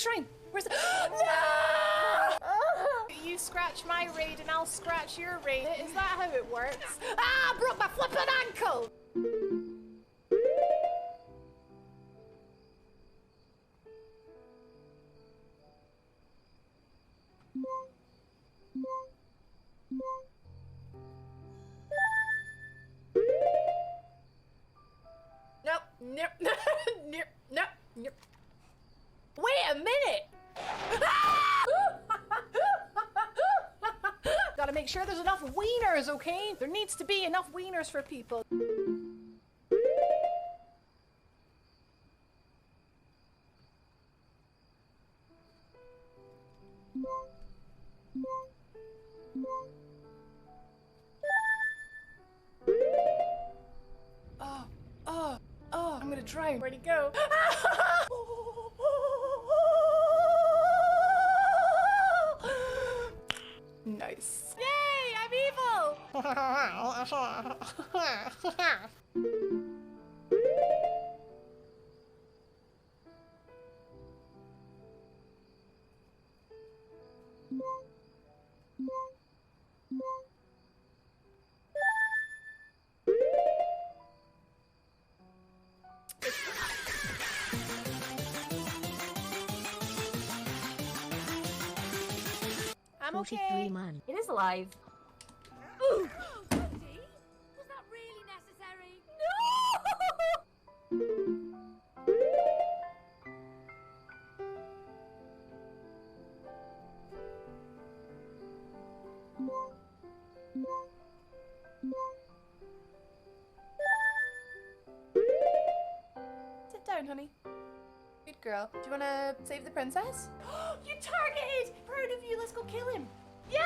shrine? Where's the... No! You scratch my raid and I'll scratch your raid. Is that how it works? Ah, I broke my flippin' ankle! Nope, nope, nope, nope, nope. Wait a minute! Gotta make sure there's enough wieners, okay? There needs to be enough wieners for people. Oh, I'm gonna drown. Where'd he go? Nice. Yay, I'm evil! I'm okay. 43 man. It is alive. Ooh. Was that really necessary? Sit down, honey. Good girl. Do you want to save the princess? You targeted! Proud of you. Let's go kill him. Yes!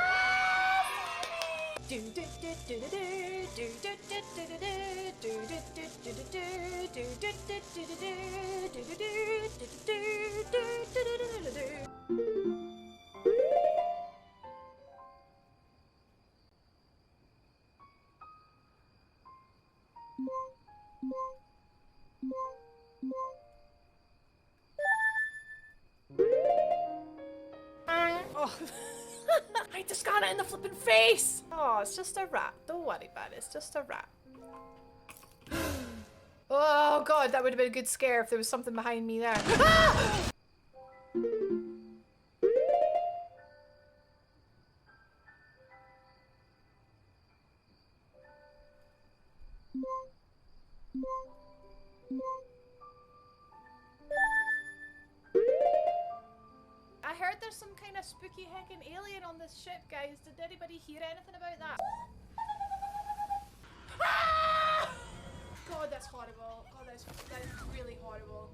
Oh. I just got it in the flippin' face! Oh, it's just a rat. Don't worry about it. It's just a rat. Oh god, that would have been a good scare if there was something behind me there. Ah! I heard there's some kind of spooky heckin' alien on this ship, guys. Did anybody hear anything about that? Ah! God, that's horrible. God, that is really horrible.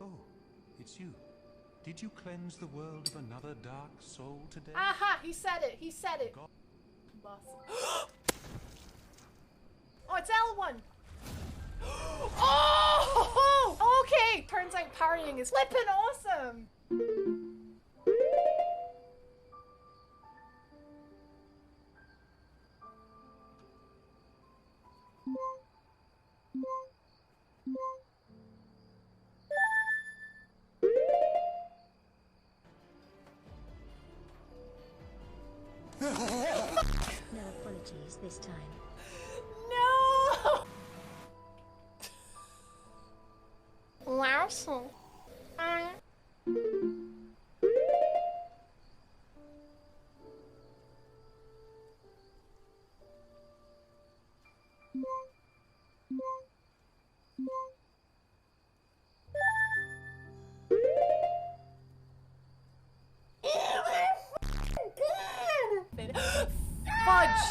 Oh, it's you. Did you cleanse the world of another dark soul today? Aha! He said it! He said it! God. Boss. Oh, it's L1! Oh! Okay! Turns out parrying is flippin' awesome! No apologies this time. No! Larson. Fudge!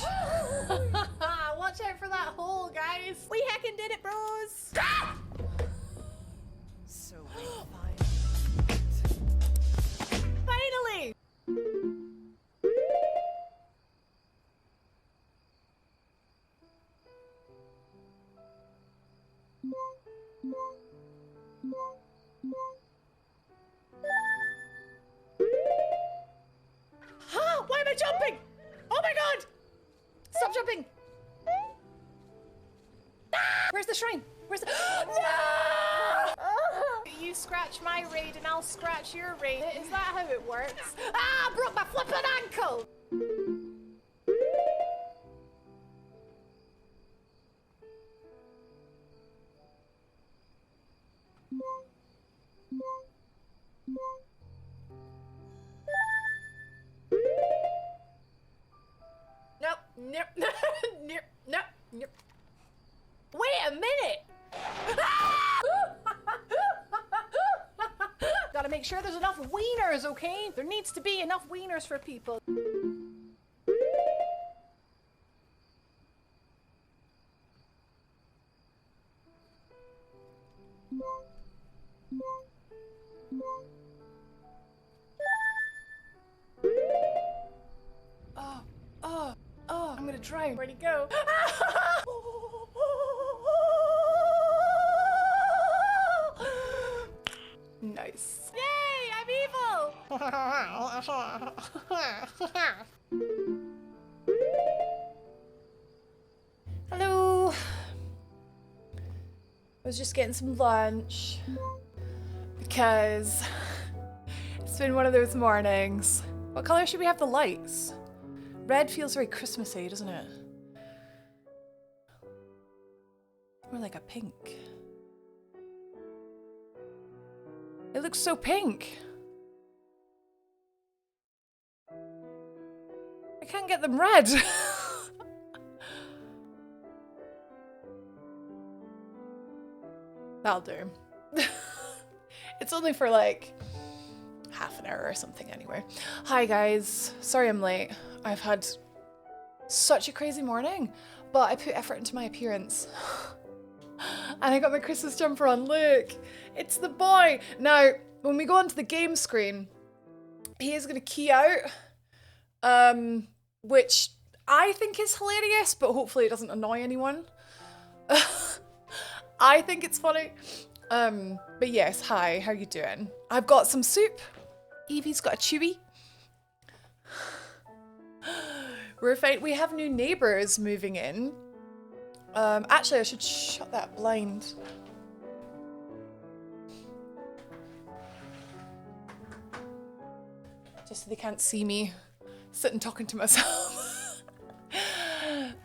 Watch out for that hole, guys! We heckin' did it, bros! So finally! the shrine? Where's the... No! You scratch my raid and I'll scratch your raid. Is that how it works? Ah, I broke my flippin' ankle! Nope, nope, nope, nope, nope. Wait a minute! Gotta make sure there's enough wieners, okay? There needs to be enough wieners for people. I'm gonna drown. Where'd he go? Nice. Yay, I'm evil! Hello. I was just getting some lunch because it's been one of those mornings. What color should we have the lights? Red feels very Christmassy, doesn't it? More like a pink. It looks so pink. I can't get them red. That'll do. It's only for like half an hour or something anyway. Hi guys, sorry I'm late. I've had such a crazy morning, but I put effort into my appearance. And I got my Christmas jumper on, look! It's the boy! Now, when we go onto the game screen, he is gonna key out, which I think is hilarious, but hopefully it doesn't annoy anyone. I think it's funny. But yes, hi, how you doing? I've got some soup. Evie's got a chewy. We're fine. We have new neighbours moving in. Actually, I should shut that blind. Just so they can't see me sitting talking to myself.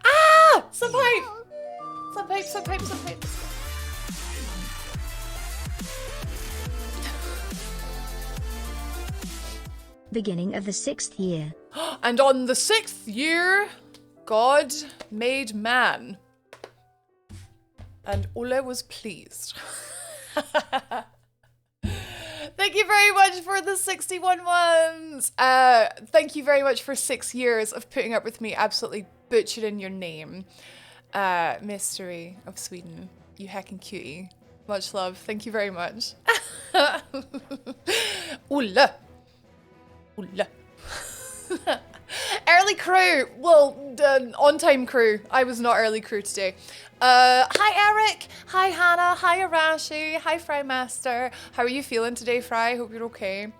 Ah! Some pipe! Some pipe, some pipe, some pipe. Beginning of the 6th year. And on the 6th year, God made man. And Ola was pleased. Thank you very much for the 61 ones. Thank you very much for 6 years of putting up with me absolutely butchering your name. Mystery of Sweden. You heckin' cutie. Much love. Thank you very much. Ola. Ola. Early crew. Well, on-time crew. I was not early crew today. Hi Eric. Hi Hannah. Hi Arashi. Hi Frymaster. How are you feeling today, Fry? Hope you're okay.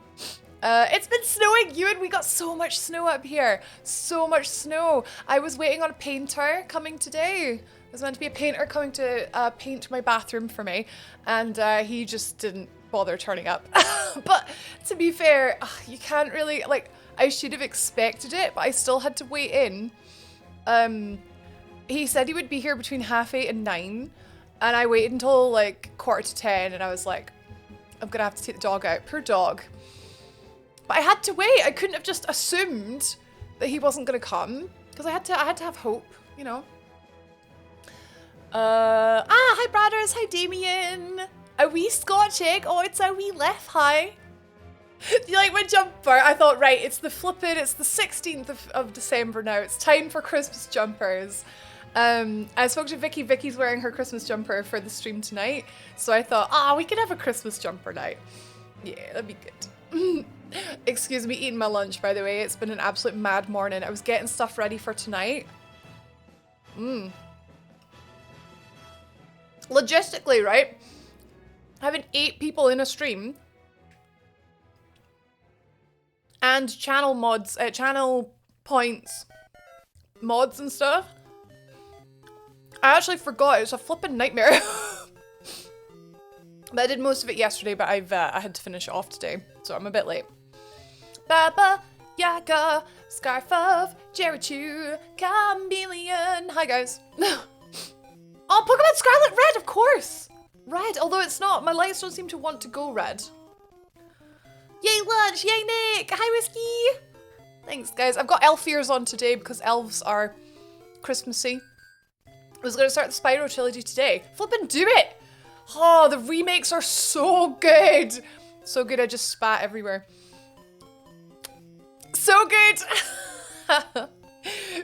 It's been snowing, Ewan. We got so much snow up here. So much snow. I was waiting on a painter coming today. There's meant to be a painter coming to paint my bathroom for me, and he just didn't bother turning up. But to be fair, you can't really, like, I should have expected it, but I still had to wait in. He said he would be here between 8:30 and 9, and I waited until like 9:45, and I was like, I'm gonna have to take the dog out. Poor dog. But I had to wait. I couldn't have just assumed that he wasn't gonna come, because I had to have hope, you know. Hi brothers, hi Damien. A wee Scotch egg. Oh, it's a wee left, hi. Do you like my jumper? I thought, right, it's the 16th of December now. It's time for Christmas jumpers. I spoke to Vicky. Vicky's wearing her Christmas jumper for the stream tonight. So I thought, we could have a Christmas jumper night. Yeah, that'd be good. Excuse me eating my lunch, by the way. It's been an absolute mad morning. I was getting stuff ready for tonight. Logistically, right? Having 8 people in a stream and channel mods, channel points, mods and stuff. I actually forgot. It's a flippin' nightmare. But I did most of it yesterday, but I had to finish it off today, so I'm a bit late. Baba Yaga, Scarf of Jericho, Chameleon. Hi guys. Oh, Pokemon Scarlet Red, of course. Red, although it's not. My lights don't seem to want to go red. Yay lunch, yay Nick. Hi Whiskey. Thanks guys. I've got elf ears on today because elves are Christmassy. I was going to start the Spyro trilogy today. Flippin' do it. Oh, the remakes are so good. So good, I just spat everywhere. So good.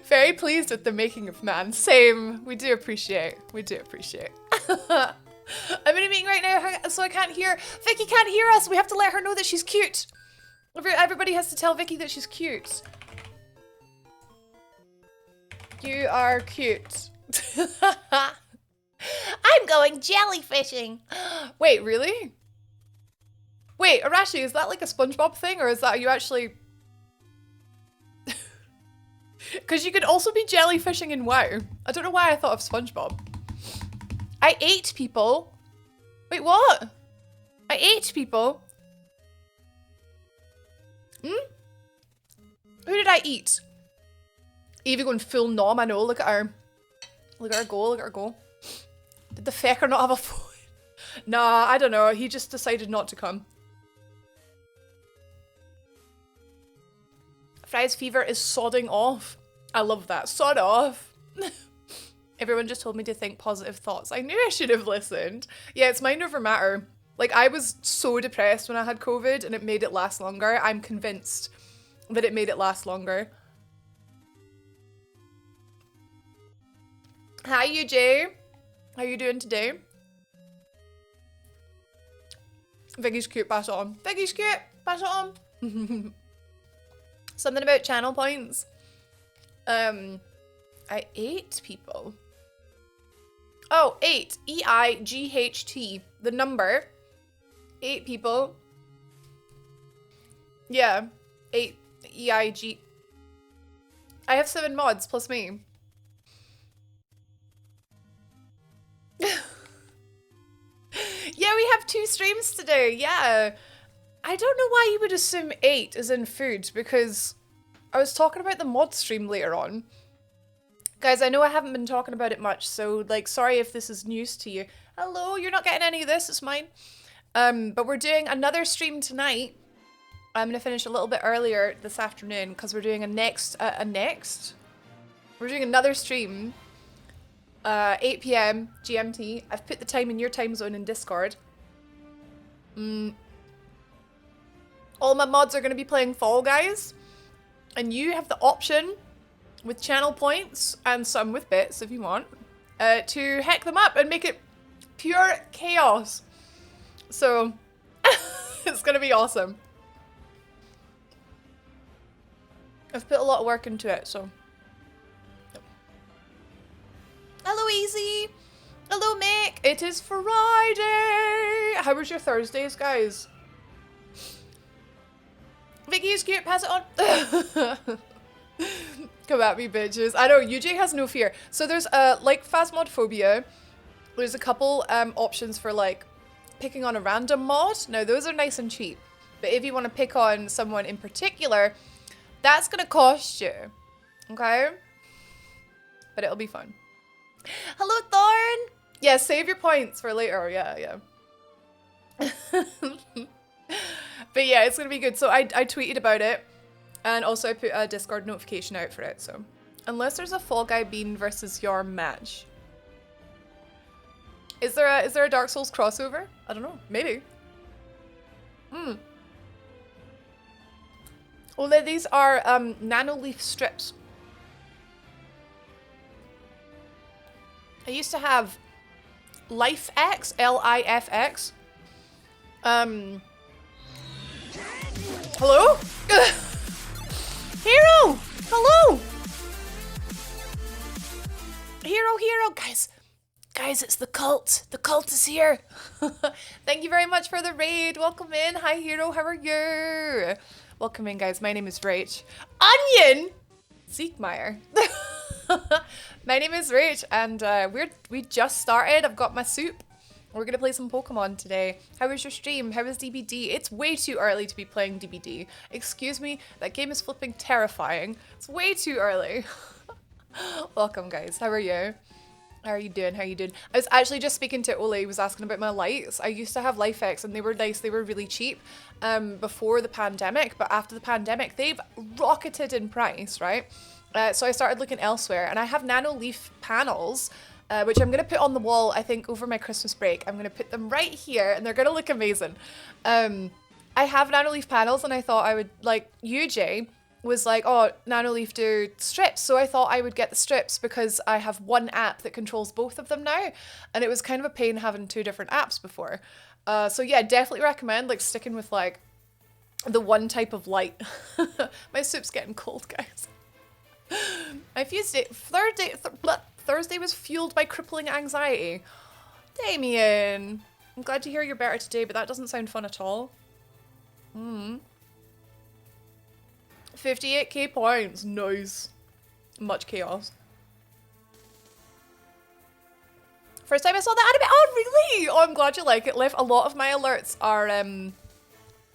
Very pleased with the making of man. Same. We do appreciate. We do appreciate. I'm in a meeting right now, so I can't hear. Vicky can't hear us. We have to let her know that she's cute. Everybody has to tell Vicky that she's cute. You are cute. I'm going jellyfishing. Wait, really? Wait, Arashi, is that like a SpongeBob thing, or is that you actually... Because you could also be jellyfishing in WoW. I don't know why I thought of SpongeBob. I ate people. Wait, what? I ate people. Hmm? Who did I eat? Evie going full nom, I know. Look at her. Look at her go, look at her go. Did the fecker not have a phone? Nah, I don't know. He just decided not to come. Fry's fever is sodding off. I love that. Sod off. Everyone just told me to think positive thoughts. I knew I should have listened. Yeah, it's mind over matter. Like, I was so depressed when I had COVID and it made it last longer. I'm convinced that it made it last longer. Hi, UJ. How you doing today? Vicky's cute, pass it on. Vicky's cute, pass it on. Something about channel points. I ate people. Oh, 8. E-I-G-H-T. The number. 8 people. Yeah. 8. E-I-G. I have 7 mods plus me. Yeah, we have 2 streams today. Yeah. I don't know why you would assume 8 is in food, because I was talking about the mod stream later on. Guys, I know I haven't been talking about it much, so, like, sorry if this is news to you. Hello, you're not getting any of this, it's mine. But we're doing another stream tonight. I'm gonna finish a little bit earlier this afternoon, because we're doing we're doing another stream. 8 PM GMT. I've put the time in your time zone in Discord. All my mods are going to be playing Fall Guys. And you have the option, with channel points, and some with bits if you want, to hack them up and make it pure chaos. So, it's going to be awesome. I've put a lot of work into it, so... Hello, Easy. Hello, Mick. It is Friday. How was your Thursdays, guys? Vicky is cute. Pass it on. Come at me, bitches. I know, UJ has no fear. So there's, like Phasmophobia, there's a couple options for, like, picking on a random mod. Now, those are nice and cheap. But if you want to pick on someone in particular, that's going to cost you. Okay? But it'll be fun. Hello, Thorn! Yeah, save your points for later. Yeah. But yeah, it's gonna be good. So I tweeted about it, and also I put a Discord notification out for it, so. Unless there's a Fall Guy Bean versus your match. Is there a Dark Souls crossover? I don't know. Maybe. Well, these are nano leaf strips. I used to have Life X, L-I-F-X. Hello? Hero! Hello! Hero! Guys, it's the cult. The cult is here. Thank you very much for the raid. Welcome in. Hi, Hero. How are you? Welcome in, guys. My name is Rach. Onion! Siegmeyer. My name is Rach, and we just started. I've got my soup. We're gonna play some Pokemon today. How was your stream? How was DBD? It's way too early to be playing DBD. Excuse me, that game is flipping terrifying. It's way too early. Welcome, guys. How are you? How are you doing? How are you doing? I was actually just speaking to Ole. He was asking about my lights. I used to have Lifex and they were nice. They were really cheap before the pandemic, but after the pandemic, they've rocketed in price, right? So I started looking elsewhere, and I have nano leaf panels, which I'm going to put on the wall, I think, over my Christmas break. I'm going to put them right here, and they're going to look amazing. I have nano leaf panels, and I thought I would, like, UJ was like, oh, Nanoleaf do strips. So I thought I would get the strips because I have one app that controls both of them now. And it was kind of a pain having two different apps before. So yeah, definitely recommend like sticking with like the one type of light. My soup's getting cold, guys. My Thursday was fueled by crippling anxiety. Damien, I'm glad to hear you're better today, but that doesn't sound fun at all. 58k points, nice. Much chaos. First time I saw the anime. Oh, really? Oh, I'm glad you like it, Liv. A lot of my alerts are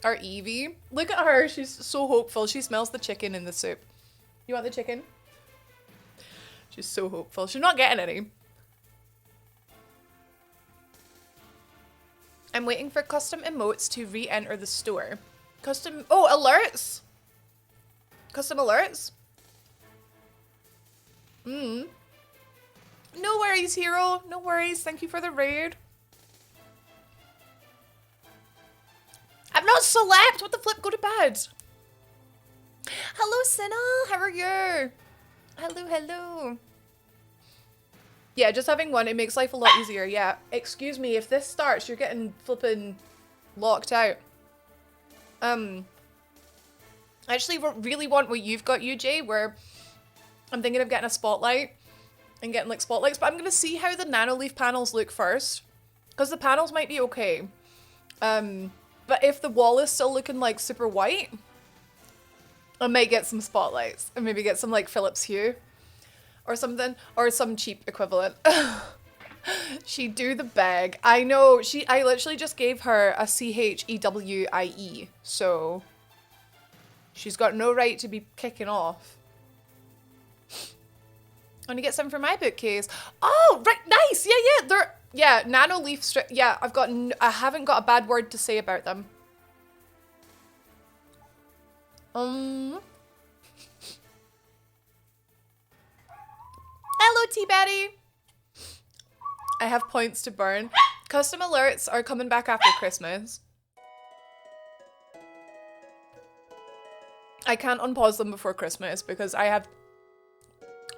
Eevee. Look at her. She's so hopeful. She smells the chicken in the soup. You want the chicken? She's so hopeful. She's not getting any. I'm waiting for custom emotes to re-enter the store. Custom... Oh, alerts? Custom alerts? No worries, hero. No worries. Thank you for the raid. I've not slept. What the flip? Go to bed. Hello, Senna. How are you? Hello, hello. Yeah, just having one, it makes life a lot easier. Yeah. Excuse me, if this starts, you're getting flipping locked out. I actually really want what you've got, UJ, where I'm thinking of getting a spotlight and getting like spotlights, but I'm going to see how the Nanoleaf panels look first, because the panels might be okay. But if the wall is still looking like super white, I might get some spotlights and maybe get some like Philips Hue or something, or some cheap equivalent. She do the bag. I know, I literally just gave her a CHEWIE, so she's got no right to be kicking off. I want to get some for my bookcase. Oh, right, nice. Yeah, nano leaf strip. Yeah, I haven't got a bad word to say about them. Hello, T-Betty. I have points to burn. Custom alerts are coming back after Christmas. I can't unpause them before Christmas because I have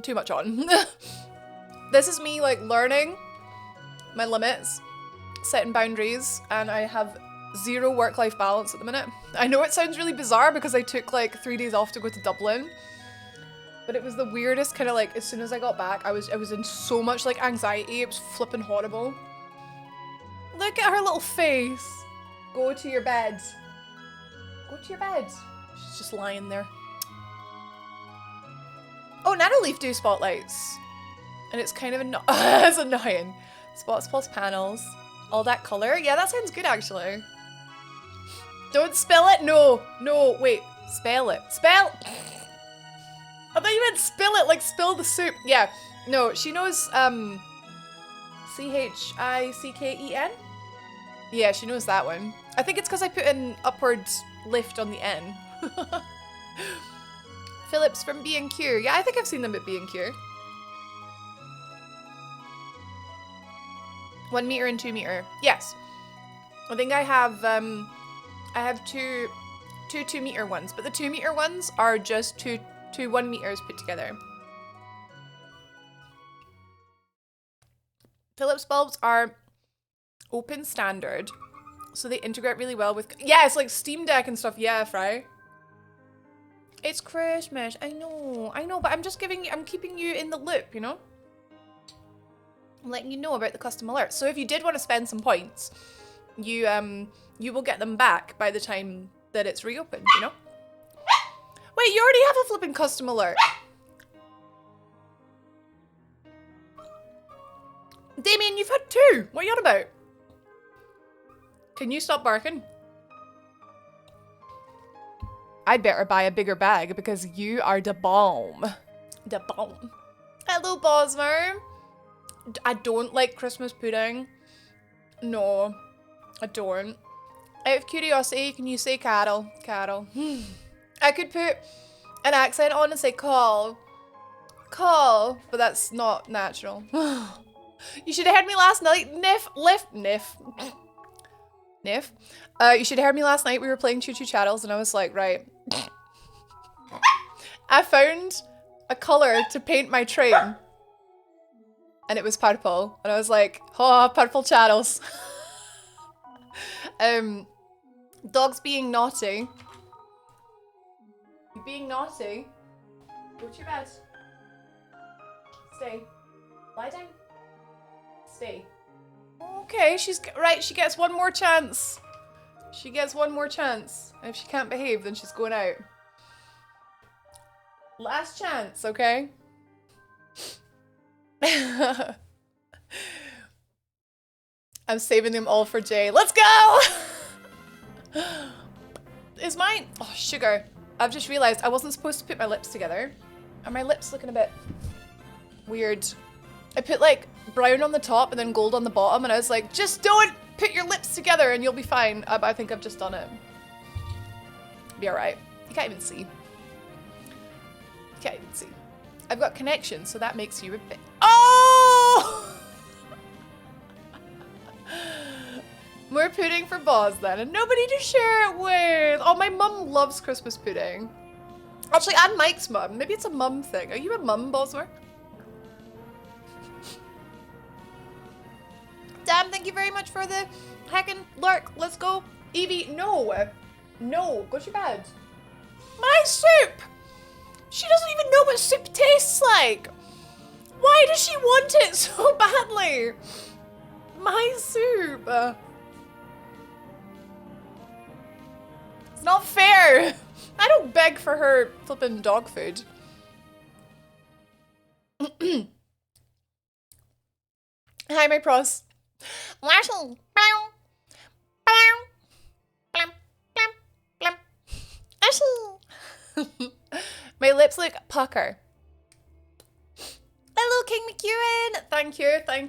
too much on. This is me like learning my limits, setting boundaries, and I have zero work-life balance at the minute. I know it sounds really bizarre because I took like 3 days off to go to Dublin, but it was the weirdest kind of like, as soon as I got back, I was in so much like anxiety. It was flipping horrible. Look at her little face. Go to your bed. Go to your bed. She's just lying there. Oh, Nanoleaf do spotlights. And it's kind of it's annoying. Spots plus panels. All that color. Yeah, that sounds good actually. Don't spell it. No. No, wait. Spell it. Spell. I thought you meant spill it, like spill the soup. Yeah. No, she knows CHICKEN? Yeah, she knows that one. I think it's because I put an upward lift on the N. Phillips from B&Q. Yeah, I think I've seen them at B&Q. 1 meter and 2 meter. Yes. I think I have two 2 meter ones, but the 2 meter ones are just two 1 meters put together. Philips bulbs are open standard, so they integrate really well with, yeah, it's like Steam Deck and stuff. Yeah, Fry. It's Christmas. I know, but I'm keeping you in the loop, you know? I'm letting you know about the custom alerts. So if you did want to spend some points, you will get them back by the time that it's reopened, you know? Wait, you already have a flipping custom alert. Damien, you've had 2. What are you on about? Can you stop barking? I'd better buy a bigger bag because you are the bomb. The bomb. Hello, Bosmer. I don't like Christmas pudding. No, I don't. Out of curiosity, can you say Carol? Carol. I could put an accent on and say call. Call, but that's not natural. You should have heard me last night. Niff. You should have heard me last night. We were playing Choo Choo Chattels and I was like, right. I found a colour to paint my train. And it was purple. And I was like, oh, purple chattels. Dogs being naughty. You being naughty. Go to your bed. Stay. Lie down. Stay. Okay, she's right. She gets one more chance. She gets one more chance. And if she can't behave, then she's going out. Last chance, okay? I'm saving them all for Jay. Let's go! Is mine? Oh, sugar. I've just realized I wasn't supposed to put my lips together. Are my lips looking a bit weird? I put like brown on the top and then gold on the bottom and I was like, just don't put your lips together and you'll be fine. But I think I've just done it. Be alright. You can't even see. You can't even see. I've got connections, so that makes you a bit. Oh! More pudding for Boz then, and nobody to share it with. Oh, my mum loves Christmas pudding. Actually, and Mike's mum. Maybe it's a mum thing. Are you a mum, Bosmer? Damn, thank you very much for the heckin' lurk. Let's go. Evie, no. No, go to your bed. My soup! She doesn't even know what soup tastes like. Why does she want it so badly? My soup. It's not fair. I don't beg for her flippin' dog food. Hi, my pros. My lips look pucker. Hello, King McEwen. Thank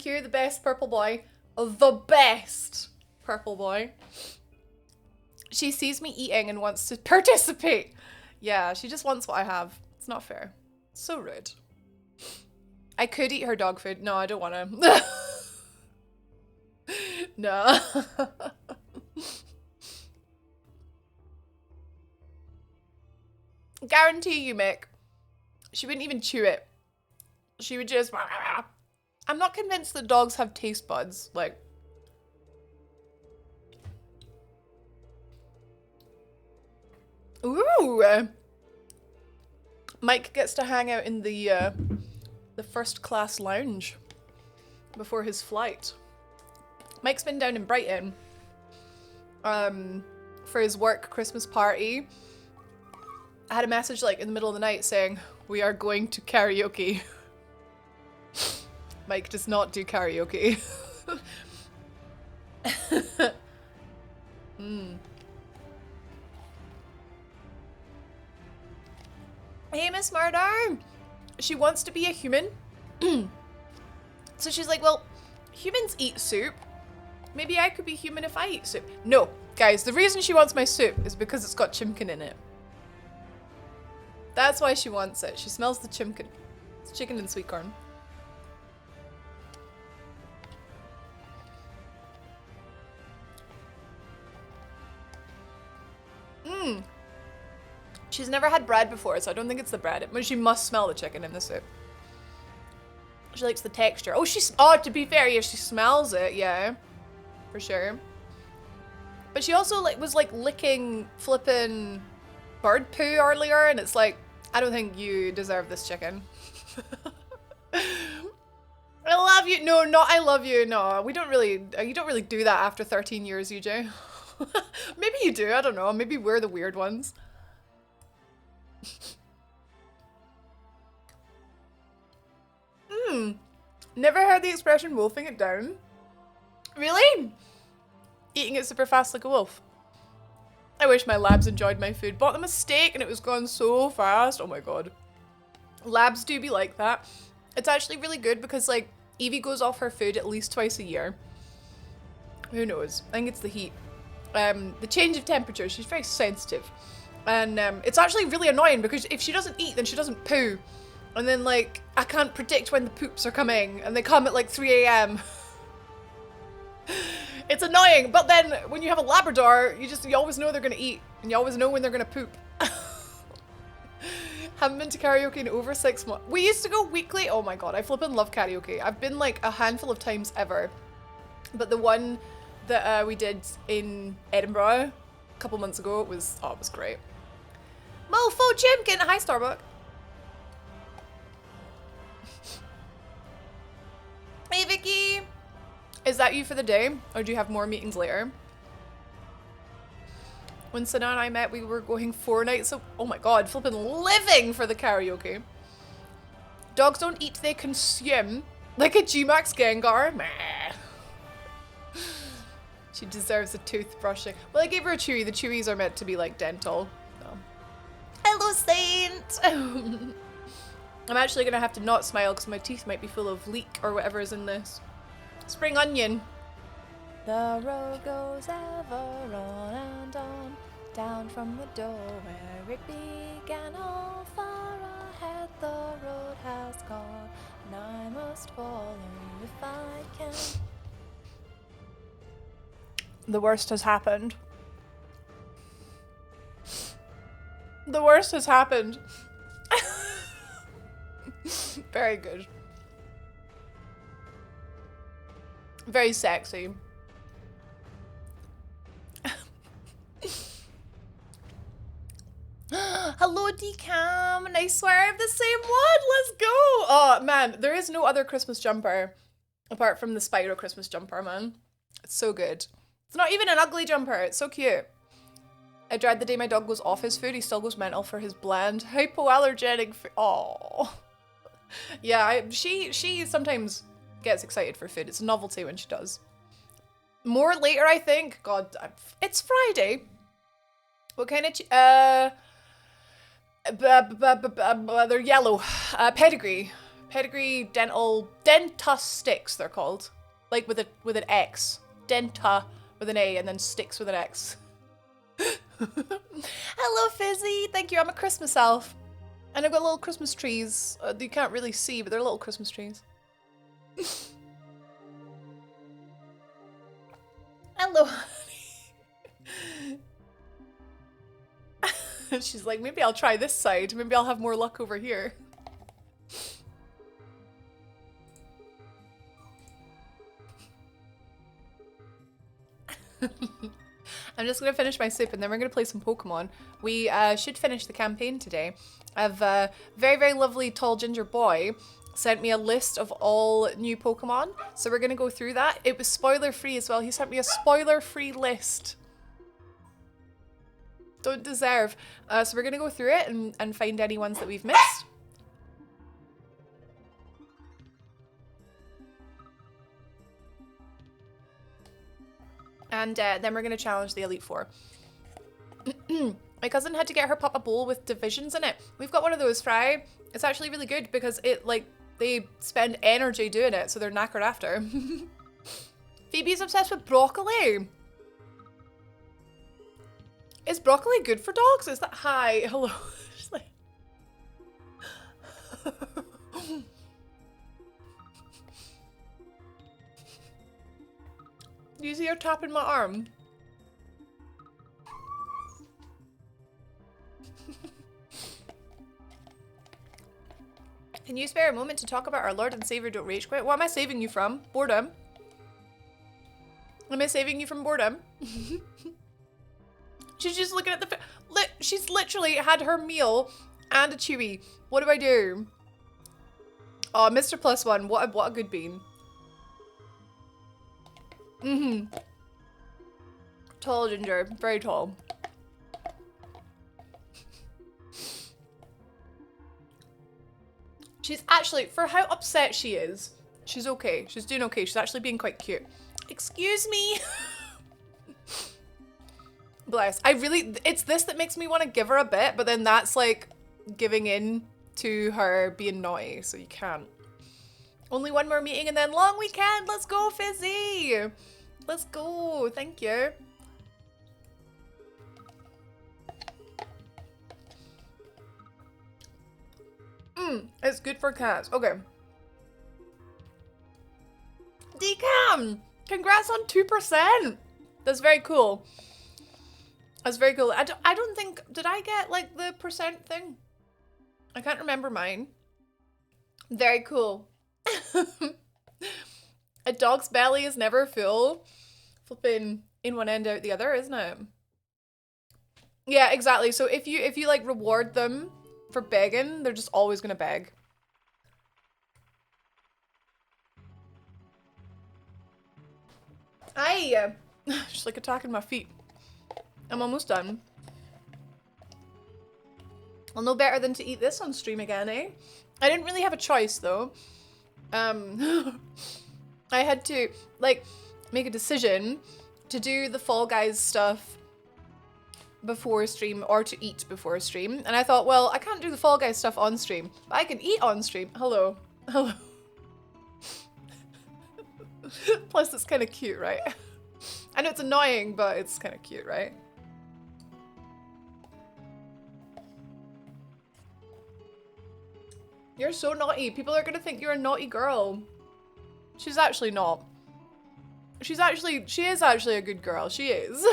you. The best purple boy. The best purple boy. She sees me eating and wants to participate. Yeah, she just wants what I have. It's not fair. It's so rude. I could eat her dog food. No, I don't want to. No. Guarantee you, Mick. She wouldn't even chew it. She would just... I'm not convinced that dogs have taste buds. Like... Ooh! Mike gets to hang out in the first class lounge before his flight. Mike's been down in Brighton for his work Christmas party. I had a message like in the middle of the night saying, we are going to karaoke. Mike does not do karaoke. Hey, Miss Murder! She wants to be a human. So she's like, well, humans eat soup. Maybe I could be human if I eat soup. No, guys, the reason she wants my soup is because it's got chimkin in it. That's why she wants it. She smells the chimkin. It's chicken and sweet corn. She's never had bread before, so I don't think it's the bread. But she must smell the chicken in the soup. She likes the texture. Oh, to be fair, yeah, she smells it, yeah. For sure. But she also was licking flippin' bird poo earlier, and it's like, I don't think you deserve this chicken. I love you. No, not I love you. No, we don't really, you don't really do that after 13 years, UJ. Maybe you do, I don't know. Maybe we're the weird ones. Never heard the expression wolfing it down. Really? Eating it super fast like a wolf. I wish my labs enjoyed my food. Bought them a steak and it was gone so fast. Oh my god. Labs do be like that. It's actually really good because like Evie goes off her food at least twice a year. Who knows? I think it's the heat. The change of temperature. She's very sensitive. And it's actually really annoying because if she doesn't eat, then she doesn't poo. And then like, I can't predict when the poops are coming. And they come at like 3 a.m. It's annoying, but then when you have a Labrador, you always know they're gonna eat, and you always know when they're gonna poop. Haven't been to karaoke in over 6 months. We used to go weekly. Oh my god, I flippin' love karaoke. I've been like a handful of times ever, but the one that we did in Edinburgh a couple months ago it was great. Mofo Chimkin, hi Starbuck. Hey Vicky. Is that you for the day, or do you have more meetings later? When Sana and I met, we were going 4 nights. Oh my god, flipping living for the karaoke. Dogs don't eat, they consume. Like a G-Max Gengar. Meh. She deserves a toothbrushing. Well, I gave her a Chewy. The Chewies are meant to be like dental. So. Hello, Saint. I'm actually gonna have to not smile because my teeth might be full of leek or whatever is in this. Spring onion. The road goes ever on and on, down from the door where it began. All far ahead the road has gone, and I must follow if I can. The worst has happened. The worst has happened. Very good. Very sexy. Hello, Decam. Nice swear I have the same one. Let's go. Oh, man. There is no other Christmas jumper apart from the Spyro Christmas jumper, man. It's so good. It's not even an ugly jumper. It's so cute. I dread the day my dog goes off his food. He still goes mental for his bland, hypoallergenic food. Oh. Yeah, she sometimes gets excited for food. It's a novelty when she does. More later, I think. God, it's Friday. What kind of they're yellow. Pedigree. Pedigree Dentastics, they're called. Like with an X. Denta with an A and then sticks with an X. Hello, Fizzy. Thank you. I'm a Christmas elf. And I've got little Christmas trees. You can't really see, but they're little Christmas trees. Hello, honey. She's like, maybe I'll try this side. Maybe I'll have more luck over here. I'm just going to finish my soup and then we're going to play some Pokemon. We should finish the campaign today. I've a very, very lovely tall ginger boy sent me a list of all new Pokemon. So we're going to go through that. It was spoiler free as well. He sent me a spoiler free list. Don't deserve. So we're going to go through it and find any ones that we've missed. And then we're going to challenge the Elite Four. My cousin had to get her pup a bowl with divisions in it. We've got one of those, Fry. It's actually really good because it, like, they spend energy doing it, so they're knackered after. Phoebe's obsessed with broccoli. Is broccoli good for dogs? Is that hi? Hello. She's like... Do you see her tapping my arm? Can you spare a moment to talk about our Lord and Savior Don't Rage Quit? What am I saving you from? Boredom? Am I saving you from boredom? She's just looking at the... She's literally had her meal and a Chewy. What do I do? Oh, Mr. Plus One. What a good bean. Mm-hmm. Tall ginger. Very tall. She's actually... For how upset she is, She's okay. She's doing okay. She's actually being quite cute. Excuse me. Bless. It's this that makes me want to give her a bit, but then that's like giving in to her being naughty, so you can't. Only one more meeting and then long weekend. Let's go, Fizzy. Let's go. Thank you. It's good for cats. Okay. Decam! Congrats on 2%! That's very cool. That's very cool. I don't think... Did I get, like, the percent thing? I can't remember mine. Very cool. A dog's belly is never full. Flipping in one end out the other, isn't it? Yeah, exactly. So if you like, reward them for begging, they're just always gonna beg. Aye! She's like attacking my feet. I'm almost done. I'll know better than to eat this on stream again, eh? I didn't really have a choice though. I had to like make a decision to do the Fall Guys stuff before stream or to eat before stream, and I thought, well, I can't do the Fall Guys stuff on stream, but I can eat on stream. Hello. Hello. Plus it's kind of cute, right? I know it's annoying, but it's kind of cute, right? You're so naughty. People are gonna think you're a naughty girl. She's actually not. She is actually a good girl. She is.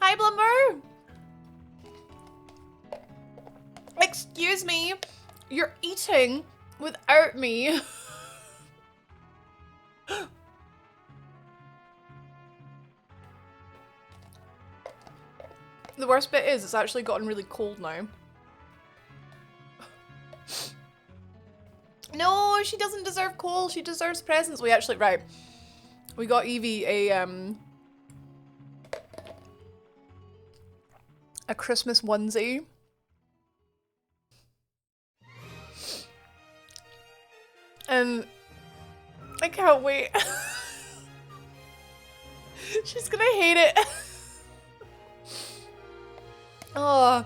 Hi, Blumber. Excuse me. You're eating without me. The worst bit is it's actually gotten really cold now. No, she doesn't deserve coal. She deserves presents. We actually, right. We got Evie a Christmas onesie. And I can't wait. She's gonna hate it. Oh,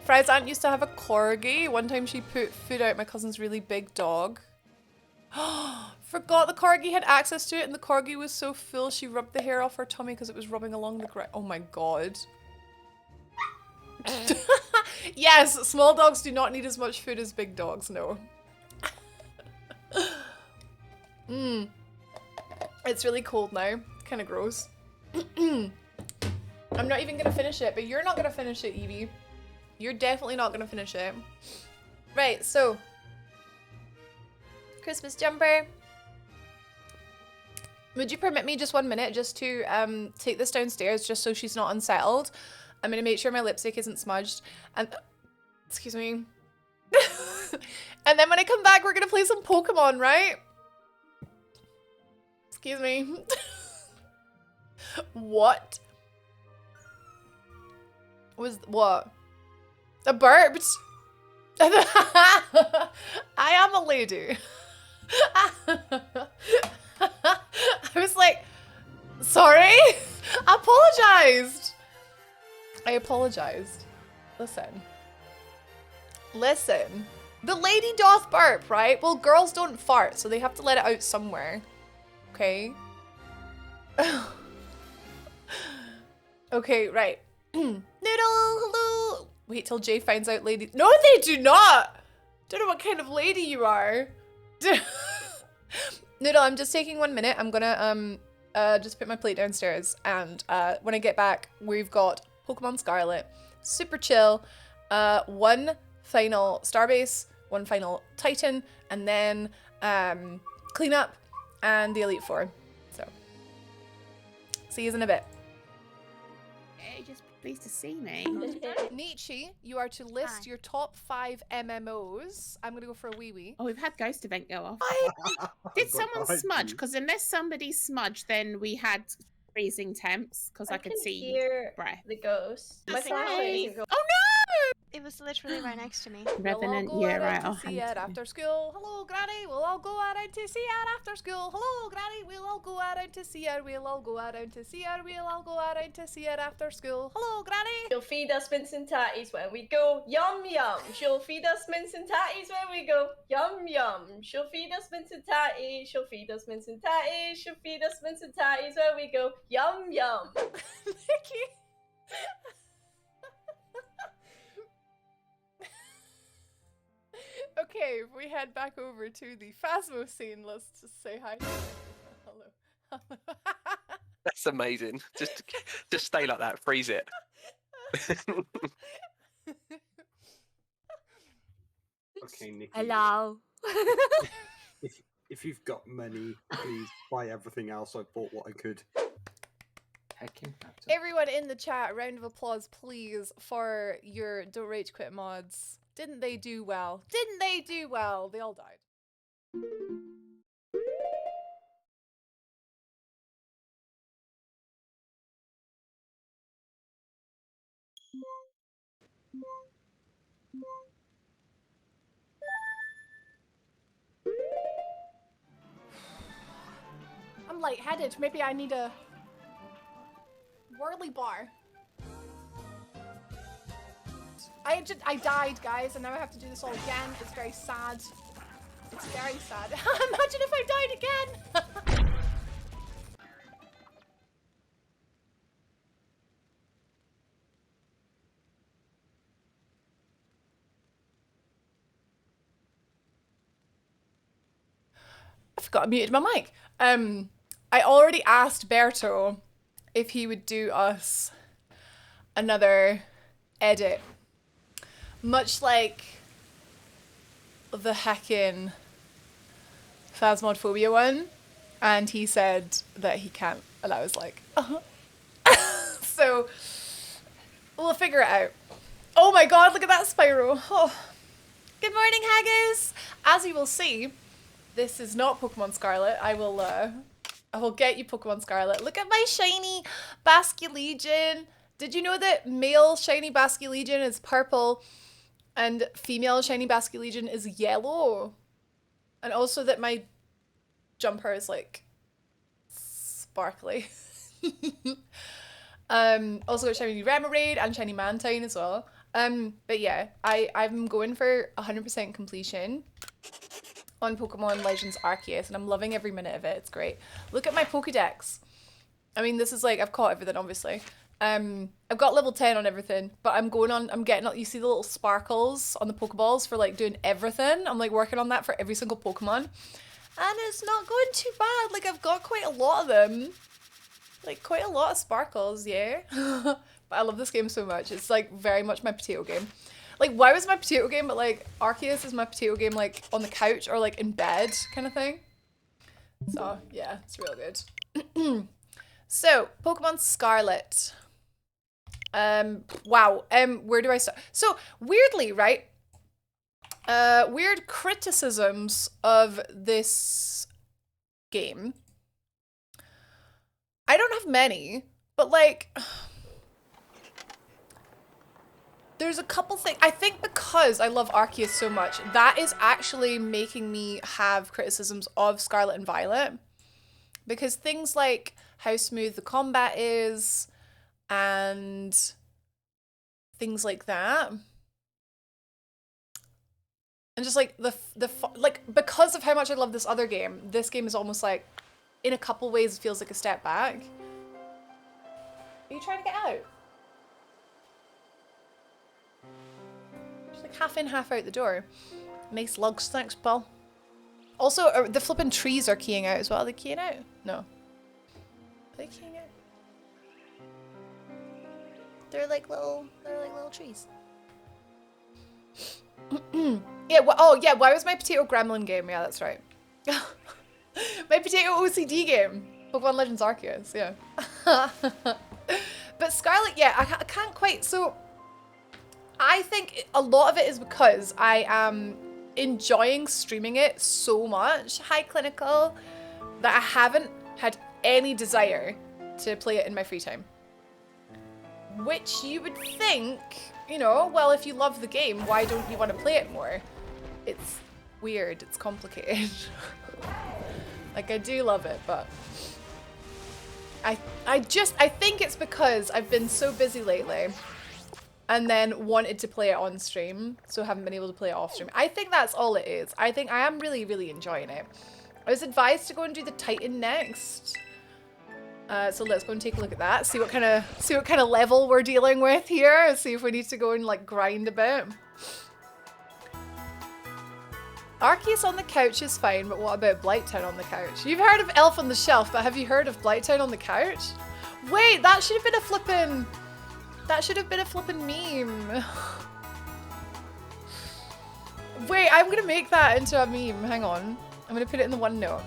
Fry's aunt used to have a corgi. One time she put food out my cousin's really big dog. Forgot the corgi had access to it, and the corgi was so full she rubbed the hair off her tummy because it was rubbing along the ground. Oh my god. Yes, small dogs do not need as much food as big dogs, no. It's really cold now. Kind of gross. I'm not even gonna finish it, but you're not gonna finish it, Evie. You're definitely not gonna finish it. Right, so. Christmas jumper. Would you permit me just 1 minute just to take this downstairs just so she's not unsettled? I'm gonna make sure my lipstick isn't smudged. And excuse me. And then when I come back, we're gonna play some Pokemon, right? Excuse me. What? Was what? I burped. I am a lady. I was like, sorry? I apologized. I apologized. Listen. Listen. The lady doth burp, right? Well, girls don't fart, so they have to let it out somewhere. Okay? Okay, right. Noodle, hello. Wait till Jay finds out lady. No, they do not. Don't know what kind of lady you are. Noodle, I'm just taking 1 minute. I'm gonna just put my plate downstairs, and when I get back, we've got Pokemon Scarlet, super chill. One final Starbase, one final Titan, and then cleanup and the Elite Four. So, see you in a bit. Just pleased to see me. Nietzsche, you are to list your top 5 MMOs. I'm gonna go for a wee wee. Oh, we've had Ghost Event go off. Did someone smudge? Because unless somebody smudged, then we had freezing temps. Because I could see hear breath. the ghost. My Okay. flashlight isn't going. Oh no! It was literally right next to me. Revenant, we'll all yeah, go right. out I'll to see hand it it. after school. Hello, Granny. We'll all go out to see it after school. Hello, Granny. We'll all go out to see it. We'll all go out to see it. We'll all go out to see it after school. Hello, Granny. She'll feed us mince and tatties when we go yum yum. She'll feed us mince and tatties when we go yum yum. She'll feed us mince and tatties. She'll feed us mince and tatties. She'll feed us mince and tatties when we go yum yum. Mickey. Okay, if we head back over to the Phasmo scene, let's just say hi. Hello. Hello. That's amazing. Just stay like that. Freeze it. Okay, Nikki. Hello. If you've got money, please buy everything else. I bought what I could. Heckin' Everyone in the chat, a round of applause, please, for your Don't Rage Quit mods. Didn't they do well? Didn't they do well? They all died. I'm lightheaded. Maybe I need a whirly bar. I died, guys, and now I have to do this all again. It's very sad. It's very sad. Imagine if I died again! I forgot I muted my mic. I already asked Berto if he would do us another edit. Much like the heckin' Phasmophobia one. And he said that he can't. And I was like, So, we'll figure it out. Oh my god, look at that Spyro. Oh. Good morning, Haggis. As you will see, this is not Pokemon Scarlet. I will get you Pokemon Scarlet. Look at my shiny Basculegion. Did you know that male shiny Basculegion is purple and female shiny Basculegion is yellow? And also that my jumper is like sparkly. Also got shiny Remoraid and shiny Mantine as well. But yeah, I'm going for 100% completion on Pokemon Legends Arceus, and I'm loving every minute of it. It's great. Look at my Pokedex. I mean, this is like, I've caught everything, obviously. I've got level 10 on everything, but I'm getting, you see the little sparkles on the Pokeballs for like doing everything? I'm like working on that for every single Pokemon. And it's not going too bad. Like, I've got quite a lot of them. Like, quite a lot of sparkles, yeah. But I love this game so much. It's like very much my potato game. Like, why was my potato game, but like Arceus is my potato game, like on the couch or like in bed kind of thing. So yeah, it's real good. So Pokemon Scarlet. Wow. Where do I start? So weirdly, right? Weird criticisms of this game. I don't have many, but like, there's a couple things. I think because I love Arceus so much, that is actually making me have criticisms of Scarlet and Violet. Because things like how smooth the combat is and things like that. And just like like because of how much I love this other game, this game is almost like, in a couple ways, feels like a step back. Are you trying to get out? She's like half in, half out the door. Nice lugs, thanks, Paul. Also, the flipping trees are keying out as well. Are they keying out? No. Are they keying out? They're like little trees. Yeah, oh yeah, why was my potato gremlin game? Yeah, that's right. My potato OCD game. Pokemon Legends Arceus, yeah. But Scarlet, yeah, I can't quite, so I think a lot of it is because I am enjoying streaming it so much, High Clinical, that I haven't had any desire to play it in my free time. Which you would think you know, well, if you love the game, why don't you want to play it more? It's weird, it's complicated. Like, I do love it, but I think it's because I've been so busy lately and then wanted to play it on stream, so haven't been able to play it off stream. I think that's all it is. I think I am really, really enjoying it. I was advised to go and do the Titan next. So let's go and take a look at that. See what kind of level we're dealing with here. See if we need to go and like grind a bit. Arceus on the couch is fine, but what about Blighttown on the couch? You've heard of Elf on the Shelf, but have you heard of Blighttown on the couch? Wait, that should have been a flippin'... That should have been a flippin' meme. Wait, I'm gonna make that into a meme. Hang on. I'm gonna put it in the OneNote.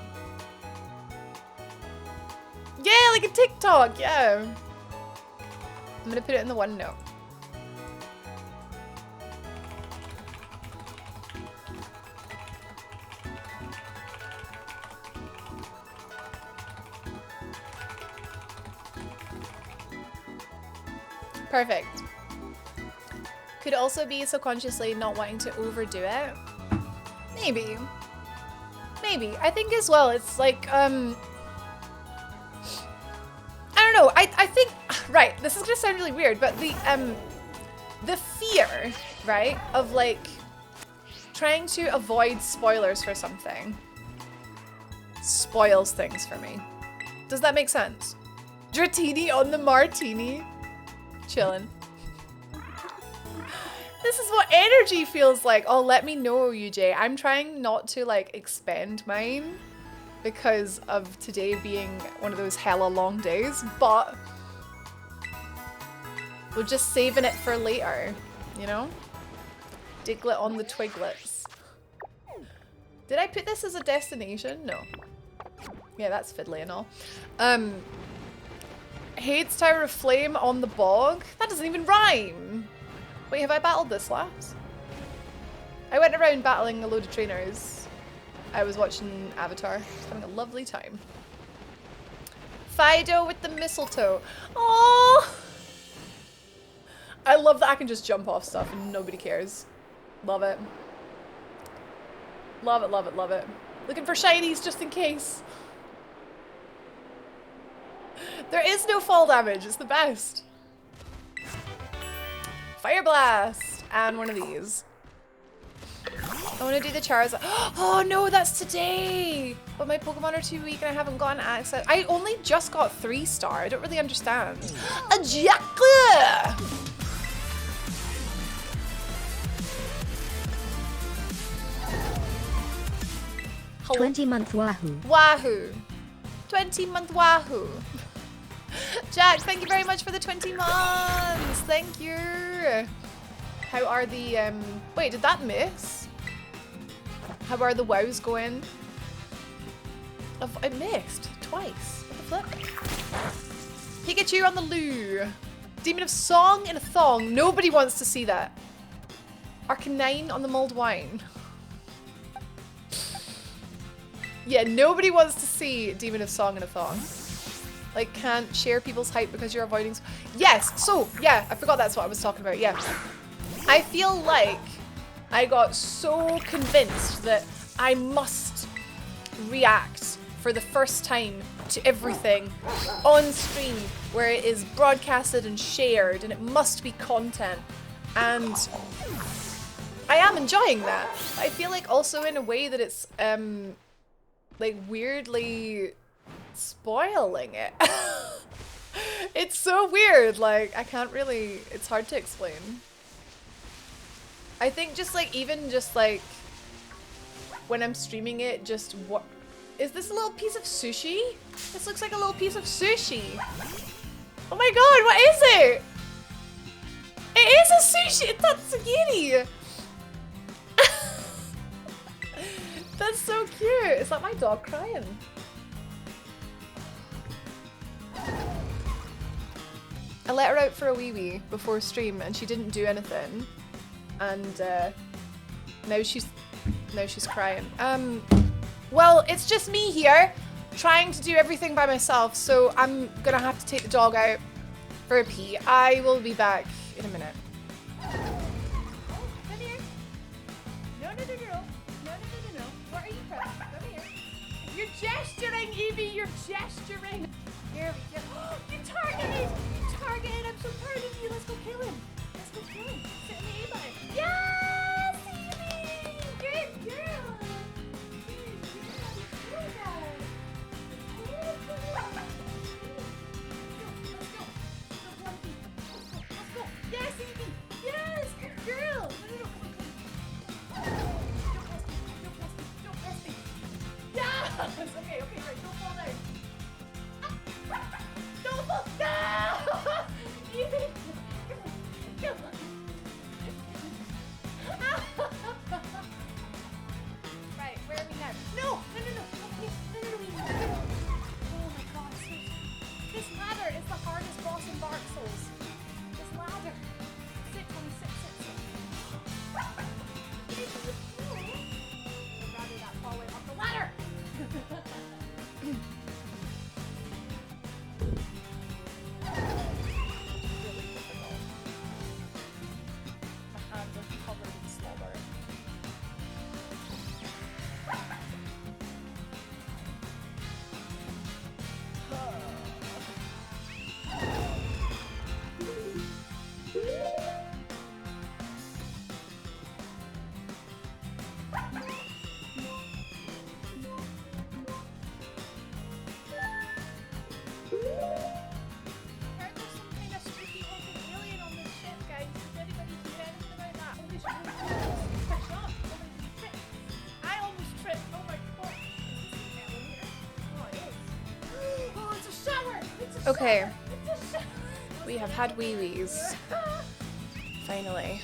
Yeah, like a TikTok, yeah. I'm gonna put it in the OneNote. Perfect. Could also be subconsciously not wanting to overdo it. Maybe. Maybe. I think as well, it's like, I don't know, I think, right, this is gonna sound really weird, but the fear, right, of like, trying to avoid spoilers for something spoils things for me. Does that make sense? Dratini on the martini. Chillin'. This is what energy feels like. Oh, let me know, UJ. I'm trying not to like expend mine because of today being one of those hella long days, but we're just saving it for later, you know? Diglett on the Twiglets. Did I put this as a destination? No. Yeah, that's fiddly and all. Hades Tower of Flame on the bog? That doesn't even rhyme. Wait, have I battled this last? I went around battling a load of trainers. I was watching Avatar, having a lovely time. Fido with the mistletoe. Oh, I love that I can just jump off stuff and nobody cares. Love it. Love it, love it, love it. Looking for shinies just in case. There is no fall damage, it's the best. Fire Blast! And one of these. I want to do the Charizard. Oh no, that's today! But my Pokemon are too weak and I haven't gotten access. I only just got 3-star. I don't really understand. A Jackler! 20-month Wahoo. Wahoo! 20-month Wahoo! Jack, thank you very much for the 20 months! Thank you! How are the, wait, did that miss? How are the wows going? I missed twice. What the flip? Pikachu on the loo. Demon of Song in a thong. Nobody wants to see that. Arcanine on the mulled wine. Yeah, nobody wants to see Demon of Song in a thong. Like, can't share people's hype because you're avoiding... Yes! So, yeah, I forgot that's what I was talking about, yeah. I feel like I got so convinced that I must react for the first time to everything on stream where it is broadcasted and shared and it must be content. And I am enjoying that. I feel like also in a way that it's, like, weirdly spoiling it. It's so weird, like, I can't really, it's hard to explain. I think just like, even just like, when I'm streaming it, just what, is this a little piece of sushi? This looks like a little piece of sushi. Oh my god, what is it? It is a sushi, it's tatsugiri. That's so cute. Is that my dog crying? I let her out for a wee before stream and she didn't do anything. And now she's crying. Well, it's just me here trying to do everything by myself, so I'm gonna have to take the dog out for a pee. I will be back in a minute. No. What are you pressing? Come here. You're gesturing, Evie. You're gesturing. Here we go. You targeted. I'm so proud of you. Let's go kill him. Sit in the A button. Yes, Evie. Good girl. Let's go. Yes, Evie. Yes, good girl. No. Don't press me. Yes. Okay, right. Don't fall down. Don't fall down. Evie. Come on. Right, where are we now? No. Evie. No. Oh my God. This ladder is the hardest boss in Dark Souls. This ladder. Sit, Tony, sit. I'd rather that falling off the ladder. Really difficult. My hands are covered in slobber. Heard there's some kind of spooky looking alien on this ship, guys. Does anybody hear anything about that? Holy shit. Switch up. I almost tripped. Oh my God. Is this an elevator? Oh, it is. Oh, it's a shower. Okay. It's a shower. We have had wee-wees. Finally.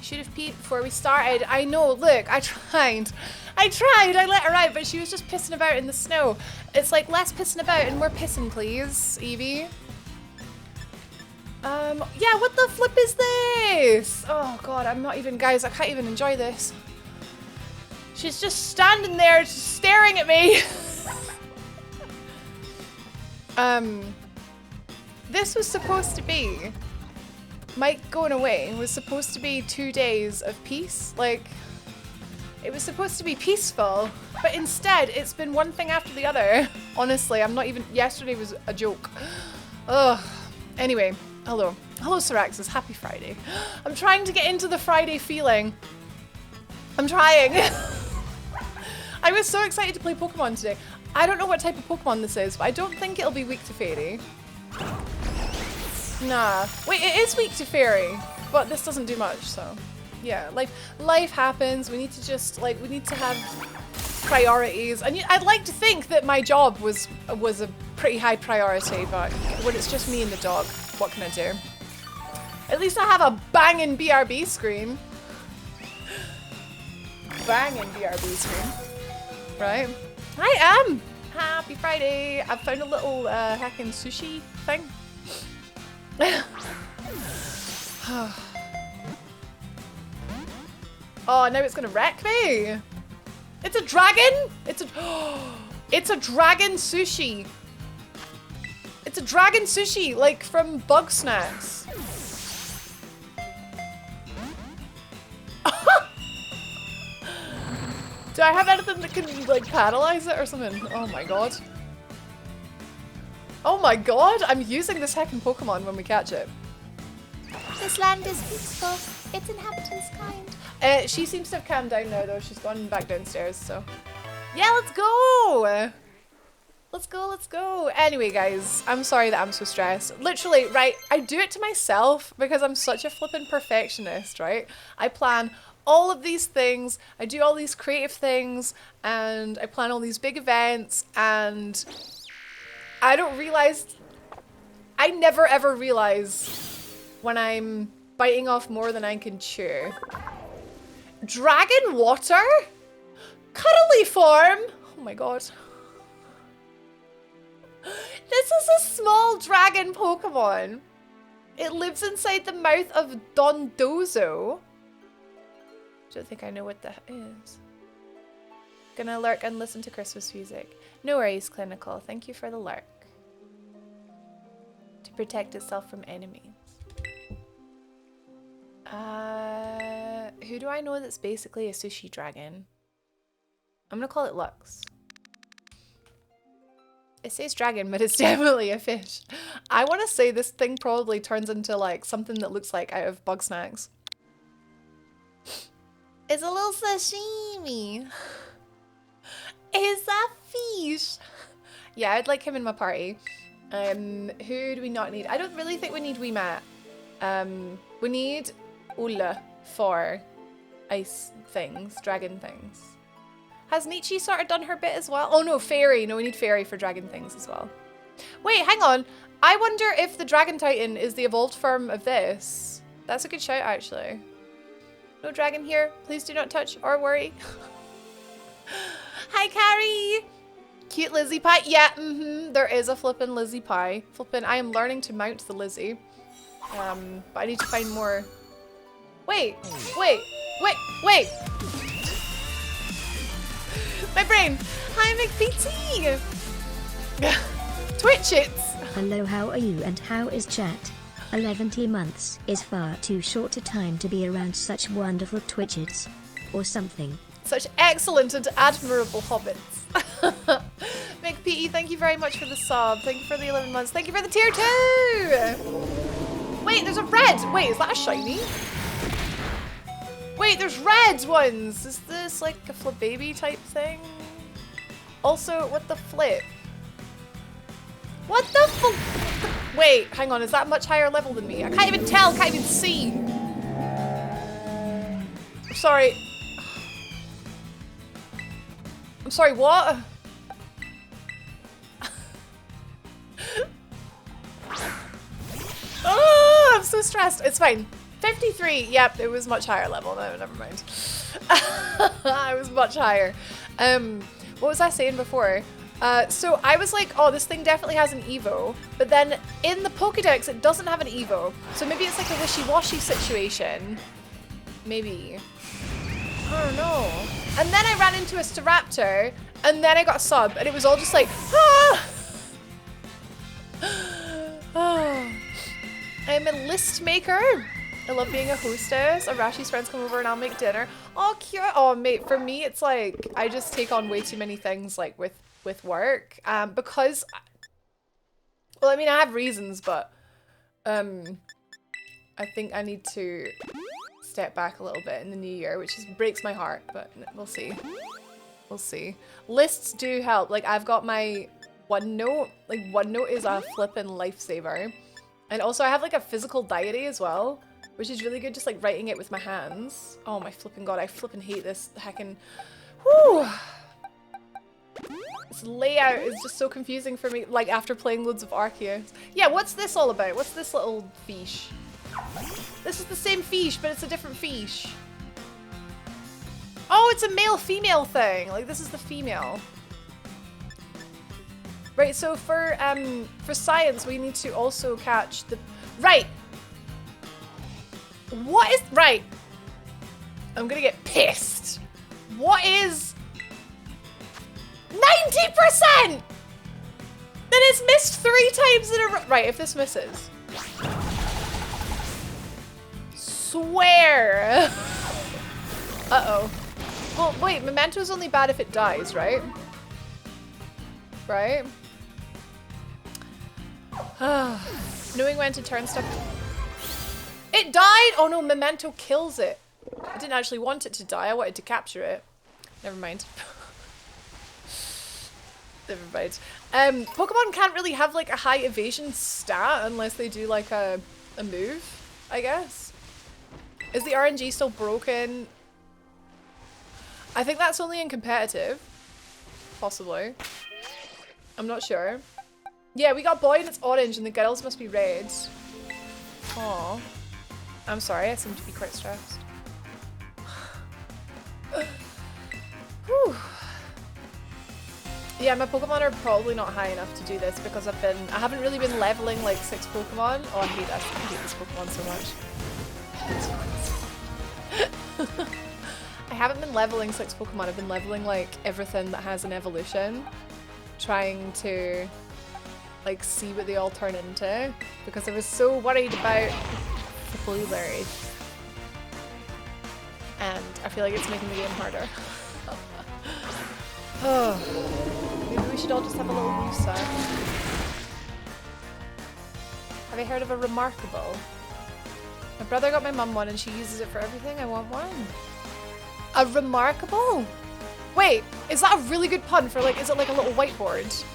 Should have peed before we started. I know, look, I tried. I let her out, but she was just pissing about in the snow. It's like, less pissing about and more pissing, please, Evie. Yeah, what the flip is this? Oh God, I'm not even, guys, I can't even enjoy this. She's just standing there, just staring at me. This was supposed to be, Mike going away was supposed to be 2 days of peace. Like, it was supposed to be peaceful, but instead it's been one thing after the other. Honestly, I'm not even, yesterday was a joke. Ugh. Anyway, hello. Hello, Syraxis. Happy Friday. I'm trying to get into the Friday feeling. I'm trying. I was so excited to play Pokemon today. I don't know what type of Pokemon this is, but I don't think it'll be weak to Fairy. Nah. Wait, it is weak to Fairy, but this doesn't do much, so. Yeah, life happens. We need to just, like, we need to have priorities. And I'd like to think that my job was a pretty high priority, but when it's just me and the dog, what can I do? At least I have a banging BRB screen. Banging BRB screen. Right? I am! Happy Friday! I've found a little heckin' sushi thing. Oh, now it's gonna wreck me! It's a dragon? It's a dragon sushi! It's a dragon sushi, like from Bug Snacks. Do I have anything that can, like, paralyze it or something? Oh my god. Oh my god! I'm using this heckin' Pokemon when we catch it. This land is peaceful. Its inhabitants kind. She seems to have calmed down now, though. She's gone back downstairs, so. Yeah, let's go! Let's go. Anyway, guys, I'm sorry that I'm so stressed. Literally, right, I do it to myself because I'm such a flippin' perfectionist, right? I plan all of these things, I do all these creative things, and I plan all these big events, and I don't realize, I never ever realize when I'm biting off more than I can chew. Dragon water? Cuddly form? Oh my god. This is a small dragon Pokemon. It lives inside the mouth of Dondozo. Don't think I know what that is. Gonna lurk and listen to Christmas music. No worries, Clinical. Thank you for the lurk. To protect itself from enemies. Who do I know that's basically a sushi dragon? I'm gonna call it Lux. It says dragon, but it's definitely a fish. I want to say this thing probably turns into like something that looks like out of Bug Snacks. It's a little sashimi. Is that fish? Yeah, I'd like him in my party. Who do we not need? I don't really think we need wee Matt. We need Ulla for ice things, dragon things. Has Nietzsche sort of done her bit as well? Oh no, Fairy. No, we need Fairy for dragon things as well. Wait, hang on. I wonder if the Dragon Titan is the evolved form of this. That's a good shout, actually. No dragon here. Please do not touch or worry. Hi, Carrie. Cute Lizzie pie. Yeah, there is a flippin' Lizzie pie. Flippin', I am learning to mount the Lizzie. But I need to find more. Wait. My brain. Hi, McPT. Twitch it. Hello, how are you and how is chat? 11 months is far too short a time to be around such wonderful Twitches. Or something. Such excellent and admirable hobbits. McPT, thank you very much for the sub. Thank you for the 11 months. Thank you for the tier 2. Wait, there's a red. Wait, is that a shiny? Wait, there's red ones. Is this like a flip baby type thing? Also, what the flip? What the flip? Wait, hang on. Is that much higher level than me? I can't even tell. Can't even see. I'm sorry. I'm sorry, what? Oh, I'm so stressed. It's fine. 53. Yep, it was much higher level. No, never mind. I was much higher. What was I saying before? So I was like, oh, this thing definitely has an Evo. But then in the Pokédex, it doesn't have an Evo. So maybe it's like a wishy-washy situation. Maybe. I don't know. And then I ran into a Staraptor, and then I got a sub, and it was all just like, ah! Oh. I'm a list maker. I love being a hostess. Arashi's friends come over and I'll make dinner. Oh, cute. Oh, mate, for me, it's like, I just take on way too many things, like, with work. Because, well, I mean, I have reasons, but, I think I need to step back a little bit in the new year, which just breaks my heart, but we'll see. We'll see. Lists do help. Like, I've got my OneNote. Like, OneNote is a flippin' lifesaver. And also, I have, like, a physical diary as well, which is really good, just, like, writing it with my hands. Oh, my flippin' god, I flippin' hate this heckin'... Whew! This layout is just so confusing for me, like, after playing loads of Arceus. Yeah, what's this all about? What's this little fish? This is the same fish, but it's a different fish. Oh, it's a male-female thing. Like, this is the female. Right, so for science, we need to also catch the... Right! What is... Right! I'm gonna get pissed. What is... 90%! That it's missed 3 times in a row. Right, if this misses... Swear! Uh-oh. Well, wait, Memento's only bad if it dies, right? Right? Knowing when to turn stuff... It died! Oh no, Memento kills it. I didn't actually want it to die, I wanted to capture it. Never mind. Never mind. Pokemon can't really have like a high evasion stat unless they do like a move, I guess. Is the RNG still broken? I think that's only in competitive. Possibly. I'm not sure. Yeah, we got boy and it's orange and the girls must be red. Aww. I'm sorry, I seem to be quite stressed. Whew. Yeah, my Pokemon are probably not high enough to do this because I haven't really been leveling like 6 Pokemon. Oh, I hate this Pokemon so much. I haven't been leveling 6 Pokemon, I've been leveling like everything that has an evolution. Trying to like see what they all turn into because I was so worried about the blueberries. And I feel like it's making the game harder. Oh, maybe we should all just have a little woosah. Have you heard of a Remarkable? My brother got my mum one and she uses it for everything. I want one. A Remarkable? Wait, is that a really good pun for like, is it like a little whiteboard?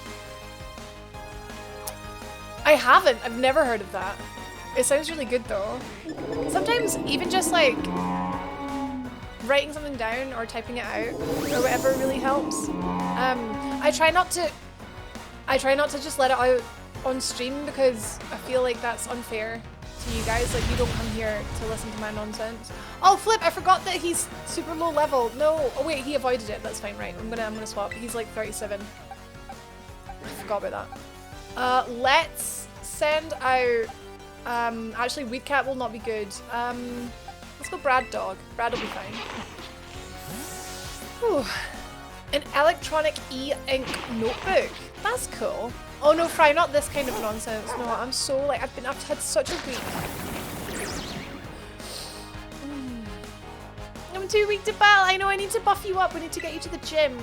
I haven't. I've never heard of that. It sounds really good though. Sometimes even just like writing something down or typing it out or whatever really helps. I try not to just let it out on stream because I feel like that's unfair to you guys. Like you don't come here to listen to my nonsense. Oh flip, I forgot that he's super low level. No, oh wait, he avoided it. That's fine, right? I'm gonna swap. He's like 37. I forgot about that. Let's send out actually Weed Cat will not be good. Let's go Brad Dog. Brad will be fine. Whew. An electronic e-ink notebook. That's cool. Oh no, Fry, not this kind of nonsense. No, I'm so like I've had such a week. I'm too weak to battle. I know I need to buff you up. We need to get you to the gym.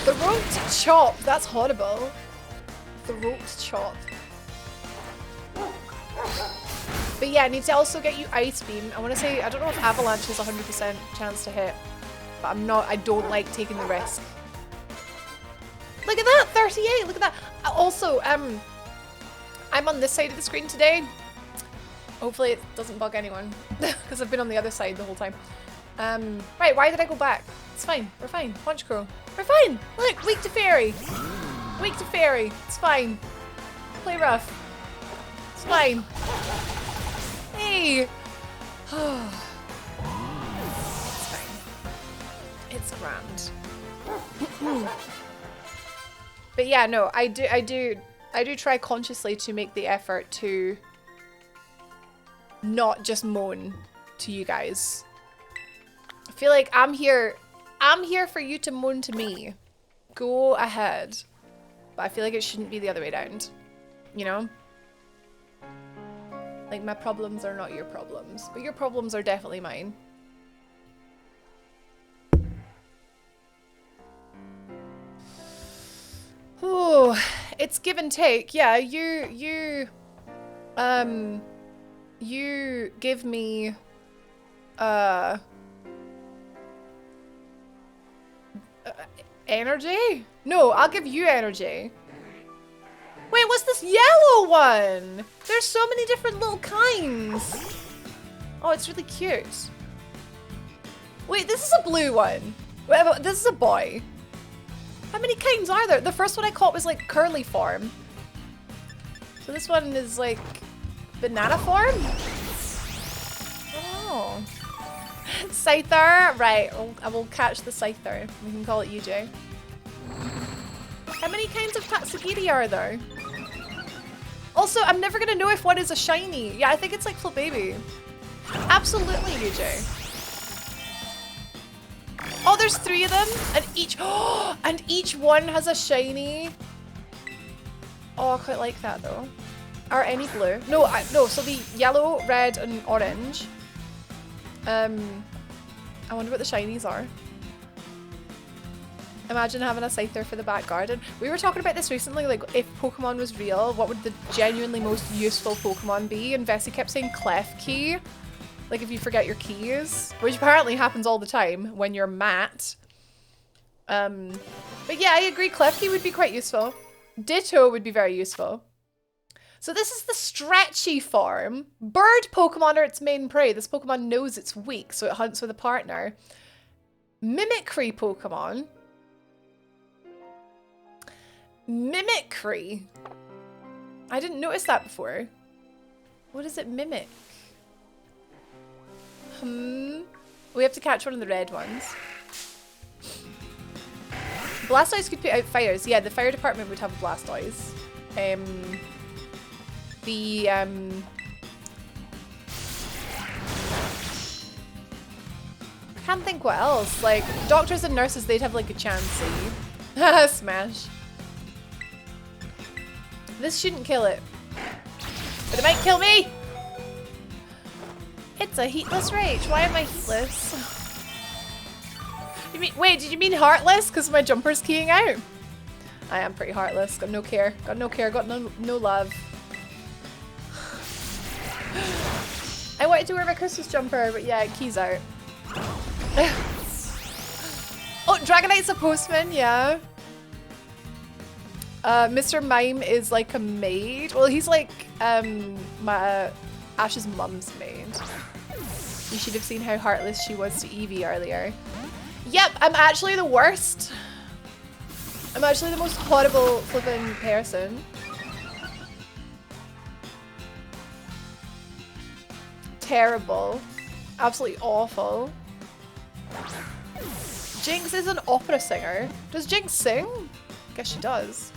The roped chop. That's horrible. The roped chop. But yeah, I need to also get you Ice Beam. I want to say, I don't know if Avalanche has 100% chance to hit, but I don't like taking the risk. Look at that, 38, look at that. Also, I'm on this side of the screen today. Hopefully it doesn't bug anyone, because I've been on the other side the whole time. Right, why did I go back? It's fine, we're fine. Punch Crow, we're fine. Look, weak to fairy. Weak to fairy, it's fine. Play rough. It's fine. Hey! It's fine. It's grand. But yeah, no, I do try consciously to make the effort to not just moan to you guys. I feel like I'm here for you to moan to me. Go ahead. But I feel like it shouldn't be the other way around. You know? Like, my problems are not your problems, but your problems are definitely mine. Oh, it's give and take. Yeah, you give me, energy? No, I'll give you energy. Wait, what's this yellow one? There's so many different little kinds. Oh, it's really cute. Wait, this is a blue one. Wait, this is a boy. How many kinds are there? The first one I caught was like curly form. So this one is like banana form? Oh. Scyther. Right, I will catch the Scyther. We can call it UJ. How many kinds of Tatsugiri are there? Also, I'm never gonna know if one is a shiny. Yeah, I think it's like Flip Baby. Absolutely, UJ. Oh, there's 3 of them, and each one has a shiny. Oh, I quite like that though. Are any blue? No, no. So the yellow, red, and orange. I wonder what the shinies are. Imagine having a Scyther for the back garden. We were talking about this recently, like if Pokemon was real, what would the genuinely most useful Pokemon be? And Vessi kept saying Clef Key. Like if you forget your keys, which apparently happens all the time when you're Matt. But yeah, I agree, Clef Key would be quite useful. Ditto would be very useful. So this is the stretchy form. Bird Pokemon are its main prey. This Pokemon knows it's weak, so it hunts with a partner. Mimicry Pokemon. Mimicry. I didn't notice that before. What does it mimic? We have to catch one of the red ones. Blastoise could put out fires. Yeah, the fire department would have a Blastoise. I can't think what else. Like, doctors and nurses, they'd have like a Chansey. Smash. This shouldn't kill it. But it might kill me! It's a heatless rage. Why am I heatless? You mean, wait, did you mean heartless? Because my jumper's keying out? I am pretty heartless. Got no care. Got no care. Got no love. I wanted to wear my Christmas jumper, but yeah, it keys out. Oh, Dragonite's a postman, yeah. Mr. Mime is like a maid. Well, he's like Ash's mum's maid. You should have seen how heartless she was to Evie earlier. Yep, I'm actually the worst. I'm actually the most horrible flipping person. Terrible. Absolutely awful. Jinx is an opera singer. Does Jinx sing? Guess she does.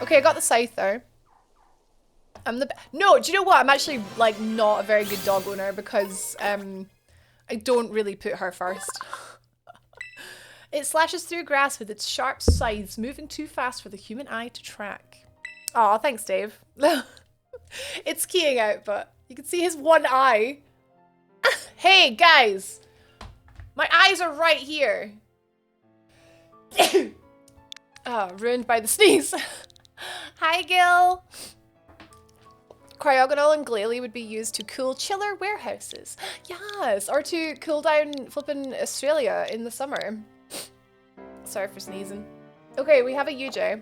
Okay, I got the scythe though. I'm the no, do you know what? I'm actually like not a very good dog owner because I don't really put her first. It slashes through grass with its sharp scythes, moving too fast for the human eye to track. Aw, thanks, Dave. It's keying out, but you can see his one eye. Hey, guys! My eyes are right here. Oh, ruined by the sneeze. Hi, Gil. Cryogonal and Glalie would be used to cool chiller warehouses. Yes, or to cool down flippin' Australia in the summer. Sorry for sneezing. Okay, we have a UJ.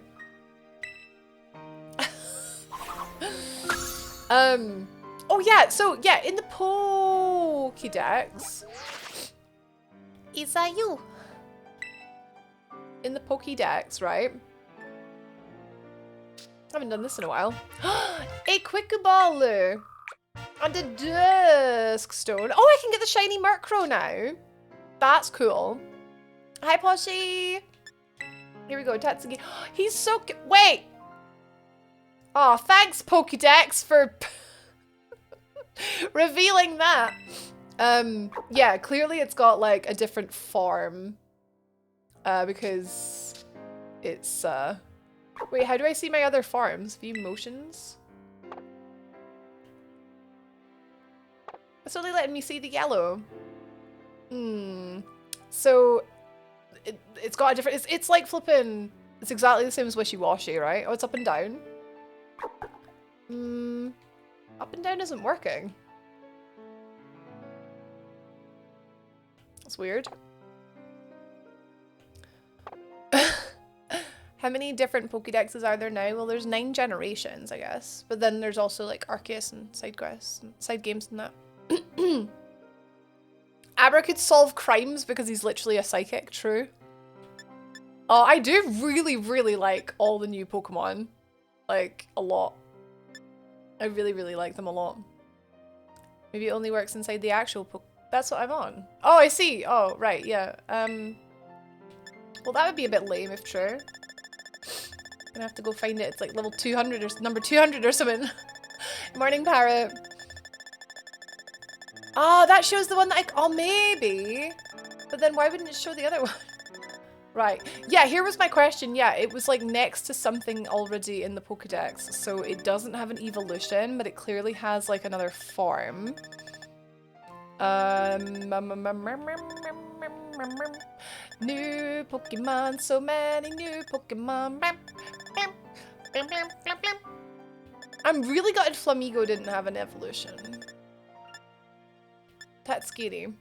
Oh yeah, so yeah, in the Pokédex. Is that you? In the Pokédex, right? I haven't done this in a while. A Quickball and a Dusk Stone. Oh, I can get the shiny Murkrow now. That's cool. Hi, Poshy. Here we go, Tatsuki. He's so cute. Wait. Oh, thanks, Pokédex, for revealing that. Yeah, clearly it's got like a different form. Because it's wait, how do I see my other forms? View motions? It's only letting me see the yellow. So it's got a different it's like flipping, it's exactly the same as Wishy-Washy, right? Oh, it's up and down. Up and down isn't working. That's weird. How many different Pokédexes are there now? Well, there's 9 generations, I guess. But then there's also like Arceus and side quests and side games and that. Abra could solve crimes because he's literally a psychic, true. Oh, I do really, really like all the new Pokemon. Like, a lot. I really, really like them a lot. Maybe it only works inside the actual That's what I'm on. Oh, I see. Oh, right, yeah. Well, that would be a bit lame if true. Gonna have to go find it. It's like level 200 or number 200 or something. Morning, Parrot. Oh, that shows the one that oh, maybe. But then why wouldn't it show the other one? Right. Yeah, here was my question. Yeah, it was like next to something already in the Pokédex. So it doesn't have an evolution, but it clearly has like another form. New Pokemon, so many new Pokemon. I'm really gutted Flamigo didn't have an evolution. That's scary.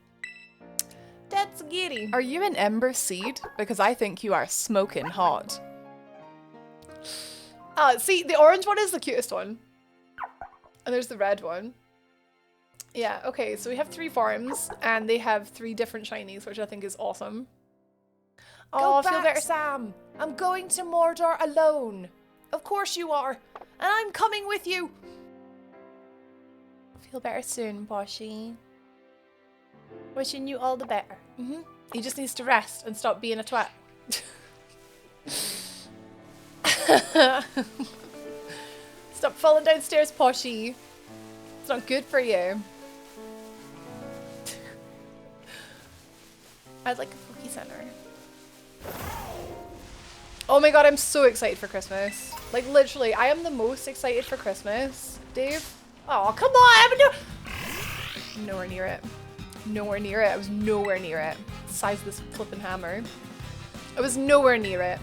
That's scary. Are you an Ember Seed? Because I think you are smoking hot. See, the orange one is the cutest one. And there's the red one. Yeah, okay, so we have 3 forms, and they have 3 different shinies, which I think is awesome. Oh, feel better, Sam. I'm going to Mordor alone. Of course you are. And I'm coming with you. Feel better soon, Poshy. Wishing you all the better. He just needs to rest and stop being a twat. Stop falling downstairs, Poshy. It's not good for you. I'd like a Poké Center. Oh my god, I'm so excited for Christmas. Like, literally, I am the most excited for Christmas. Dave? Oh, come on! Nowhere near it. Nowhere near it. I was nowhere near it. The size of this flipping hammer. I was nowhere near it.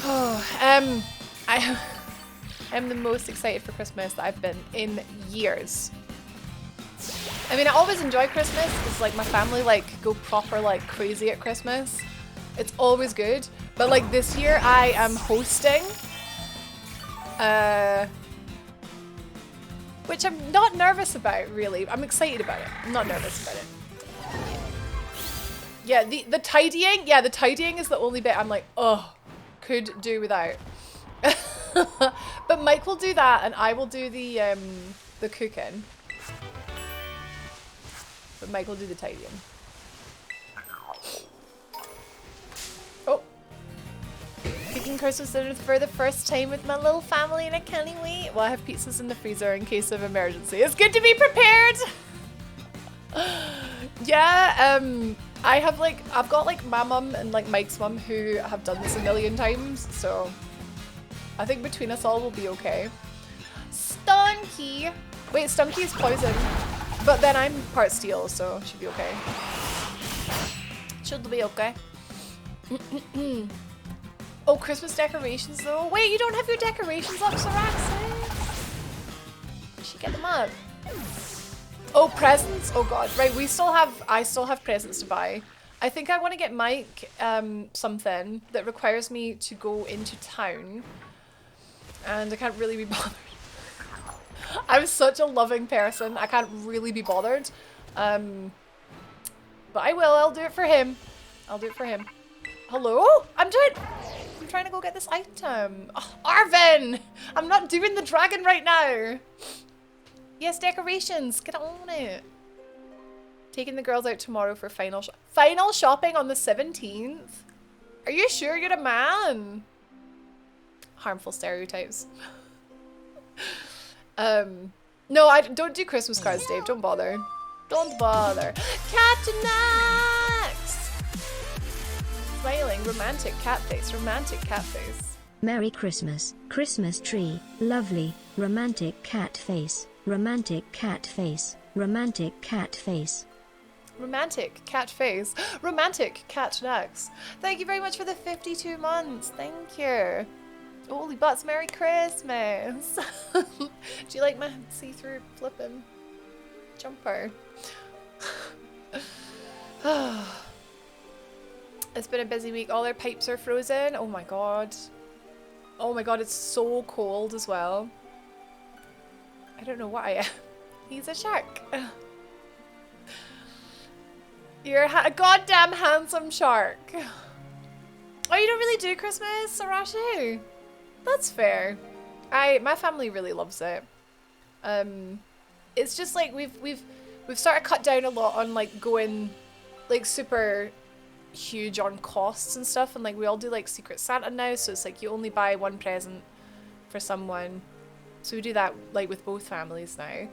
Oh, I am the most excited for Christmas that I've been in years. I mean, I always enjoy Christmas because, like, my family, like, go proper, like, crazy at Christmas. It's always good. But, like, this year I am hosting. Which I'm not nervous about, really. I'm excited about it. I'm not nervous about it. Yeah, the tidying. Yeah, the tidying is the only bit I'm like, oh, could do without. But Mike will do that, and I will do the cooking. But Mike will do the tidying. Oh. Cooking Christmas dinner for the first time with my little family and I can't wait. Well, I have pizzas in the freezer in case of emergency. It's good to be prepared! Yeah, I've got like my mum and like Mike's mum who have done this a million times, so I think between us all we'll be okay. Stunky! Wait, Stunky is poison, but then I'm part steel, so should be okay. Should be okay. Oh, Christmas decorations though. Wait, you don't have your decorations up, Saraxi? You should get them up. Oh, presents? Oh god. Right, I still have presents to buy. I think I want to get Mike something that requires me to go into town. And I can't really be bothered. I'm such a loving person. I can't really be bothered. But I will. I'll do it for him. I'll do it for him. Hello? I'm trying to go get this item. Oh, Arvin! I'm not doing the dragon right now. Yes, decorations. Get on it. Taking the girls out tomorrow for final shopping on the 17th. Are you sure you're a man? Harmful stereotypes. No, I don't do Christmas cards, Dave. Don't bother. Don't bother. Catanax! Smiling, romantic cat face, romantic cat face. Merry Christmas, Christmas tree, lovely, romantic cat face, romantic cat face, romantic cat face. Romantic cat face, romantic catanax. Thank you very much for the 52 months. Thank you. Holy butts, Merry Christmas. Do you like my see-through flipping jumper? It's been a busy week. All our pipes are frozen. Oh my god. Oh my god, it's so cold as well. I don't know why I am. He's a shark. You're a goddamn handsome shark. Oh, you don't really do Christmas, Sarashi? That's fair. My family really loves it. It's just like we've sort of cut down a lot on like going like super huge on costs and stuff, and like we all do like Secret Santa now, so it's like you only buy one present for someone. So we do that like with both families now.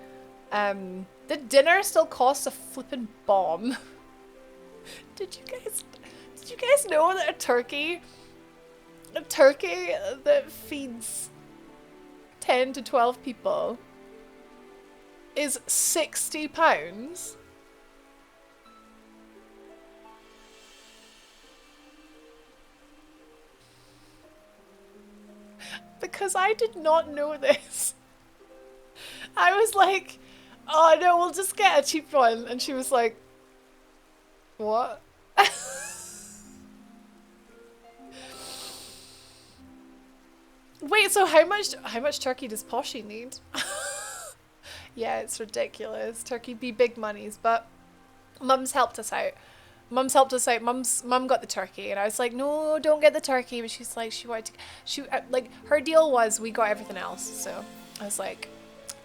The dinner still costs a flippin' bomb. Did you guys know that a turkey that feeds 10 to 12 people is £60? Because I did not know this. I was like, oh no, we'll just get a cheap one. And she was like, what? Wait, so how much turkey does Poshy need? Yeah, it's ridiculous. Turkey be big monies, but Mum's helped us out. Mum got the turkey, and I was like, no, don't get the turkey. But she's like, like her deal was we got everything else. So I was like,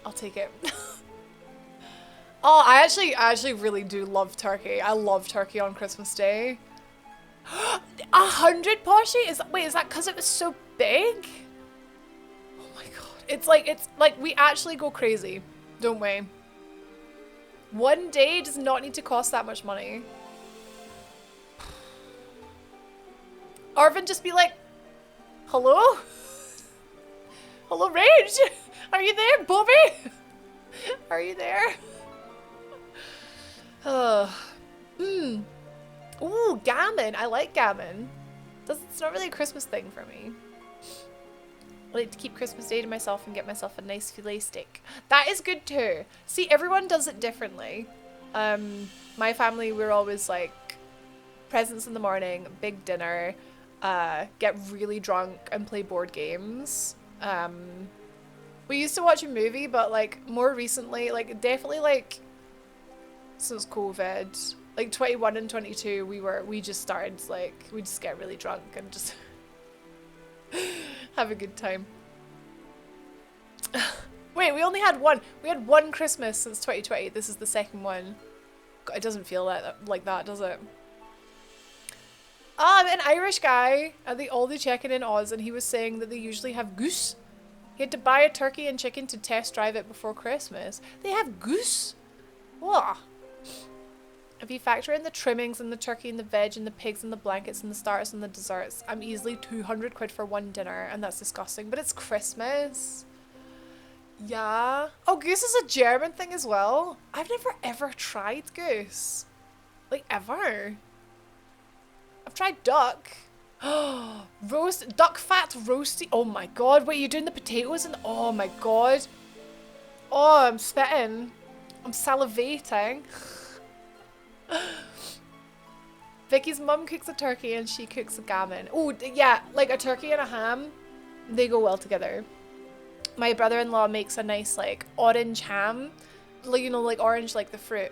I'll take it. Oh, I actually really do love turkey. I love turkey on Christmas Day. 100 Poshy? Wait, is that because it was so big? Oh my god. It's like we actually go crazy, don't we? One day does not need to cost that much money. Arvin just be like, hello? Hello, Rage? Are you there, Bobby? Are you there? Ooh, gammon. I like gammon. It's not really a Christmas thing for me. I like to keep Christmas Day to myself and get myself a nice filet steak. That is good too. See, everyone does it differently. My family, we're always like, presents in the morning, big dinner, get really drunk and play board games. We used to watch a movie, but like more recently, like definitely like since COVID, like 21 and 22, we just started like, we just get really drunk and just have a good time. Wait, we only had one. We had one Christmas since 2020. This is the second one. God, it doesn't feel like that, does it? I met an Irish guy at the Aldi check-in in Oz, and he was saying that they usually have goose. He had to buy a turkey and chicken to test drive it before Christmas. They have goose? Whoa. If you factor in the trimmings and the turkey and the veg and the pigs and the blankets and the starters and the desserts, I'm easily 200 quid for one dinner, and that's disgusting. But it's Christmas. Yeah. Oh, goose is a German thing as well. I've never ever tried goose. Like, ever. I've tried duck. Duck fat roasty. Oh my god. Wait, you're doing the potatoes and oh my god. Oh, I'm spitting. I'm salivating. Vicky's mum cooks a turkey and she cooks a gammon. Oh, yeah, like a turkey and a ham, they go well together. My brother-in-law makes a nice, like, orange ham. Like, you know, like orange, like the fruit.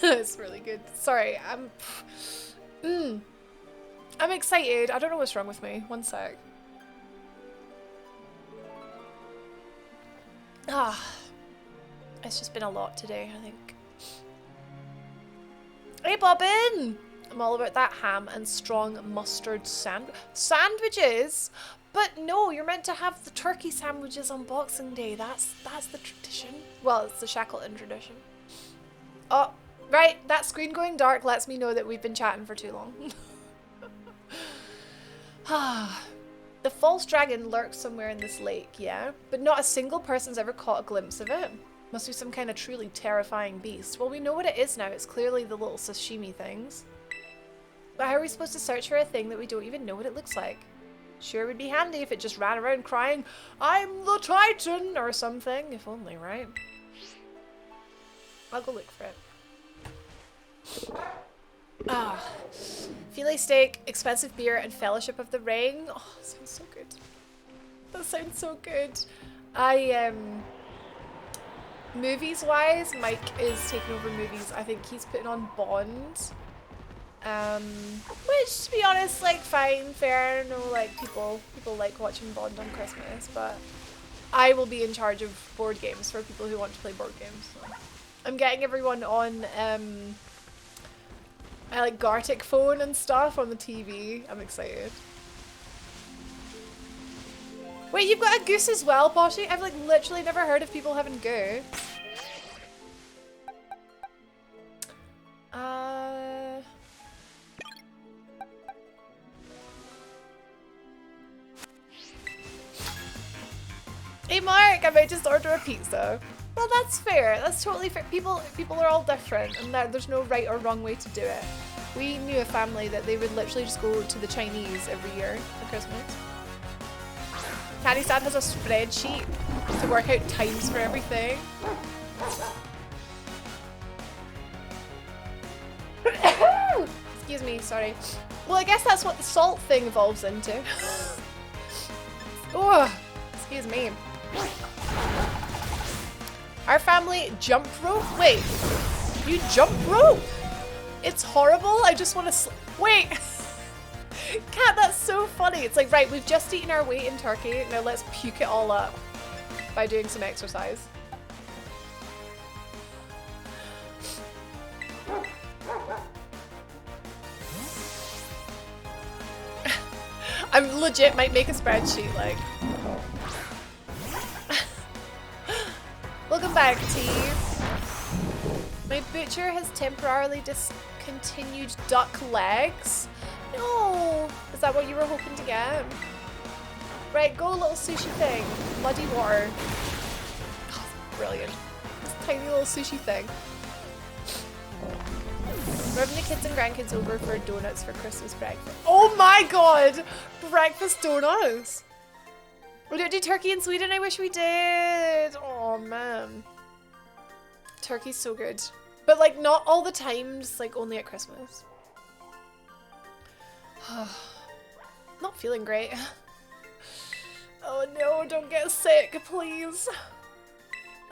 It's really good. Sorry, I'm excited. I don't know what's wrong with me. One sec. It's just been a lot today, I think. Hey, Bobbin! I'm all about that ham and strong mustard sandwiches. But no, you're meant to have the turkey sandwiches on Boxing Day. That's the tradition. Well, it's the Shackleton tradition. Oh, right. That screen going dark lets me know that we've been chatting for too long. The false dragon lurks somewhere in this lake, yeah? But not a single person's ever caught a glimpse of it. Must be some kind of truly terrifying beast. Well, we know what it is now. It's clearly the little sashimi things. But how are we supposed to search for a thing that we don't even know what it looks like? Sure, it would be handy if it just ran around crying, "I'm the Titan," or something. If only, right? I'll go look for it. Filet steak, expensive beer, and Fellowship of the Ring. Oh, that sounds so good. That sounds so good. Movies-wise, Mike is taking over movies. I think he's putting on Bond. Which, to be honest, like, fine, fair. I know, like, people like watching Bond on Christmas, but I will be in charge of board games for people who want to play board games. So. I'm getting everyone on, I like Gartic phone and stuff on the TV. I'm excited. Wait, you've got a goose as well, Poshy? I've like literally never heard of people having goose. Hey Mark, I might just order a pizza. Well, that's fair. That's totally fair. People are all different, and there's no right or wrong way to do it. We knew a family that they would literally just go to the Chinese every year for Christmas. Caddy's dad has a spreadsheet to work out times for everything. Excuse me, sorry. Well, I guess that's what the salt thing evolves into. Oh, excuse me. Our family jump rope? Wait, you jump rope? It's horrible. I just want to wait. Cat, that's so funny. It's like, right, we've just eaten our weight in turkey. Now let's puke it all up by doing some exercise. I'm legit might make a spreadsheet, like. Welcome back, T. My butcher has temporarily discontinued duck legs. No! Is that what you were hoping to get? Right, go little sushi thing. Muddy water. Oh, brilliant. This tiny little sushi thing. We're having the kids and grandkids over for donuts for Christmas breakfast. Oh my god! Breakfast donuts! We don't do turkey in Sweden, I wish we did! Oh man. Turkey's so good. But like not all the time, just like only at Christmas. Not feeling great. Oh no, don't get sick, please.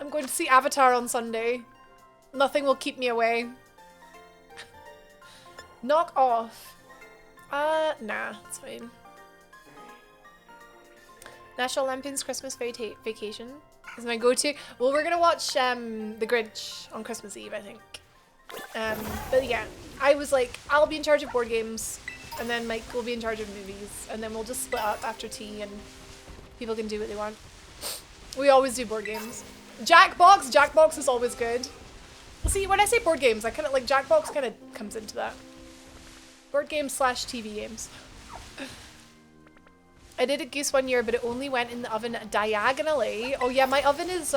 I'm going to see Avatar on Sunday. Nothing will keep me away. Knock off. Nah, it's fine. National Lampoon's Christmas Vacation is my go-to. Well, we're gonna watch The Grinch on Christmas Eve, I think. But yeah, I was like, I'll be in charge of board games, and then Mike will be in charge of movies, and then we'll just split up after tea, and people can do what they want. We always do board games. Jackbox is always good. See, when I say board games, I kind of like Jackbox kind of comes into that. Board games / TV games. I did a goose one year, but it only went in the oven diagonally. Oh yeah, my oven is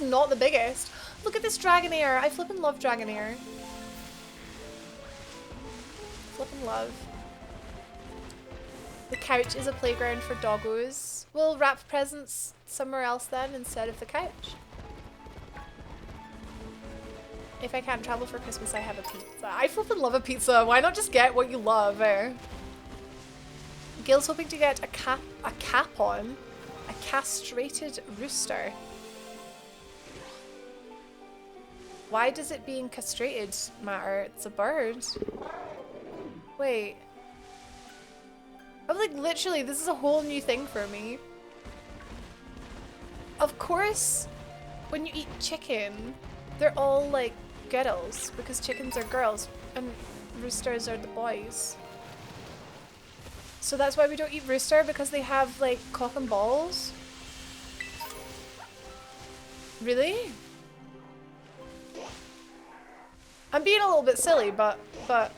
not the biggest. Look at this Dragonair. I flippin' love Dragonair. Flippin' love. The couch is a playground for doggos. We'll wrap presents somewhere else then instead of the couch. If I can't travel for Christmas, I have a pizza. I flippin' love a pizza. Why not just get what you love, eh? Gil's hoping to get a capon. A castrated rooster. Why does it being castrated matter? It's a bird. Wait. I'm like, literally, this is a whole new thing for me. Of course, when you eat chicken, they're all like girls because chickens are girls and roosters are the boys. So that's why we don't eat rooster, because they have like cock and balls. Really? I'm being a little bit silly, but but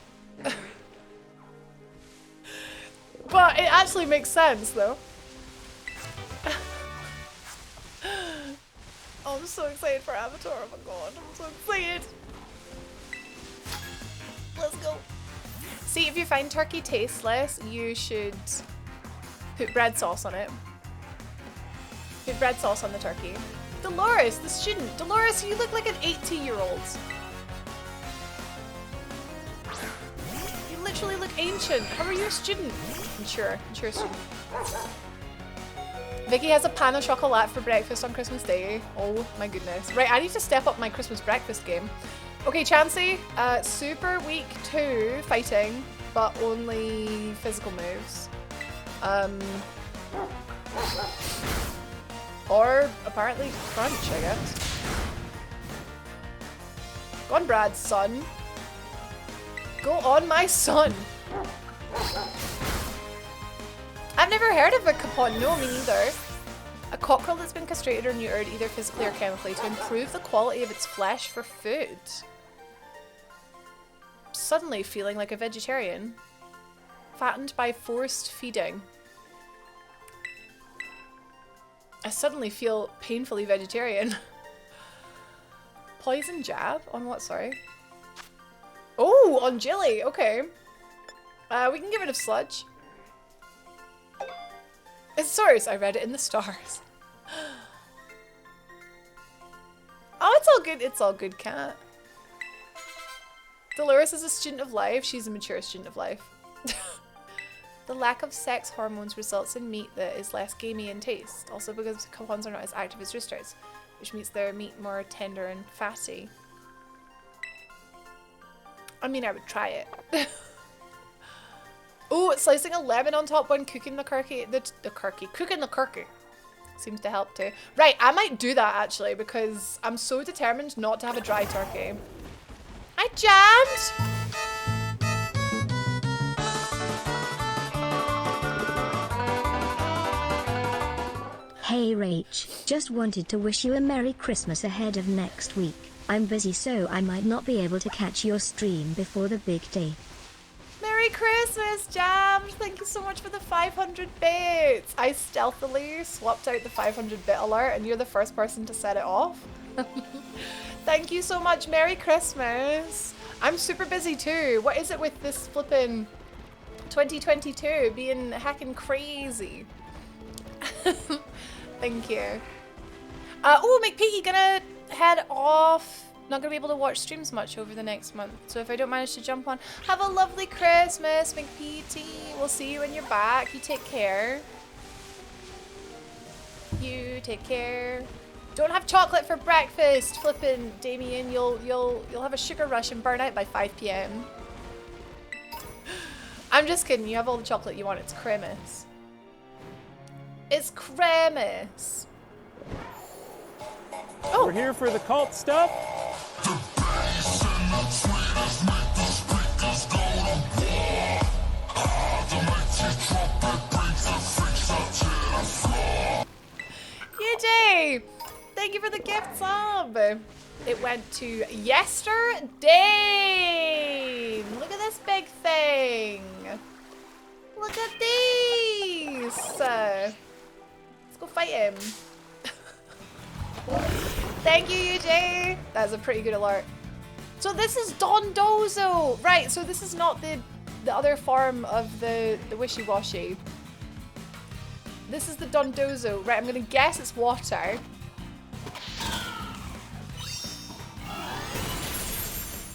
it actually makes sense though. Oh, I'm so excited for Avatar. Oh my god, I'm so excited. Let's go. See, if you find turkey tasteless, you should put bread sauce on it. Put bread sauce on the turkey. Dolores, the student. Dolores, you look like an 80-year-old. You literally look ancient. How are you a student? I'm sure a student. Vicky has a pan of chocolate for breakfast on Christmas Day. Oh my goodness. Right, I need to step up my Christmas breakfast game. Okay, Chansey, super weak 2 fighting, but only physical moves. Or apparently crunch, I guess. Go on, Brad's son. Go on, my son. I've never heard of a capon. No, me neither. A cockerel that's been castrated or neutered, either physically or chemically, to improve the quality of its flesh for food. Suddenly feeling like a vegetarian. Fattened by forced feeding. I suddenly feel painfully vegetarian. Poison jab? On what, sorry? Oh, on Jilly, okay. We can get rid of sludge. It's source. I read it in the stars. Oh, it's all good. It's all good, cat. Dolores is a student of life. She's a mature student of life. The lack of sex hormones results in meat that is less gamey in taste. Also because capons are not as active as roosters, which makes their meat more tender and fatty. I mean, I would try it. Oh, slicing a lemon on top when cooking the cooking the turkey seems to help too. Right, I might do that actually because I'm so determined not to have a dry turkey. I jammed. Hey Rach, just wanted to wish you a Merry Christmas ahead of next week. I'm busy so I might not be able to catch your stream before the big day. Merry Christmas, Jam! Thank you so much for the 500 bits. I stealthily swapped out the 500 bit alert and you're the first person to set it off. Thank you so much. Merry Christmas. I'm super busy too. What is it with this flipping 2022 being hacking crazy? Thank you. Oh, McPeaky gonna head off. Not gonna be able to watch streams much over the next month. So if I don't manage to jump on, have a lovely Christmas, McPeaky. We'll see you when you're back. You take care. You take care. Don't have chocolate for breakfast, flippin' Damien. You'll have a sugar rush and burn out by 5 p.m. I'm just kidding. You have all the chocolate you want. It's Christmas. It's Christmas. Oh. We're here for the cult stuff. UJ, thank you for the gift sub. It went to yesterday. Look at this big thing. Look at these. Let's go fight him. Thank you, UJ. That's a pretty good alert. So this is Dondozo. Right, so this is not the other form of the wishy-washy. This is the Dondozo. Right, I'm gonna guess it's water.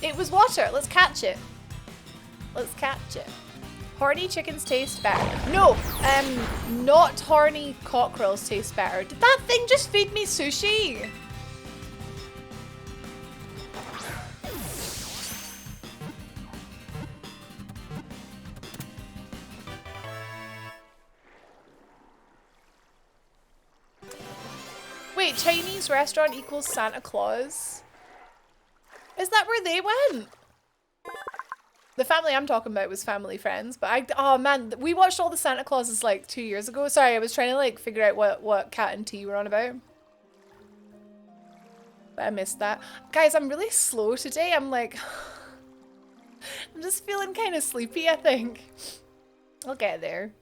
It was water. Let's catch it. Let's catch it. Horny chickens taste better. No, not horny cockerels taste better. Did that thing just feed me sushi? Wait, Chinese restaurant equals Santa Claus? Is that where they went? The family I'm talking about was Family Friends, but oh man, we watched all the Santa Clauses like 2 years ago. Sorry, I was trying to like figure out what Cat and T were on about. But I missed that. Guys, I'm really slow today. I'm like, I'm just feeling kind of sleepy, I think. I'll get there.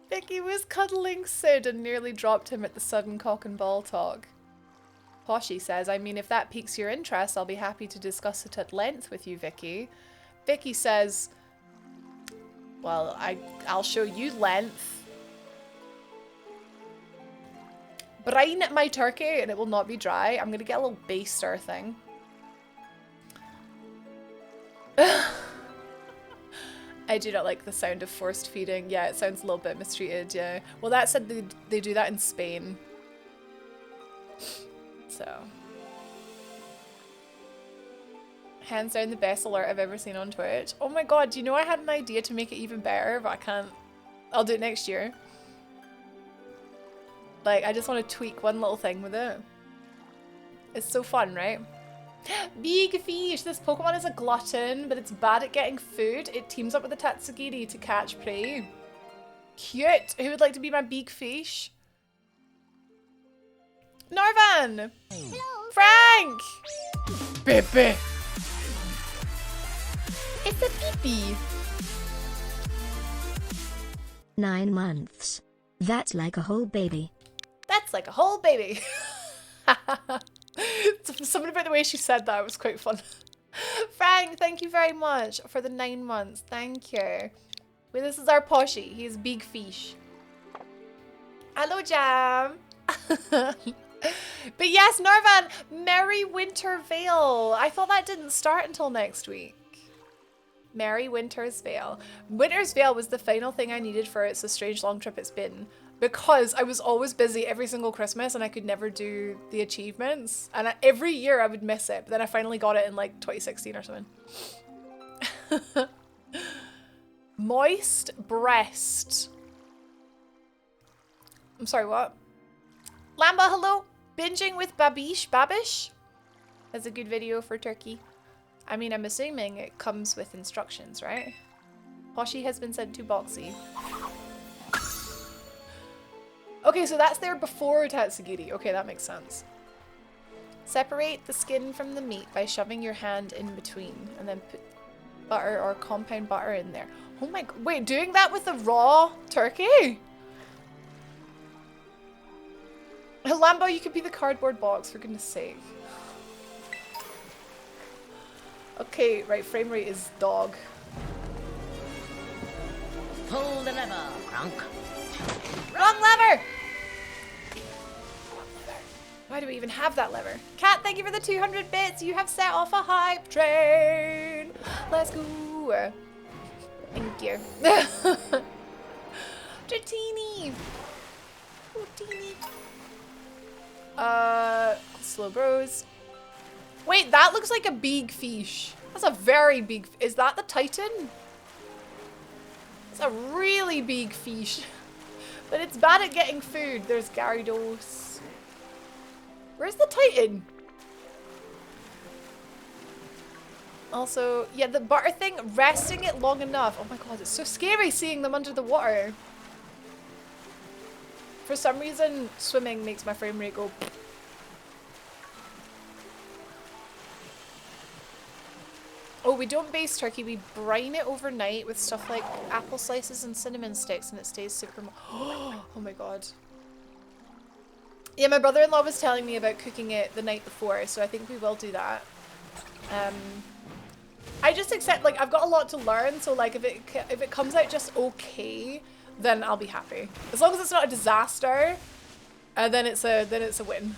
Vicky was cuddling Sid and nearly dropped him at the sudden cock and ball talk. Poshy says, I mean, if that piques your interest, I'll be happy to discuss it at length with you, Vicky. Vicky says, well, I'll show you length. Brine my turkey and it will not be dry. I'm gonna get a little baster thing. I do not like the sound of forced feeding. Yeah, it sounds a little bit mistreated, yeah. Well, that said they do that in Spain. So. Hands down the best alert I've ever seen on Twitch. Oh my god, do you know I had an idea to make it even better, but I can't. I'll do it next year. Like, I just want to tweak one little thing with it. It's so fun, right? Big fish! This Pokemon is a glutton, but it's bad at getting food. It teams up with the Tatsugiri to catch prey. Cute! Who would like to be my big fish? Norvan! Hello. Frank! Baby! It's a pee-pee! 9 months. That's like a whole baby. That's like a whole baby! Something about the way she said that was quite fun. Frank, thank you very much for the 9 months. Thank you. Well, this is our Poshy. He's big fish. Hello, Jam. But yes, Norvan, Merry Winter Veil. I thought that didn't start until next week. Merry Winter's Veil. Winter's Veil was the final thing I needed for It's a Strange Long Trip It's Been. Because I was always busy every single Christmas and I could never do the achievements. And every year I would miss it. But then I finally got it in like 2016 or something. Moist breast. I'm sorry, what? Lamba, hello. Binging with Babish. That's a good video for Turkey. I mean, I'm assuming it comes with instructions, right? Hoshi has been sent to Boxy. Okay, so that's there before Tatsugiri. Okay, that makes sense. Separate the skin from the meat by shoving your hand in between and then put butter or compound butter in there. Oh my god, wait, doing that with a raw turkey? Lambo, you could be the cardboard box, for goodness sake. Okay, right, frame rate is dog. Pull the lever, Gronk. Wrong lever! Why do we even have that lever? Kat, thank you for the 200 bits. You have set off a hype train. Let's go. Thank you. Dratini. Dratini. Slow bros. Wait, that looks like a big fish. That's a very big. Is that the Titan? It's a really big fish. But it's bad at getting food. There's Gyarados. Where's the Titan? Also, yeah, the butter thing, resting it long enough. Oh my god, it's so scary seeing them under the water. For some reason, swimming makes my frame rate go. Oh, we don't base turkey, we brine it overnight with stuff like apple slices and cinnamon sticks and it stays super oh my god. Yeah, my brother-in-law was telling me about cooking it the night before, so I think we will do that. I just accept, like, I've got a lot to learn, so like if it comes out just okay, then I'll be happy. As long as it's not a disaster, then it's a win.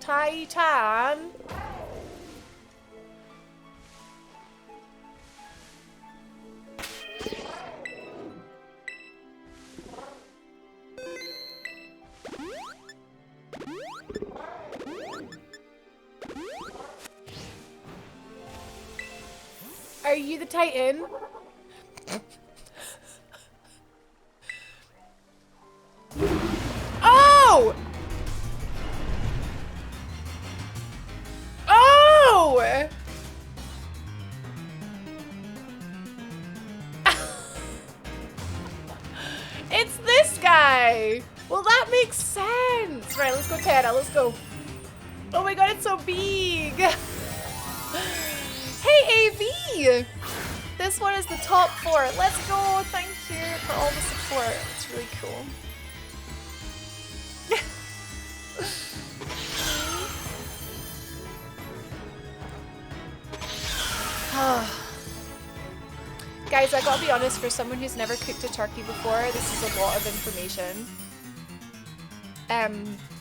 Titan. Are you the Titan? Oh! Oh! It's this guy! Well, that makes sense! Right, let's go Tara, let's go. Oh my god, it's so big! Hey, AV! This one is the top 4. Let's go! Thank you for all the support. It's really cool. Guys, I gotta be honest, for someone who's never cooked a turkey before, this is a lot of information.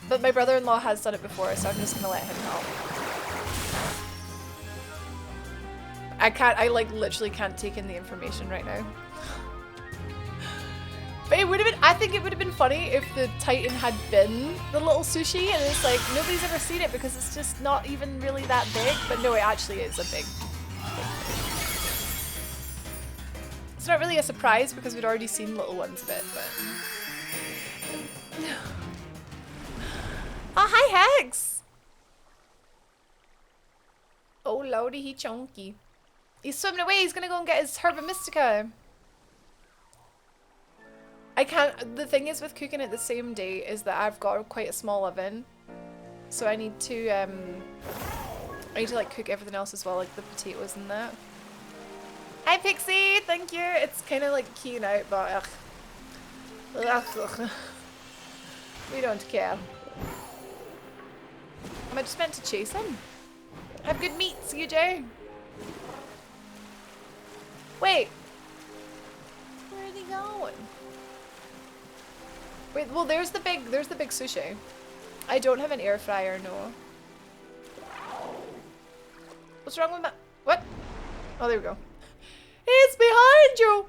But my brother-in-law has done it before, so I'm just gonna let him help. I like literally can't take in the information right now. But it would have been, I think it would have been funny if the Titan had been the little sushi and it's like, nobody's ever seen it because it's just not even really that big. But no, it actually is a big It's not really a surprise because we'd already seen little ones a bit, but... Oh, hi Hex! Oh lordy, he chunky. He's swimming away, he's gonna go and get his Herba Mystica. I can't, the thing is with cooking it the same day is that I've got quite a small oven. So I need to like cook everything else as well, like the potatoes and that. Hi Pixie, thank you. It's kind of like keying out, but ugh. We don't care. Am I just meant to chase him? Have good meats, UJ. Wait. Where are they going? Wait, well there's the big sushi. I don't have an air fryer, no. What's wrong with my what? Oh, there we go. It's behind you!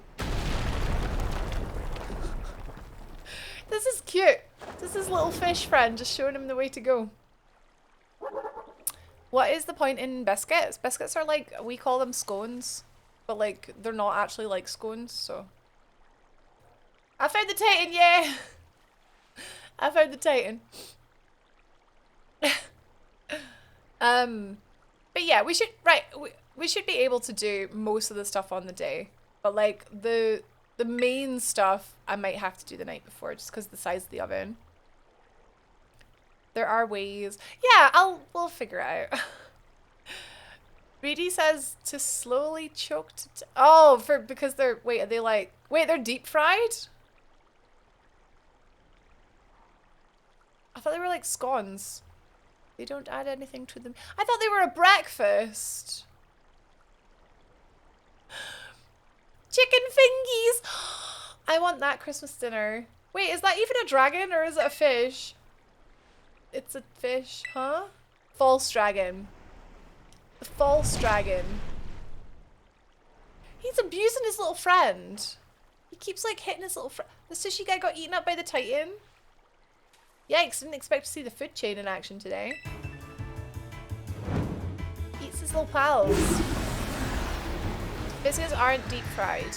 This is cute. This is little fish friend just showing him the way to go. What is the point in biscuits? Biscuits are like, we call them scones. but like they're not actually like scones, so. I found the Titan, yeah! I found the Titan. But yeah, we should, right, we should be able to do most of the stuff on the day. But like the main stuff I might have to do the night before just because of the size of the oven. There are ways. Yeah, we'll figure it out. Reedy says to slowly choke to because they're, wait, are they like, wait, they're deep fried? I thought they were like scones. They don't add anything to them. I thought they were a breakfast. Chicken fingies. I want that Christmas dinner. Wait, is that even a dragon or is it a fish? It's a fish, huh? False dragon. The false dragon. He's abusing his little friend. He keeps like hitting his little friend. The sushi guy got eaten up by the Titan. Yikes, didn't expect to see the food chain in action today. Eats his little pals. Biscuits aren't deep fried.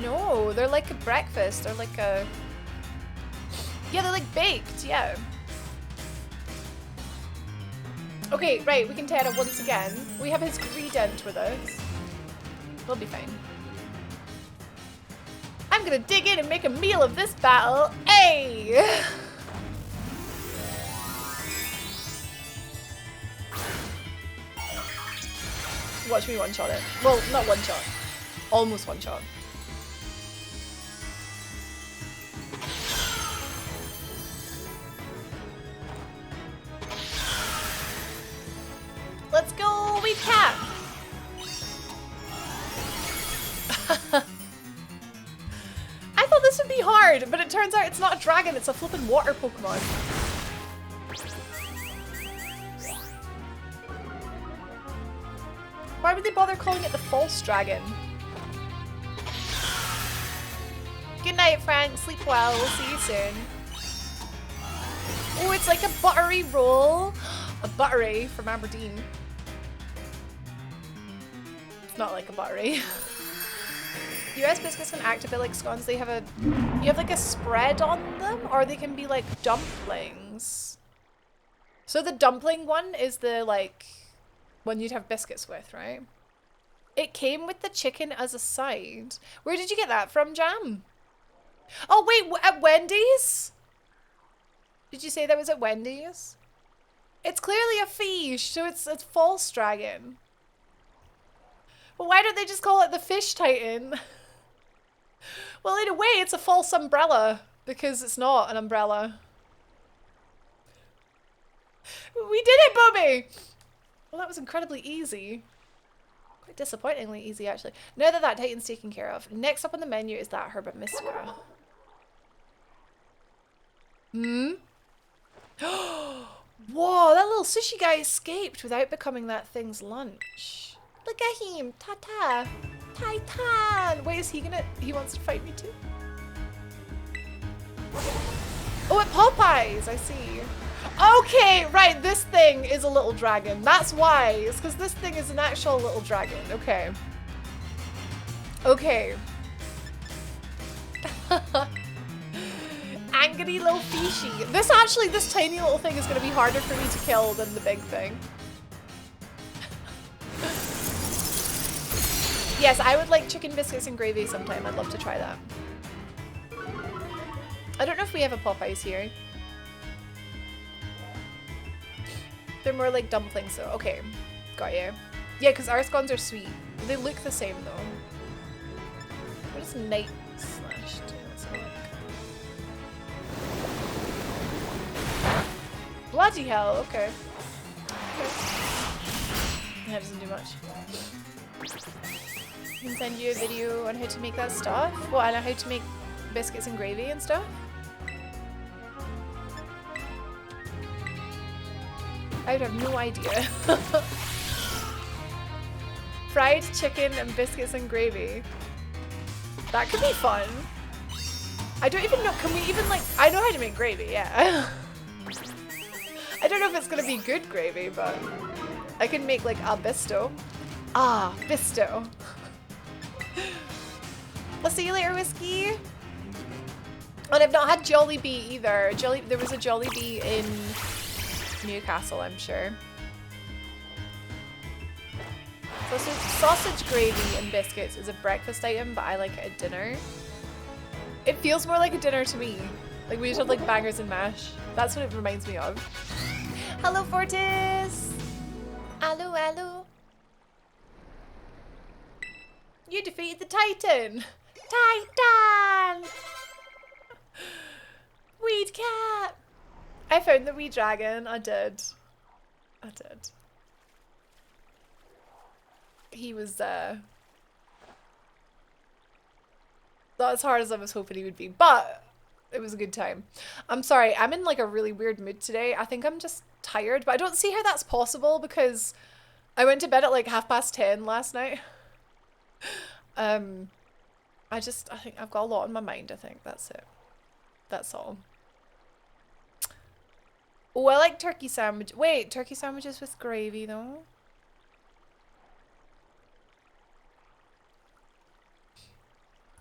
No, they're like a breakfast. They're like a... Yeah, they're like baked, yeah. Okay, right, we can Terra once again. We have his Greedent with us. We'll be fine. I'm gonna dig in and make a meal of this battle. Hey! Watch me one-shot it. Well, not one-shot. Almost one-shot. Let's go, we cap! I thought this would be hard, but it turns out it's not a dragon, it's a flippin' water Pokemon. Why would they bother calling it the false dragon? Good night, Frank. Sleep well. We'll see you soon. Oh, it's like a buttery roll. A buttery from Aberdeen. It's not like a buttery. US biscuits can act a bit like scones. They have a, you have like a spread on them, or they can be like dumplings. So the dumpling one is the like one you'd have biscuits with, right? It came with the chicken as a side. Where did you get that from, Jam? Oh wait, at Wendy's? Did you say that was at Wendy's? It's clearly a fish, so it's false dragon. But why don't they just call it the fish titan? Well, in a way, it's a false umbrella because it's not an umbrella. We did it, Bobby! Well, that was incredibly easy. Quite disappointingly easy, actually. Now that that titan's taken care of, next up on the menu is that Herba Mystica. Hmm? Whoa, that little sushi guy escaped without becoming that thing's lunch. Look at him! Ta-ta! Titan! Wait, is he gonna... He wants to fight me too? Oh, at Popeyes! I see. Okay, right, this thing is a little dragon. That's why. It's because this thing is an actual little dragon. Okay. Okay. Angry little fishy. This tiny little thing is going to be harder for me to kill than the big thing. Yes, I would like chicken biscuits and gravy sometime. I'd love to try that. I don't know if we have a Popeyes here. They're more like dumplings though. Okay, got you. Yeah, because our scones are sweet. They look the same though. What is night slash do? Let's have a look. Bloody hell, okay. That doesn't do much. I can send you a video on how to make that stuff. Well, I know how to make biscuits and gravy and stuff. I would have no idea. Fried chicken and biscuits and gravy. That could be fun. I don't even know, can we even like, I know how to make gravy, yeah. I don't know if it's gonna be good gravy, but I can make like albisto. Ah, Bisto. I'll see you later, Whiskey. And I've not had Jollibee either. There was a Jollibee in Newcastle, I'm sure. Sausage gravy and biscuits is a breakfast item, but I like it at dinner. It feels more like a dinner to me. Like we just have like bangers and mash. That's what it reminds me of. Hello, Fortis. Hello, hello. You defeated the Titan. Titan. Weed cat. I found the wee dragon. I did. He was not as hard as I was hoping he would be, but it was a good time. I'm sorry, I'm in like a really weird mood today. I think I'm just tired, but I don't see how that's possible because I went to bed at like 10:30 last night. I think I've got a lot on my mind. I think that's it. That's all. Oh, I like turkey sandwich. Wait, turkey sandwiches with gravy though.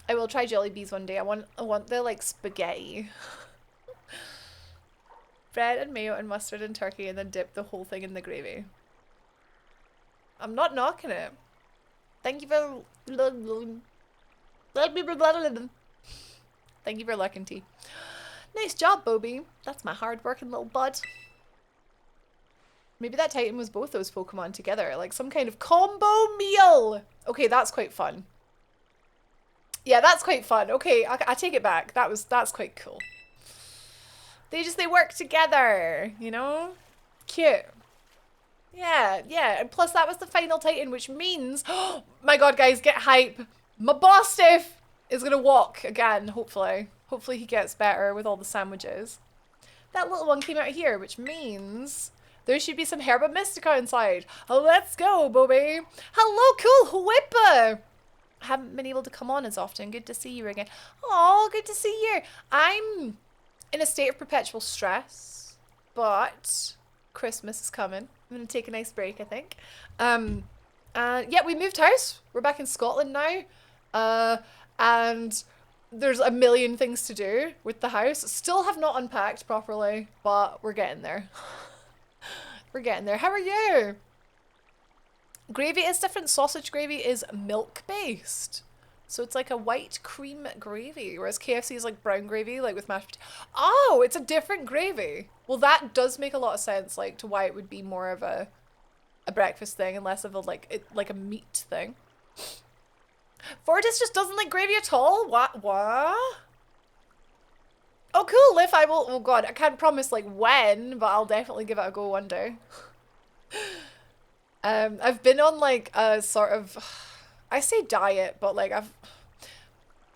I will try Jollibees one day. I want the like spaghetti. Bread and mayo and mustard and turkey and then dip the whole thing in the gravy. I'm not knocking it. Thank you for thank you for lucking tea. Nice job, Bobby. That's my hard-working little bud. Maybe that Titan was both those Pokemon together, like some kind of combo meal. Okay, that's quite fun. Yeah, that's quite fun. Okay, I take it back. That's quite cool. They work together, you know? Cute. Yeah, yeah. And plus that was the final Titan, which means, oh my god, guys, get hype. My boss Steph is gonna walk again, hopefully. Hopefully he gets better with all the sandwiches. That little one came out here, which means there should be some Herba Mystica inside. Let's go, Bobby. Hello, cool Whipper. Haven't been able to come on as often. Good to see you again. Oh, good to see you. I'm in a state of perpetual stress, but Christmas is coming. I'm gonna take a nice break, I think. Yeah, we moved house. We're back in Scotland now. And there's a million things to do with the house. Still have not unpacked properly, but we're getting there. We're getting there. How are you? Gravy is different. Sausage gravy is milk-based. So it's like a white cream gravy, whereas KFC is like brown gravy, like with mashed potatoes. Oh, it's a different gravy. Well, that does make a lot of sense, like to why it would be more of a breakfast thing and less of a like a meat thing. Fortis just doesn't like gravy at all? What? Oh, cool, Liv. I will. Oh god, I can't promise like when, but I'll definitely give it a go one day. I've been on like a sort of, I say diet, but like I've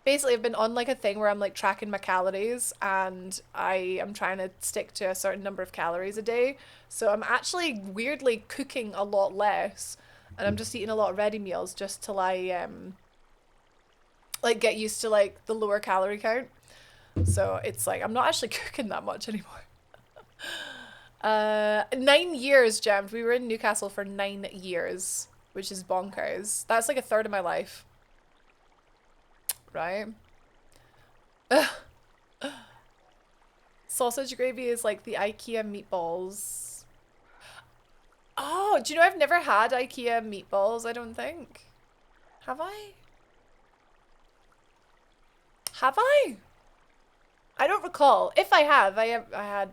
been on like a thing where I'm like tracking my calories and I am trying to stick to a certain number of calories a day. So I'm actually weirdly cooking a lot less and I'm just eating a lot of ready meals just till I like get used to like the lower calorie count. So it's like I'm not actually cooking that much anymore. 9 years, Jammed. We were in Newcastle for 9 years, which is bonkers. That's like a third of my life. Right? Sausage gravy is like the IKEA meatballs. Oh, do you know I've never had IKEA meatballs, I don't think. Have I? Have I? I don't recall. If I have, I had...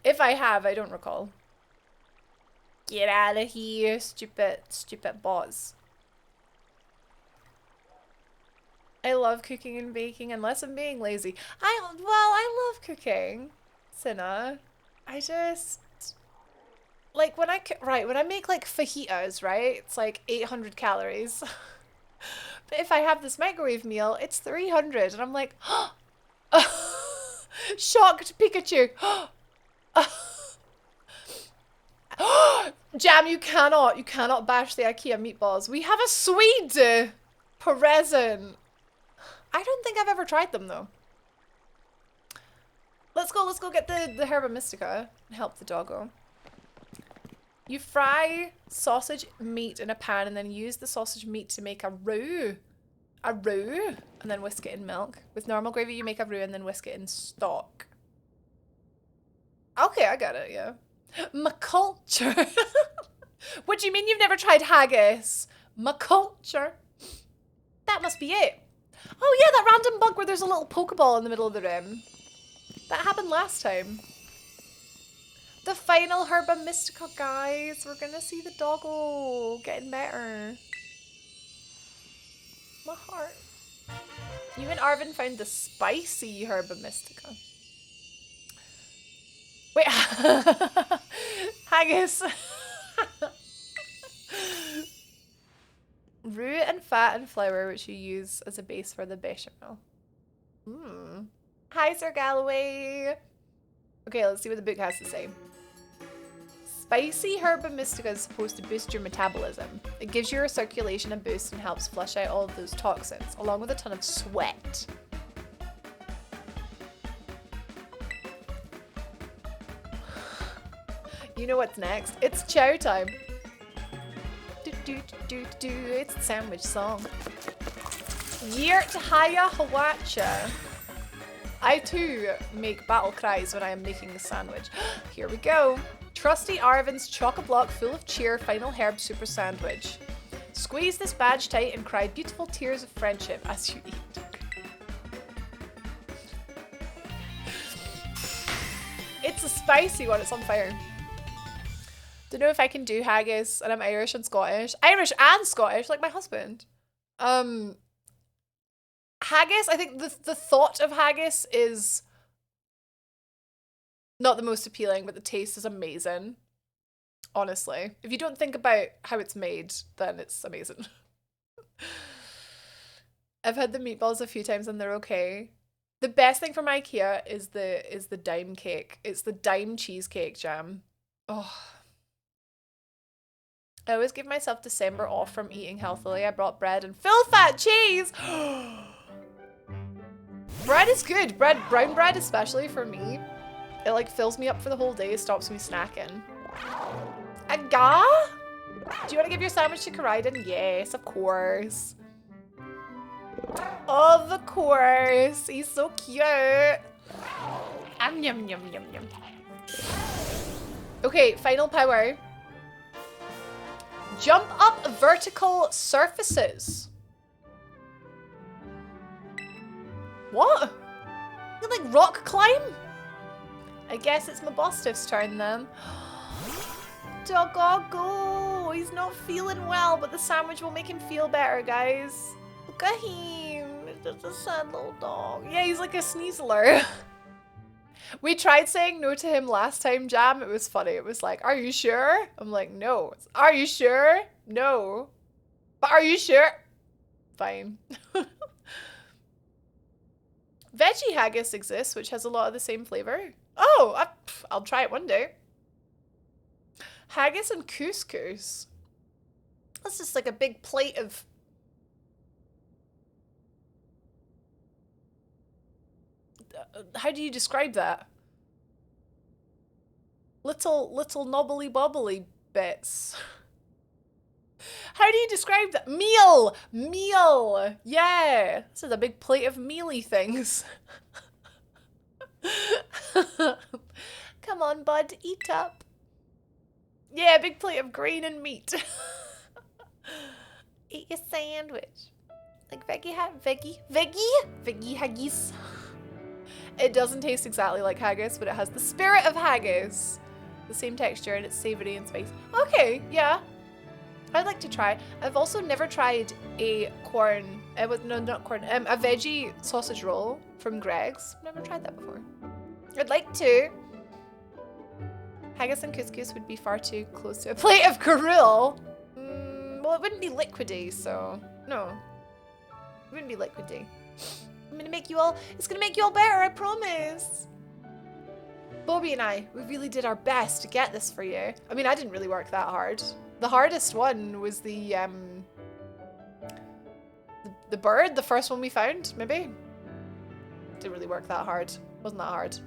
If I have, I don't recall. Get out of here, stupid bots. I love cooking and baking unless I'm being lazy. I love cooking, Cinna. I just... Like, when I make, like, fajitas, right? It's, like, 800 calories. But if I have this microwave meal, it's 300. And I'm like, shocked Pikachu. Jam, you cannot bash the IKEA meatballs. We have a Swede present. I don't think I've ever tried them though. Let's go get the Herba Mystica and help the doggo. You fry sausage meat in a pan and then use the sausage meat to make a roux. A roux? And then whisk it in milk. With normal gravy, you make a roux and then whisk it in stock. Okay, I got it, yeah. My culture. What do you mean you've never tried haggis? My culture. That must be it. Oh yeah, that random bug where there's a little Pokeball in the middle of the room. That happened last time. The final Herba Mystica, guys. We're gonna see the doggo getting better. My heart. You and Arvin found the spicy Herba Mystica. Wait. Haggis. Roux and fat and flour, which you use as a base for the bechamel. Hi, Sir Galloway. Okay, let's see what the book has to say. Spicy Herba Mystica is supposed to boost your metabolism. It gives your circulation a boost and helps flush out all of those toxins, along with a ton of sweat. You know what's next? It's chow time. It's the sandwich song. Yert Haya Hawacha. I too make battle cries when I am making a sandwich. Here we go. Trusty Arvin's chock-a-block full of cheer final herb super sandwich. Squeeze this badge tight and cry beautiful tears of friendship as you eat. It's a spicy one, it's on fire. Don't know if I can do haggis, and I'm Irish and Scottish. Irish and Scottish, like my husband. Haggis, I think the thought of haggis is not the most appealing, but the taste is amazing. Honestly. If you don't think about how it's made, then it's amazing. I've had the meatballs a few times and they're okay. The best thing from IKEA is the dime cake. It's the dime cheesecake jam. Oh. I always give myself December off from eating healthily. I brought bread and full fat cheese. Bread is good. Brown bread especially for me. It like fills me up for the whole day, stops me snacking. Aga? Do you want to give your sandwich to Karaiden? Yes, of course. Of course. He's so cute. Yum, yum, yum, yum. Okay, final power. Jump up vertical surfaces. What? You like rock climb? I guess it's my Bostiff's turn then. Doggo, he's not feeling well, but the sandwich will make him feel better, guys. Look at him. He's just a sad little dog. Yeah, he's like a sneezeler. We tried saying no to him last time, Jam. It was funny. It was like, are you sure? I'm like, no. Are you sure? No. But are you sure? Fine. Veggie haggis exists, which has a lot of the same flavor. Oh, I'll try it one day. Haggis and couscous. That's just like a big plate of... How do you describe that? Little knobbly bobbly bits. How do you describe that? Meal! Meal! Yeah! This is a big plate of mealy things. Come on, bud, eat up. Yeah, big plate of grain and meat. Eat your sandwich. Like veggie haggis. It doesn't taste exactly like haggis, but it has the spirit of haggis. The same texture and it's savory and spicy. Okay, yeah. I'd like to try. I've also never tried a corn, no, not corn, a veggie sausage roll from Greg's. Never tried that before. I'd like to. Haggis and couscous would be far too close to a plate of gruel. Well, it wouldn't be liquidy, so no. It wouldn't be liquidy. I'm gonna make you all, it's gonna make you all better, I promise. Bobby and I, we really did our best to get this for you. I mean, I didn't really work that hard. The hardest one was the bird, the first one we found, maybe. Didn't really work that hard. Wasn't that hard.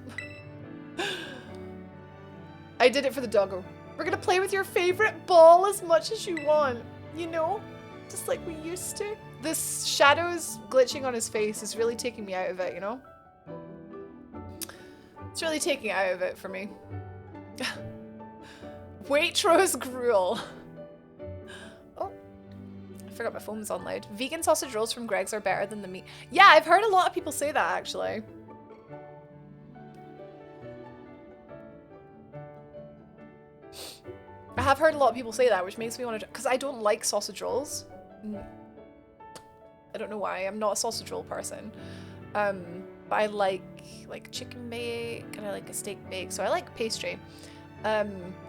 I did it for the doggo. We're gonna play with your favorite ball as much as you want, you know? Just like we used to. This shadows glitching on his face is really taking me out of it, you know? It's really taking it out of it for me. Waitrose gruel. Oh, I forgot my phone was on loud. Vegan sausage rolls from Greg's are better than the meat. Yeah, I've heard a lot of people say that actually. I have heard a lot of people say that, which makes me want to, because I don't like sausage rolls. I don't know why. I'm not a sausage roll person. But I like chicken bake and I like a steak bake, so I like pastry. I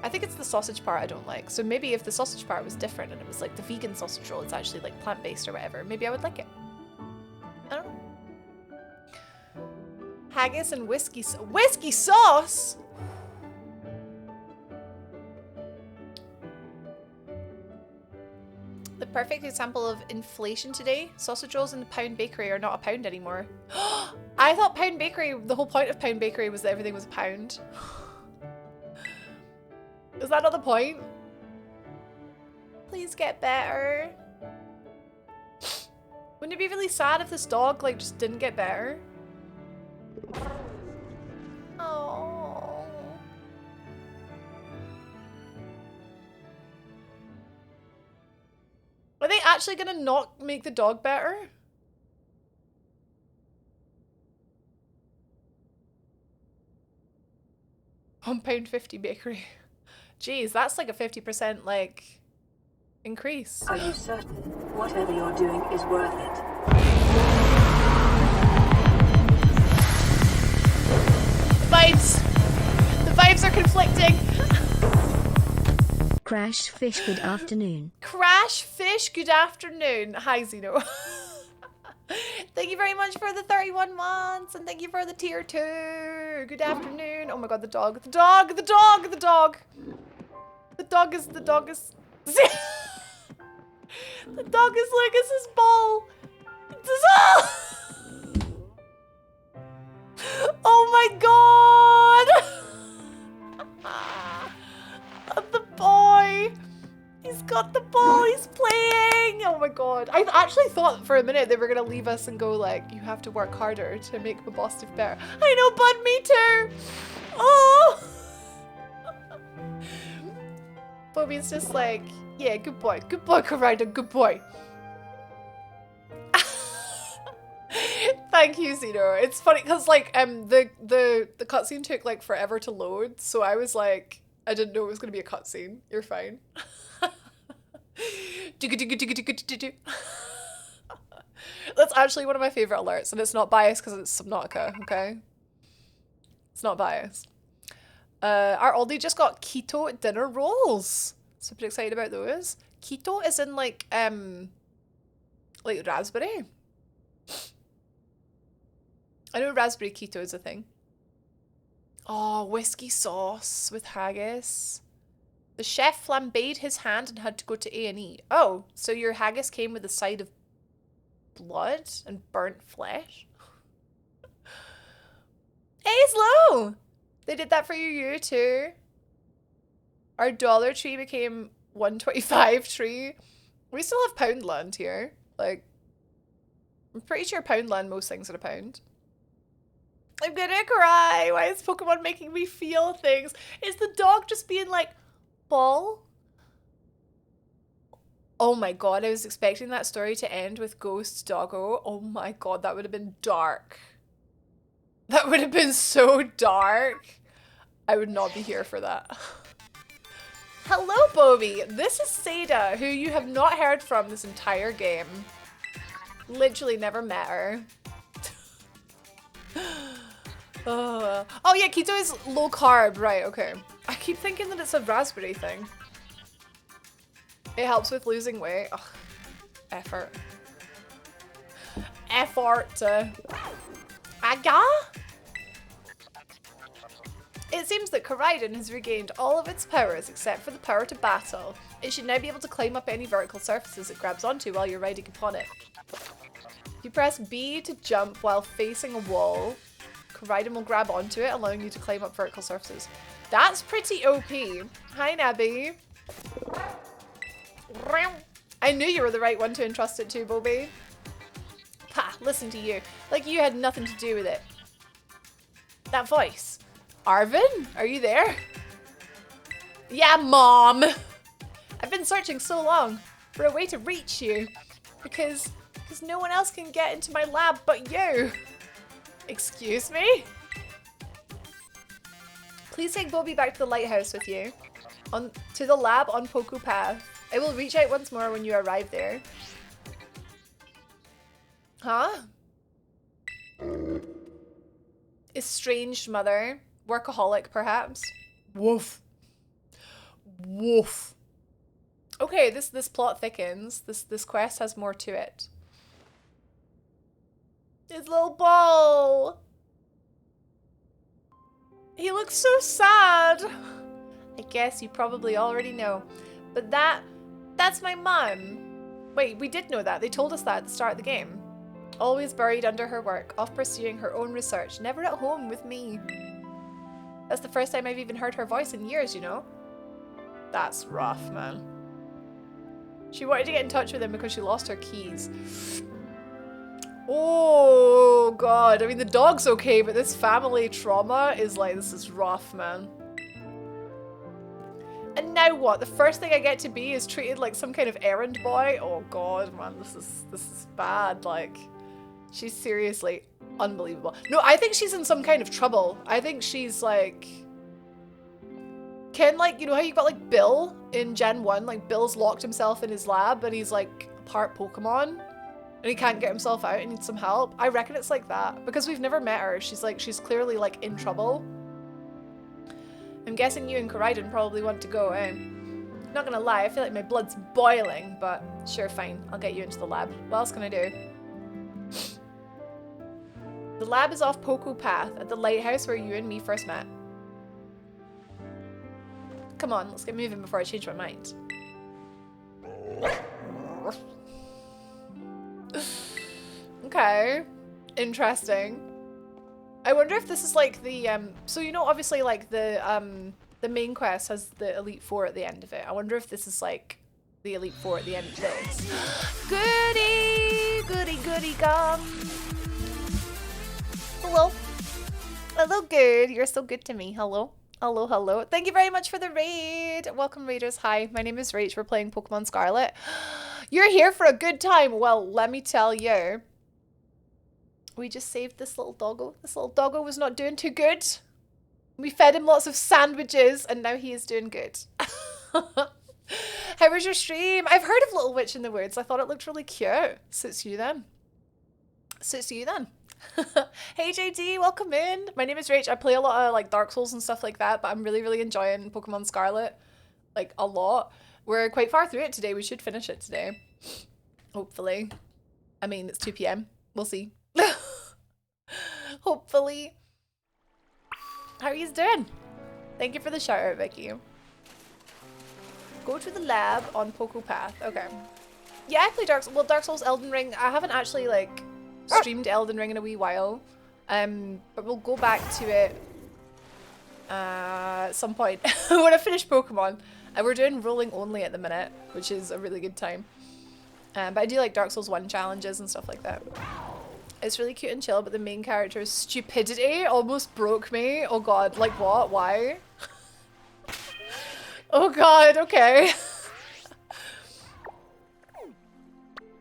think it's the sausage part I don't like. So maybe if the sausage part was different and it was like the vegan sausage roll, it's actually like plant-based or whatever, maybe I would like it. I don't know. Haggis and whiskey sauce? The perfect example of inflation today. Sausage rolls in the Pound Bakery are not a pound anymore. I thought Pound Bakery, the whole point of Pound Bakery was that everything was a pound. Is that not the point? Please get better. Wouldn't it be really sad if this dog like just didn't get better? Oh. Are they actually gonna not make the dog better? £1.50 bakery. Jeez, that's like a 50% like increase. Are you certain whatever you're doing is worth it? The vibes are conflicting. Crash Fish, good afternoon. Crash Fish, good afternoon. Hi, Zeno. Thank you very much for the 31 months, and thank you for the tier 2. Good afternoon. Oh my god, the dog. The dog, the dog, the dog. The dog is the dog is Lucas's ball. Oh my god! The boy! He's got the ball, he's playing! Oh my god. I actually thought for a minute they were gonna leave us and go like, you have to work harder to make the boss better. I know, bud, me too! Oh! Bobby's just like, yeah, good boy, Corrida, good boy. Thank you, Zeno. It's funny because like the cutscene took like forever to load, so I was like, I didn't know it was gonna be a cutscene. You're fine. That's actually one of my favorite alerts, and it's not biased because it's Subnautica. Okay, it's not biased. Our Aldi just got keto dinner rolls. Super excited about those. Keto is in like raspberry. I know raspberry keto is a thing. Oh, whiskey sauce with haggis. The chef flambéed his hand and had to go to A&E. Oh, so your haggis came with a side of blood and burnt flesh? Hey, Slow! They did that for you too. Our Dollar Tree became 125 tree. We still have Poundland here. Like, I'm pretty sure Poundland, most things are a pound. I'm gonna cry. Why is Pokemon making me feel things? Is the dog just being like, ball? Oh my god, I was expecting that story to end with Ghost Doggo. Oh my god, that would have been dark. That would have been so dark. I would not be here for that. Hello, Bobby. This is Seda, who you have not heard from this entire game. Literally never met her. Oh yeah, keto is low carb, right, okay. I keep thinking that it's a raspberry thing. It helps with losing weight. Ugh. Effort. Aga? It seems that Koraidon has regained all of its powers except for the power to battle. It should now be able to climb up any vertical surfaces it grabs onto while you're riding upon it. You press B to jump while facing a wall. Raiden will grab onto it, allowing you to climb up vertical surfaces. That's pretty OP. Hi, Nabby. I knew you were the right one to entrust it to, Bobby. Ha, listen to you. Like you had nothing to do with it. That voice. Arvin, are you there? Yeah, Mom. I've been searching so long for a way to reach you because no one else can get into my lab but you. Excuse me? Please take Bobby back to the lighthouse with you. To the lab on Poku Path. I will reach out once more when you arrive there. Huh? Estranged mother. Workaholic, perhaps. Woof. Woof. Okay, this plot thickens. This quest has more to it. His little ball. He looks so sad. I guess you probably already know. But that's my mum. Wait, we did know that. They told us that at the start of the game. Always buried under her work, off pursuing her own research, never at home with me. That's the first time I've even heard her voice in years, you know? That's rough, man. She wanted to get in touch with him because she lost her keys. Oh, God. I mean, the dog's okay, but this family trauma is like, this is rough, man. And now what? The first thing I get to be is treated like some kind of errand boy? Oh, God, man. This is bad. Like, she's seriously unbelievable. No, I think she's in some kind of trouble. I think she's like... like, you know how you got like Bill in Gen 1? Like Bill's locked himself in his lab and he's like a part Pokemon and he can't get himself out and needs some help. I reckon it's like that because we've never met her. She's clearly like in trouble. I'm guessing you and Koraidon probably want to go, eh? Not gonna lie, I feel like my blood's boiling, but sure, fine. I'll get you into the lab. What else can I do? The lab is off Poku Path at the lighthouse where you and me first met. Come on, let's get moving before I change my mind. Okay. Interesting. I wonder if this is like the, so you know obviously like the main quest has the Elite Four at the end of it. I wonder if this is like the Elite Four at the end of this. Goody! Goody, goody gum! Hello. Hello, good. You're so good to me. Hello. Hello, hello. Thank you very much for the raid. Welcome, raiders. Hi, my name is Rach. We're playing Pokemon Scarlet. You're here for a good time. Well, let me tell you. We just saved this little doggo. This little doggo was not doing too good. We fed him lots of sandwiches and now he is doing good. How was your stream? I've heard of Little Witch in the Woods. I thought it looked really cute. Suits you then. Suits you then. Hey JD, welcome in. My name is Rach. I play a lot of like Dark Souls and stuff like that, but I'm really enjoying Pokemon Scarlet. Like a lot. We're quite far through it today. We should finish it today. Hopefully. I mean, it's 2 p.m. We'll see. Hopefully. How are you doing? Thank you for the shout out, Vicky. Go to the lab on Poku Path. Okay. Yeah, I play Dark Souls, Elden Ring. I haven't actually like streamed Elden Ring in a wee while. But we'll go back to it at some point when I finish Pokemon. And we're doing rolling only at the minute, which is a really good time. But I do like Dark Souls 1 challenges and stuff like that. It's really cute and chill, but the main character's stupidity almost broke me. Oh god, like what? Why? Oh god, okay.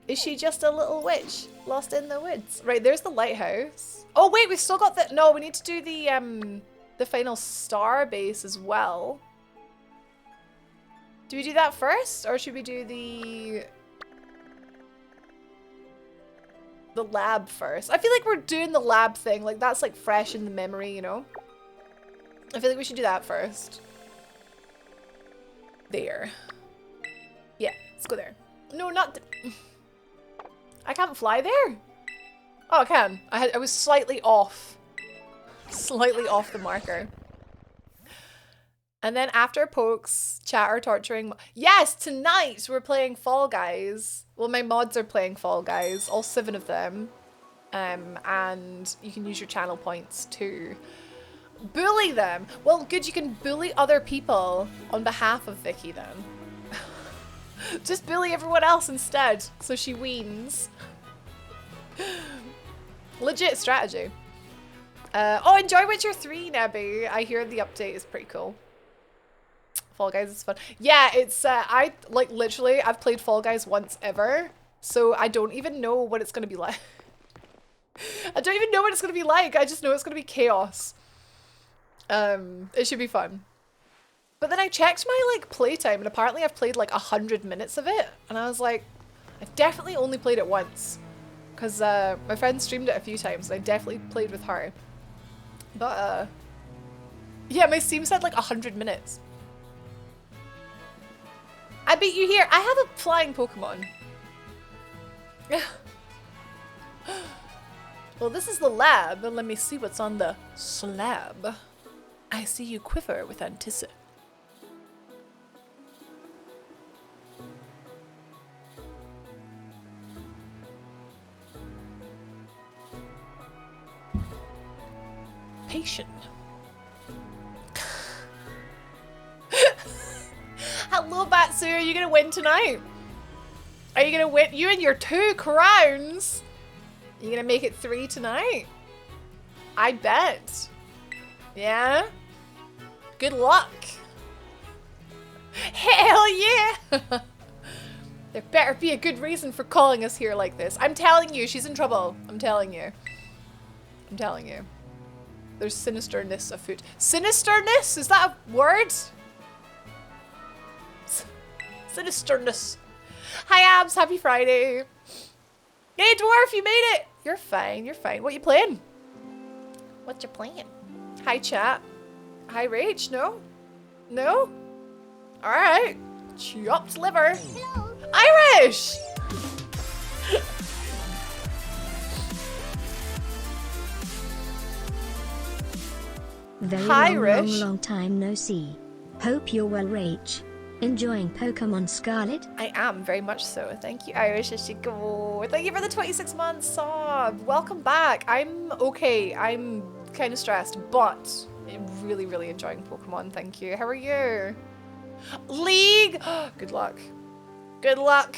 Is she just a little witch lost in the woods? Right, there's the lighthouse. Oh wait, we've still got the... No, we need to do the final star base as well. Do we do that first? Or should we do the lab first? I feel like we're doing the lab thing. Like, that's like fresh in the memory, you know? I feel like we should do that first. There. Yeah, let's go there. No, not... I can't fly there? Oh, I can. I was slightly off. Slightly off the marker. And then after Pokes, chat or torturing... Yes, tonight we're playing Fall Guys. Well, my mods are playing Fall Guys. All 7 of them. and you can use your channel points to bully them. Well, good, you can bully other people on behalf of Vicky then. Just bully everyone else instead, so she wins. Legit strategy. Oh, enjoy Witcher 3, Nebby. I hear the update is pretty cool. Fall Guys is fun. Yeah, it's, I, like, literally, I've played Fall Guys once ever, so I don't even know what it's gonna be like. I don't even know what it's gonna be like. I just know it's gonna be chaos. It should be fun. But then I checked my, like, playtime, and apparently I've played, like, 100 minutes of it, and I was like, I've definitely only played it once. Because, my friend streamed it a few times, and I definitely played with her. But, yeah, my Steam said, like, 100 minutes. I beat you here. I have a flying Pokemon. Well, this is the lab, and let me see what's on the slab. I see you quiver with anticipation. Hello, Batsu. Are you gonna win tonight? Are you gonna win? You and your 2 crowns. Are you gonna make it 3 tonight? I bet. Yeah? Good luck. Hell yeah! There better be a good reason for calling us here like this. I'm telling you, she's in trouble. I'm telling you. I'm telling you. There's sinisterness afoot. Sinisterness? Is that a word? Sinisterness. Hi, Abs. Happy Friday. Hey, Dwarf, you made it. You're fine. You're fine. What you playing? What you playing? Hi, chat. Hi, Rach. No? No? All right. Chopped liver. Hello. Irish! Very Hi, long, Rish. long time no see. Hope you're well, Rach. Enjoying Pokemon Scarlet? I am, very much so. Thank you, Irish Ishiko. Thank you for the 26 months sub. Welcome back. I'm okay. I'm kind of stressed, but I'm really, really enjoying Pokemon. Thank you. How are you? League! Good luck. Good luck.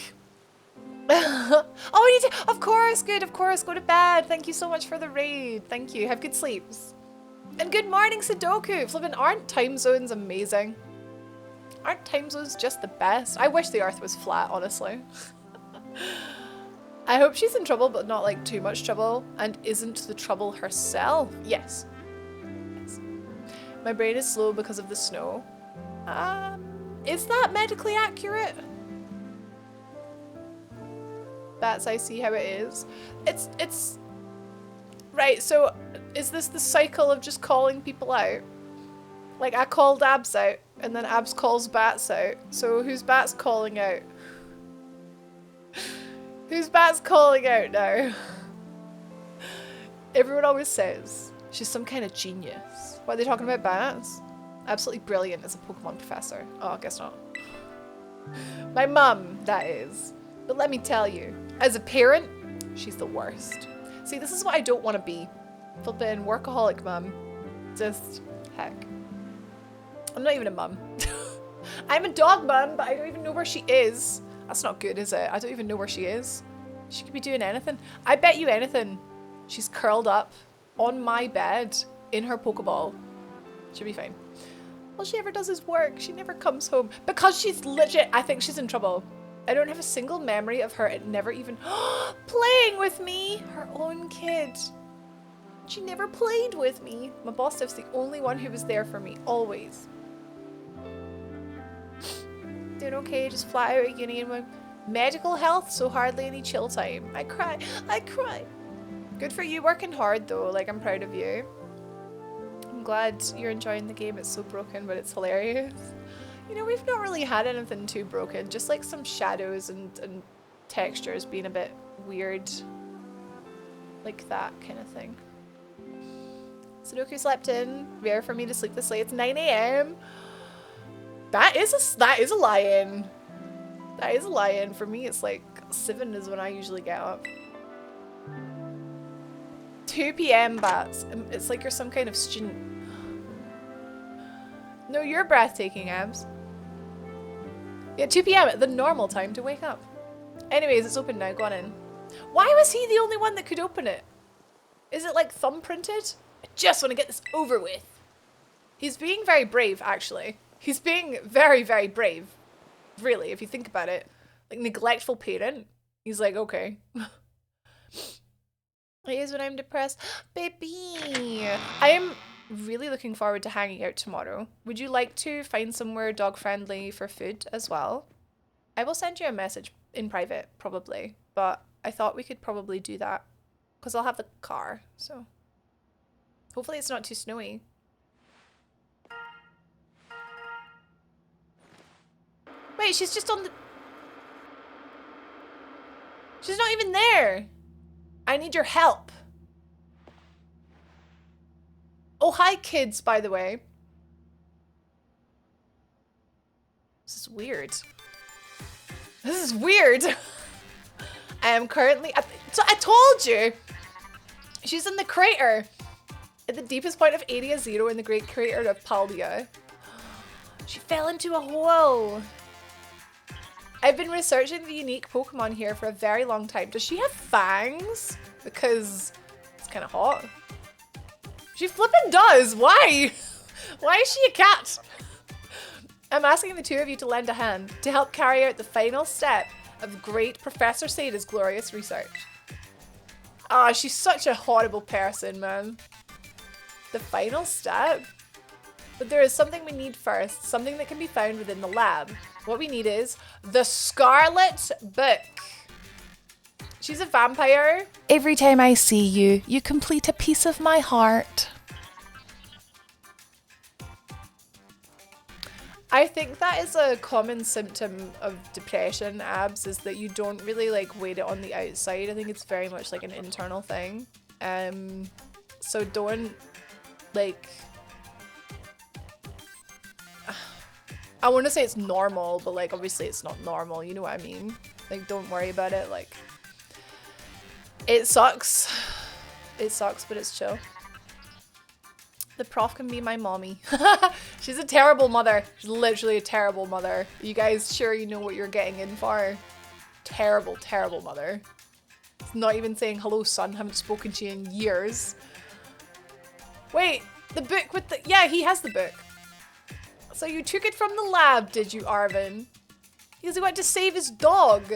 Oh, we need to, of course, good, of course, go to bed. Thank you so much for the raid. Thank you. Have good sleeps. And good morning, Sudoku. Flippin', aren't time zones amazing? Aren't time zones just the best? I wish the earth was flat, honestly. I hope she's in trouble, but not like too much trouble, and isn't the trouble herself. Yes. Yes. My brain is slow because of the snow. Is that medically accurate? That's, I see how it is. It's right, so is this the cycle of just calling people out? Like, I called Abs out, and then Abs calls Bats out. So who's Bats calling out? Who's Bats calling out now? Everyone always says she's some kind of genius. What are they talking about, Bats? Absolutely brilliant as a Pokemon professor. Oh, I guess not. My mum, that is. But let me tell you, as a parent, she's the worst. See, this is what I don't want to be. Flippin' workaholic mum. Just, heck. I'm not even a mum. I'm a dog mum, but I don't even know where she is. That's not good, is it? I don't even know where she is. She could be doing anything. I bet you anything. She's curled up on my bed in her Pokeball. She'll be fine. All she ever does is work. She never comes home. Because she's legit, I think she's in trouble. I don't have a single memory of her never even playing with me. Her own kid. She never played with me. My boss Steph's the only one who was there for me, always. Doing okay, just flat out at uni and my medical health, so hardly any chill time. I cry. I cry. Good for you working hard though, like I'm proud of you. I'm glad you're enjoying the game. It's so broken, but it's hilarious. You know, we've not really had anything too broken, just like some shadows and textures being a bit weird. Like that kind of thing. Sudoku slept in. Rare for me to sleep this late. It's 9 AM. That is a lie-in. That is a lie-in. For me, it's like 7 is when I usually get up. 2 p.m. bats. It's like you're some kind of student. No, you're breathtaking, Abs. Yeah, 2 p.m. the normal time to wake up. Anyways, it's open now. Go on in. Why was he the only one that could open it? Is it like thumbprinted? I just want to get this over with. He's being very brave, actually. He's being very, very brave. Really, if you think about it. Like, neglectful parent. He's like, okay. It is when I'm depressed. Baby! I am really looking forward to hanging out tomorrow. Would you like to find somewhere dog-friendly for food as well? I will send you a message in private, probably. But I thought we could probably do that. Because I'll have the car, so. Hopefully it's not too snowy. Wait, she's just on the... She's not even there. I need your help. Oh, hi kids, by the way. This is weird. This is weird. I am currently... So I told you. She's in the crater. At the deepest point of Area Zero in the great crater of Paldea. She fell into a hole. I've been researching the unique Pokemon here for a very long time. Does she have fangs? Because it's kind of hot. She flippin' does. Why? Why is she a cat? I'm asking the two of you to lend a hand to help carry out the final step of great Professor Sada's glorious research. Ah, she's such a horrible person, man. The final step? But there is something we need first, something that can be found within the lab. What we need is the Scarlet book. She's a vampire. Every time I see you, you complete a piece of my heart. I think that is a common symptom of depression, Abs, is that you don't really like weight it on the outside. I think it's very much like an internal thing. So don't like... I want to say it's normal, but like obviously it's not normal, you know what I mean? Like don't worry about it, like it sucks. It sucks, but it's chill. The prof can be my mommy. She's a terrible mother. She's literally a terrible mother. You guys sure you know what you're getting in for? Terrible, terrible mother. It's not even saying hello son, haven't spoken to you in years. Wait, the book with the... Yeah, he has the book. So you took it from the lab, did you, Arvin? Because he went to save his dog.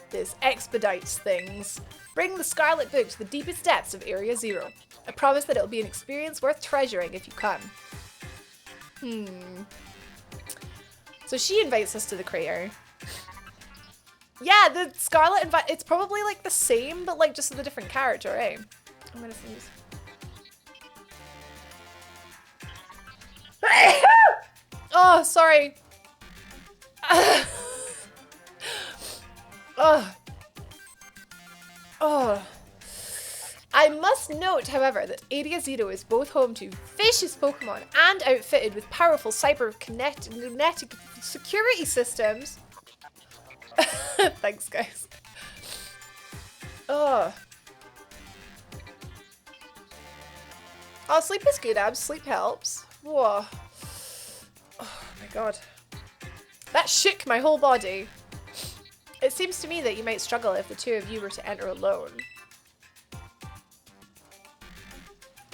This expedites things. Bring the Scarlet book to the deepest depths of Area Zero. I promise that it'll be an experience worth treasuring if you come. So she invites us to the crater. Yeah, the Scarlet invite. It's probably like the same, but like just with a different character, eh? I'm gonna sneeze. Oh, sorry. Oh. Oh. I must note, however, that Area Zero is both home to vicious Pokemon and outfitted with powerful cybernetic security systems. Thanks, guys. Oh. Oh, sleep is good, Abs. Sleep helps. Whoa. Oh my god. That shook my whole body. It seems to me that you might struggle if the two of you were to enter alone.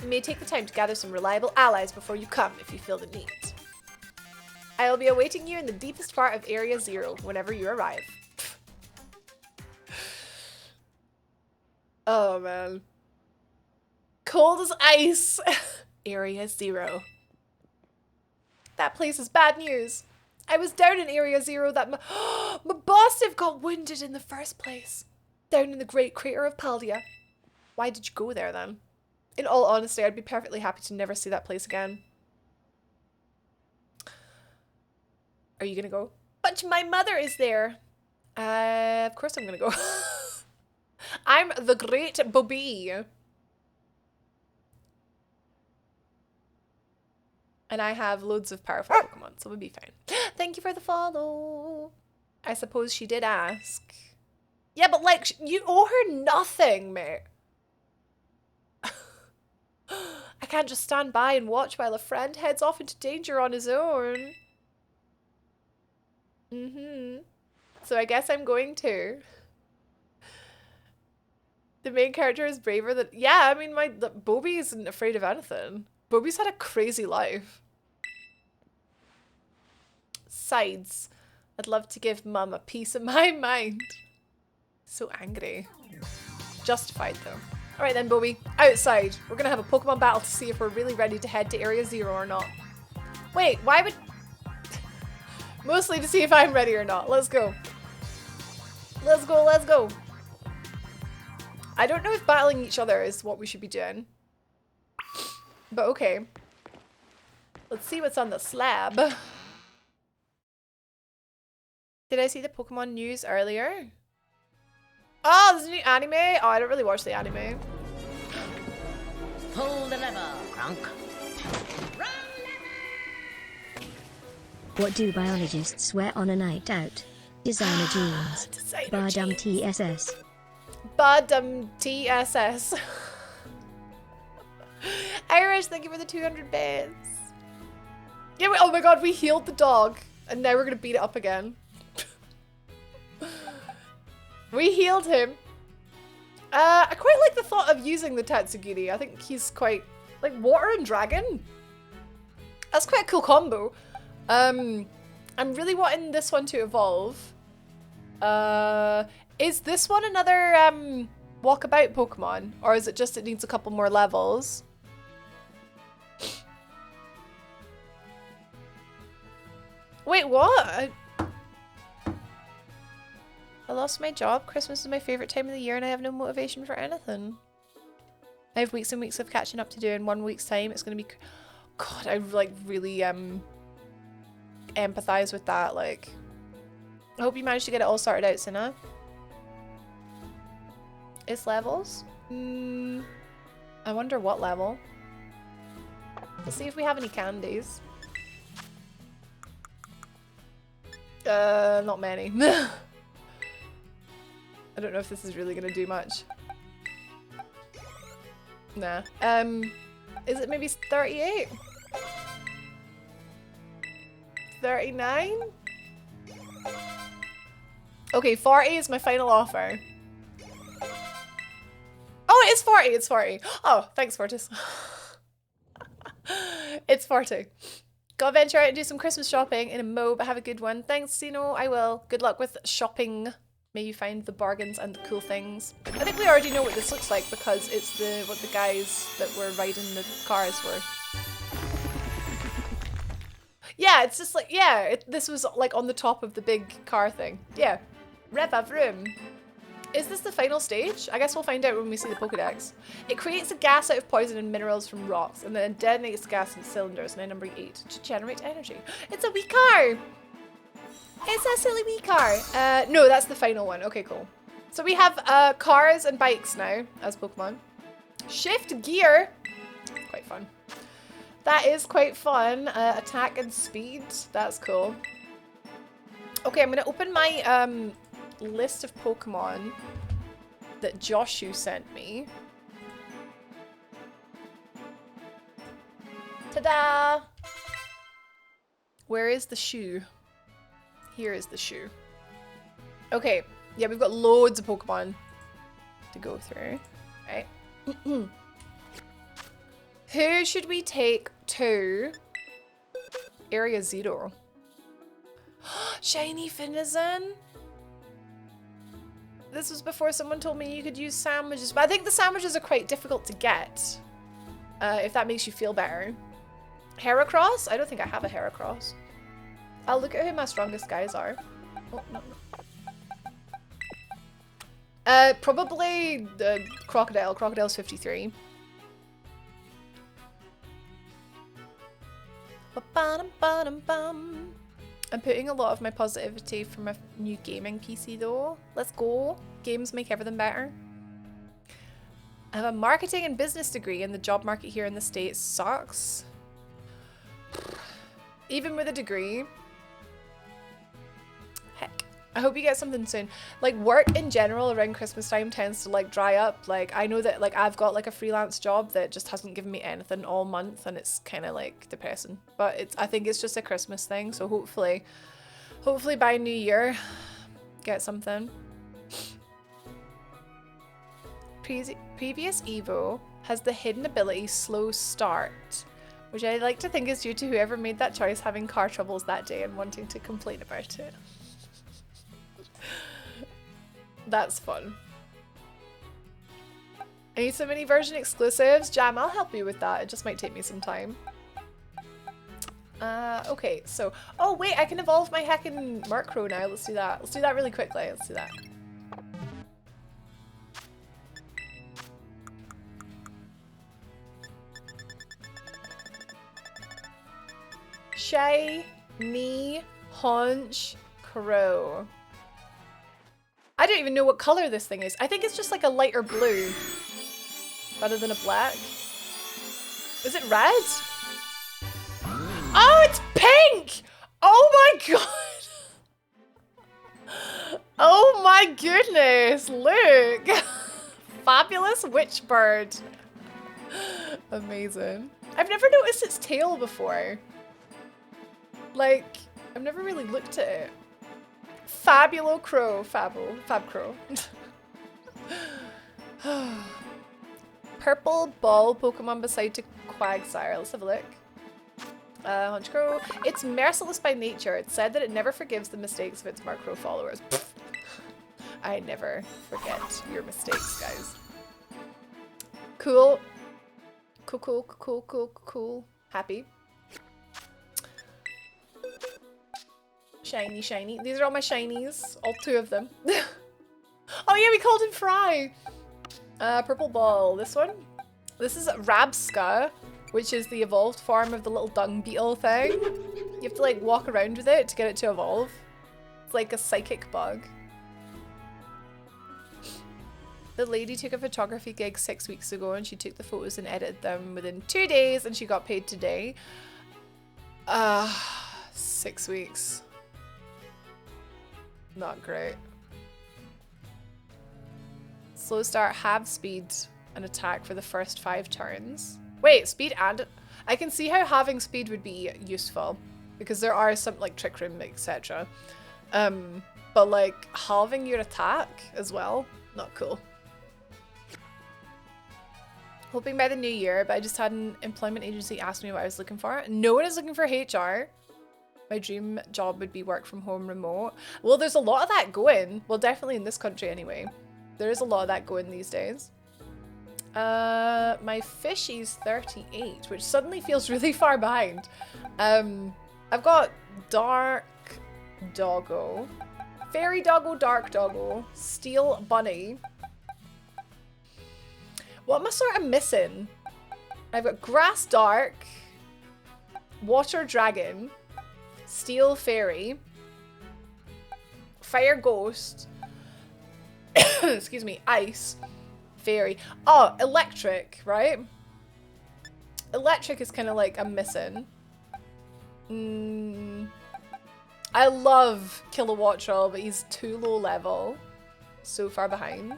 You may take the time to gather some reliable allies before you come if you feel the need. I will be awaiting you in the deepest part of Area Zero whenever you arrive. Oh man. Cold as ice. Area Zero. That place is bad news. I was down in Area Zero that my boss got wounded in the first place. Down in the great crater of Paldea. Why did you go there then? In all honesty, I'd be perfectly happy to never see that place again. Are you gonna go? But my mother is there. Of course I'm gonna go. I'm the great Bobby. And I have loads of powerful Pokemon, so we'll be fine. Thank you for the follow. I suppose she did ask. Yeah, but like, you owe her nothing, mate. can't just stand by and watch while a friend heads off into danger on his own. So I guess I'm going to. The main character is braver than... Yeah, I mean, Bobby isn't afraid of anything. Bobby's had a crazy life. Sides. I'd love to give Mum a piece of my mind. So angry. Justified, though. Alright then, Bobby. Outside. We're gonna have a Pokemon battle to see if we're really ready to head to Area 0 or not. Wait, why would... Mostly to see if I'm ready or not. Let's go. Let's go, let's go. I don't know if battling each other is what we should be doing. But okay. Let's see what's on the slab. Did I see the Pokemon news earlier? Oh, there's a new anime? Oh, I don't really watch the anime. Pull the lever, Crunk. What do biologists wear on a night out? Designer jeans. Bardum TSS. Bardum TSS. Irish, thank you for the 200 bits. Yeah, oh my god, we healed the dog. And now we're gonna beat it up again. We healed him. I quite like the thought of using the Tatsugiri. I think he's quite... like, water and dragon? That's quite a cool combo. I'm really wanting this one to evolve. Is this one another walkabout Pokemon? Or is it just it needs a couple more levels? Wait, what? I lost my job. Christmas is my favorite time of the year and I have no motivation for anything. I have weeks and weeks of catching up to do in 1 week's time. It's gonna be... God, I like really empathize with that. Like, I hope you managed to get it all sorted out, Sinna. It's levels? I wonder what level. Let's see if we have any candies. Not many. I don't know if this is really gonna do much. Nah. Is it maybe 38? 39? Okay, 40 is my final offer. Oh, it is 40! It's 40. Oh, thanks, Fortis. It's 40. Gotta venture out and do some Christmas shopping in a mo, but have a good one. Thanks, Sino. I will. Good luck with shopping. May you find the bargains and the cool things. I think we already know what this looks like because it's what the guys that were riding the cars were. Yeah, it's just like, yeah, this was like on the top of the big car thing. Yeah. Rev of room. Is this the final stage? I guess we'll find out when we see the Pokedex. It creates a gas out of poison and minerals from rocks and then detonates gas in cylinders, and number 8, to generate energy. It's a wee car! It's a silly wee car. No, that's the final one. Okay, cool. So we have cars and bikes now as Pokemon. Shift gear. Quite fun. That is quite fun. Attack and speed. That's cool. Okay, I'm going to open my list of Pokemon that Joshu sent me. Ta-da! Where is the shoe? Here is the shoe. Okay, yeah, we've got loads of Pokemon to go through. Right. Who should we take to Area 0? Shiny Finizen! This was before someone told me you could use sandwiches, but I think the sandwiches are quite difficult to get. If that makes you feel better. Heracross? I don't think I have a Heracross. I'll look at who my strongest guys are. Oh, no. Probably the Crocodile. Crocodile's 53. I'm putting a lot of my positivity for my new gaming PC though. Let's go. Games make everything better. I have a marketing and business degree and the job market here in the States sucks. Even with a degree. Heck. I hope you get something soon. Like work in general around Christmas time tends to like dry up. Like I know that like I've got like a freelance job that just hasn't given me anything all month and it's kind of like depressing. But I think it's just a Christmas thing. So hopefully by New Year, get something. Previous Evo has the hidden ability slow start, which I like to think is due to whoever made that choice having car troubles that day and wanting to complain about it. That's fun. I need some mini version exclusives. Jam, I'll help you with that. It just might take me some time. Okay, so... Oh, wait, I can evolve my heckin' Murkrow now. Let's do that. Let's do that really quickly. Let's do that. Shiny Haunch Crow. I don't even know what color this thing is. I think it's just like a lighter blue rather than a black. Is it red? Oh, it's pink! Oh my god! Oh my goodness, look! Fabulous witch bird. Amazing. I've never noticed its tail before. Like, I've never really looked at it. Fabulo Crow. Fab Crow. Purple ball Pokemon beside to Quagsire. Let's have a look. Haunch Crow. It's merciless by nature. It's said that it never forgives the mistakes of its Murkrow followers. I never forget your mistakes, guys. Cool. Cool. Happy. Shiny. These are all my shinies. All 2 of them. Oh yeah, we called him Fry. Purple ball. This one. This is Rabsca, which is the evolved form of the little dung beetle thing. You have to like walk around with it to get it to evolve. It's like a psychic bug. The lady took a photography gig 6 weeks ago and she took the photos and edited them within 2 days and she got paid today. 6 weeks. Not great. Slow start, have speed and attack for the first 5 turns. Wait, speed and... I can see how having speed would be useful because there are some like trick room, etc. But like halving your attack as well, not cool. Hoping by the new year, but I just had an employment agency ask me what I was looking for. No one is looking for HR. My dream job would be work from home remote. Well, there's a lot of that going. Well, definitely in this country anyway. There is a lot of that going these days. My fishy's 38, which suddenly feels really far behind. I've got Dark Doggo, Fairy Doggo, Dark Doggo, Steel Bunny. What am I sort of missing? I've got Grass Dark, Water Dragon, Steel Fairy, Fire Ghost, excuse me, Ice Fairy. Oh, Electric, right? Electric is kind of like I'm missing. I love Kilowattrel, but he's too low level. So far behind.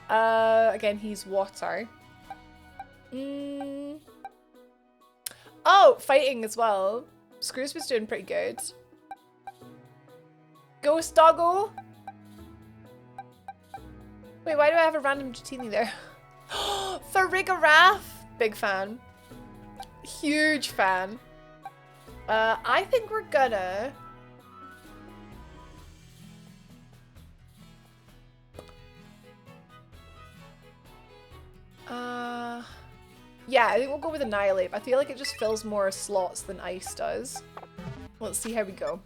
Again, he's water. Oh, fighting as well. Screws was doing pretty good. Ghost Doggo. Wait, why do I have a random Dratini there? Farigarath. Big fan. Huge fan. I think we're gonna... yeah, I think we'll go with Annihilate. I feel like it just fills more slots than Ice does. Let's see how we go.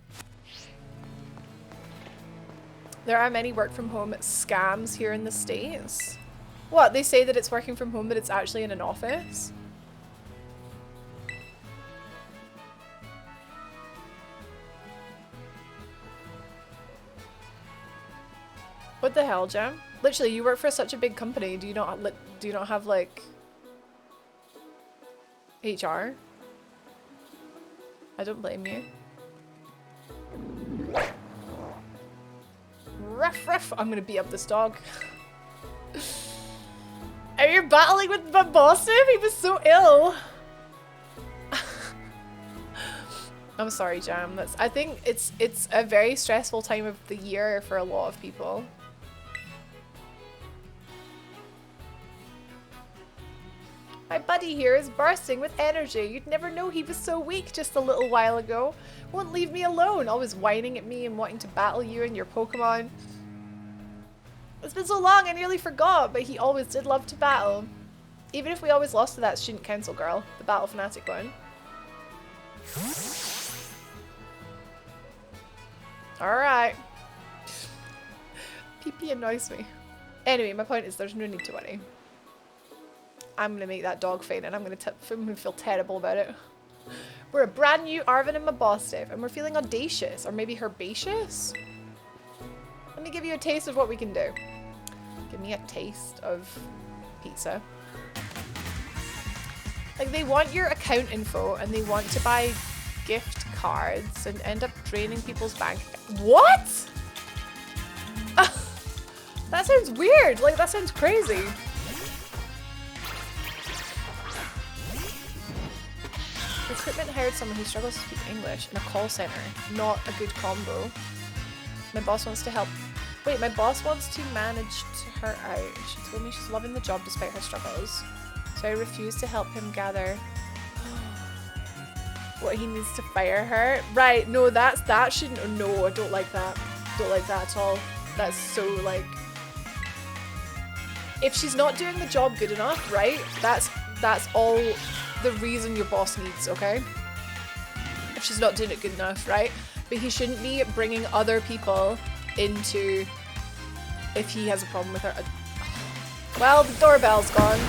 There are many work from home scams here in the States. What? They say that it's working from home, but it's actually in an office? What the hell, Jam? Literally, you work for such a big company. Do you not have like HR? I don't blame you. Ruff, ruff. I'm gonna beat up this dog. Are you battling with my boss? He was so ill. I'm sorry, Jam. I think it's a very stressful time of the year for a lot of people. My buddy here is bursting with energy. You'd never know he was so weak just a little while ago. Won't leave me alone, always whining at me and wanting to battle you and your Pokemon. It's been so long I nearly forgot, but he always did love to battle. Even if we always lost to that student council girl, the battle fanatic one. Alright. PP annoys me. Anyway, my point is there's no need to worry. I'm gonna make that dog faint and I'm gonna feel terrible about it. We're a brand new Arvin and my boss Dave, and we're feeling audacious, or maybe herbaceous? Let me give you a taste of what we can do. Give me a taste of pizza. Like, they want your account info and they want to buy gift cards and end up draining people's bank. What? That sounds weird. Like, that sounds crazy. Recruitment hired someone who struggles to speak English in a call center. Not a good combo. My boss wants to help. Wait, my boss wants to manage her out. She told me she's loving the job despite her struggles. So I refuse to help him gather what he needs to fire her. Right, no, that shouldn't. No, I don't like that. Don't like that at all. That's so like. If she's not doing the job good enough, right? That's all the reason your boss needs, okay? If she's not doing it good enough, right? But he shouldn't be bringing other people into if he has a problem with her. Well, the doorbell's gone.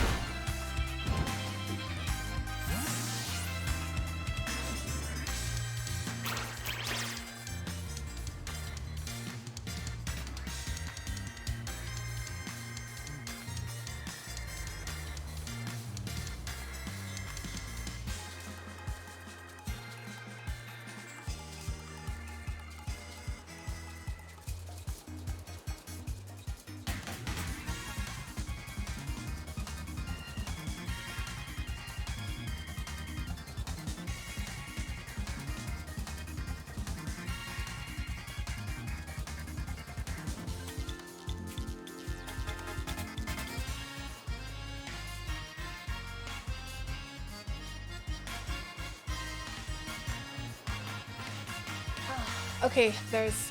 Okay,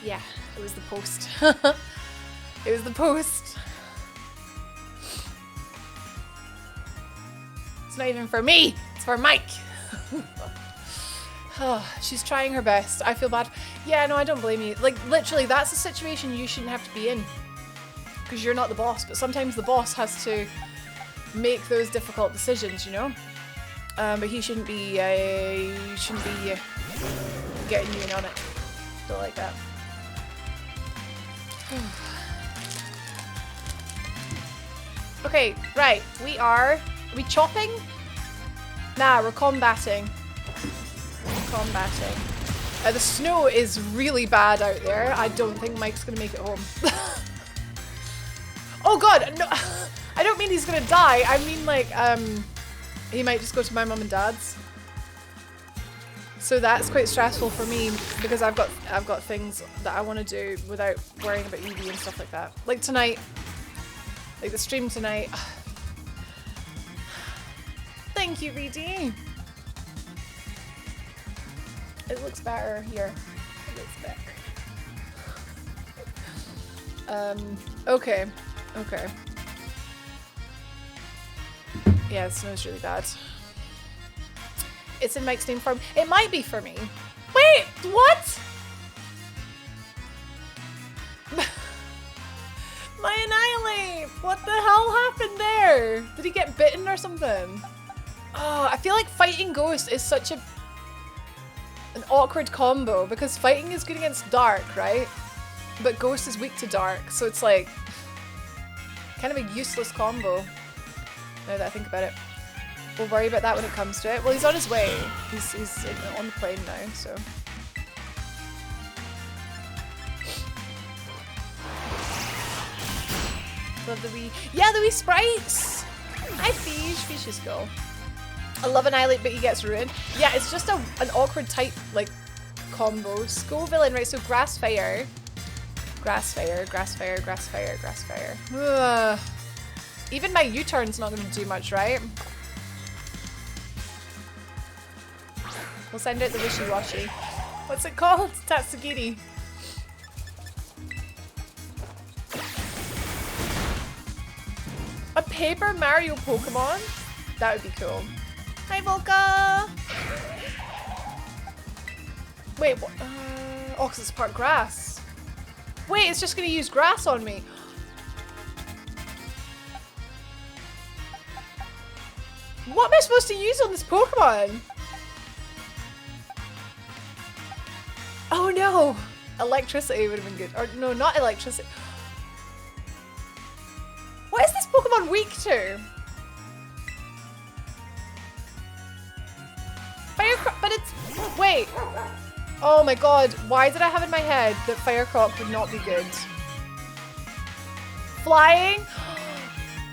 yeah, it was the post. It was the post. It's not even for me, it's for Mike. Oh, she's trying her best. I feel bad. Yeah, no, I don't blame you. Like, literally, that's a situation you shouldn't have to be in. Because you're not the boss, but sometimes the boss has to make those difficult decisions, you know? But he shouldn't be getting you in on it. Don't like that. Okay, right. Are we chopping? Nah, we're combating. Combating. The snow is really bad out there. I don't think Mike's gonna make it home. Oh god, no. I don't mean he's gonna die. I mean like, he might just go to my mum and dad's. So that's quite stressful for me because I've got things that I want to do without worrying about EV and stuff like that. Like tonight, like the stream tonight. Thank you, VD. It looks better here. It looks better. Okay. Okay. Yeah, it smells really bad. It's in Mike's name form. It might be for me. Wait, what? My Annihilate! What the hell happened there? Did he get bitten or something? Oh, I feel like fighting Ghost is such an awkward combo because fighting is good against Dark, right? But Ghost is weak to Dark, so it's like kind of a useless combo now that I think about it. We'll worry about that when it comes to it. Well, he's on his way. He's on the plane now, so. Love the wee, yeah, the wee sprites. Hi, Fish. Fish is cool. I love Annihilate, but he gets ruined. Yeah, it's just an awkward type, like, combo. Skull villain, right? So grass fire. Grass fire, grass fire, grass fire, grass fire. Ugh. Even my U-turn's not going to do much, right? We'll send out the wishy-washy. What's it called? Tatsugiri. A Paper Mario Pokemon? That would be cool. Hi, Volca! Wait, what? Oh, because it's part grass. Wait, it's just going to use grass on me. What am I supposed to use on this Pokemon? Oh no! Electricity would have been good. Or no, not electricity. What is this Pokemon weak to? Firecroc, but it's... Wait. Oh my god, why did I have in my head that Firecroc would not be good? Flying?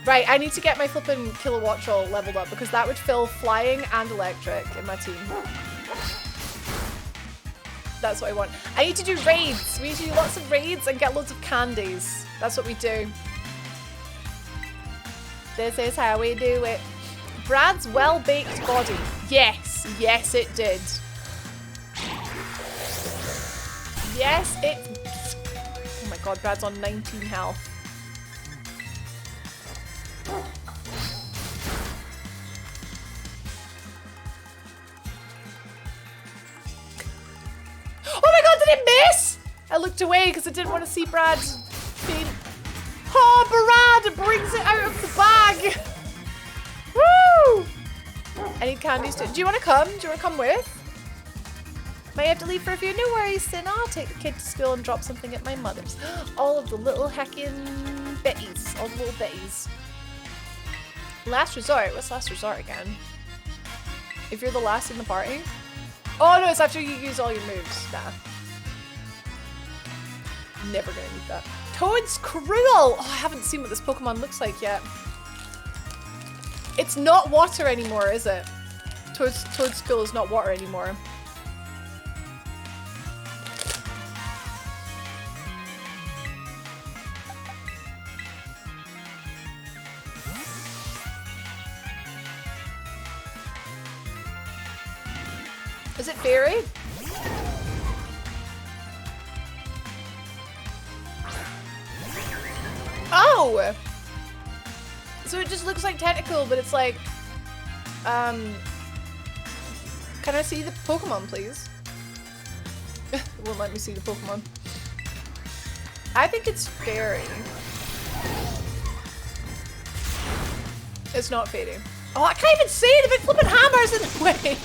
Right, I need to get my flippin' Kilowattrel leveled up because that would fill flying and electric in my team. That's what I want. I need to do raids. We need to do lots of raids and get loads of candies. That's what we do. This is how we do it. Brad's well-baked body. Yes. Yes, it did. Yes, it... Oh my god, Brad's on 19 health. Oh my god, did it miss? I looked away because I didn't want to see Brad being... Oh, Brad brings it out of the bag. Woo! I need candies too. Do you want to come? Do you want to come with? Might have to leave for a few. No worries, Sin. I'll take the kid to school and drop something at my mother's. All of the little heckin' bitties. All the little bitties. Last resort. What's last resort again? If you're the last in the party? Oh no, it's after you use all your moves. Nah. Never gonna need that. Toad's Cruel! Oh, I haven't seen what this Pokemon looks like yet. It's not water anymore, is it? Toad's Cruel is not water anymore. Is it fairy? Oh! So it just looks like Tentacle, but it's like... Can I see the Pokemon, please? It won't let me see the Pokemon. I think it's fairy. It's not fairy. Oh, I can't even see it! The big flippin' hammer's in the way!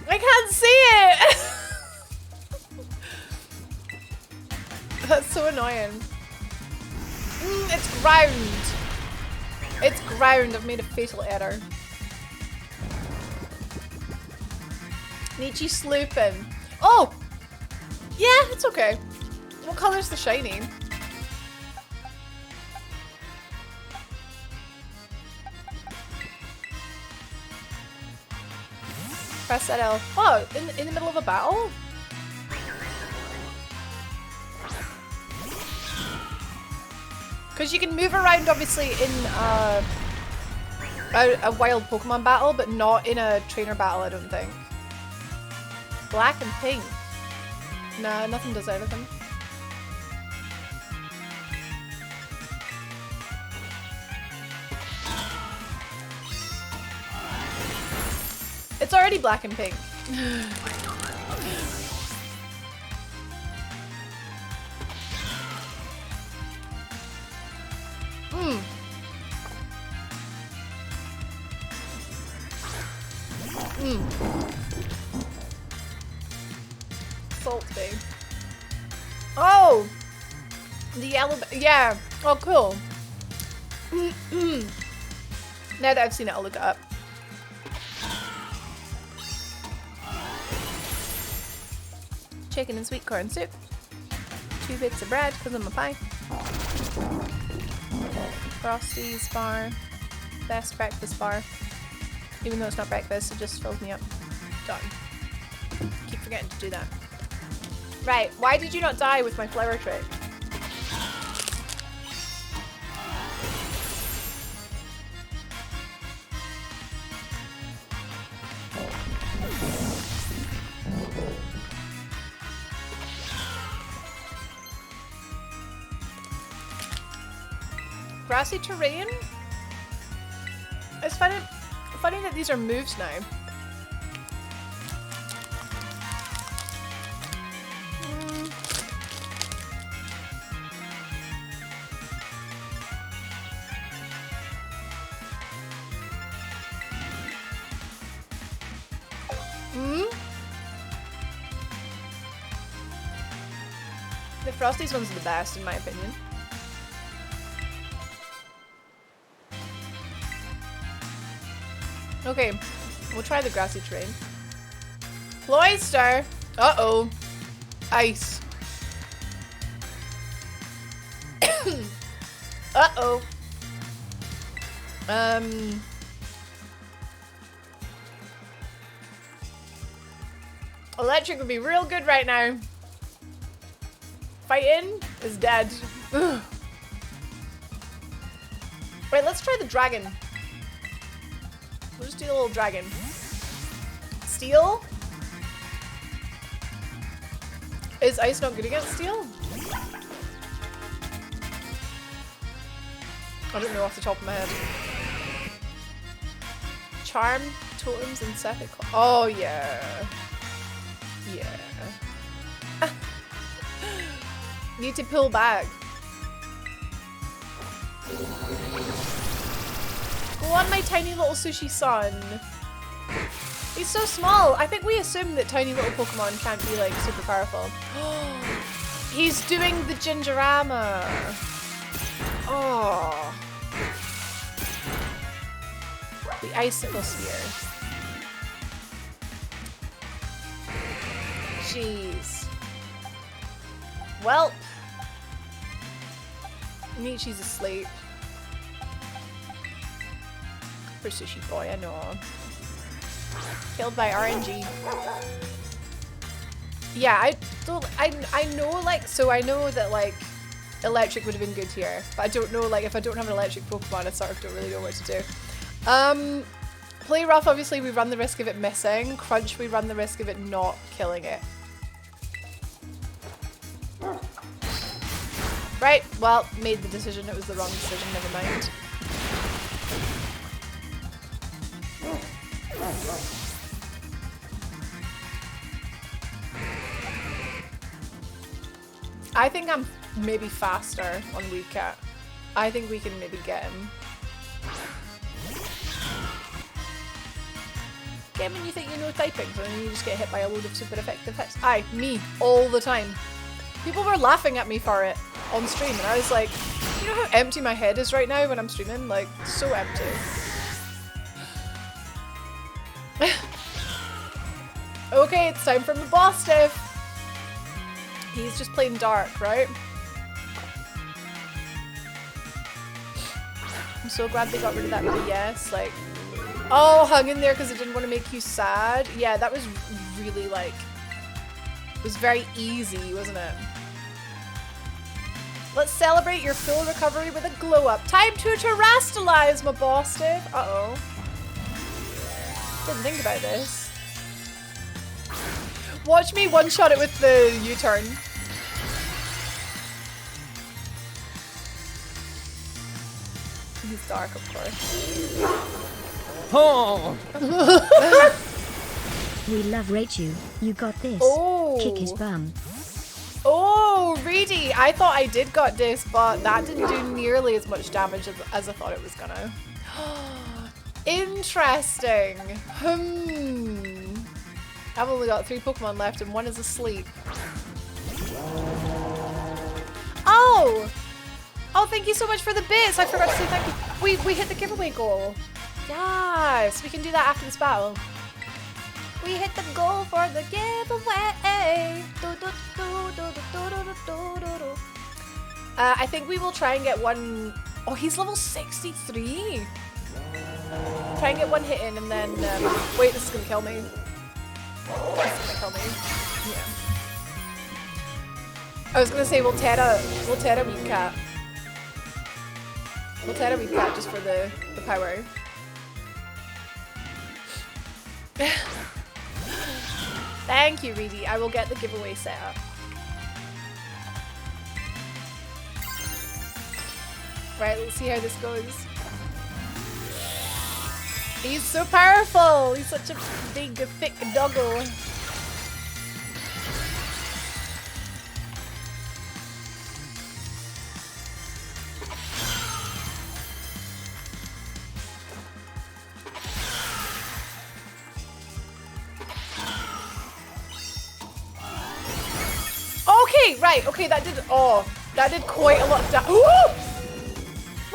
I can't see it! That's so annoying. It's ground. It's ground. I've made a fatal error. Nietzsche slooping. Oh! Yeah, it's okay. What color's the shiny? Press that L. Oh, in the middle of a battle? Because you can move around, obviously, in a wild Pokemon battle, but not in a trainer battle, I don't think. Black and pink. Nah, nothing does anything. It's already black and pink. Salty. Oh! The yellow... Yeah. Oh, cool. Now that I've seen it, I'll look it up. Chicken and sweet corn soup. 2 bits of bread because I'm a pie. Frosty's bar. Best breakfast bar. Even though it's not breakfast, it just fills me up. Done. Keep forgetting to do that. Right, why did you not die with my flower trick? Grassy terrain? It's funny that these are moves now. The Frosty's ones are the best in my opinion. Okay, we'll try the grassy terrain. Cloyster! Uh-oh. Ice. Uh-oh. Electric would be real good right now. Fighting is dead. Ugh. Right, let's try the dragon. We'll just do the little dragon. Steel? Is ice not good against steel? I don't know off the top of my head. Charm, totems, and Sephic. Oh yeah. Yeah. Need to pull back. Go on, my tiny little sushi son. He's so small. I think we assume that tiny little Pokemon can't be like super powerful. He's doing the Gingerama. Oh. The Icicle Sphere. Jeez. Well. Michi's asleep. For Sushi Boy, I know. Killed by RNG. Yeah, I know, like, so I know that, like, electric would have been good here. But I don't know, like, if I don't have an electric Pokemon, I sort of don't really know what to do. Play rough, obviously, we run the risk of it missing. Crunch, we run the risk of it not killing it. Right, well, made the decision. It was the wrong decision, never mind. I think I'm maybe faster on Weed Cat. I think we can maybe get him. Get him when you think you know typing, so then you just get hit by a load of super effective hits. Aye, me, all the time. People were laughing at me for it on stream, and I was like, you know how empty my head is right now when I'm streaming? Like, so empty. Okay, it's time for my boss diff. He's just playing dark, right? I'm so glad they got rid of that yes, like, oh, hung in there because it didn't want to make you sad. Yeah, that was really, like, it was very easy, wasn't it? Let's celebrate your full recovery with a glow up. Time to terrestrialize, my boss diff. Uh-oh. Didn't think about this. Watch me one-shot it with the U-turn. He's dark, of course. Oh! We love Raichu. You got this. Oh. Kick his bum. Oh, Reedy! I thought I did got this, but that didn't do nearly as much damage as I thought it was gonna. Interesting. I've only got 3 Pokemon left and 1 is asleep. Oh! Oh, thank you so much for the bits. I forgot to say thank you. We hit the giveaway goal. Yes, we can do that after this battle. We hit the goal for the giveaway. I think we will try and get one. Oh, he's level 63. Try and get one hit in and then, wait, this is gonna kill me. This is gonna kill me. Yeah. I was gonna say we'll tear a weak cat. We'll tear a weak cat just for the power. Thank you, Reedy. I will get the giveaway set up. Right, let's see how this goes. He's so powerful! He's such a big, thick doggo. Okay, right, okay, that did quite a lot of damage.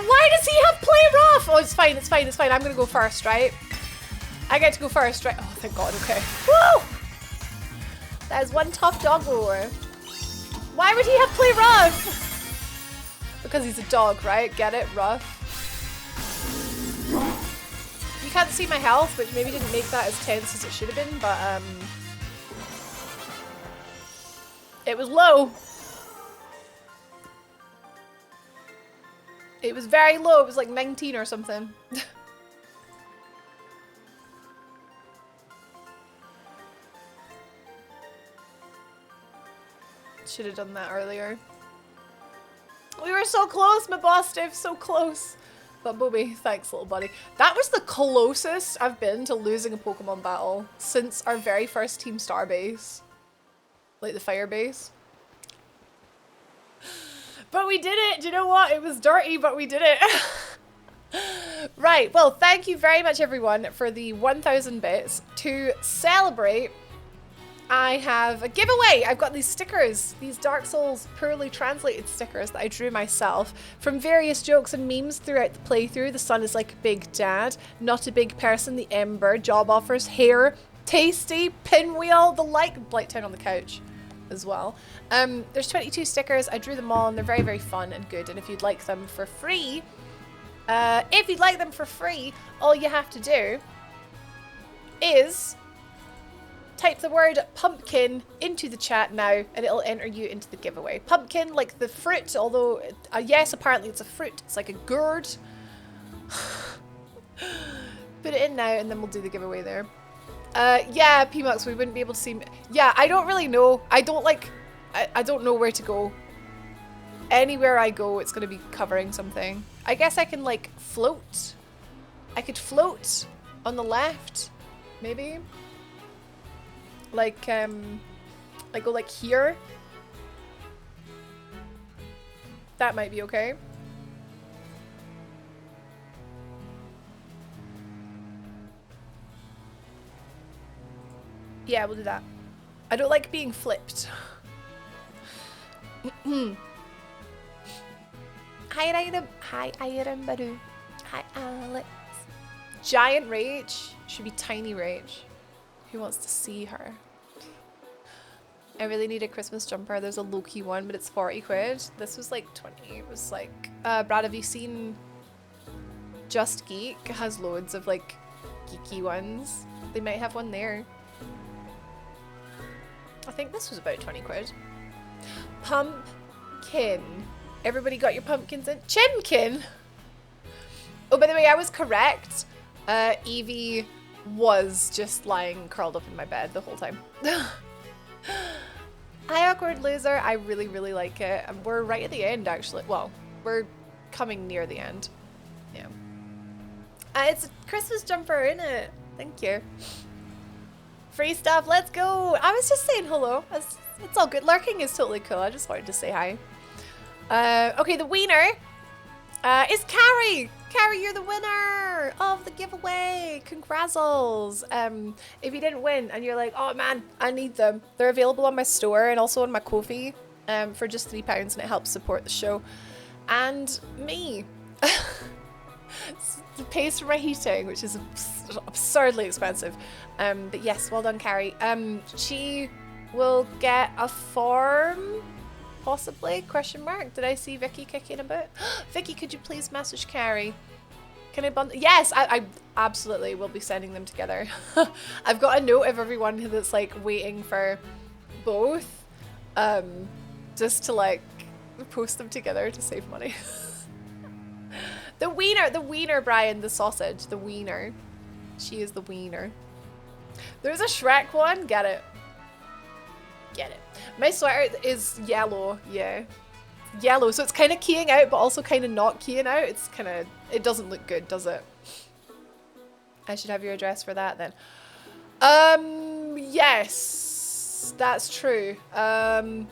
Why does he have play rough? Oh, it's fine, it's fine, it's fine. I'm gonna go first, right? I get to go first, right? Oh, thank God, okay. Woo! That is one tough doggo. Why would he have play rough? Because he's a dog, right? Get it? Rough. You can't see my health, which maybe didn't make that as tense as it should have been, but it was low. It was very low. It was like 19 or something. Should have done that earlier. We were so close, my boss Dave, so close. But Bobby, thanks little buddy. That was the closest I've been to losing a Pokemon battle since our very first Team Star base. Like the fire base. But we did it! Do you know what? It was dirty, but we did it. Right, well, thank you very much everyone for the 1,000 bits. To celebrate, I have a giveaway. I've got these stickers, these Dark Souls poorly translated stickers that I drew myself from various jokes and memes throughout the playthrough. The sun is like a big dad, not a big person, the ember, job offers, hair, tasty, pinwheel, the Blighttown on the couch as well. There's 22 stickers. I drew them all and they're very, very fun and good. And if you'd like them for free, all you have to do is type the word pumpkin into the chat now and it'll enter you into the giveaway. Pumpkin, like the fruit, although, yes, apparently it's a fruit. It's like a gourd. Put it in now and then we'll do the giveaway there. Yeah, PMUX, we wouldn't be able to see. Yeah, I don't really know. I don't know where to go. Anywhere I go, it's going to be covering something. I guess I can, like, float. I could float on the left, maybe. Like, go, like, here. That might be okay. Yeah, we'll do that. I don't like being flipped. Hi, Item. Hi, Item Baru. Hi, Alex. Giant Rage. Should be Tiny Rage. Who wants to see her? I really need a Christmas jumper. There's a low-key one, but it's 40 quid. This was like 20. It was like... Brad, have you seen Just Geek? It has loads of like geeky ones. They might have one there. I think this was about 20 quid. Pumpkin. Everybody got your pumpkins in? Chimkin! Oh, by the way, I was correct. Evie was just lying curled up in my bed the whole time. Hi, Awkward Loser. I really, really like it. And we're right at the end, actually. Well, we're coming near the end. Yeah. It's a Christmas jumper, isn't it? Thank you. Free stuff, let's go. I was just saying hello. It's all good. Lurking is totally cool. I just wanted to say hi. Okay, the winner is Carrie. Carrie, you're the winner of the giveaway. Congratulations. If you didn't win and you're like, oh man, I need them. They're available on my store and also on my Ko-fi for just £3 and it helps support the show. And me. It pays for my heating, which is absurdly expensive. But yes, well done, Carrie. She will get a form Possibly? Question mark. Did I see Vicky kicking a bit? Vicky, could you please message Carrie? Can I bundle? Yes, I absolutely will be sending them together. I've got a note of everyone that's like waiting for both, just to like post them together to save money. The wiener, Brian, the sausage, the wiener. She is the wiener. There's a Shrek one. Get it. Get it. My sweater is yellow. Yeah. Yellow. So it's kind of keying out, but also kind of not keying out. It's kind of... It doesn't look good, does it? I should have your address for that then. Yes. That's true. The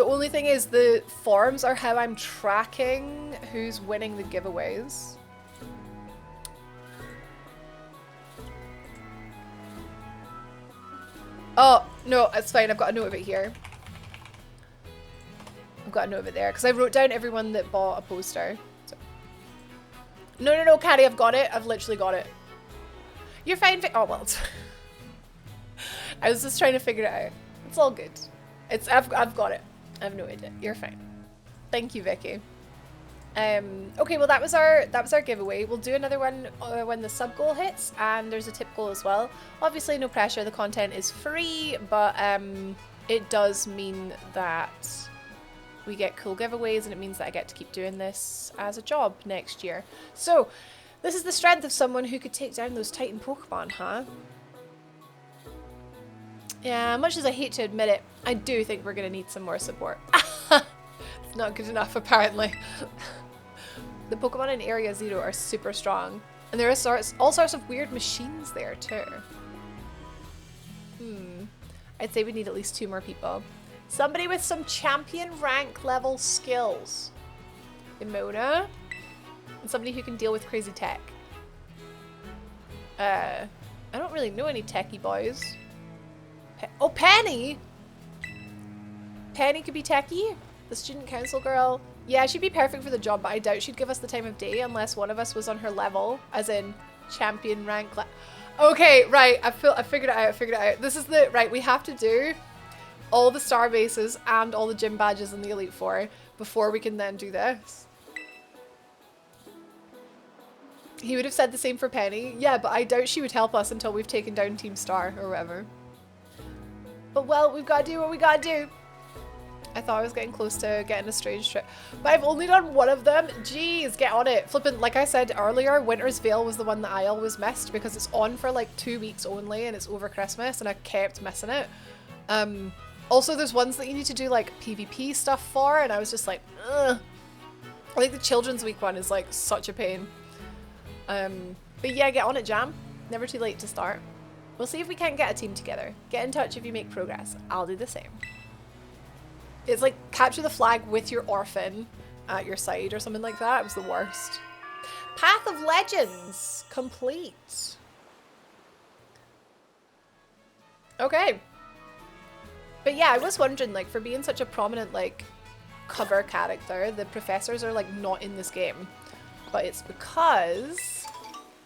only thing is the forms are how I'm tracking who's winning the giveaways. Oh, no, it's fine. I've got a note of it here. I've got a note of it there because I wrote down everyone that bought a poster. So. No, Carrie, I've got it. I've literally got it. You're fine, Vic. Oh, well. I was just trying to figure it out. It's all good. I've got it. I've noted it. You're fine. Thank you, Vicky. Okay, well that was our giveaway. We'll do another one when the sub goal hits, and there's a tip goal as well. Obviously, no pressure. The content is free, but it does mean that we get cool giveaways, and it means that I get to keep doing this as a job next year. So, this is the strength of someone who could take down those Titan Pokemon, huh? Yeah, much as I hate to admit it, I do think we're going to need some more support. It's not good enough, apparently. The Pokemon in Area Zero are super strong. And there are all sorts of weird machines there, too. I'd say we need at least 2 more people. Somebody with some champion rank level skills. Emona. And somebody who can deal with crazy tech. I don't really know any techie boys. Oh, Penny! Penny could be techie. The student council girl. Yeah, she'd be perfect for the job, but I doubt she'd give us the time of day unless one of us was on her level, as in champion rank. Okay, right. I figured it out. This is right. We have to do all the star bases and all the gym badges in the Elite Four before we can then do this. He would have said the same for Penny. Yeah, but I doubt she would help us until we've taken down Team Star or whatever. But well, we've got to do what we got to do. I thought I was getting close to getting a strange trip, but I've only done one of them. Jeez, get on it. Flippin', like I said earlier, Winter's Veil was the one that I always missed because it's on for like 2 weeks only and it's over Christmas and I kept missing it. Also, there's ones that you need to do like PvP stuff for and I was just like, ugh. I think the Children's Week one is like such a pain. But yeah, get on it, Jam. Never too late to start. We'll see if we can't get a team together. Get in touch if you make progress. I'll do the same. It's like capture the flag with your orphan at your side or something like that. It was the worst. Path of Legends complete. Okay. But yeah, I was wondering, like, for being such a prominent, like, cover character, the professors are, like, not in this game. But it's because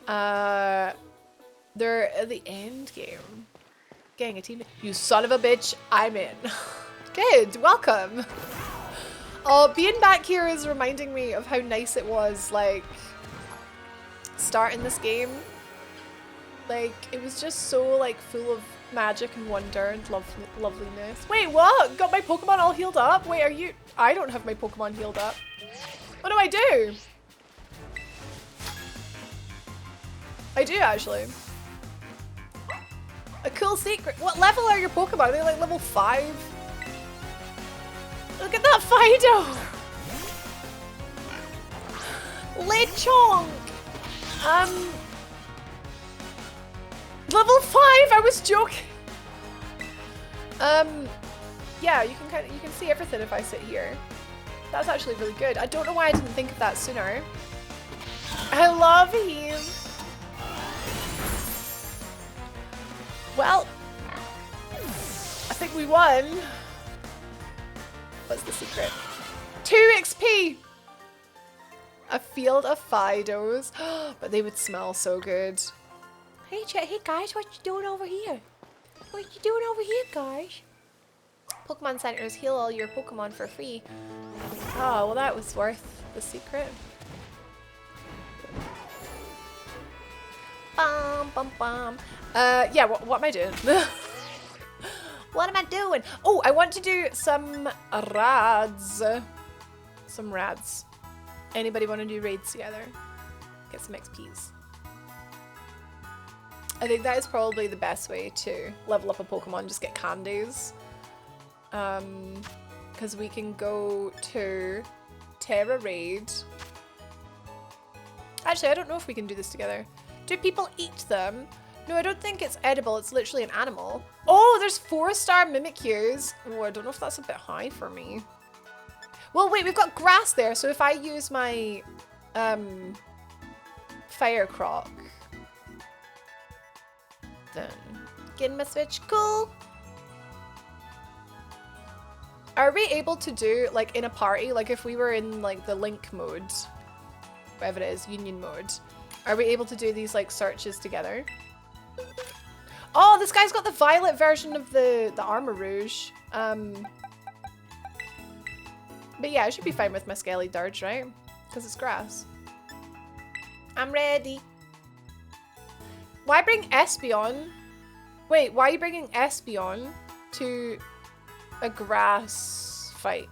they're at the end game. Getting a team. You son of a bitch, I'm in. Good, welcome. Oh, being back here is reminding me of how nice it was, like, starting this game. Like, it was just so, like, full of magic and wonder and loveliness. Wait, what? Got my Pokemon all healed up? Wait, are you... I don't have my Pokemon healed up. What do I do? I do, actually. A cool secret. What level are your Pokemon? Are they, like, level 5? Look at that Fido! Lechonk! Level 5! I was joking! Yeah, you can see everything if I sit here. That's actually really good. I don't know why I didn't think of that sooner. I love him! Well, I think we won. What's the secret? 2 XP! A field of Fidos. But they would smell so good. Hey guys, what you doing over here? What you doing over here, guys? Pokemon centers heal all your Pokemon for free. Oh, well that was worth the secret. Bum, bum, bum. Yeah, what am I doing? What am I doing? Oh, I want to do some rads. Some rads. Anybody want to do raids together? Get some XPs. I think that is probably the best way to level up a Pokemon, just get candies. Because we can go to Terra Raid. Actually, I don't know if we can do this together. Do people eat them? No, I don't think it's edible. It's literally an animal. Oh, there's 4-star Mimikyus. Oh, I don't know if that's a bit high for me. Well, wait, we've got grass there. So if I use my Fire Croc, then getting my Switch. Cool. Are we able to do, like, in a party, like if we were in, like, the Link mode, whatever it is, Union mode, are we able to do these, like, searches together? Oh, this guy's got the violet version of the Armor Rouge. But yeah, I should be fine with my Scaly Dirge, right? Because it's grass. I'm ready. Why bring Espeon? Wait, why are you bringing Espeon to a grass fight?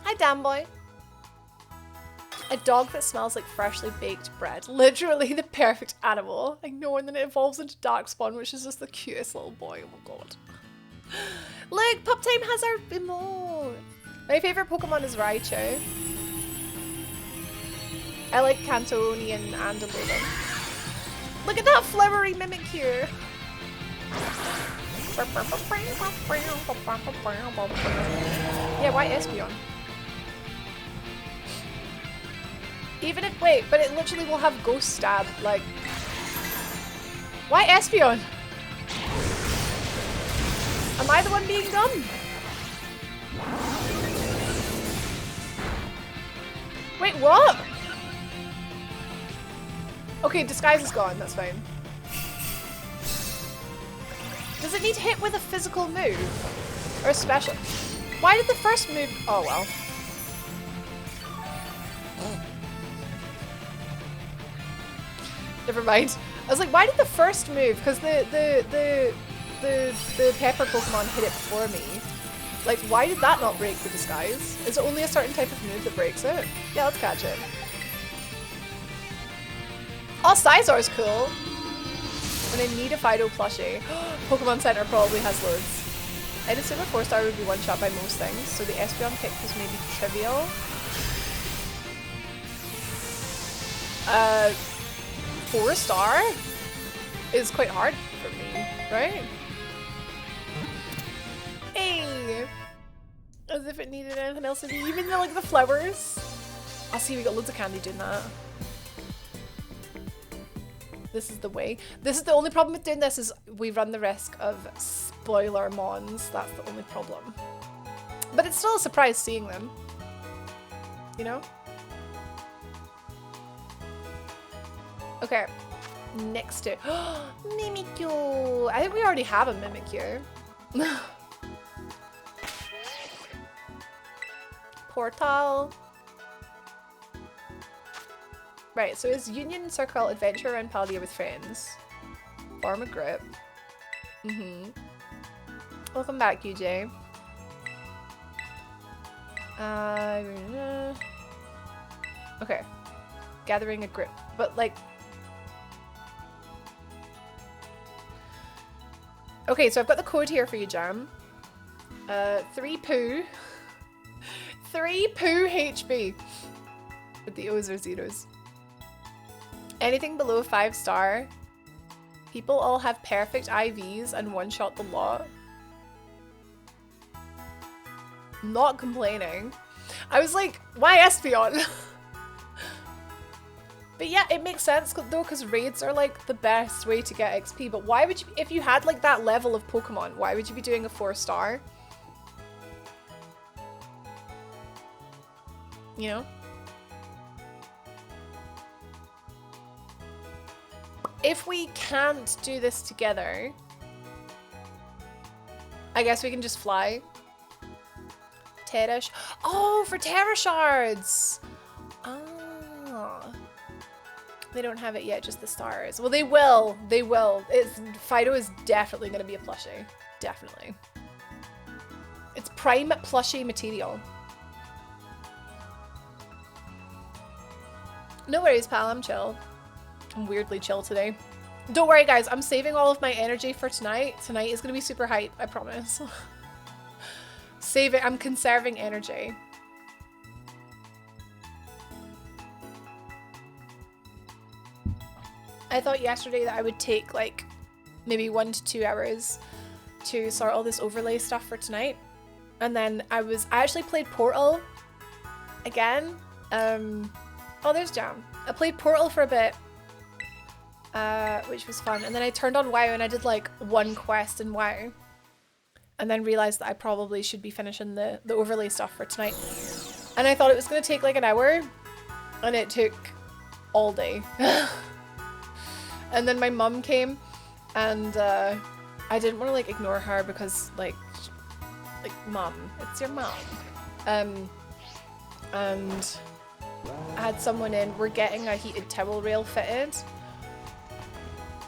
Hi, damn boy. A dog that smells like freshly baked bread. Literally the perfect animal. I know, and then it evolves into Darkspawn, which is just the cutest little boy. Oh my god. Look, Pup Time has our emote. My favorite Pokemon is Raichu. I like Cantonian and Alolan. Look at that flowery Mimikyu. Yeah, why Espeon? Even if, wait, but it literally will have Ghost Stab, like. Why Espeon? Am I the one being dumb? Wait, what? Okay, disguise is gone, that's fine. Does it need to hit with a physical move? Or a special? Why did the first move... Oh, well. Never mind. I was like, why did the first move? Because the pepper Pokemon hit it before me. Like, why did that not break the disguise? Is it only a certain type of move that breaks it? Yeah, let's catch it. Oh, Scizor's cool. And I need a Fido plushie. Pokemon Center probably has loads. I'd assume a 4-star would be one shot by most things, so the Espeon pick was maybe trivial. 4-star is quite hard for me, right? Hey! As if it needed anything else to be, even though, like, the flowers. I see we got loads of candy doing that. This is the way. This is the only problem with doing this is we run the risk of spoiler mons. That's the only problem. But it's still a surprise seeing them. You know? Okay. Next to Mimikyu. I think we already have a Mimikyu. Portal. Right, so is Union Circle adventure around Paldea with friends? Form a group. Welcome back, UJ. Okay. Gathering a group. But like... Okay, so I've got the code here for you, Jam. 3 poo. 3 poo HB. But the O's are zeros. Anything below 5-star. People all have perfect IVs and one-shot the lot. Not complaining. I was like, why Espeon? But yeah, it makes sense though, because raids are like the best way to get XP. But why would you, if you had like that level of Pokemon, why would you be doing a 4-star? You know? If we can't do this together, I guess we can just fly. Terra oh, for Terra Shards! Oh. They don't have it yet, just the stars. Well, they will. They will. Fido is definitely going to be a plushie. Definitely. It's prime plushie material. No worries, pal. I'm chill. I'm weirdly chill today. Don't worry, guys. I'm saving all of my energy for tonight. Tonight is going to be super hype. I promise. Save it. I'm conserving energy. I thought yesterday that I would take like maybe 1 to 2 hours to sort all this overlay stuff for tonight. And then I actually played Portal again. Oh, there's Jam. I played Portal for a bit, which was fun. And then I turned on WoW and I did like 1 quest in WoW. And then realized that I probably should be finishing the overlay stuff for tonight. And I thought it was going to take like an hour. And it took all day. And then my mum came and I didn't want to like ignore her because like mum, it's your mum. And I had someone in, we're getting a heated towel rail fitted.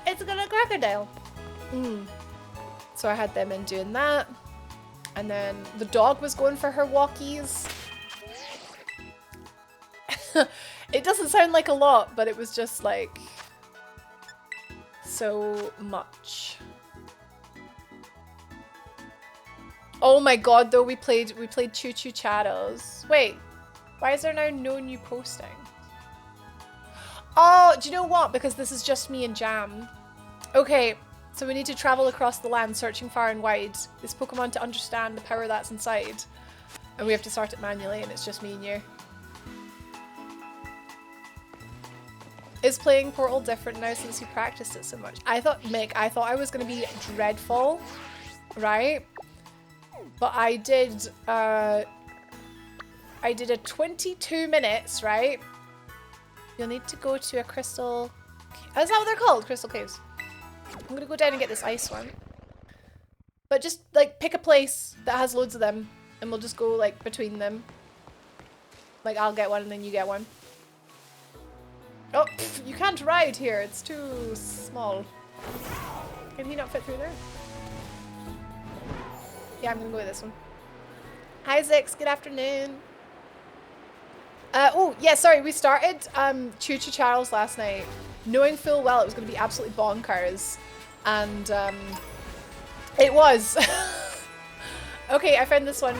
It's gonna crocodile. So I had them in doing that. And then the dog was going for her walkies. It doesn't sound like a lot, but it was just like so much. Oh my god, though, we played Choo Choo Chatters. Wait, why is there now no new posting? Oh, do you know what? Because this is just me and Jam. Okay, so we need to travel across the land, searching far and wide. This Pokemon to understand the power that's inside. And we have to start it manually, and it's just me and you. Is playing Portal different now since you practiced it so much? I thought I was gonna be dreadful, right? But I did a 22 minutes, right? You'll need to go to a crystal. Is that what they're called? Crystal caves. I'm gonna go down and get this ice one. But just like pick a place that has loads of them, and we'll just go like between them. Like I'll get one and then you get one. Oh, pff, you can't ride here. It's too small. Can he not fit through there? Yeah, I'm gonna go with this one. Hi, Zix. Good afternoon. Oh, yeah, sorry. We started Choo Choo Charles last night, knowing full well it was going to be absolutely bonkers. And it was. Okay, I found this one.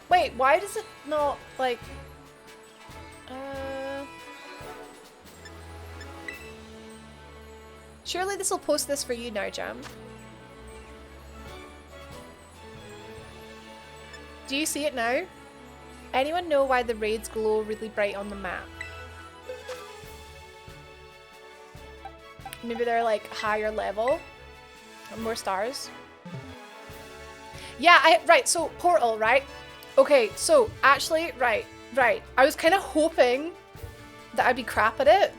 Wait, why does it not, like... Surely this will post this for you now, Jam. Do you see it now? Anyone know why the raids glow really bright on the map? Maybe they're like higher level, more stars. Yeah, right, so Portal, right? Okay, so actually, right. I was kind of hoping that I'd be crap at it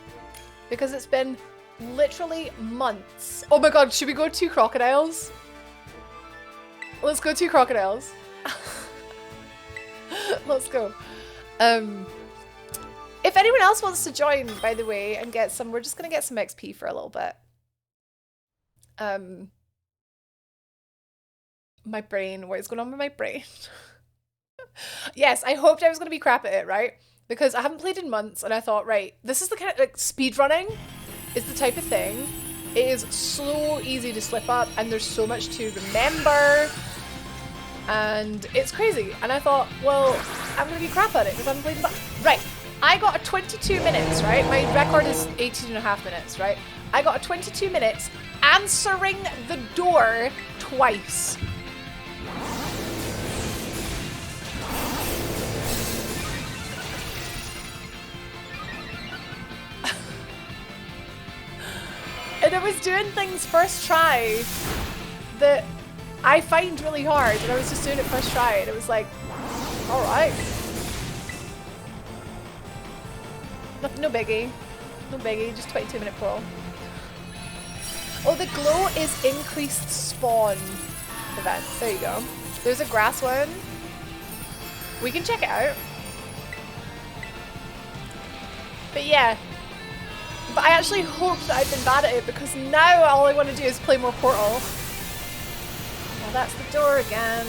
because it's been literally months. Oh my god, should we go 2 crocodiles? Let's go 2 crocodiles. Let's go. If anyone else wants to join, by the way, and get some, we're just gonna get some XP for a little bit. My brain, what is going on with my brain? Yes, I hoped I was gonna be crap at it, right? Because I haven't played in months, and I thought, right, this is the kind of, like, speedrunning is the type of thing. It is so easy to slip up, and there's so much to remember. And it's crazy. And I thought, well, I'm going to be crap at it because I haven't played the Right. I got a 22 minutes, right? My record is 18.5 minutes, right? I got a 22 minutes answering the door twice. And I was doing things first try that I find really hard, and I was just doing it first try, and it was like, alright. No biggie. No biggie, just 22-minute Portal. Oh, the glow is increased spawn. events. There you go. There's a grass one. We can check it out. But yeah. But I actually hoped that I'd been bad at it because now all I want to do is play more Portal. Oh, that's the door again.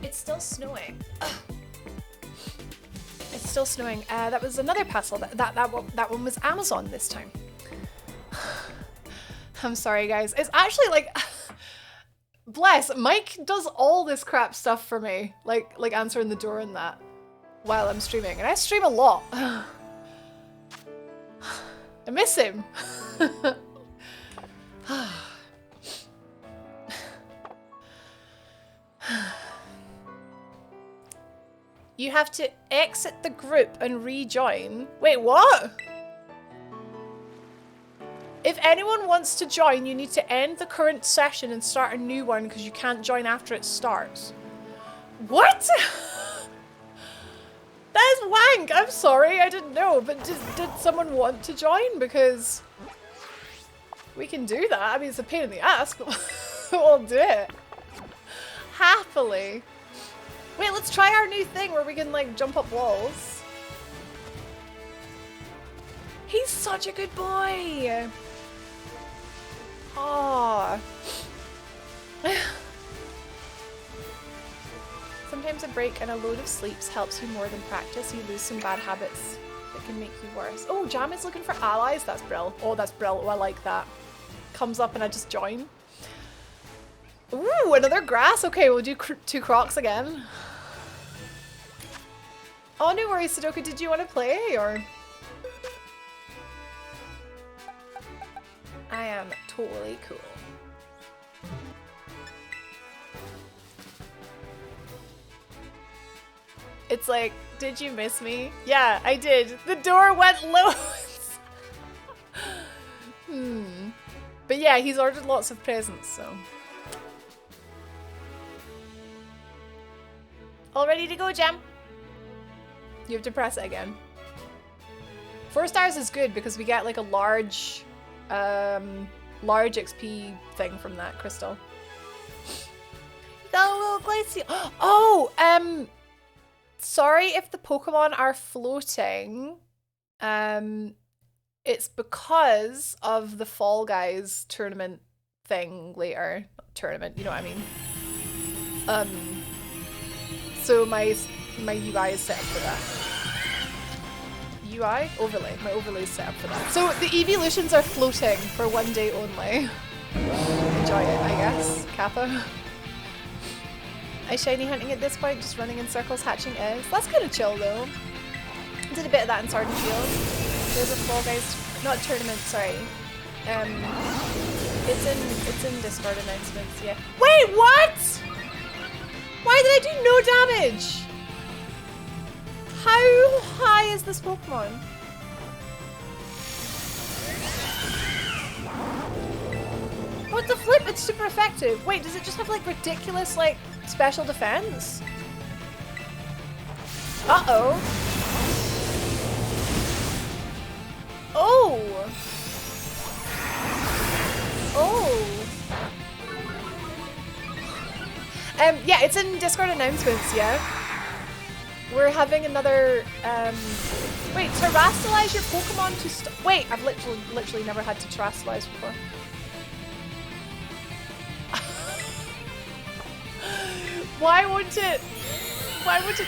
It's still snowing. Ugh. It's still snowing. That was another parcel. That one was Amazon this time. I'm sorry, guys. It's actually like, bless. Mike does all this crap stuff for me, like answering the door and that, while I'm streaming, and I stream a lot. I miss him. You have to exit the group and rejoin. Wait, what? If anyone wants to join, you need to end the current session and start a new one because you can't join after it starts. What? That is wank. I'm sorry, I didn't know. But did someone want to join? Because we can do that. I mean, it's a pain in the ass, but we'll do it. Happily. Wait, let's try our new thing where we can, like, jump up walls. He's such a good boy. Aww. Sometimes a break and a load of sleeps helps you more than practice. You lose some bad habits that can make you worse. Oh, Jam is looking for allies. That's brill. Oh, that's brill. Oh, I like that. Comes up and I just join. Ooh, another grass. Okay, we'll do 2 crocs again. Oh, no worries, Sudoku. Did you want to play, or? I am totally cool. It's like, did you miss me? Yeah, I did. The door went loads. But yeah, he's ordered lots of presents, so. All ready to go, Gem? You have to press it again. 4 stars is good because we get like a large XP thing from that crystal. Oh, Glacial. Oh, sorry if the Pokemon are floating. It's because of the Fall Guys tournament thing later. Not tournament, you know what I mean. So my UI is set up for that. UI? Overlay. My overlay is set up for that. So the evolutions are floating for 1 day only. Enjoy it, I guess. Kappa. I shiny hunting at this point, just running in circles, hatching eggs. That's kind of chill though. Did a bit of that in Sword and Shield. There's a Fall Guys, not tournament, sorry. It's in Discord announcements, yeah. Wait, what? Why did I do no damage? How high is this Pokemon? What the flip? It's super effective. Wait, does it just have like ridiculous like special defense? Uh-oh. Oh. Oh. Yeah, it's in Discord announcements, yeah. We're having another, wait, terrestrialize your Pokemon to wait, I've literally never had to terrestrialize before. Why won't it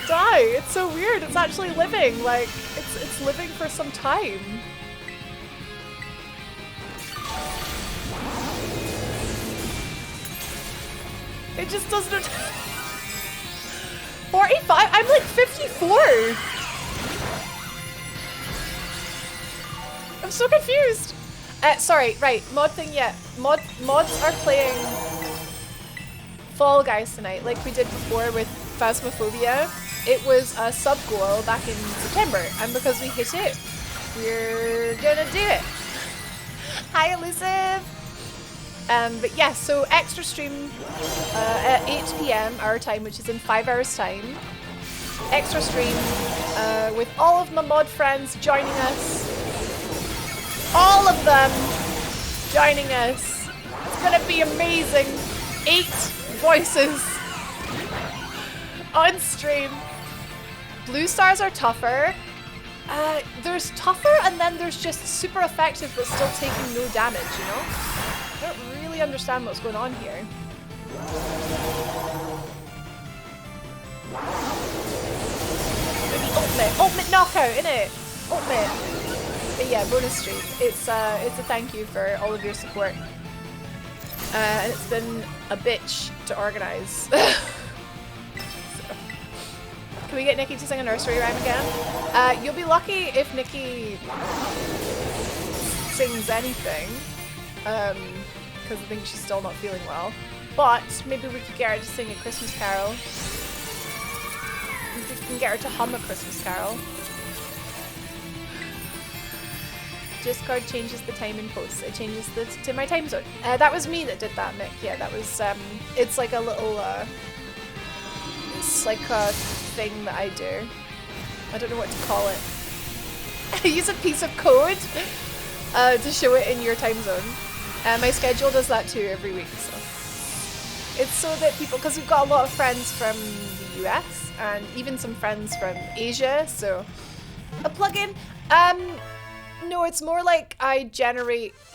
die? It's so weird. It's actually living, like, it's living for some time. It just doesn't. 45? I'm like 54. I'm so confused. Sorry, right, mod thing, yeah. Mods are playing Fall Guys tonight, like we did before with Phasmophobia. It was a sub goal back in September, and because we hit it, we're gonna do it. Hi, Elusive. But yeah, so extra stream at 8 PM our time, which is in 5 hours time. Extra stream with all of my mod friends joining us. All of them joining us. It's gonna be amazing. 8 voices on stream. Blue stars are tougher. There's tougher and then there's just super effective but still taking no damage, you know? I don't really understand what's going on here. Maybe ultimate knockout, innit? Ultimate. But yeah, bonus stream. It's a thank you for all of your support. And it's been a bitch to organize. Can we get Nikki to sing a nursery rhyme again? You'll be lucky if Nikki sings anything. Because I think she's still not feeling well. But maybe we could get her to sing a Christmas carol. Maybe we can get her to hum a Christmas carol. Discord changes the time in posts. It changes to my time zone. That was me that did that, Mick. Yeah, that was, it's like a little, it's like a thing that I do. I don't know what to call it. I use a piece of code to show it in your time zone. My schedule does that too every week, so. It's so that people, because we've got a lot of friends from the US and even some friends from Asia, so a plugin. No, it's more like I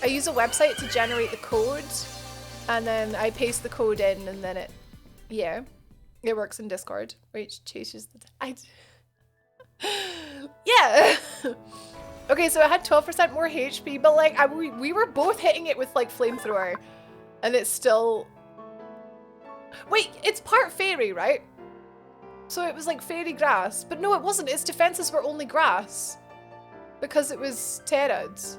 use a website to generate the code and then I paste the code in and then it works in Discord, which changes the yeah. Okay, so I had 12% more HP, but like we were both hitting it with like flamethrower and it's still, wait, it's part fairy, right? So it was like fairy grass, but no, it wasn't. Its defenses were only grass. Because it was Terrans.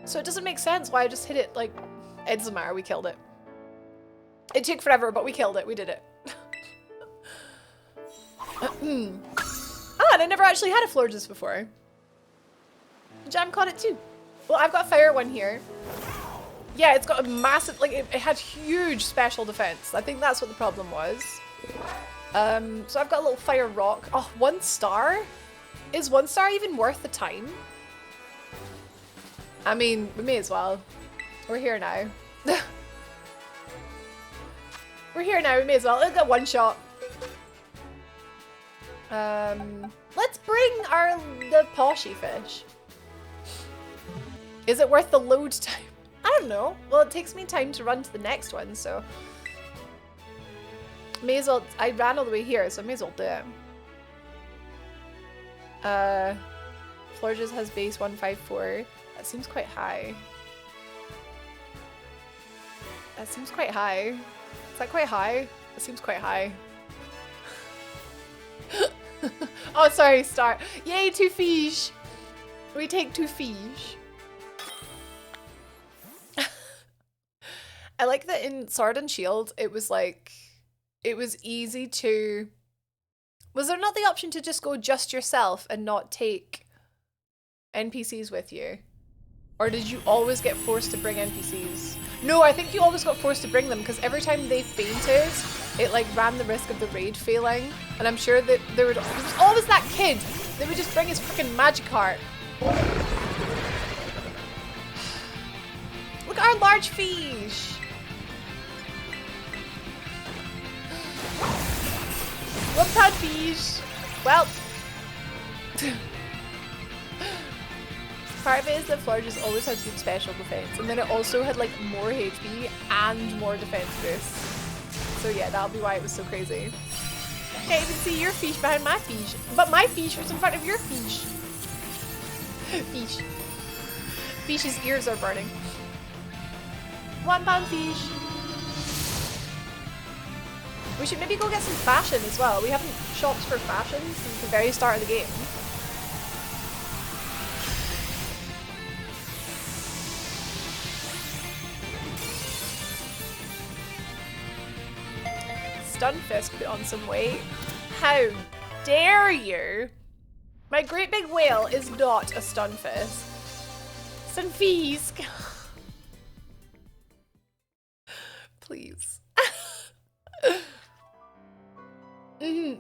So it doesn't make sense why I just hit it like Edzamar. We killed it. It took forever, but we killed it. We did it. And I never actually had a Florges before. Jam caught it too. Well, I've got a fire one here. Yeah, it's got a massive, like, it had huge special defense. I think that's what the problem was. So I've got a little fire rock. Oh, 1 star? Is 1 star even worth the time? I mean, we may as well. We're here now. We're here now, we may as well. Let's get 1 shot. Let's bring the poshy fish. Is it worth the load time? I don't know. Well, it takes me time to run to the next one, so. May as well, I ran all the way here, so I may as well do it. Florges has base 154. That seems quite high. That seems quite high. Is that quite high? That seems quite high. Oh, sorry, start. Yay, 2 fish! We take 2 fish. I like that in Sword and Shield, it was like, it was easy to... Was there not the option to just go just yourself and not take NPCs with you? Or did you always get forced to bring NPCs? No, I think you always got forced to bring them because every time they fainted, it like ran the risk of the raid failing. And I'm sure that there was always that kid that would just bring his freaking magic heart. Look at our large fish. £1 fish. Well. Part of it is that Florges always had good special defense, and then it also had like more HP and more defense boost. So yeah, that'll be why it was so crazy. Can't even see your fish behind my fish, but my fish was in front of your fish. Fish. Fish's ears are burning. £1 fish. We should maybe go get some fashion as well. We haven't shopped for fashion since the very start of the game. Stunfisk put on some weight. How dare you? My great big whale is not a Stunfisk. Stunfisk. Please.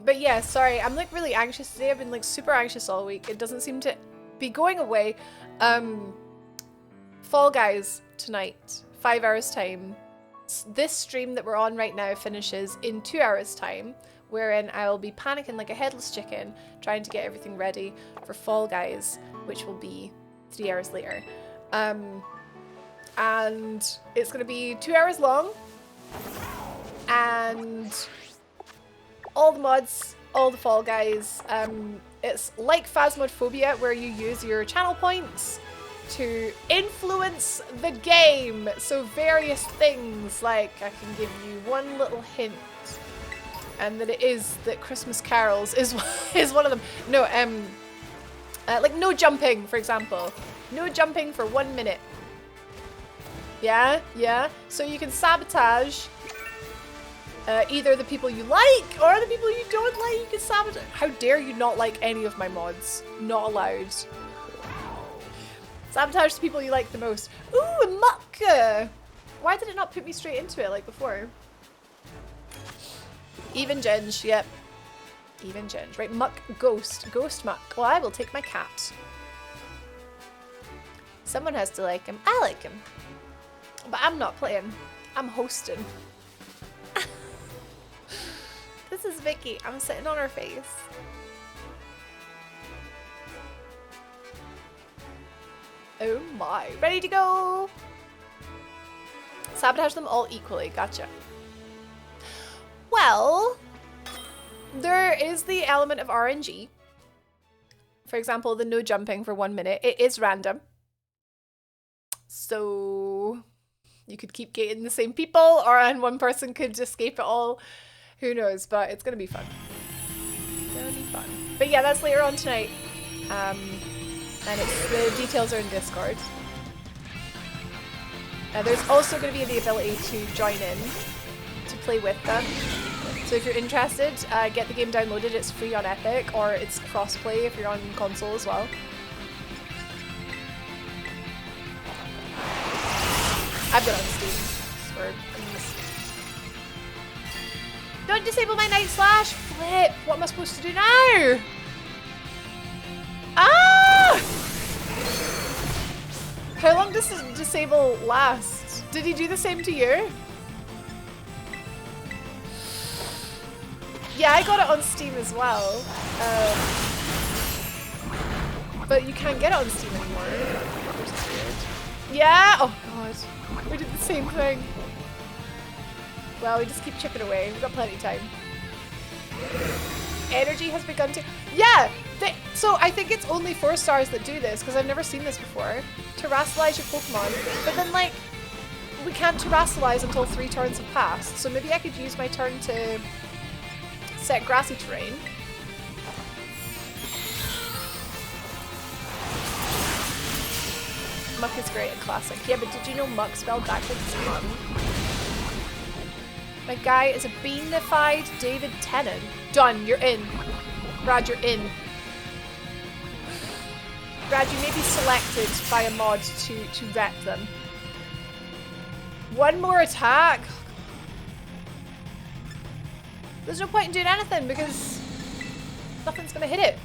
But yeah, sorry, I'm like really anxious today. I've been like super anxious all week. It doesn't seem to be going away. Fall Guys tonight, 5 hours time. This stream that we're on right now finishes in 2 hours time, wherein I'll be panicking like a headless chicken, trying to get everything ready for Fall Guys, which will be 3 hours later. And it's gonna be 2 hours long, and all the mods, all the Fall Guys. It's like Phasmophobia, where you use your channel points to influence the game. So various things, like I can give you one little hint, and that it is that Christmas carols is one of them. No, like no jumping, for example. No jumping for 1 minute. Yeah, yeah. So you can sabotage either the people you like or the people you don't like. You can sabotage. How dare you not like any of my mods? Not allowed. Sabotage the people you like the most. Ooh, a muck! Why did it not put me straight into it like before? Even Ginge, yep. Even Ginge. Right, muck, ghost. Ghost muck. Well, I will take my cat. Someone has to like him. I like him. But I'm not playing. I'm hosting. This is Vicky. I'm sitting on her face. Oh my. Ready to go! Sabotage them all equally. Gotcha. Well, there is the element of RNG. For example, the no jumping for 1 minute. It is random. So you could keep gating the same people, and one person could escape it all. Who knows, but it's gonna be fun. It's gonna be fun. But yeah, that's later on tonight. And the details are in Discord. There's also going to be the ability to join in to play with them. So if you're interested, get the game downloaded. It's free on Epic, or it's crossplay if you're on console as well. I've got it on Steam. For Don't disable my night slash! Flip! What am I supposed to do now? Ah! How long does disable last? Did he do the same to you? Yeah, I got it on Steam as well. But you can't get it on Steam anymore, which is weird. Yeah! Oh god. We did the same thing. Well, we just keep chipping away. We've got plenty of time. Energy has begun to... Yeah! So I think it's only 4 stars that do this, because I've never seen this before. Terrasilize your Pokemon. But then, like, we can't terrasilize until 3 turns have passed. So maybe I could use my turn to set grassy terrain. Muck is great and classic. Yeah, but did you know Muck spelled backwards is fun? My guy is a beanified David Tennant. Done, you're in. Brad, you're in. Brad, you may be selected by a mod to rep them. 1 more attack. There's no point in doing anything because nothing's gonna hit it.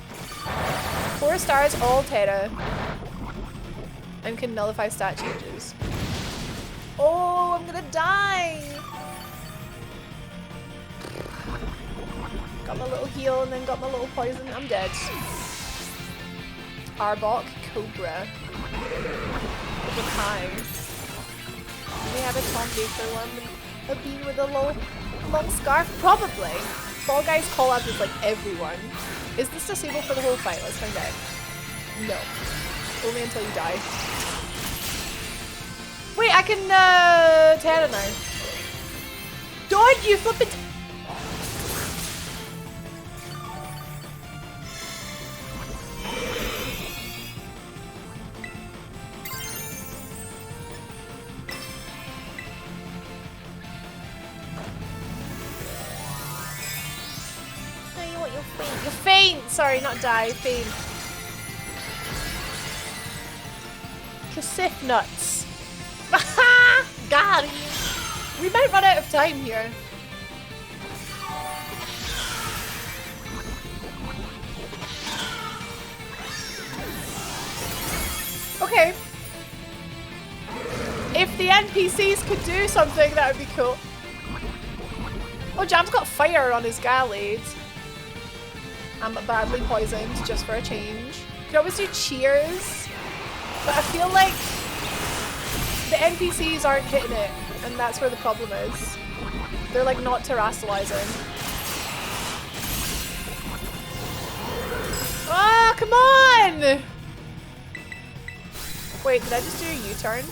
4 stars, all Terra. And can nullify stat changes. Oh, I'm gonna die. Got my little heal and then got my little poison. I'm dead. Arbok, Cobra. Kai. We have a Tom Baker one. A bean with a long scarf? Probably. Fall Guys collab with like everyone. Is this disabled for the whole fight? Let's find out. No. Only until you die. Wait, I can Terra now. Don't you flip it! You faint! Sorry, not die, faint. Cassette nuts. God! We might run out of time here. Okay. If the NPCs could do something, that would be cool. Oh, Jam's got fire on his Gallade. I'm badly poisoned, just for a change. You could always do cheers, but I feel like the NPCs aren't hitting it, and that's where the problem is. They're like not terastallizing. Ah, come on! Wait, did I just do a U-turn?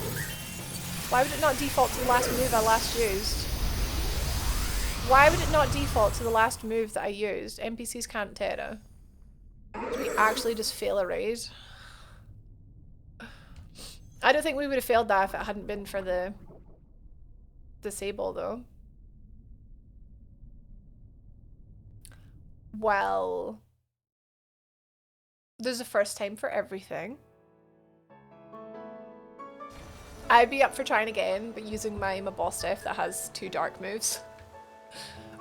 Why would it not default to the last move I last used? Why would it not default to the last move that I used? NPCs can't Terra. Did we actually just fail a raid? I don't think we would have failed that if it hadn't been for the disable though. Well, there's a first time for everything. I'd be up for trying again, but using my boss death that has 2 dark moves.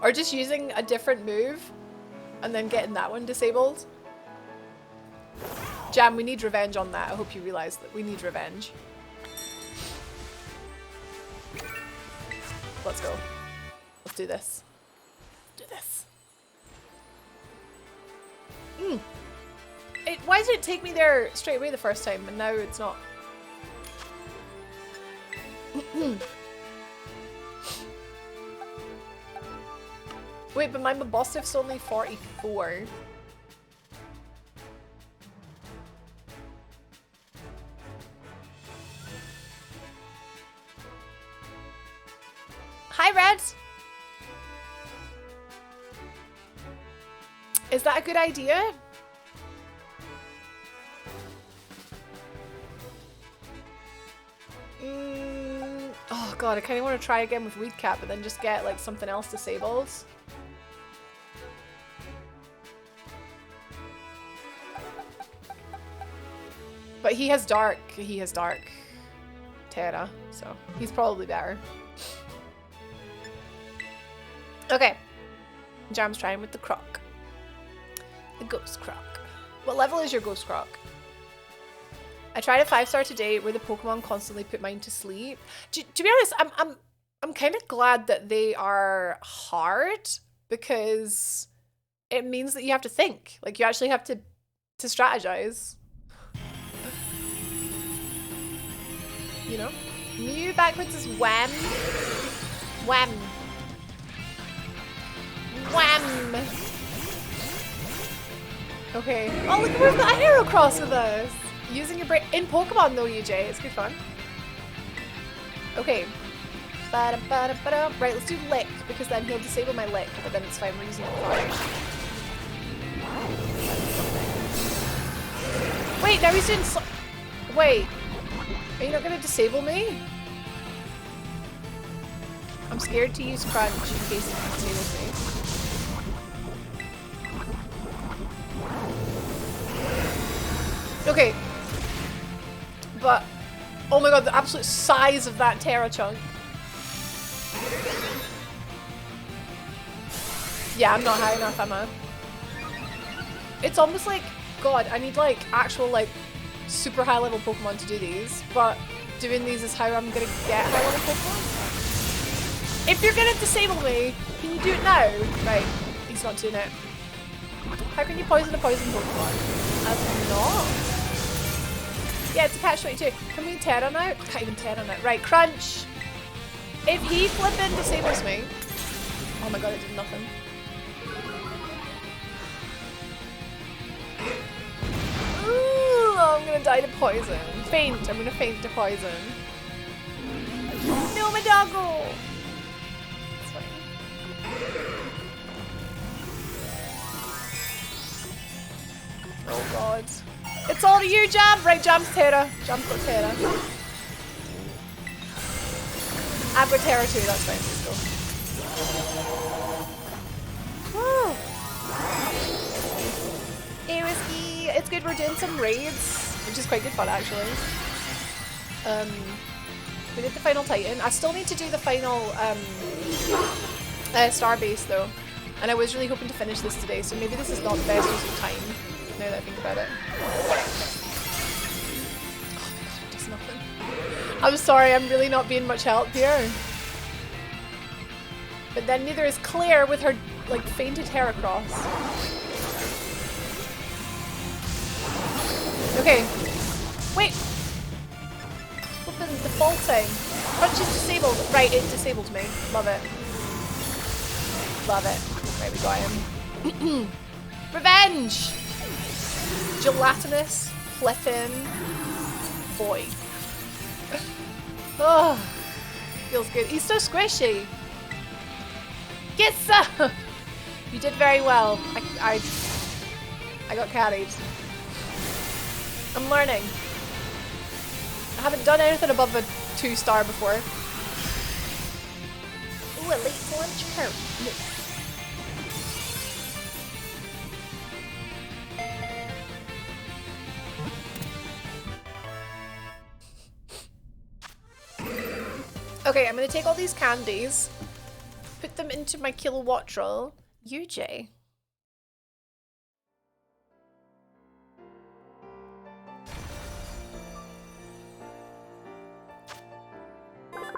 Or just using a different move and then getting that one disabled. Jam, we need revenge on that. I hope you realize that we need revenge. Let's go. Let's do this. Let's do this. Why did it take me there straight away the first time and now it's not? Wait, but my boss diff's only 44. Hi, Red! Is that a good idea? Oh god, I kind of want to try again with Weed Cap, but then just get like something else disabled. But he has dark Terra, so he's probably better. Okay. Jam's trying with the Croc. The Ghost Croc. What level is your Ghost Croc? I tried a 5-star today where the Pokemon constantly put mine to sleep. To be honest, I'm kind of glad that they are hard because it means that you have to think. Like you actually have to strategize. You know? Mew backwards is wham. Wham. Wham. Okay. Oh, look, we've got a hero cross with us. Using your brain in Pokemon though, UJ. It's good fun. Okay. Right, let's do Lick because then he'll disable my Lick, but then it's fine. We're using it fire. Wait, now he's doing wait. Are you not gonna disable me? I'm scared to use Crunch in case he disables me. Okay. But, oh my god, the absolute size of that Terra chunk. Yeah, I'm not high enough, am I? It's almost like, god, I need like actual like super high level Pokemon to do these, but doing these is how I'm gonna get high level Pokemon. If you're gonna disable me, can you do it now? Right, he's not doing it. How can you poison a poison Pokemon? As not. Yeah, it's a catch-22. Can we Terra now? I can't even Terra now. Right, Crunch. If he flippin' disables me. Oh my god, it did nothing. Ooh, I'm gonna die to poison. Faint. I'm gonna faint to poison. No, my doggo! It's fine. Oh god. It's all to you, Jam! Right, Jam's Terra. Jam's got Terra. I've got Terra too, that's fine. Let's go. Woo. Hey Whiskey, it's good we're doing some raids, which is quite good fun actually. We did the final Titan. I still need to do the final Starbase though. And I was really hoping to finish this today, so maybe this is not the best use of time, now that I think about it. Oh my god, it does nothing. I'm sorry, I'm really not being much help here. But then neither is Claire with her, like, fainted Heracross. Okay. Wait! Flippin' defaulting. Crunch is disabled. Right, it disabled me. Love it. Love it. Right, we got him. Revenge! Gelatinous, flippin' boy. Oh, feels good. He's so squishy. Get some! You did very well. I got carried. I'm learning. I haven't done anything above a 2-star before. Ooh, elite lunch coat. Okay, I'm gonna take all these candies, put them into my kilowatt roll. UJ.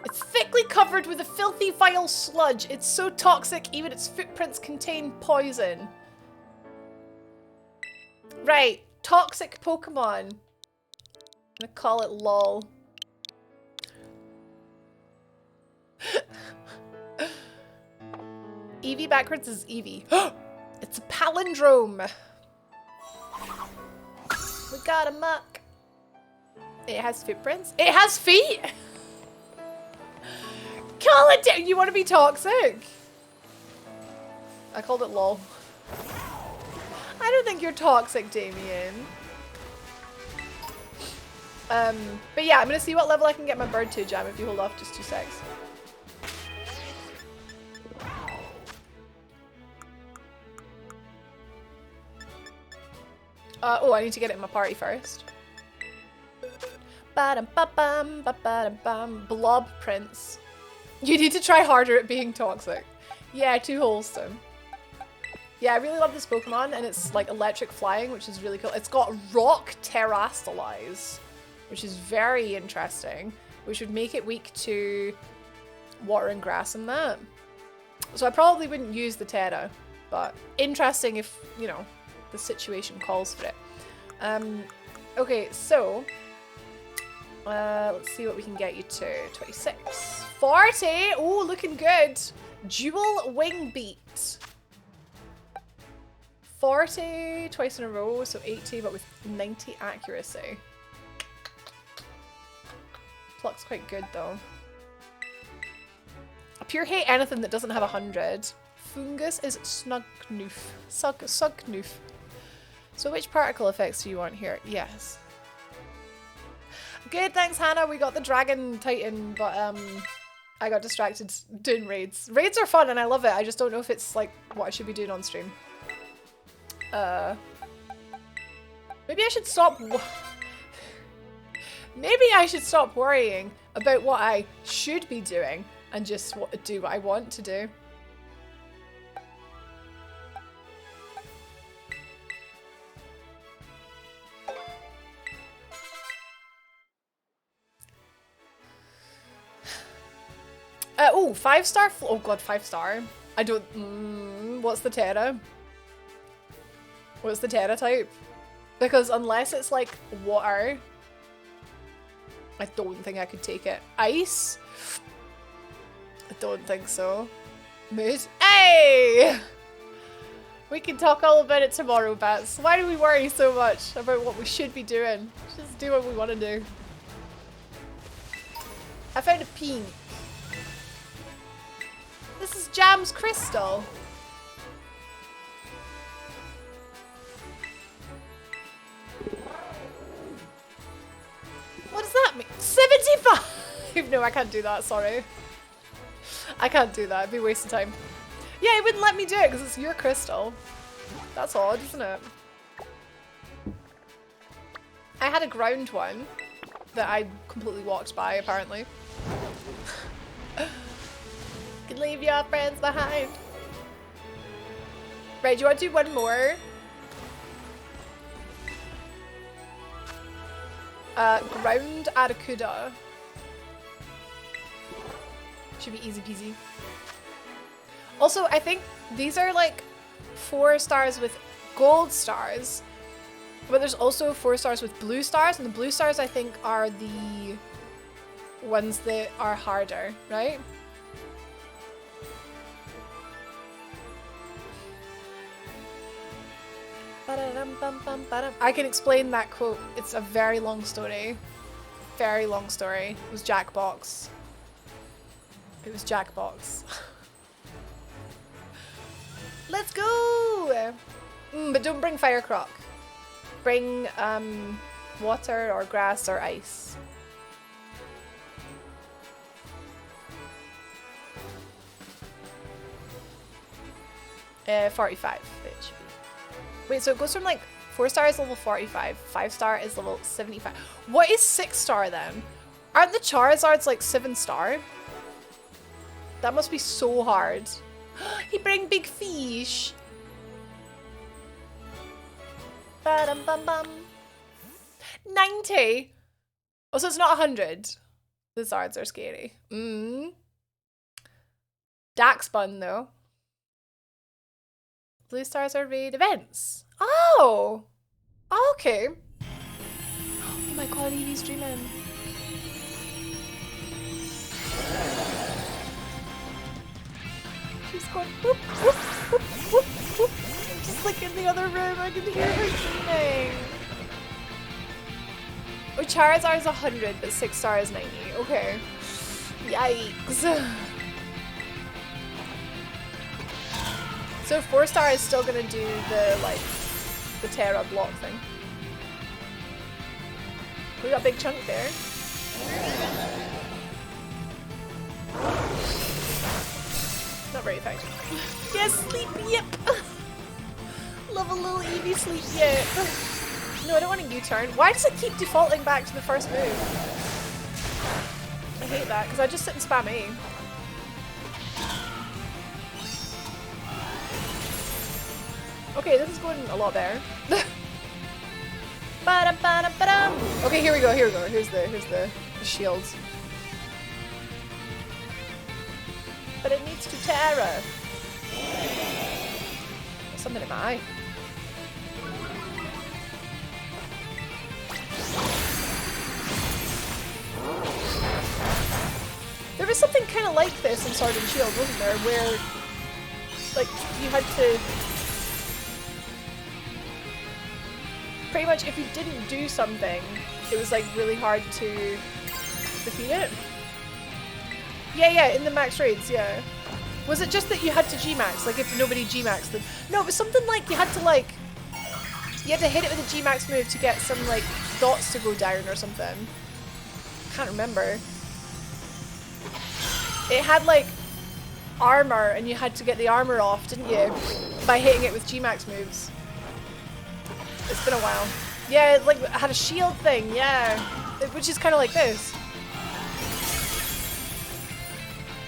It's thickly covered with a filthy vile sludge. It's so toxic even its footprints contain poison. Right, toxic Pokemon. I'm gonna call it LOL. Eevee backwards is Eevee. It's a palindrome. We got a muck. It has footprints. It has feet. Call it down. You want to be toxic? I called it LOL. I don't think you're toxic, Damien. But yeah, I'm gonna see what level I can get my bird to, Jam, if you hold off just 2 secs. Oh, I need to get it in my party first. Ba-dum-ba-bum, Blob Prince. You need to try harder at being toxic. Yeah, too wholesome. Yeah, I really love this Pokemon, and it's like electric flying, which is really cool. It's got Rock Terrastalize, which is very interesting, which would make it weak to water and grass and that. So I probably wouldn't use the Terra, but interesting if, you know, the situation calls for it. Okay, so let's see what we can get you to. 26, 40. Oh, looking good. Dual Wing Beat. 40 twice in a row, so 80, but with 90 accuracy. Pluck's quite good though. I pure hate anything that doesn't have 100. Fungus is Snugnoof. Sugnoof. So which particle effects do you want here? Yes. Good, thanks Hannah. We got the Dragon Titan, but I got distracted doing raids. Raids are fun and I love it. I just don't know if it's like what I should be doing on stream. Maybe I should stop. Maybe I should stop worrying about what I should be doing and just do what I want to do. Oh, 5-star. Oh god, 5-star. I don't. What's the Terra? What's the Terra type? Because unless it's like water, I don't think I could take it. Ice? I don't think so. Mood? Hey! We can talk all about it tomorrow, Bats. Why do we worry so much about what we should be doing? Just do what we want to do. I found a pink. This is Jam's crystal. What does that mean? 75! No, I can't do that, sorry. I can't do that, it'd be a waste of time. Yeah, it wouldn't let me do it because it's your crystal. That's odd, isn't it? I had a ground one that I completely walked by, apparently. Can leave your friends behind. Right, do you want to do one more? Ground Aracuda. Should be easy peasy. Also, I think these are like 4 stars with gold stars. But there's also 4 stars with blue stars, and the blue stars I think are the ones that are harder, right? I can explain that quote. It's a very long story. Very long story. It was Jackbox. It was Jackbox. Let's go! But don't bring Firecroc. Bring water or grass or ice. Uh, 45 it should be. Wait, so it goes from like 4 star is level 45, 5 star is level 75. What is 6 star then? Aren't the Charizards like 7 star? That must be so hard. He bring big fish. Ba-dum-bum-bum. 90? Oh, so it's not 100. The Zards are scary. Daxbun though. Blue stars are raid events. Oh! Okay. Oh my god, Evie's dreaming. She's going whoop, whoop, whoop, whoop, whoop. Just like in the other room, I can hear her dreaming. Oh, Charizard is 100, but 6 star is 90. Okay. Yikes. So 4 star is still gonna do the like the Terra block thing. We got a big chunk there. Not very effective. Yes, sleep yip! Love a little Eevee sleep yip. No, I don't want a U-turn. Why does it keep defaulting back to the first move? I hate that, because I just sit and spam A. Okay, this is going a lot better. Okay, here we go, here we go. Here's the shields. But it needs to Terra. There's something in my eye. There was something kind of like this in Sword and Shield, wasn't there? Where, like, you had to... Pretty much, if you didn't do something, it was, like, really hard to defeat it. Yeah, in the max raids, yeah. Was it just that you had to G-max? Like, if nobody G-maxed them? No, it was something like you had to, like... You had to hit it with a G-max move to get some, like, dots to go down or something. Can't remember. It had, like, armor, and you had to get the armor off, didn't you? By hitting it with G-max moves. It's been a while. Yeah, it, like, it had a shield thing, yeah. Which is kind of like this.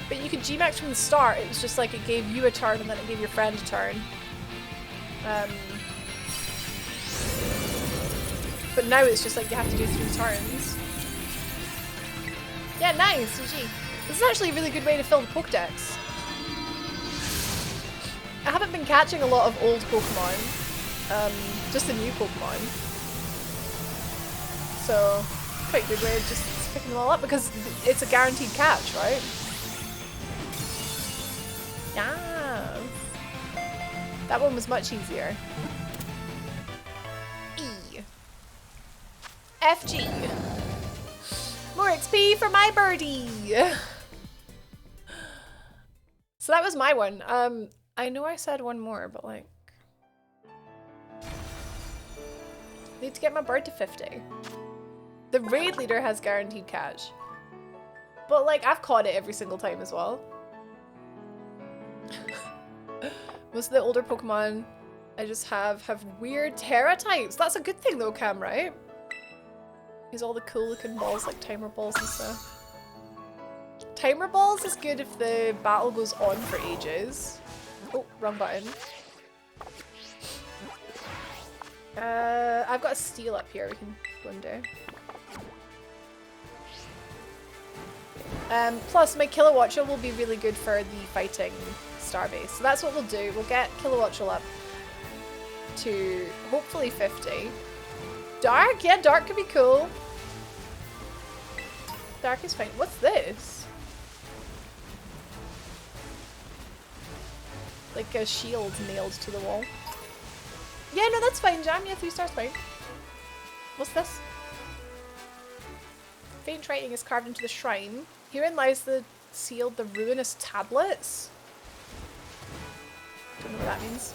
But you could G-max from the start. It was just like it gave you a turn, and then it gave your friend a turn. But now it's just like you have to do 3 turns. Yeah, nice, GG. This is actually a really good way to fill the Pokedex. I haven't been catching a lot of old Pokemon. Just the new Pokemon. So, quite a good way of just picking them all up because it's a guaranteed catch, right? Yes. That one was much easier. E. FG. More XP for my birdie! So that was my one. I know I said one more, but like... Need to get my bird to 50. The raid leader has guaranteed catch. But like, I've caught it every single time as well. Most of the older Pokemon I just have weird Terra types. That's a good thing though, Cam, right? Use all the cool looking balls like timer balls and stuff. Timer balls is good if the battle goes on for ages. Oh, wrong button. I've got a steel up here we can go and do. Plus my Kilowattrel will be really good for the fighting starbase. So that's what we'll do. We'll get Kilowattrel up to hopefully 50. Dark? Yeah, dark could be cool. Dark is fine. What's this? Like a shield nailed to the wall. Yeah, no, that's fine, Jam. Yeah, 3 stars fine. What's this? Faint writing is carved into the shrine. Herein lies the sealed the ruinous tablets. Don't know what that means.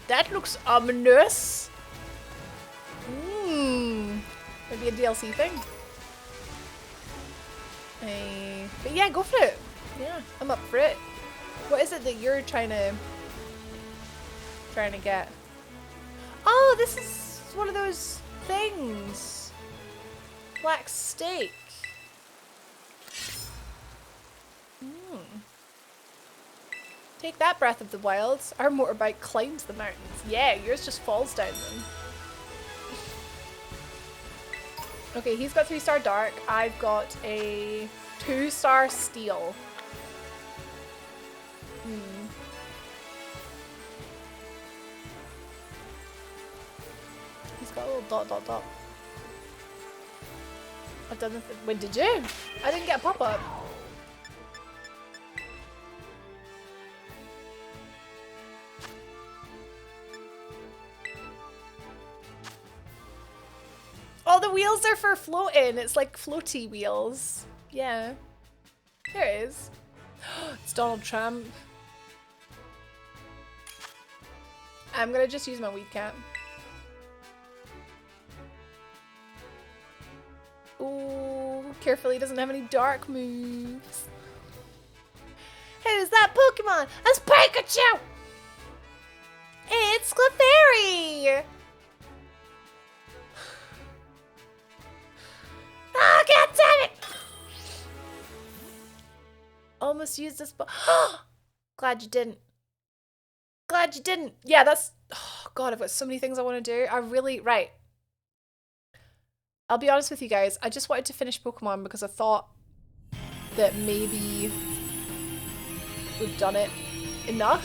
That looks ominous. Maybe a DLC thing. But yeah, go for it. Yeah, I'm up for it. What is it that you're trying to get? Oh, this is one of those things. Black steak. Take that, Breath of the Wilds. Our motorbike climbs the mountains. Yeah, yours just falls down them. Okay, he's got 3-star dark. I've got a 2-star steel. He's got a little dot dot dot. I've done nothing. When did you? I didn't get a pop-up. Oh, the wheels are for floating. It's like floaty wheels. Yeah. There it is. It's Donald Trump. I'm gonna just use my weed cap. Ooh, carefully, doesn't have any dark moves. Who's that Pokemon? It's Pikachu! It's Clefairy! Oh, god damn it! Almost used this, but glad you didn't. Glad you didn't. Yeah, that's. Oh god, I've got so many things I want to do. I really. Right. I'll be honest with you guys. I just wanted to finish Pokemon because I thought that maybe we've done it enough.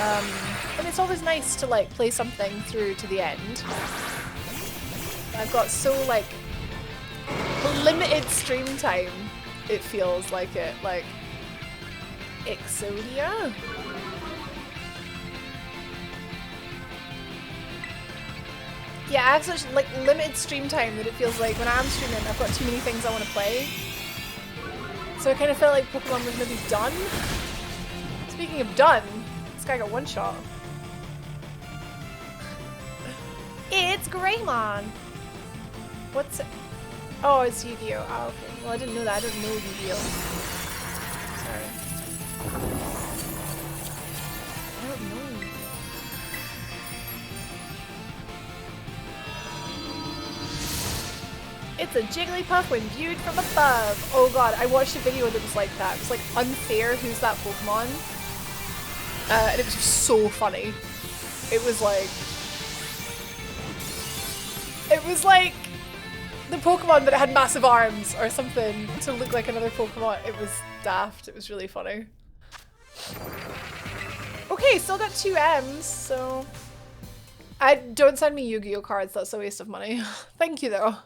And it's always nice to like play something through to the end. I've got so like limited stream time. It feels like it. Like Exodia. Yeah, I have such like limited stream time that it feels like when I'm streaming, I've got too many things I want to play. So I kind of felt like Pokemon was gonna be done. Speaking of done, this guy got one shot. It's Greymon. What's it? Oh, it's Yu-Gi-Oh. Oh, okay. Well, I didn't know that. I didn't know Yu-Gi-Oh. Sorry. I don't know. It's a Jigglypuff when viewed from above. Oh god, I watched a video that was like that. It was like unfair who's that Pokemon. And it was so funny. It was like the Pokemon but it had massive arms or something to look like another Pokemon. It was daft. It was really funny. Okay, still got 2 M's, so don't send me Yu-Gi-Oh cards, that's a waste of money. Thank you though.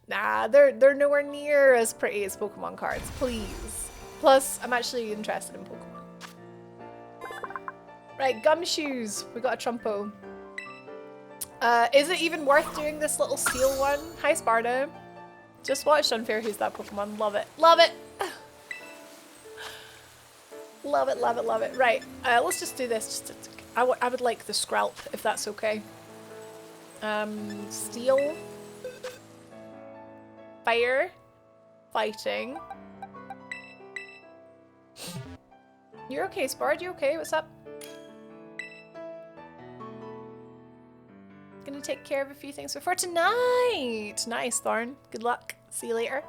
Nah, they're nowhere near as pretty as Pokemon cards, please. Plus, I'm actually interested in Pokemon. Right, Gumshoes. We got a Trumpo. Is it even worth doing this little steel one? Hi, Sparta. Just watched Unfair Who's That Pokemon. Love it. Love it! Love it, love it, love it. Right, let's just do this. I would like the Scarlet, if that's okay. Steel. Fire. Fighting. You're okay, Spard? You okay? What's up? Gonna take care of a few things before tonight. Nice, Thorn. Good luck. See you later.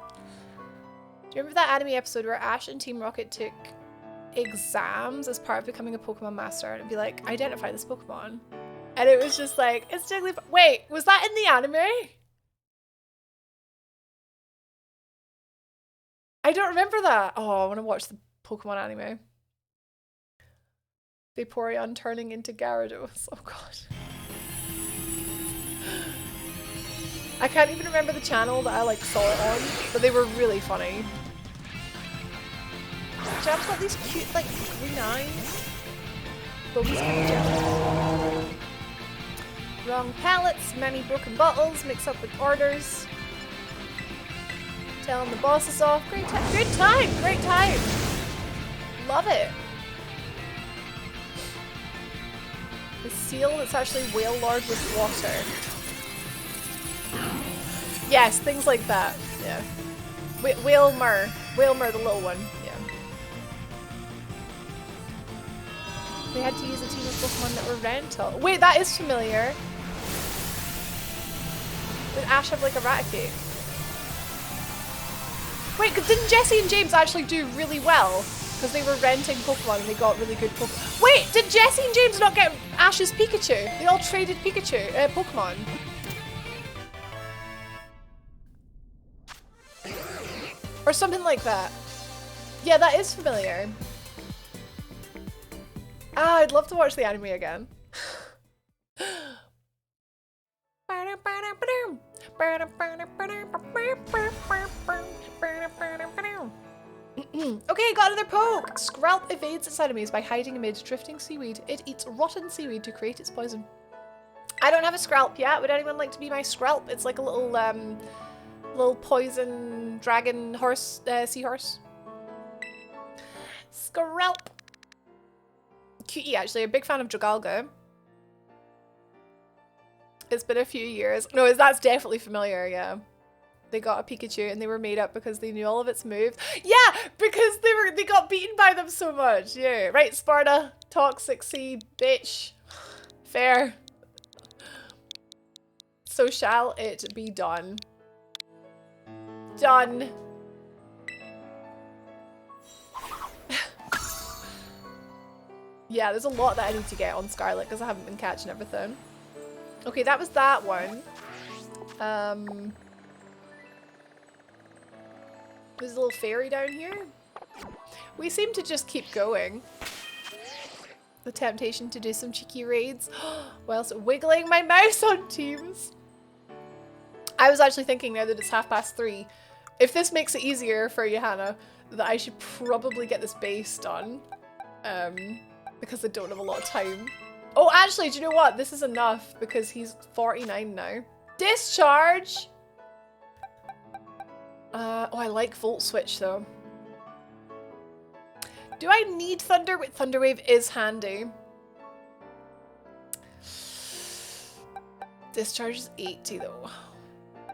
Do you remember that anime episode where Ash and Team Rocket took exams as part of becoming a Pokemon master? And it'd be like, identify this Pokemon. And it was just like, it's Jigglypuff. Wait, was that in the anime? I don't remember that. Oh, I want to watch the Pokemon anime. Vaporeon turning into Gyarados. Oh god. I can't even remember the channel that I like saw it on, but they were really funny. Jam's got these cute like green eyes. Bobby's pretty jealous. Wrong pallets, many broken bottles, mix up with orders. Telling the bosses off. Great time, great time, great time. Love it. The seal that's actually Whale Lord with water. Yes, things like that. Yeah. Whalmer. Whalmer, the little one. Yeah. We had to use a team of Pokemon that were rental. Wait, that is familiar. Did Ash have like a Raticate? Wait, didn't Jesse and James actually do really well? Because they were renting Pokemon and they got really good Pokemon. Wait, did Jesse and James not get Ash's Pikachu? They all traded Pikachu, Pokemon. Or something like that. Yeah, that is familiar. Ah, I'd love to watch the anime again. Okay, got another poke! Scarlet evades its enemies by hiding amid drifting seaweed. It eats rotten seaweed to create its poison. I don't have a Scarlet yet. Would anyone like to be my Scarlet? It's like a little, little poison dragon horse, seahorse. Scarlet! Cutie, actually. A big fan of Dragalga. It's been a few years. No, that's definitely familiar, yeah. They got a Pikachu and they were made up because they knew all of its moves. Yeah, because they got beaten by them so much. Yeah, right, Sparta, toxic sea, bitch. Fair. So shall it be done. Done. Yeah, there's a lot that I need to get on Scarlet because I haven't been catching everything. Okay, that was that one. There's a little fairy down here. We seem to just keep going. The temptation to do some cheeky raids. Whilst wiggling my mouse on Teams. I was actually thinking now that it's 3:30. If this makes it easier for you, Hannah, that I should probably get this base done. Because I don't have a lot of time. Oh, actually, do you know what? This is enough because he's 49 now. Discharge! Oh, I like Volt Switch though. Do I need Thunder? Thunder Wave is handy. Discharge is 80 though.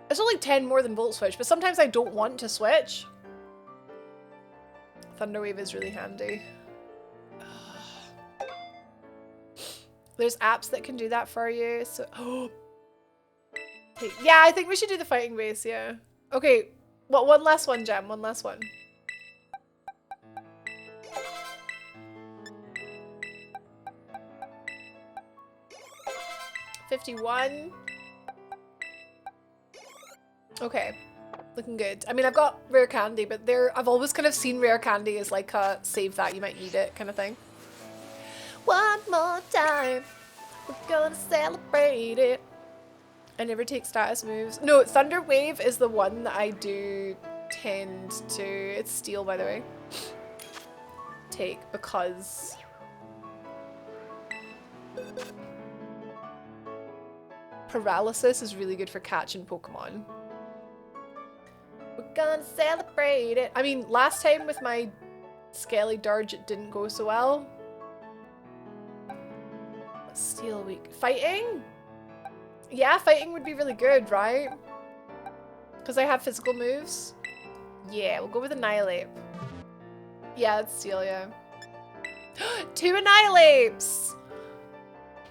It's only 10 more than Volt Switch, but sometimes I don't want to switch. Thunder Wave is really handy. There's apps that can do that for you. So, okay. Yeah, I think we should do the fighting base. Yeah. Okay. Well, one last one, Gem. One last one. $51. Okay. Looking good. I mean, I've got rare candy, but I've always kind of seen rare candy as like a save that, you might need it kind of thing. One more time, we're gonna celebrate it. I never take status moves. No, Thunder Wave is the one that I do tend to, it's steel by the way, take because paralysis is really good for catching Pokemon. We're gonna celebrate it. I mean, last time with my Skelly Dirge it didn't go so well. Steel weak. Fighting? Yeah, fighting would be really good, right? Because I have physical moves. Yeah, we'll go with Annihilate. Yeah, it's steel, yeah. 2 Annihilates!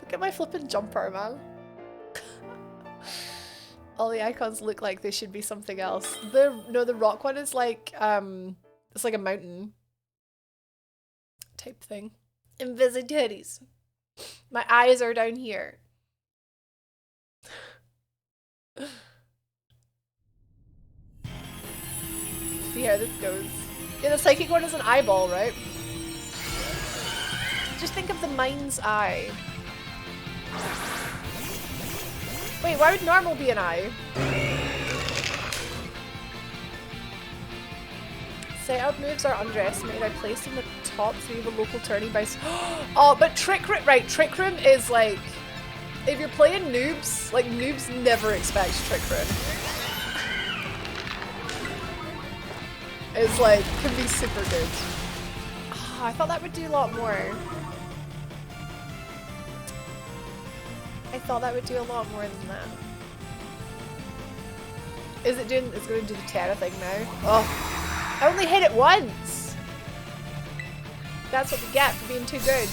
Look at my flippin' jumper, man. All the icons look like they should be something else. The rock one is like it's like a mountain type thing. Invisibilities. My eyes are down here. See how this goes. Yeah, the psychic one is an eyeball, right? Just think of the mind's eye. Wait, why would normal be an eye? Setup moves are underestimated. I placed in the top 3 of the local tourney by... Oh, but Trick Room, right, Trick Room is like... If you're playing noobs, like noobs never expect Trick Room. It's like, can be super good. Oh, I thought that would do a lot more. I thought that would do a lot more than that. Is it doing, it's going to do the Terra thing now? Oh, I only hit it once! That's what we get for being too good.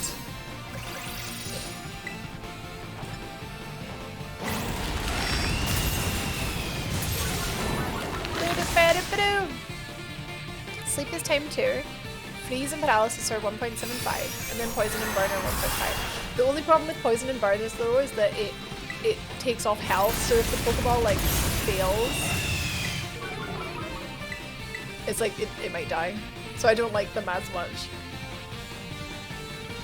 Sleep is time 2. Freeze and paralysis are 1.75, and then poison and burn are 1.5. The only problem with poison and burn is though is that it takes off health, so if the Pokeball like fails, it's like it might die. So I don't like them as much.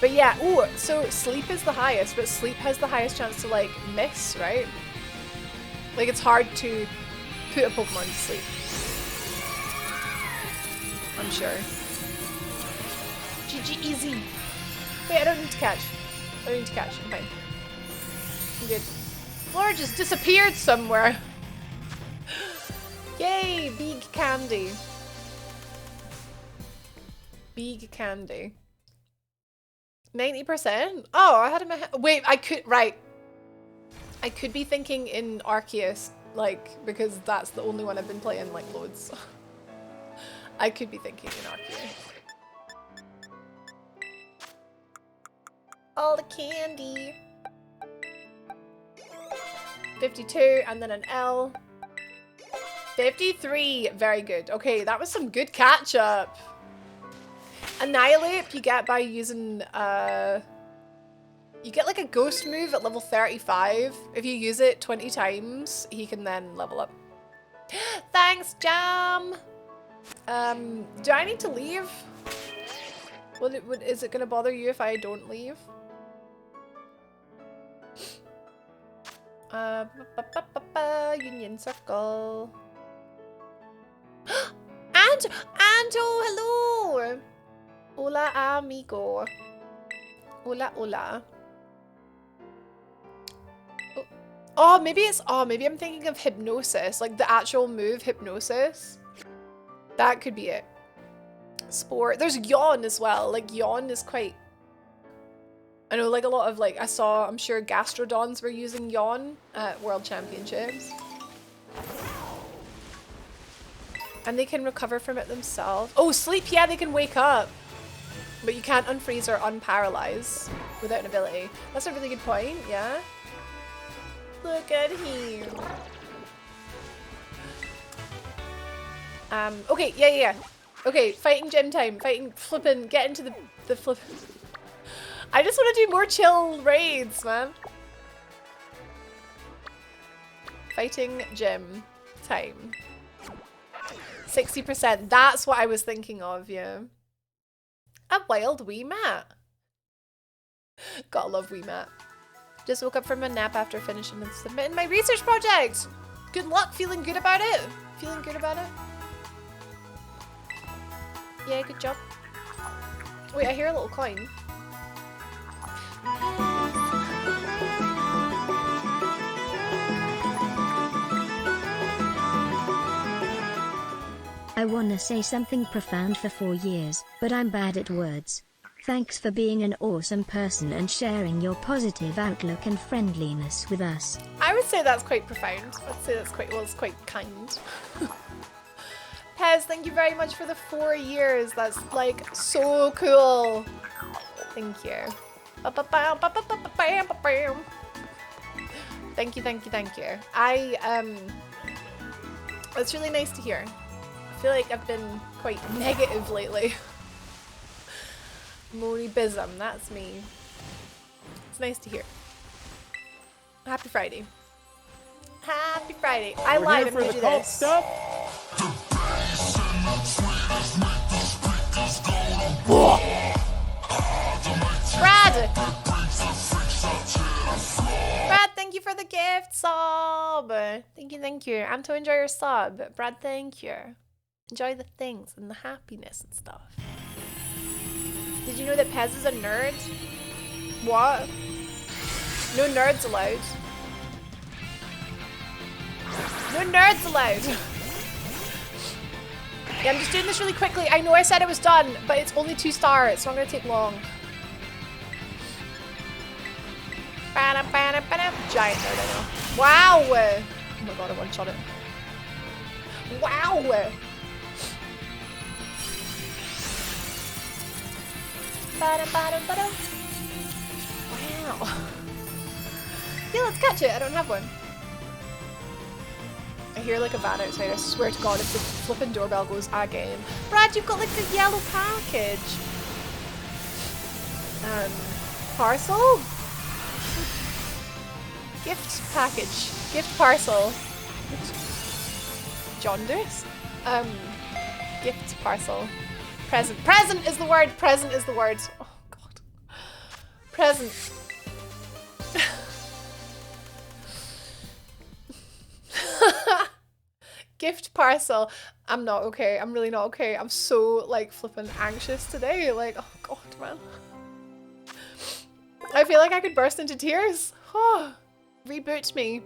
But yeah, ooh, so sleep is the highest, but sleep has the highest chance to like miss, right? Like it's hard to put a Pokemon to sleep. I'm sure. GG easy. Wait, I don't need to catch. I don't need to catch. I'm fine. I'm good. Flora just disappeared somewhere. Yay, big candy. Big candy. 90%? Oh, I had in my head. Wait, I could, right. I could be thinking in Arceus, like, because that's the only one I've been playing, like, loads. I could be thinking in Arceus. All the candy. 52, and then an L. 53, very good. Okay, that was some good catch up. Annihilate you get by using you get like a ghost move at level 35. If you use it 20 times, he can then level up. Thanks, Jam. Do I need to leave? Is it gonna bother you if I don't leave? Union Circle. Anto, hello. Hola, amigo. Hola, hola. Oh, maybe I'm thinking of Hypnosis, like the actual move Hypnosis. That could be it. Sport. There's Yawn as well. Like Yawn is quite... I know like a lot of like, I'm sure Gastrodons were using Yawn at World Championships. And they can recover from it themselves. Oh, sleep, yeah, they can wake up. But you can't unfreeze or unparalyze without an ability. That's a really good point, yeah. Look at him. Okay, yeah. Okay, fighting gym time. Fighting, flipping, get into the flip. I just want to do more chill raids, man. Fighting gym time. 60%. That's what I was thinking of, yeah. A wild wee mat. Gotta love wee mat. Just woke up from a nap after finishing and submitting my research project. Good luck. Feeling good about it? Feeling good about it? Yeah, good job. Wait, I hear a little coin. I wanna say something profound for 4 years, but I'm bad at words. Thanks for being an awesome person and sharing your positive outlook and friendliness with us. I would say that's quite profound. I'd say that's quite, well, it's quite kind. Pez, thank you very much for the 4 years. That's like so cool. Thank you. Thank you, thank you, thank you. It's really nice to hear. I feel like I've been quite negative lately. Moribism, that's me. It's nice to hear. Happy Friday. Happy Friday. I lied, I'm gonna do this. Stuff. Brad! Brad, thank you for the gift sub. Thank you, thank you. I'm to enjoy your sub. Brad, thank you. Enjoy the things and the happiness and stuff. Did you know that Pez is a nerd? What? No nerds allowed. No nerds allowed. Yeah, I'm just doing this really quickly. I know I said I was done, but it's only 2 stars. It's not going to take long. Giant nerd, I know. Wow! Oh my god, I one-shot it. Wow! Wow! Yeah, let's catch it. I don't have one. I hear like a van outside. I swear to god, if the flipping doorbell goes again. Brad, you've got like a yellow package. Parcel? Gift package. Gift parcel. Jaundice? Gift parcel. Present. Present is the word. Present is the word. Oh god. Present. Gift parcel. I'm not okay. I'm really not okay. I'm so like flipping anxious today. Like, oh god, man. I feel like I could burst into tears. Oh, reboot me.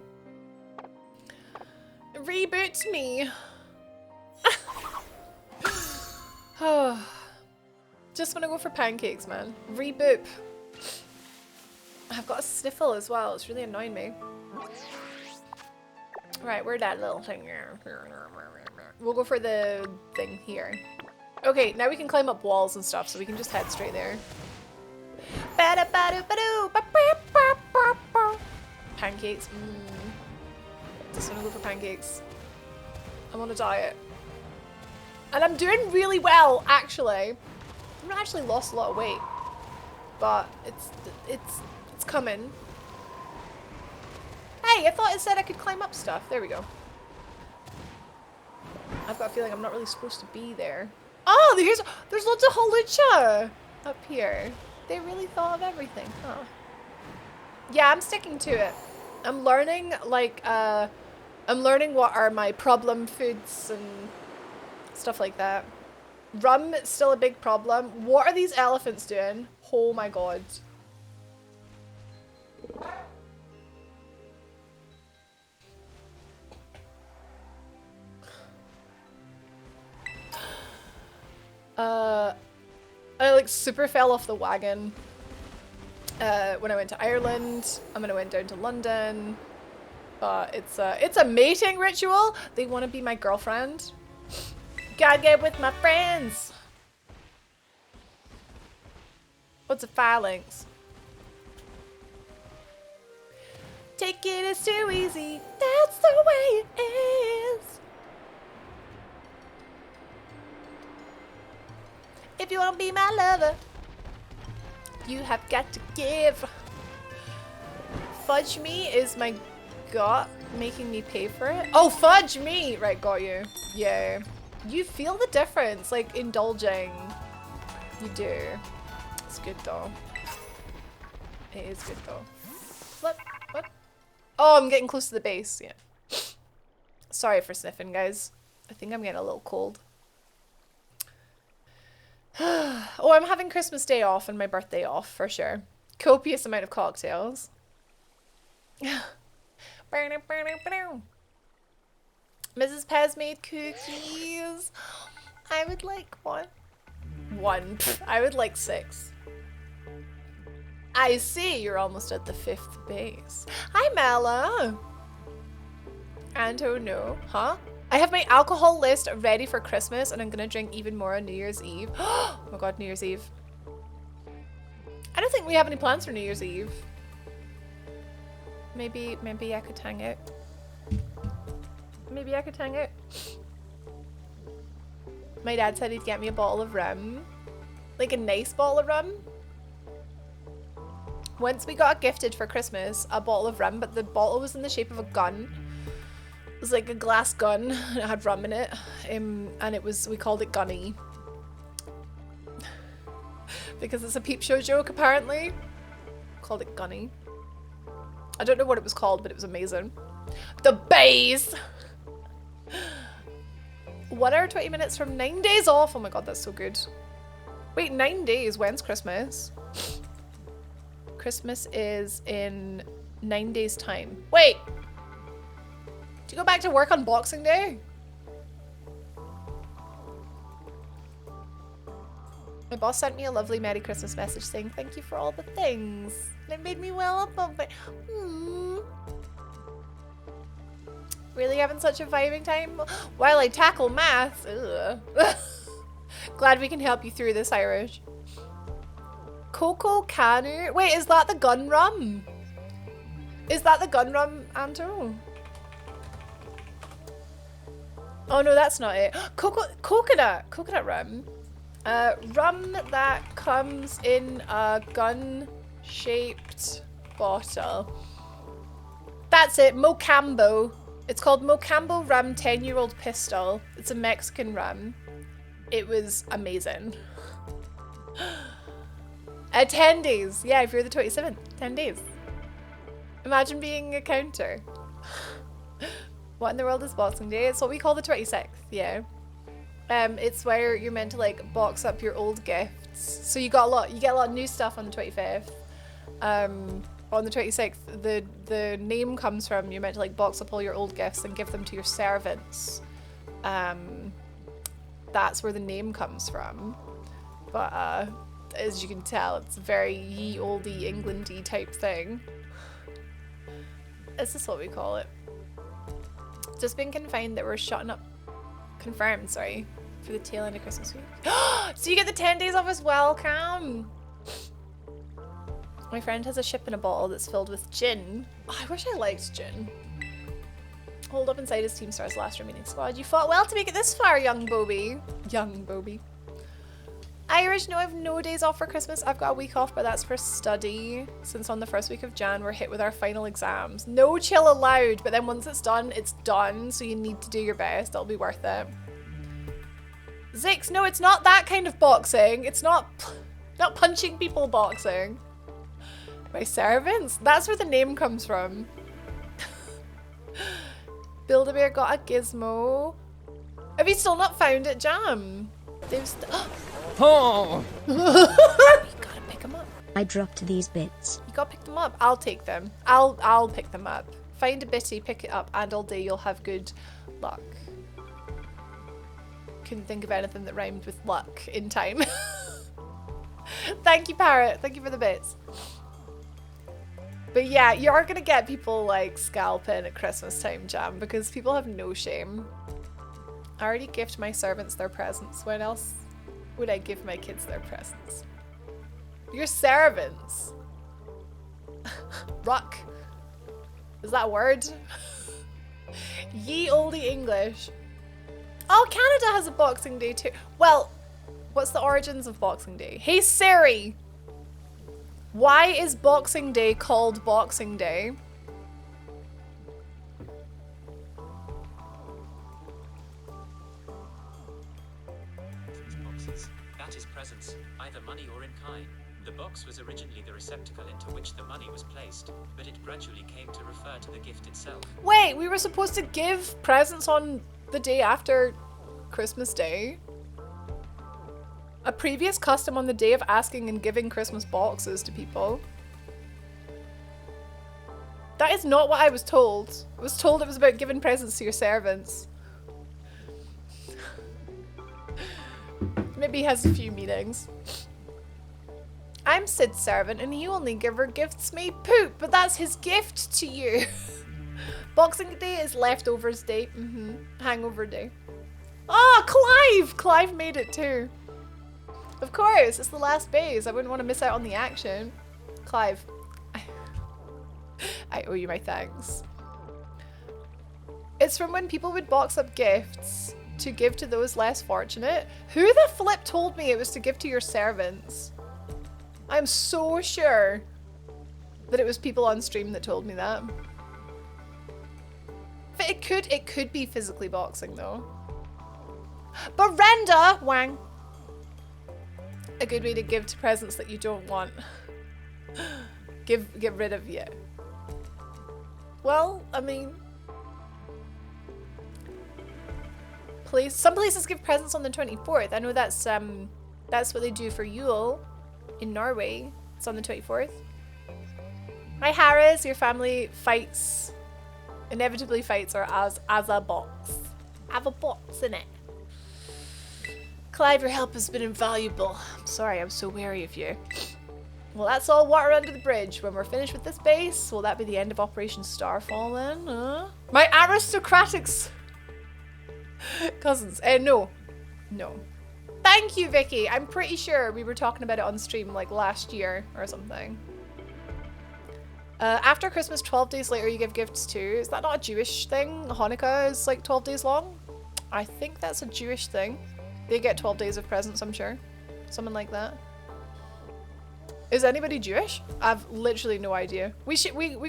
Reboot me. Oh, just want to go for pancakes, man. Reboot. I've got a sniffle as well. It's really annoying me. Right, where'd that little thing? We'll go for the thing here. Okay, now we can climb up walls and stuff, so we can just head straight there. Pancakes. Just wanna go for pancakes. I'm on a diet. And I'm doing really well, actually. I've not actually lost a lot of weight. But it's coming. Hey, I thought it said I could climb up stuff. There we go. I've got a feeling I'm not really supposed to be there. Oh, there's lots of halucha up here. They really thought of everything, huh? Yeah, I'm sticking to it. I'm learning, like, I'm learning what are my problem foods and stuff like that. Rum is still a big problem. What are these elephants doing? Oh my god. I like super fell off the wagon when I went to Ireland, and then I went down to London. But it's a mating ritual. They want to be my girlfriend. Gotta get with my friends. What's a phalanx? Take it, it's too easy. That's the way it is. If you want to be my lover, you have got to give. Fudge me is my gut making me pay for it. Oh, fudge me! Right, got you. Yeah. You feel the difference, like indulging. You do. It's good though. It is good though. What? What? Oh, I'm getting close to the base. Yeah. Sorry for sniffing, guys. I think I'm getting a little cold. Oh, I'm having Christmas Day off and my birthday off for sure. Copious amount of cocktails. Mrs. Pez made cookies. I would like one. One. I would like 6. I see you're almost at the 5th base. Hi, Mela. Antonio. Huh? I have my alcohol list ready for Christmas and I'm gonna drink even more on New Year's Eve. Oh my god, New Year's Eve. I don't think we have any plans for New Year's Eve. Maybe I could hang out. Maybe I could hang out. My dad said he'd get me a bottle of rum. Like a nice bottle of rum. Once we got gifted for Christmas a bottle of rum, but the bottle was in the shape of a gun. It was like a glass gun, and it had rum in it. And we called it Gunny. Because it's a peep show joke, apparently. Called it Gunny. I don't know what it was called, but it was amazing. The bays! 1 hour 20 minutes from 9 days off. Oh my god, that's so good. Wait, 9 days? When's Christmas? Christmas is in 9 days' time. Wait! Do you go back to work on Boxing Day? My boss sent me a lovely Merry Christmas message saying thank you for all the things. And it made me well up of it. Really having such a vibing time? While I tackle maths. Ugh. Glad we can help you through this, Irish. Coco Canu? Wait, is that the gun rum? Is that the gun rum, Anto? Oh no, that's not it. Coconut rum. Rum that comes in a gun-shaped bottle. That's it, Mocambo. It's called Mocambo Rum 10-year-old Pistol. It's a Mexican rum. It was amazing. 10 days. Yeah, if you're the 27th, 10 days. Imagine being a counter. What in the world is Boxing Day? It's what we call the 26th, yeah. It's where you're meant to like box up your old gifts. So you get a lot of new stuff on the 25th. On the 26th, the name comes from you're meant to like box up all your old gifts and give them to your servants. That's where the name comes from. But as you can tell, it's a very ye olde Englandy type thing. This is what we call it. Just been confined that we're shutting up. Confirmed, sorry. For the tail end of Christmas week. So you get the 10 days off as well, Cam. My friend has a ship in a bottle that's filled with gin. Oh, I wish I liked gin. Hold up inside his Team Star's last remaining squad. You fought well to make it this far, young Bobby. Young Bobby. Irish, no, I have no days off for Christmas. I've got a week off, but that's for study. Since on the first week of Jan, we're hit with our final exams. No chill allowed, but then once it's done, so you need to do your best. It'll be worth it. Zix, no, it's not that kind of boxing. It's not punching people boxing. My servants? That's where the name comes from. Build-A-Bear got a gizmo. Have you still not found it, Jam? They've Oh! You gotta pick them up. I dropped these bits. You gotta pick them up. I'll take them. I'll pick them up. Find a bitty, pick it up, and all day you'll have good luck. Couldn't think of anything that rhymed with luck in time. Thank you, Parrot. Thank you for the bits. But yeah, you are gonna get people like scalping at Christmas time, Jam, because people have no shame. I already gift my servants their presents. When else would I give my kids their presents? Your servants. Ruck. Is that a word? Ye olde English. Oh, Canada has a Boxing Day too. Well, what's the origins of Boxing Day? Hey Siri! Why is Boxing Day called Boxing Day? Boxes. That is presents, either money or in kind. The box was originally the receptacle into which the money was placed, but it gradually came to refer to the gift itself. Wait, we were supposed to give presents on the day after Christmas Day? A previous custom on the day of asking and giving Christmas boxes to people. That is not what I was told. I was told it was about giving presents to your servants. Maybe he has a few meetings. I'm Sid's servant and he only giver gifts me poop, but that's his gift to you. Boxing Day is leftovers day. Hangover day. Oh, Clive! Clive made it too. Of course, it's the last base. I wouldn't want to miss out on the action. Clive. I owe you my thanks. It's from when people would box up gifts to give to those less fortunate. Who the flip told me it was to give to your servants? I'm so sure that it was people on stream that told me that. But it could be physically boxing though. But Brenda, Wang. A good way to give to presents that you don't want. Get rid of you. Well, I mean, some places give presents on the 24th. I know that's what they do for Yule in Norway. It's on the 24th. Hi Harris, your family fights, inevitably fights, or as a box. Have a box in it. Clive, your help has been invaluable. I'm sorry, I'm so wary of you. Well, that's all water under the bridge. When we're finished with this base, will that be the end of Operation Starfall then? My aristocratics cousins. No. No. Thank you, Vicky. I'm pretty sure we were talking about it on stream like last year or something. After Christmas, 12 days later, you give gifts too. Is that not a Jewish thing? Hanukkah is like 12 days long? I think that's a Jewish thing. They get 12 days of presents, I'm sure. Something like that. Is anybody Jewish? I've literally no idea. We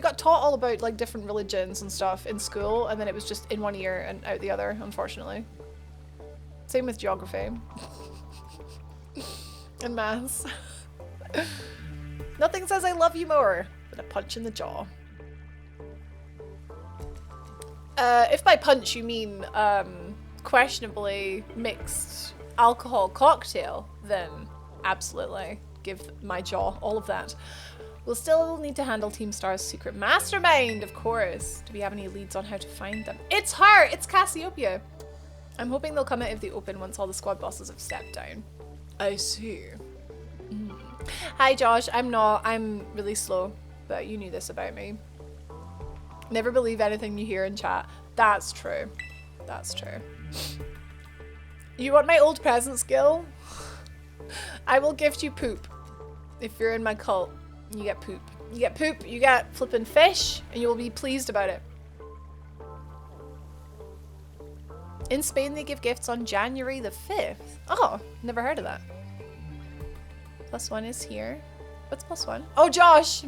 got taught all about like different religions and stuff in school, and then it was just in one ear and out the other, unfortunately. Same with geography. And maths. Nothing says I love you more than a punch in the jaw. If by punch you mean questionably mixed alcohol cocktail, then absolutely. Give my jaw all of that. We'll still need to handle Team Star's secret mastermind, of course. Do we have any leads on how to find them? It's her! It's Cassiopeia! I'm hoping they'll come out of the open once all the squad bosses have stepped down. I see. Hi Josh, I'm really slow, but you knew this about me. Never believe anything you hear in chat. That's true. That's true. You want my old present skill? I will gift you poop. If you're in my cult, you get poop. You get poop, you get flippin' fish, and you will be pleased about it. In Spain, they give gifts on January the 5th. Oh, never heard of that. +1 is here. What's +1? Oh, Josh!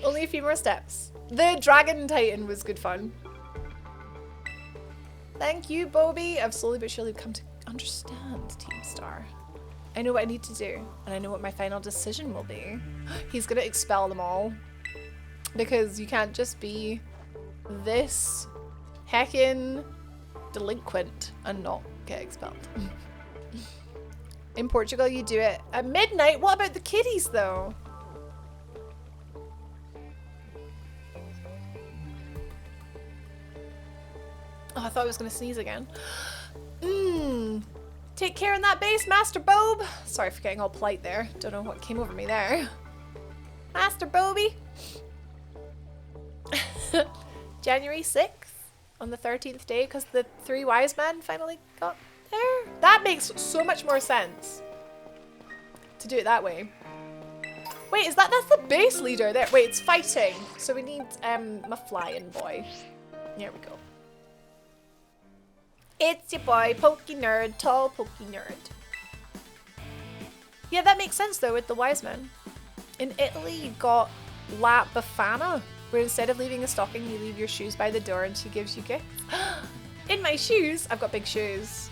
Only a few more steps. The Dragon Titan was good fun. Thank you, Bobby. I've slowly but surely come to understand Team Star. I know what I need to do, and I know what my final decision will be. He's gonna expel them all. Because you can't just be this heckin' delinquent and not get expelled. In Portugal, you do it at midnight. What about the kiddies, though? Oh, I thought I was gonna sneeze again. Take care in that base, Master Bob. Sorry for getting all polite there. Don't know what came over me there. Master Bobby. January 6th on the 13th day because the 3 wise men finally got there. That makes so much more sense to do it that way. Wait, that's the base leader there? Wait, it's fighting. So we need my flying boy. There we go. It's your boy, Pokey Nerd, tall Pokey Nerd. Yeah, that makes sense though with the wise men. In Italy, you got La Befana, where instead of leaving a stocking, you leave your shoes by the door and she gives you gifts. In my shoes? I've got big shoes.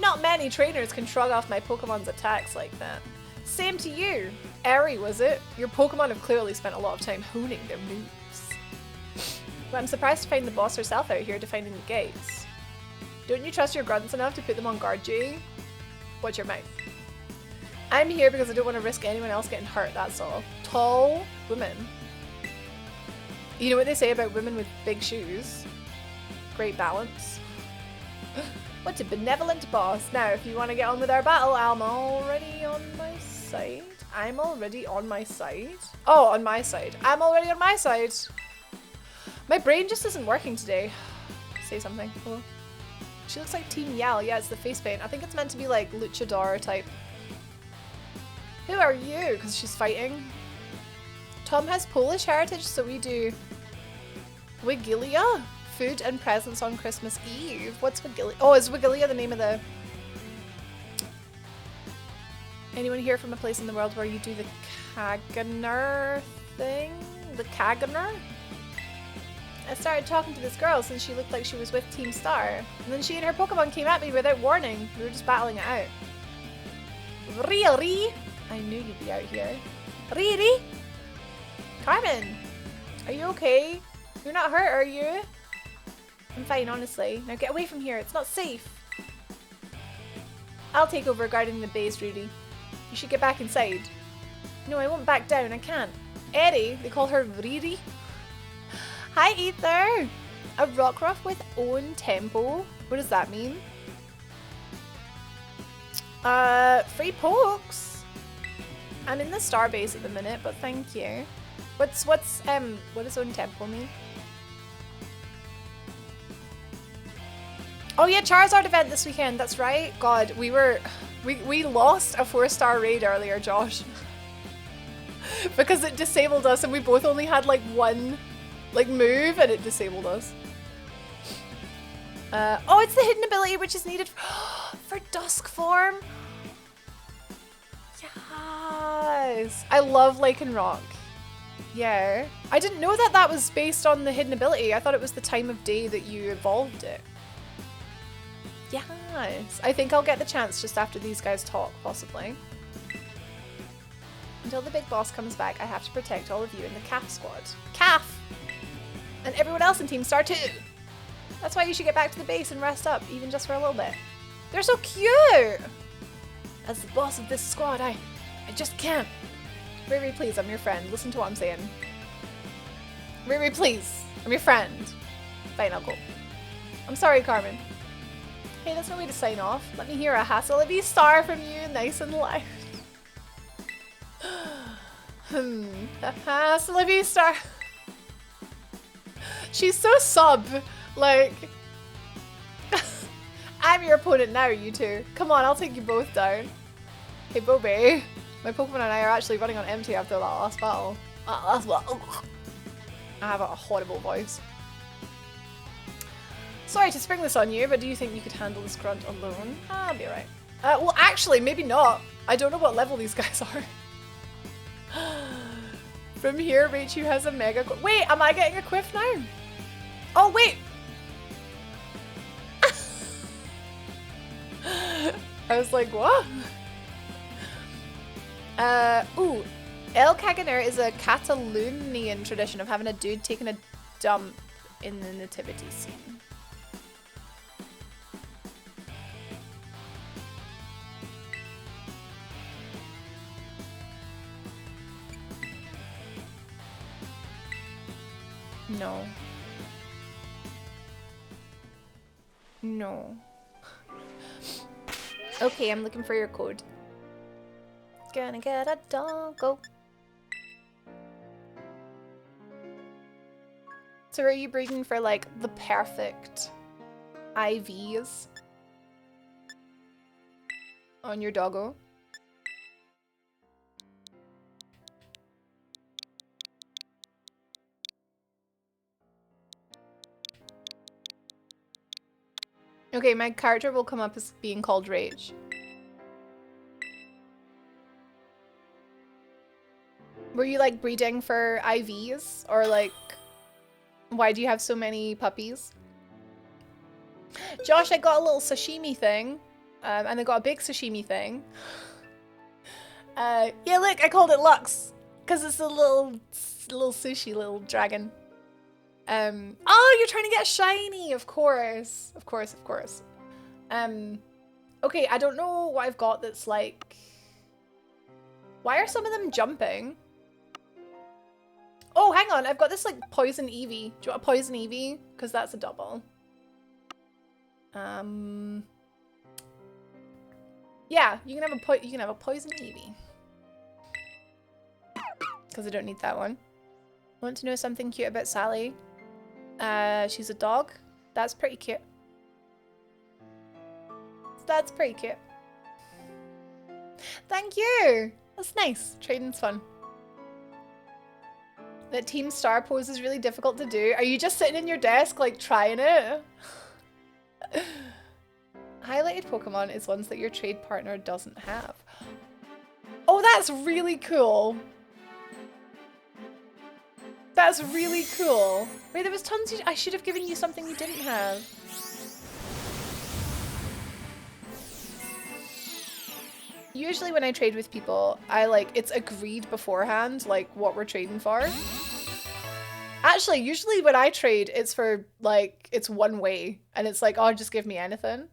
Not many trainers can shrug off my Pokemon's attacks like that. Same to you. Eri, was it? Your Pokemon have clearly spent a lot of time honing their moves. But I'm surprised to find the boss herself out here defending the gates. Don't you trust your grunts enough to put them on guard duty? Watch your mouth. I'm here because I don't want to risk anyone else getting hurt, that's all. Tall women. You know what they say about women with big shoes? Great balance. What a benevolent boss. Now, if you want to get on with our battle, I'm already on my side. I'm already on my side. Oh, on my side. I'm already on my side. My brain just isn't working today. Say something. Hello? She looks like Team Yell. Yeah, it's the face paint. I think it's meant to be like luchador type. Who are you? Because she's fighting. Tom has Polish heritage, so we do Wigilia? Food and presents on Christmas Eve. What's Wigilia? Oh, is Wigilia the name of the... Anyone here from a place in the world where you do the Kaganer thing? The Kaganer? I started talking to this girl since she looked like she was with Team Star. And then she and her Pokemon came at me without warning. We were just battling it out. Really? I knew you'd be out here. Really? Carmen, are you okay? You're not hurt, are you? I'm fine, honestly. Now get away from here. It's not safe. I'll take over guarding the base, Rudy. You should get back inside. No, I won't back down. I can't. Eddie, they call her Riri. Hi, Ether. A Rockruff with own tempo. What does that mean? Free pokes. I'm in the star base at the minute, but thank you. What does own tempo mean? Oh yeah, Charizard event this weekend, that's right. God, we lost a 4-star raid earlier, Josh. Because it disabled us and we both only had like one move and it disabled us. Oh, it's the hidden ability which is needed for Dusk form. Yes. I love Lichen Rock. Yeah. I didn't know that that was based on the hidden ability. I thought it was the time of day that you evolved it. Yes. I think I'll get the chance just after these guys talk, possibly. Until the big boss comes back, I have to protect all of you in the Calf squad. Calf! And everyone else in Team Star too! That's why you should get back to the base and rest up, even just for a little bit. They're so cute! As the boss of this squad, I just can't. Riri, please, I'm your friend. Listen to what I'm saying. Riri, please, I'm your friend. Fine, I'll go. I'm sorry, Carmen. Hey, that's no way to sign off. Let me hear a Hassle star from you, nice and loud. A Hassle star. She's so sub, like... I'm your opponent now, you two. Come on, I'll take you both down. Hey, Bobby. My Pokemon and I are actually running on empty after that last battle. I have a horrible voice. Sorry to spring this on you, but do you think you could handle this grunt alone? I'll be alright. Well, actually, maybe not. I don't know what level these guys are. From here, Raichu has a mega... Wait, am I getting a quiff now? Oh, wait! I was like, what? Ooh. El Caganer is a Catalonian tradition of having a dude taking a dump in the nativity scene. No. No. Okay, I'm looking for your code. Gonna get a doggo. So are you breeding for like the perfect IVs on your doggo? Okay, my character will come up as being called Rage. Were you like breeding for IVs or like why do you have so many puppies? Josh, I got a little sashimi thing and I got a big sashimi thing. Yeah, look, I called it Lux because it's a little sushi, little dragon. Oh, you're trying to get shiny, of course. Of course, of course. Okay, I don't know what I've got that's like... Why are some of them jumping? Oh, hang on, I've got this like poison Eevee. Do you want a poison Eevee? Because that's a double. Yeah, you can have a poison Eevee. Because I don't need that one. Want to know something cute about Sally? She's a dog. That's pretty cute. That's pretty cute. Thank you! That's nice. Trading's fun. That Team Star pose is really difficult to do. Are you just sitting in your desk, like, trying it? Highlighted Pokemon is ones that your trade partner doesn't have. Oh, that's really cool. That's really cool. Wait, there was tons I should have given you something you didn't have. Usually when I trade with people, it's agreed beforehand, like, what we're trading for. Actually, usually when I trade, it's for, like, it's one way. And it's like, oh, just give me anything.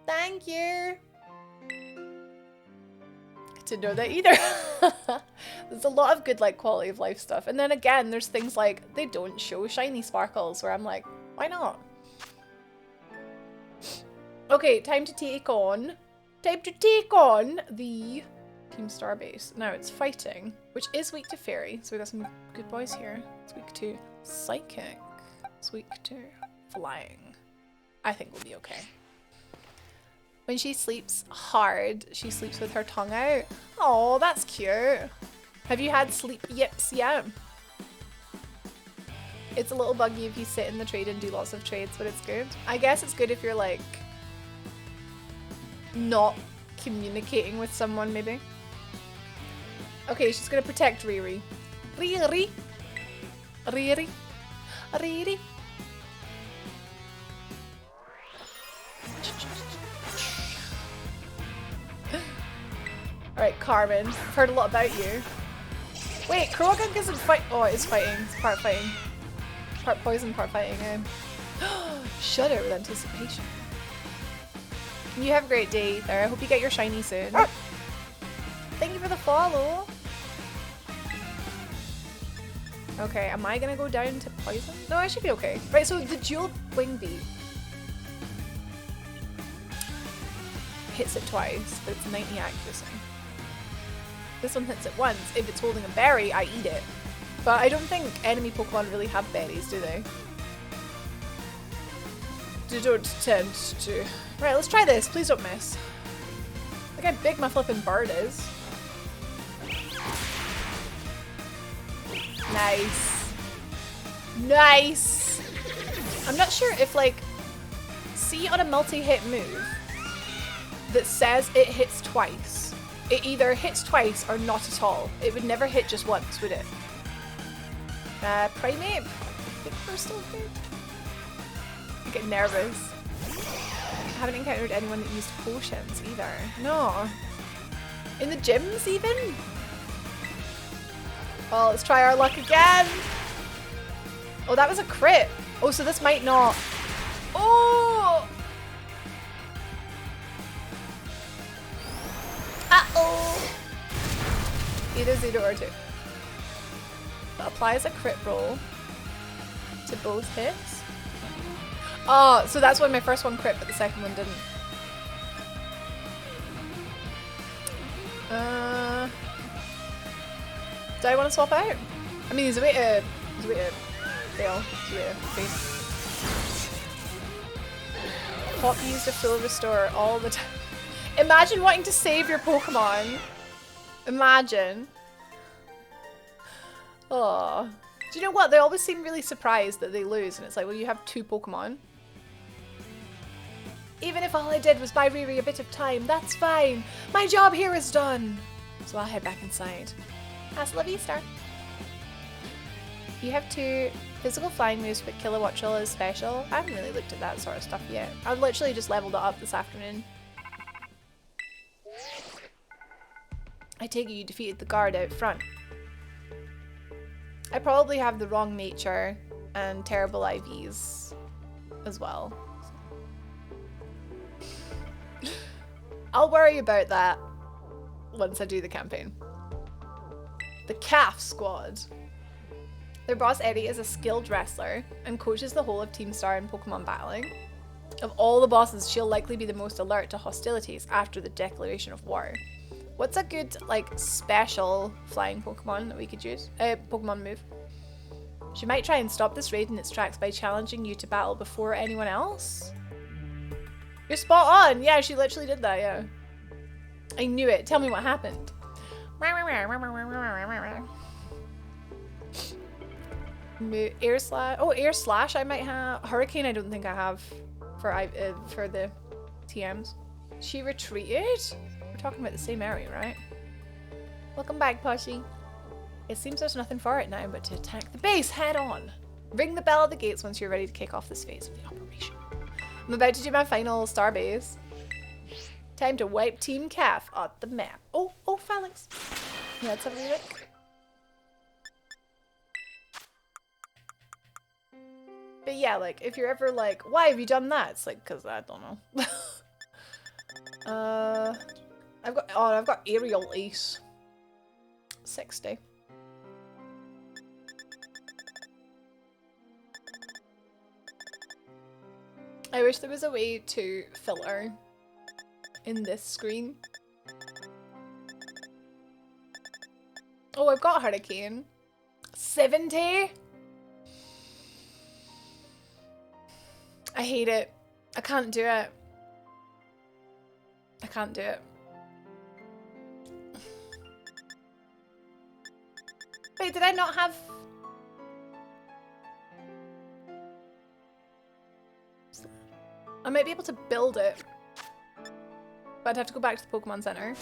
Thank you. I didn't know that either. There's a lot of good, like, quality of life stuff. And then again, there's things like, they don't show shiny sparkles, where I'm like, why not? Okay, time to take on the Team Starbase. Now it's fighting, which is weak to Fairy, so we got some good boys here. It's weak to Psychic. It's weak to Flying. I think we'll be okay. When she sleeps hard, she sleeps with her tongue out. Oh, that's cute. Have you had sleep yips yet? It's a little buggy if you sit in the trade and do lots of trades, but it's good. I guess it's good if you're like not communicating with someone, maybe. Okay, she's gonna protect Riri. Riri. Riri. Riri. Alright, Carmen. I've heard a lot about you. Wait, Croagunk isn't fight. Oh, it is fighting. It's part fighting. Part poison, part fighting. Shudder with anticipation. You have a great day, Ether. I hope you get your shiny soon. Thank you for the follow. Okay, am I gonna go down to poison? No, I should be okay. Right, so the dual wing beat hits it twice, but it's 90 accuracy. This one hits it once. If it's holding a berry, I eat it. But I don't think enemy Pokemon really have berries, do they? They don't tend to. Right, let's try this. Please don't miss. Look how big my flippin' bird is. Nice. Nice. I'm not sure if, like, see on a multi-hit move that says it hits twice. It either hits twice or not at all. It would never hit just once, would it? Primate? I think we're still good. I get nervous. I haven't encountered anyone that used potions either. No. In the gyms even? Well, let's try our luck again. Oh, that was a crit. Oh, so this might not. Oh! Uh-oh. Either 0 or 2. That applies a crit roll to both hits. Oh, so that's why my first one crit, but the second one didn't. Do I want to swap out? I mean, there's a way to fail. There's a way to face. Pop used a full restore all the time. Imagine wanting to save your Pokemon. Imagine. Oh. Do you know what? They always seem really surprised that they lose, and it's like, well, you have 2 Pokemon. Even if all I did was buy Riri a bit of time, that's fine. My job here is done. So I'll head back inside. Hasta la vista. You have 2 physical flying moves, but Kilowatt Trill is special. I haven't really looked at that sort of stuff yet. I've literally just leveled it up this afternoon. I take it you defeated the guard out front. I probably have the wrong nature and terrible IVs as well. I'll worry about that once I do the campaign. The Calf Squad. Their boss Eddie is a skilled wrestler and coaches the whole of Team Star in Pokemon battling. Of all the bosses, she'll likely be the most alert to hostilities after the declaration of war. What's a good, like, special flying Pokemon that we could use? Pokemon move. She might try and stop this raid in its tracks by challenging you to battle before anyone else. You're spot on! Yeah, she literally did that, yeah. I knew it. Tell me what happened. Air slash. Oh, air slash I might have. Hurricane I don't think I have for the TMs. She retreated? We're talking about the same area, right? Welcome back, Poshy. It seems there's nothing for it now but to attack the base head on. Ring the bell at the gates once you're ready to kick off this phase of the operation. I'm about to do my final star base. Time to wipe Team Calf off the map. Oh, Phalanx. Yeah, let's have a look. But yeah, like, if you're ever like, why have you done that? It's like, because I don't know. I've got aerial ace. 60. I wish there was a way to filter in this screen. Oh, I've got Hurricane. 70? I hate it. I can't do it. I can't do it. Wait, did I not have... I might be able to build it. But I'd have to go back to the Pokemon Center.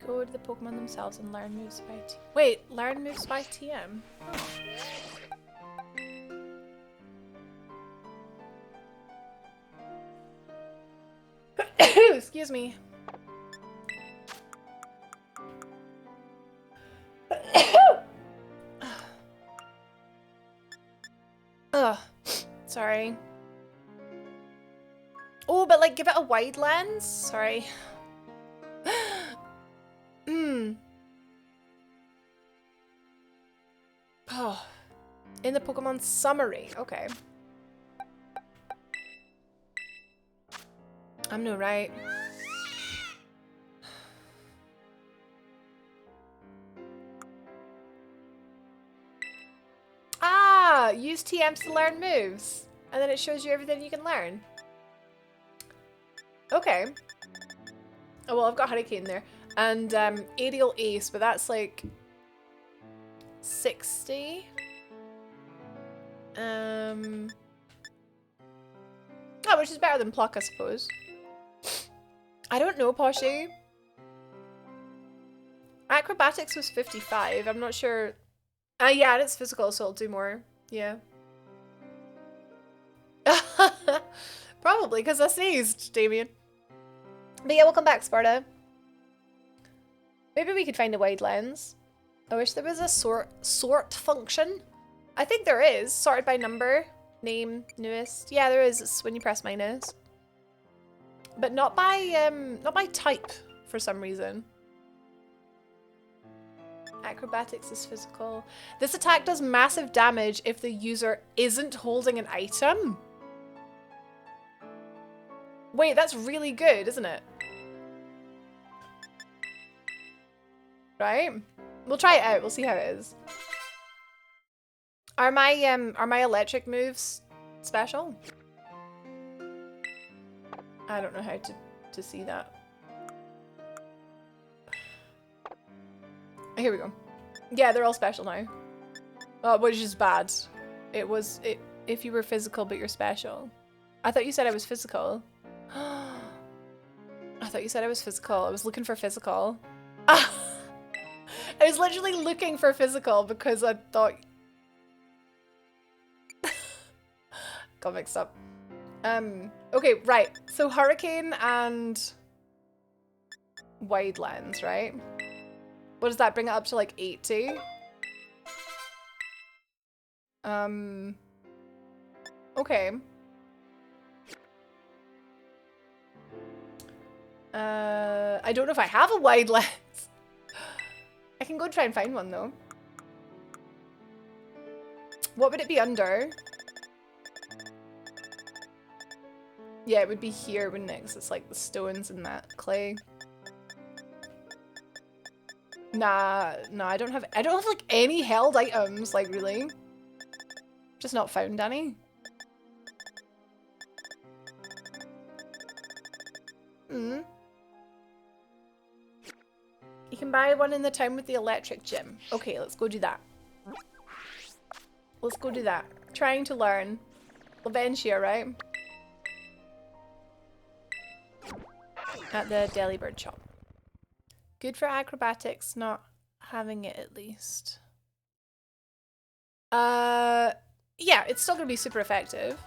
Go to the Pokemon themselves and learn moves by TM. Wait, learn moves by TM? Oh. Excuse me. Ugh. Sorry. Oh, but like give it a wide lens? Sorry. Oh. In the Pokemon summary. Okay. I'm no right. Ah! Use TMs to learn moves. And then it shows you everything you can learn. Okay. Oh, well, I've got Hurricane there. And Aerial Ace, but that's like 60. Oh, which is better than Pluck, I suppose. I don't know, Poshy. Acrobatics was 55. I'm not sure. Yeah, it's physical, so it'll do more. Yeah. Probably, because I sneezed, Damien. But yeah, welcome back, Sparta. Maybe we could find a wide lens. I wish there was a sort function. I think there is. Sorted by number, name, newest. Yeah, there is. It's when you press minus. But not by type for some reason. Acrobatics is physical. This attack does massive damage if the user isn't holding an item. Wait, that's really good, isn't it? Right? We'll try it out. We'll see how it is. Are my electric moves special? I don't know how to see that. Here we go. Yeah, they're all special now. Which is bad. If you were physical but you're special. I thought you said I was physical. I thought you said I was physical. I was looking for physical. I was literally looking for physical because I thought... Got mixed up. Okay, right. So Hurricane and wide lens, right? What does that bring it up to, like 80? Okay. I don't know if I have a wide lens. I can go try and find one though. What would it be under? Yeah, it would be here, wouldn't it? 'Cause it's like the stones and that clay. Nah, I don't have like any held items, like really. Just not found any. You can buy one in the town with the electric gym. Okay, let's go do that. Let's go do that. Trying to learn. Laventia, right? At the Delibird shop. Good for acrobatics, not having it at least. Yeah, it's still gonna be super effective.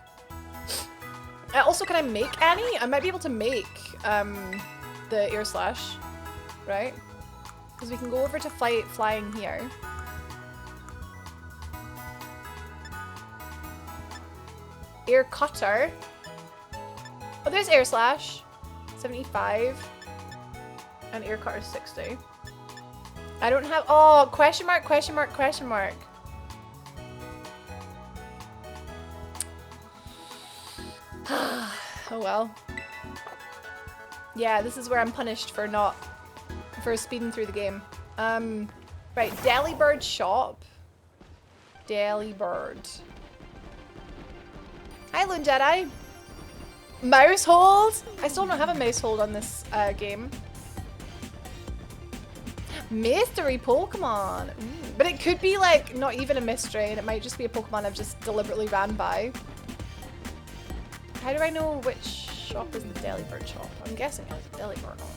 Also, can I make any? I might be able to make the air slash, right? Because we can go over to flying here. Air cutter. Oh, there's air slash. 75. And air cutter 60. I don't have. Oh, question mark, question mark, question mark. Oh well. Yeah, this is where I'm punished for speeding through the game. Right, Delibird shop. Delibird. Hi, Loon Jedi. Mouse hold? I still don't have a mouse hold on this game. Mystery Pokemon. But it could be like not even a mystery, and it might just be a Pokemon I've just deliberately ran by. How do I know which shop is the Delibird shop? I'm guessing it has a Delibird on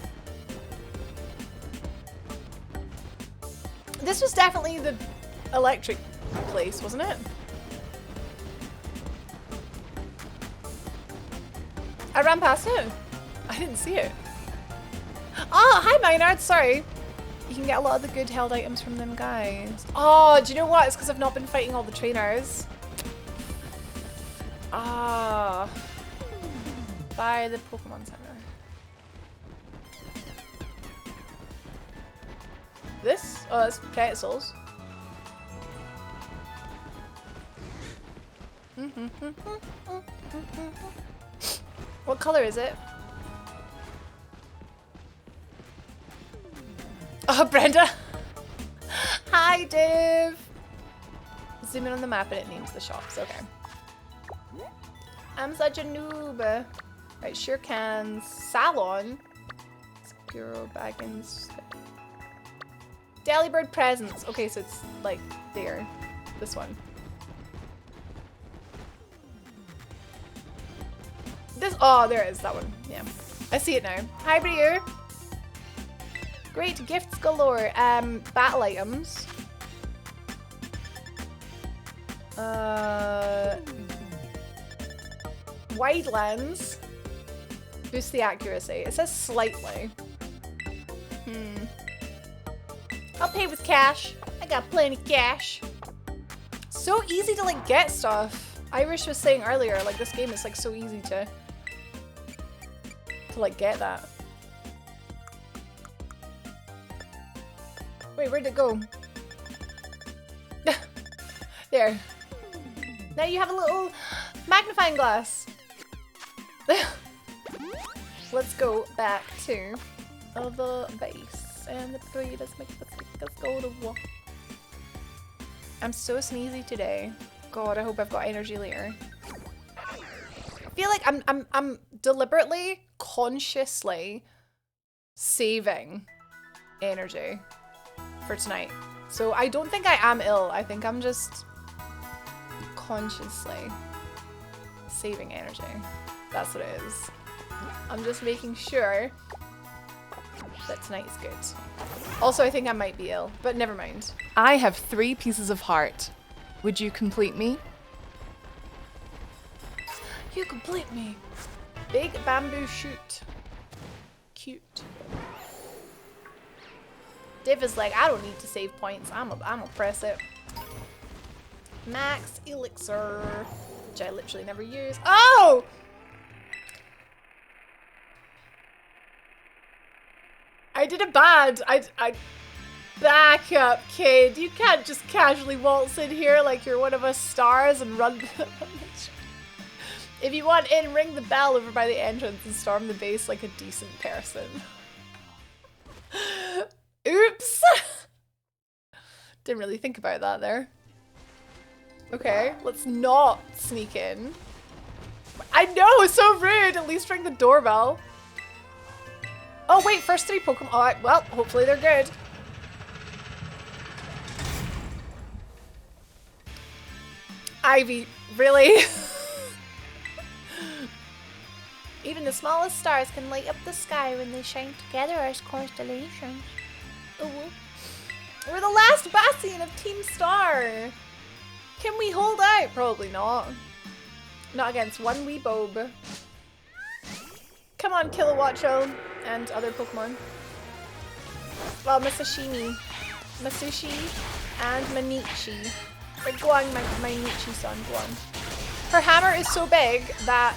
it. This was definitely the electric place, wasn't it? I ran past it. I didn't see it. Oh, hi Maynard, sorry. You can get a lot of the good held items from them guys. Oh, do you know what? It's because I've not been fighting all the trainers. Ah. By the Pokemon Center. This? Oh, that's pretzels. What color is it? Oh, Brenda! Hi, Div! Zoom in on the map and it names the shops. Okay. I'm such a noob. Right, sure can. Salon. Skuro Baggins. Delibird presents. Okay, so it's like there. This one. This. Oh, there it is. That one. Yeah. I see it now. Hi, Brieux. Great gifts galore. Battle items. Wide lens. Boost the accuracy. It says slightly. I'll pay with cash. I got plenty cash. So easy to like get stuff. Irish was saying earlier, like this game is like so easy to like get that. Wait, where'd it go? There. Now you have a little magnifying glass. Let's go back to the base and the tree. Let's go to war. I'm so sneezy today. God, I hope I've got energy later. I feel like I'm deliberately, consciously saving energy for tonight. So I don't think I am ill. I think I'm just consciously saving energy. That's what it is. I'm just making sure that tonight is good. Also, I think I might be ill, but never mind. I have 3 pieces of heart. Would you complete me? You complete me. Big bamboo shoot. Cute. Div is like, I don't need to save points. I'm gonna press it. Max elixir, which I literally never use. Oh! I did a bad. I back up, kid. You can't just casually waltz in here like you're one of us stars and run. If you want in, ring the bell over by the entrance and storm the base like a decent person. Oops. Didn't really think about that there. Okay, let's not sneak in. I know, it's so rude. At least ring the doorbell. Oh wait, first 3 Pokemon. Alright, well, hopefully they're good. Ivy, really? Even the smallest stars can light up the sky when they shine together as constellations. Oh, we're the last bastion of Team Star. Can we hold out? Probably not. Not against one wee Bob. Come on, Kilowatcho and other Pokemon. Well, Masashimi, Masushi, and Manichi. But go on, my Nichi-san, go on. Her hammer is so big that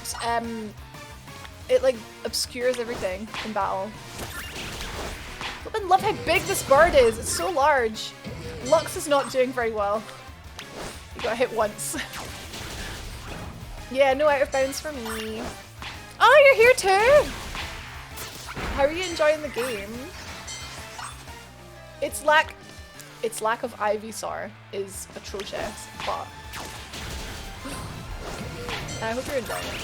it like obscures everything in battle. I love how big this bird is. It's so large. Lux is not doing very well. You got hit once. Yeah, no out of bounds for me. Oh, you're here too! How are you enjoying the game? Its lack of Ivysaur is atrocious, but I hope you're enjoying it.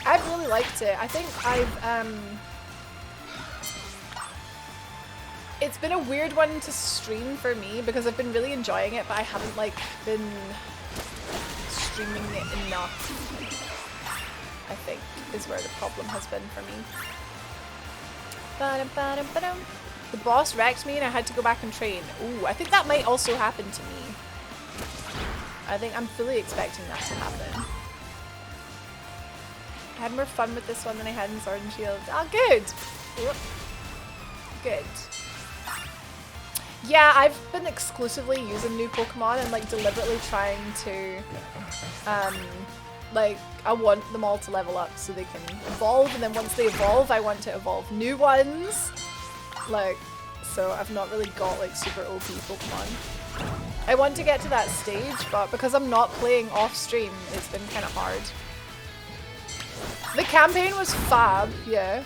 I've really liked it. I think it's been a weird one to stream for me because I've been really enjoying it, but I haven't like been streaming it enough, I think, is where the problem has been for me. Ba-dum-ba-dum-ba-dum. The boss wrecked me and I had to go back and train. Ooh, I think that might also happen to me. I think I'm fully expecting that to happen. I had more fun with this one than I had in Sword and Shield. Oh, good! Whoop. Good. Yeah, I've been exclusively using new Pokemon and like deliberately trying to, like, I want them all to level up so they can evolve, and then once they evolve, I want to evolve new ones. Like, so I've not really got like super OP Pokemon. I want to get to that stage, but because I'm not playing off stream, it's been kind of hard. The campaign was fab, yeah.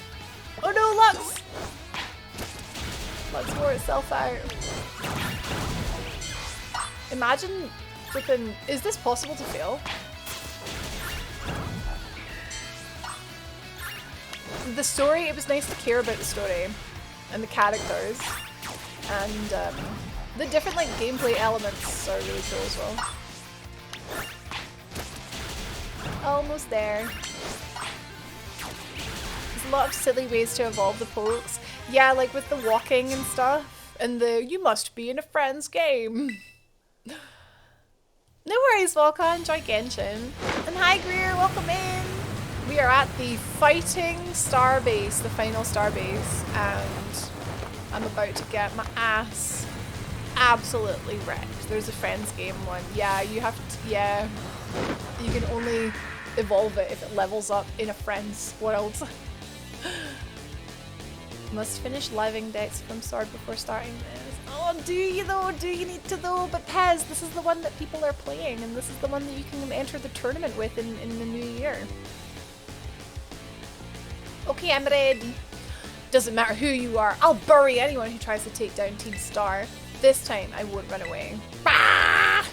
Oh no, Lux! Lux wore itself out. Imagine flipping. Is this possible to fail? The story, it was nice to care about the story and the characters, and the different like gameplay elements are really cool as well. Almost there. There's a lot of silly ways to evolve the pokes. Yeah, like with the walking and stuff, and the you must be in a friend's game. No worries, Volca, enjoy Genshin. And hi Greer, welcome in. We are at the Fighting Star Base, the final Star Base, and I'm about to get my ass absolutely wrecked. There's a friends game one. Yeah, you have to, yeah. You can only evolve it if it levels up in a friend's world. Must finish living decks from Sword before starting this. Oh, do you though? Do you need to though? But Pez, this is the one that people are playing, and this is the one that you can enter the tournament with in the new year. Okay, I'm ready. Doesn't matter who you are. I'll bury anyone who tries to take down Team Star. This time, I won't run away. Bah!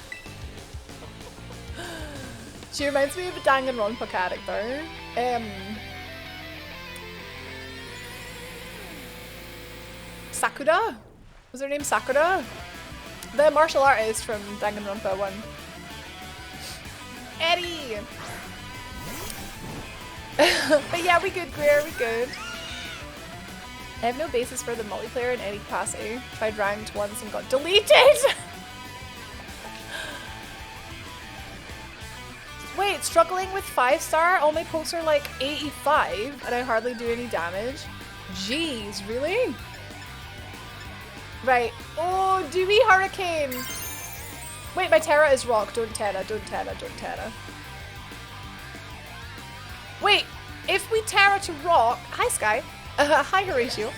She reminds me of a Danganronpa character. Sakura? Was her name Sakura? The martial artist from Danganronpa 1. Eddie! But yeah, we good, Greer, we good. I have no basis for the multiplayer in any capacity. Tried ranked once and got deleted! Wait, struggling with 5-star? All my pokes are like 85 and I hardly do any damage? Jeez, really? Right. Oh, Dewy Hurricane! Wait, my Terra is rock. Don't Terra, don't Terra, don't Terra. Wait, if we Terra to rock... Hi, Sky. Hi, Horatio.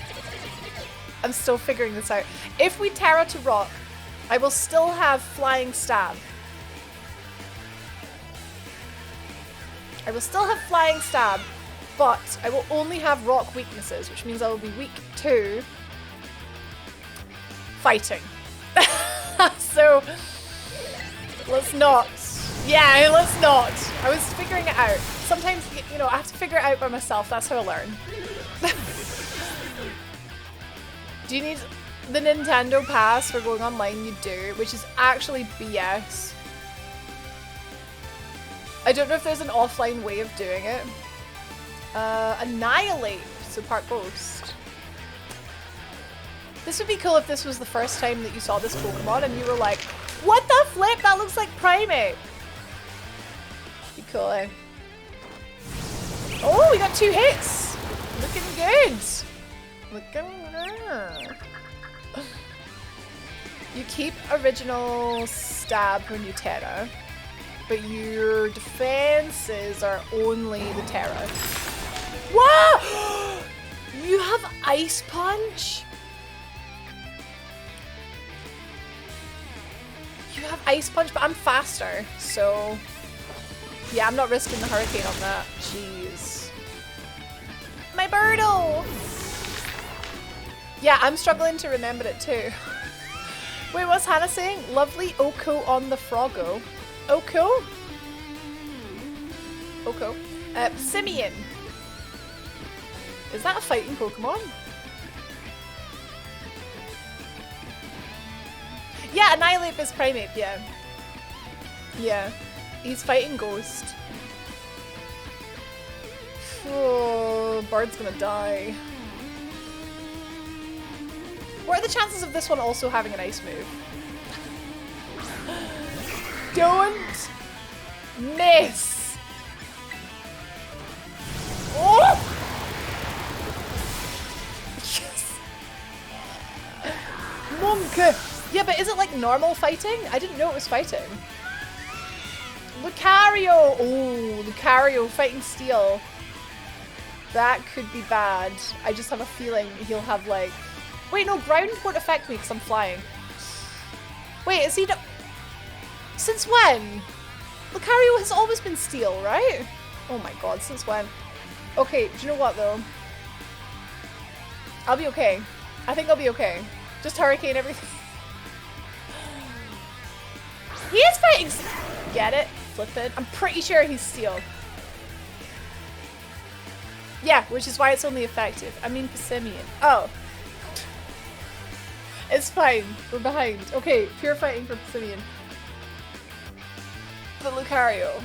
I'm still figuring this out. If we Terra to rock, I will still have Flying Stab. I will still have Flying Stab, but I will only have rock weaknesses, which means I will be weak to fighting. So, let's not. Yeah, let's not. I was figuring it out. Sometimes, you know, I have to figure it out by myself. That's how I learn. Do you need the Nintendo Pass for going online? You do, which is actually BS. I don't know if there's an offline way of doing it. Annihilate, so part Ghost. This would be cool if this was the first time that you saw this Pokemon and you were like, what the flip? That looks like Primate. Be cool, eh? Oh, we got 2 hits. Looking good. Looking good. You keep original stab when you Terra, but your defenses are only the Terra. Whoa! You have Ice Punch? You have Ice Punch, but I'm faster, so... Yeah, I'm not risking the Hurricane on that. Jeez. My Birdo! Yeah, I'm struggling to remember it too. Wait, what's Hannah saying? Lovely Oko on the Froggo. Oko? Oko. Simeon. Is that a fighting Pokemon? Yeah, Annihilate is Primate, yeah. Yeah. He's fighting Ghost. Oh, Bird's gonna die. What are the chances of this one also having an ice move? Don't miss! Oh! Yes! Monkey! Yeah, but is it like normal fighting? I didn't know it was fighting. Lucario! Oh, Lucario fighting Steel. That could be bad. I just have a feeling he'll have like... Wait, no, ground won't affect me because I'm flying. Wait, is he not... Since when? Lucario has always been Steel, right? Oh my god, since when? Okay, do you know what though? I'll be okay. I think I'll be okay. Just Hurricane everything. He is fighting... Get it? Flip it. I'm pretty sure he's Steel. Yeah, which is why it's only effective. I mean Passimian. Oh. It's fine. We're behind. Okay, pure fighting for Passimian. The Lucario.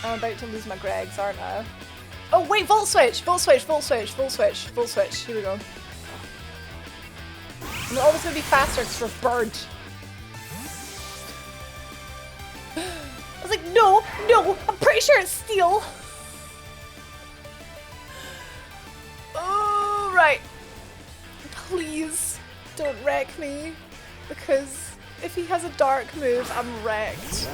I'm about to lose my Gregs, aren't I? Oh wait, Volt Switch! Volt Switch, Volt Switch, Volt Switch, Volt Switch. Here we go. I'm always gonna be faster because we're Bird. I was like, no, no, I'm pretty sure it's Steel. Oh, right. Please don't wreck me, because if he has a dark move, I'm wrecked.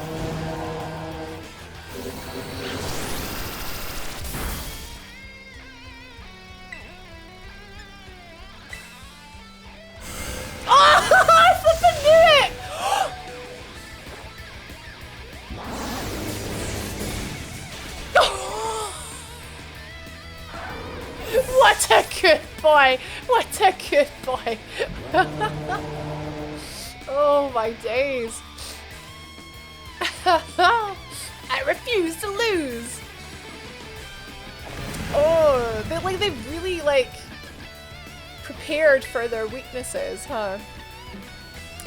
Oh, I flippin' knew it! What a good boy! What a good boy! Oh my days! I refuse to lose! Oh, they've really like prepared for their weaknesses, huh?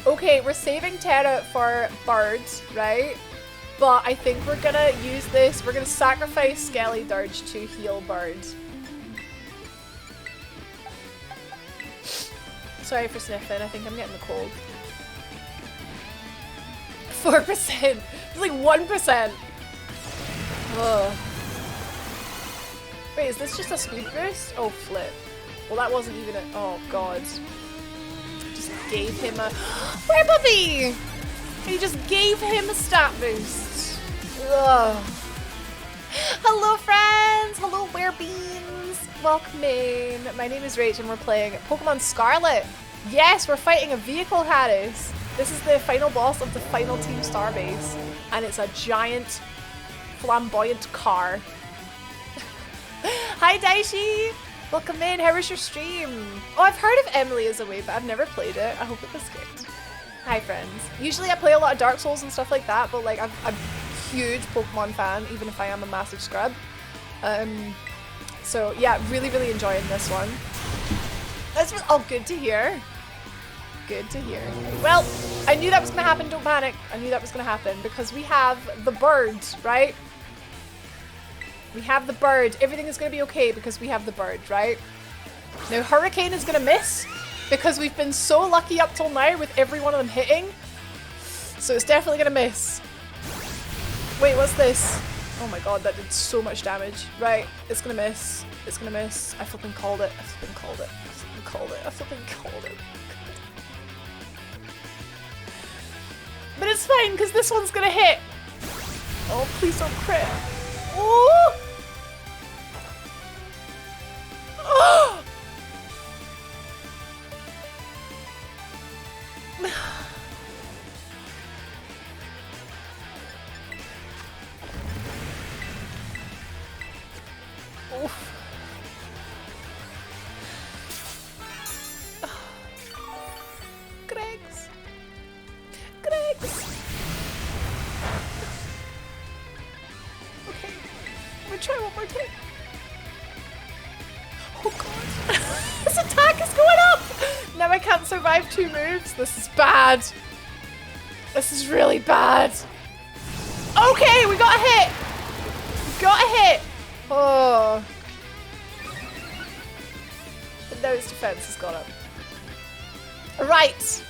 Okay, we're saving Terra for Birds, right? But I think we're gonna use this. We're gonna sacrifice Skellydirge to heal Birds. Sorry for sniffing, I think I'm getting the cold. 4%! It's like 1%! Ugh. Wait, is this just a speed boost? Oh, flip. Well, that wasn't even a... Oh, God. Just gave him a... Where puppy? He just gave him a stat boost. Ugh. Hello, friends! Hello, werebeans! Welcome in. My name is Rach and we're playing Pokemon Scarlet. Yes, we're fighting a vehicle Harris. This is the final boss of the final Team Starbase. And it's a giant, flamboyant car. Hi, Daishi! Welcome in. How was your stream? Oh, I've heard of Emily is Away, but I've never played it. I hope it was good. Hi, friends. Usually I play a lot of Dark Souls and stuff like that, but like I'm a huge Pokemon fan, even if I am a massive scrub. So yeah, really, really enjoying this one. That's all good to hear. Good to hear. Well, I knew that was gonna happen, don't panic. I knew that was gonna happen because we have the bird, right? We have the bird. Everything is gonna be okay because we have the bird, right? Now Hurricane is gonna miss because we've been so lucky up till now with every one of them hitting. So it's definitely gonna miss. Wait, what's this? Oh my god, that did so much damage. Right, it's gonna miss. It's gonna miss. I flipping called it. I flipping called it. I flipping called it. I flipping called it. But it's fine, because this one's gonna hit. Oh, please don't crit. Oh! Oh! Oof. Greg's. Okay, I'm gonna try one more time. Oh god. This attack is going up! Now I can't survive 2 moves. This is bad. This is really bad. Okay, we got a hit. We got a hit. Oh. But now its defense has gone up. Right.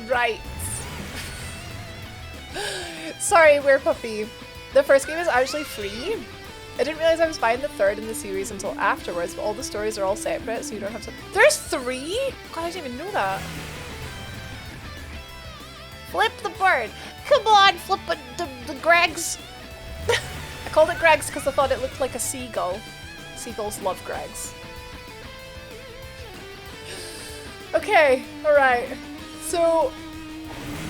Right. Sorry, Werepuppy. The first game is actually free. I didn't realize I was buying the 3rd in the series until afterwards, but all the stories are all separate, so you don't have to— There's 3?! God, I didn't even know that. Flip the bird. Come on, flip it, the Gregs. I called it Gregs because I thought it looked like a seagull. Seagulls love Gregs. Okay, alright. So,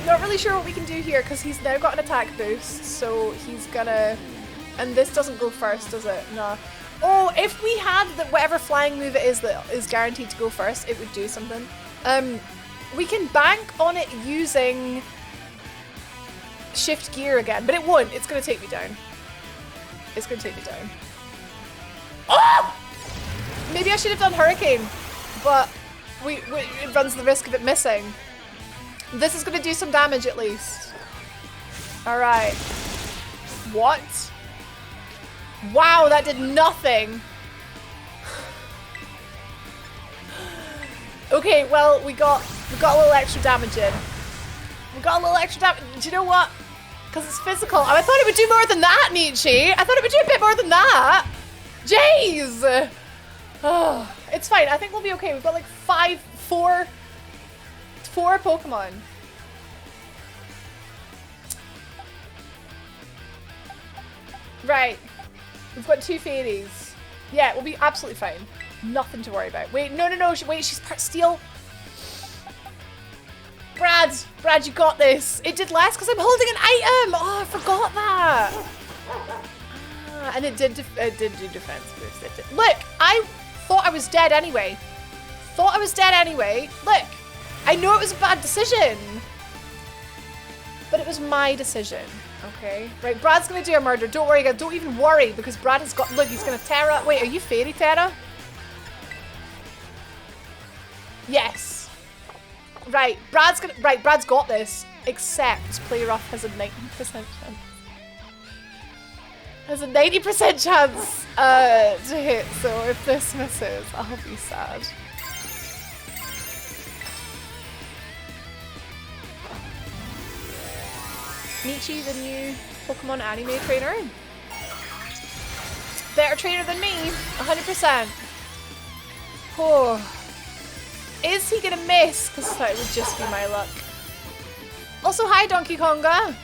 not really sure what we can do here because he's now got an attack boost, so he's gonna— And this doesn't go first, does it? No. Oh, if we had the whatever flying move it is that is guaranteed to go first, it would do something. We can bank on it using shift gear again, but it won't. It's gonna take me down. It's gonna take me down. Oh! Maybe I should have done Hurricane, but it runs the risk of it missing. This is gonna do some damage at least. Alright. What? Wow, that did nothing. Okay, well, we got a little extra damage in. We got a little extra damage. Do you know what? Because it's physical. Oh, I thought it would do more than that, Nietzsche. I thought it would do a bit more than that. Jeez. Oh, it's fine. I think we'll be okay. We've got like four Pokemon. Right. We've got 2 fairies. Yeah, we'll be absolutely fine. Nothing to worry about. Wait, no. Wait, she's part steel. Brad, you got this. It did less because I'm holding an item. Oh, I forgot that. And it did do defense boost. Look, I thought I was dead anyway. Look, I know it was a bad decision, but it was my decision. Okay, right, Brad's gonna do a murder. Don't worry, guys. Don't even worry because Brad has got— Look, he's gonna Terra. Wait, are you Fairy Terra? Yes. Right, Brad's got this. Except Play Rough has a 90% chance. Has a 90% chance to hit. So if this misses, I'll be sad. Michi, the new Pokemon anime trainer. Better trainer than me, 100%. Oh. Is he gonna miss? Because that would just be my luck. Also, hi Donkey Konga.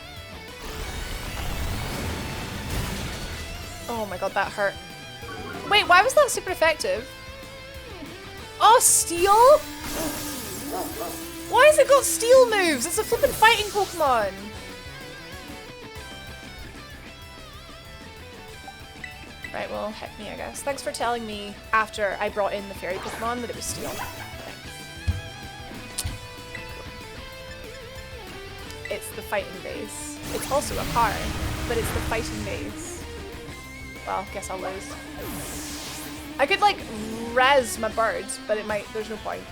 Oh my god, that hurt. Wait, why was that super effective? Oh, steel? Why has it got steel moves? It's a flippin' fighting Pokemon. Right, well, heck me, I guess. Thanks for telling me after I brought in the fairy Pokemon that it was steel. It's the fighting base. It's also a card, but it's the fighting base. Well, guess I'll lose. I could like res my birds, but it might, there's no point.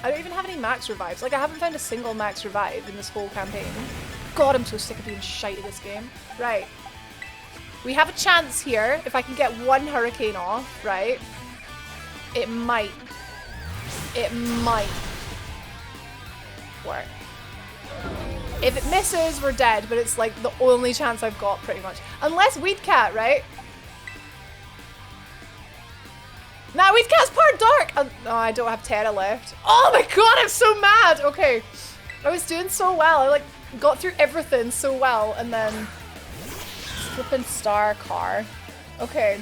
I don't even have any max revives. Like, I haven't found a single max revive in this whole campaign. God, I'm so sick of being shite at this game. Right. We have a chance here. If I can get one hurricane off, right? It might work. If it misses, we're dead, but it's like the only chance I've got pretty much. Unless Weed Cat, right? Nah, Weed Cat's part dark! No, I don't have Terra left. Oh my god, I'm so mad! Okay. I was doing so well. I like got through everything so well, and then flipping star car. Okay.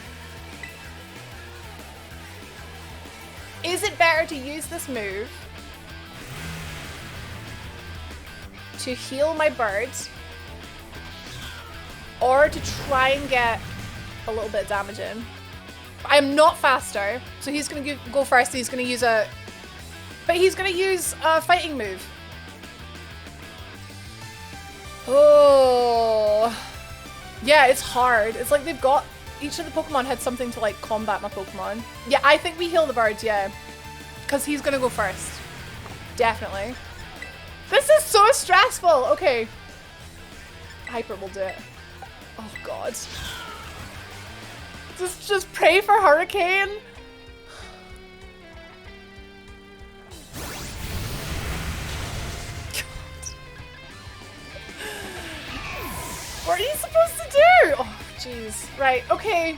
Is it better to use this move to heal my birds, or to try and get a little bit of damage in? I am not faster, so he's gonna go first. He's gonna use a, but he's gonna use a fighting move. Oh, yeah, it's hard. It's like they've got, each of the Pokemon had something to like combat my Pokemon. Yeah, I think we heal the birds, yeah, because he's gonna go first, definitely. This is so stressful. Okay, Hyper will do it. Oh god. Just pray for Hurricane. What are you supposed to do? Oh, jeez. Right. Okay.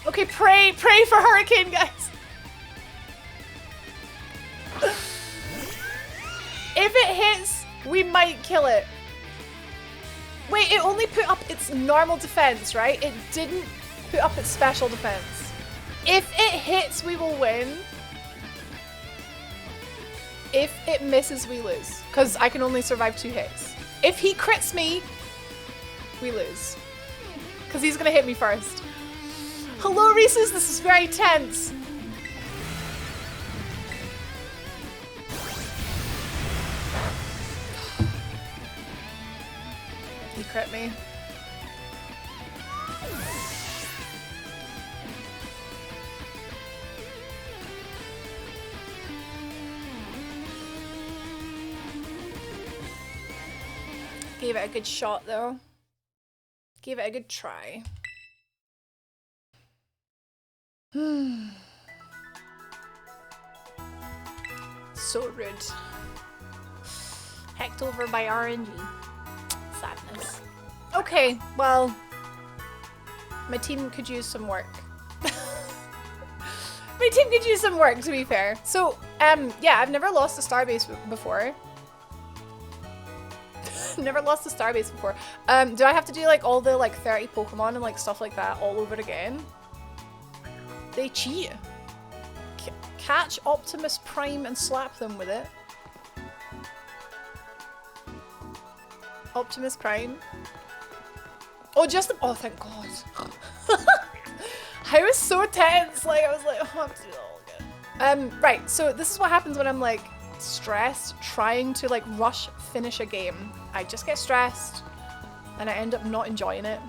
Okay. Pray for Hurricane, guys. If it hits, we might kill it. Wait, it only put up its normal defense, right? It didn't put up its special defense. If it hits, we will win. If it misses, we lose. Because I can only survive 2 hits. If he crits me, we lose. Because he's going to hit me first. Hello, Reese's. This is very tense. He crit me. Gave it a good shot though. Gave it a good try. So rude. Hecked over by RNG. Sadness. Okay, well, my team could use some work. My team could use some work, to be fair. So, yeah, I've never lost a starbase before. Never lost a starbase before. Do I have to do like all the like 30 Pokemon and like stuff like that all over again? They cheat. Catch Optimus Prime and slap them with it. Optimus Prime. Oh, just the, oh, thank God. I was so tense. Like, I was like, oh, I have to do it all again. Right. So this is what happens when I'm like stressed, trying to like rush finish a game. I just get stressed and I end up not enjoying it.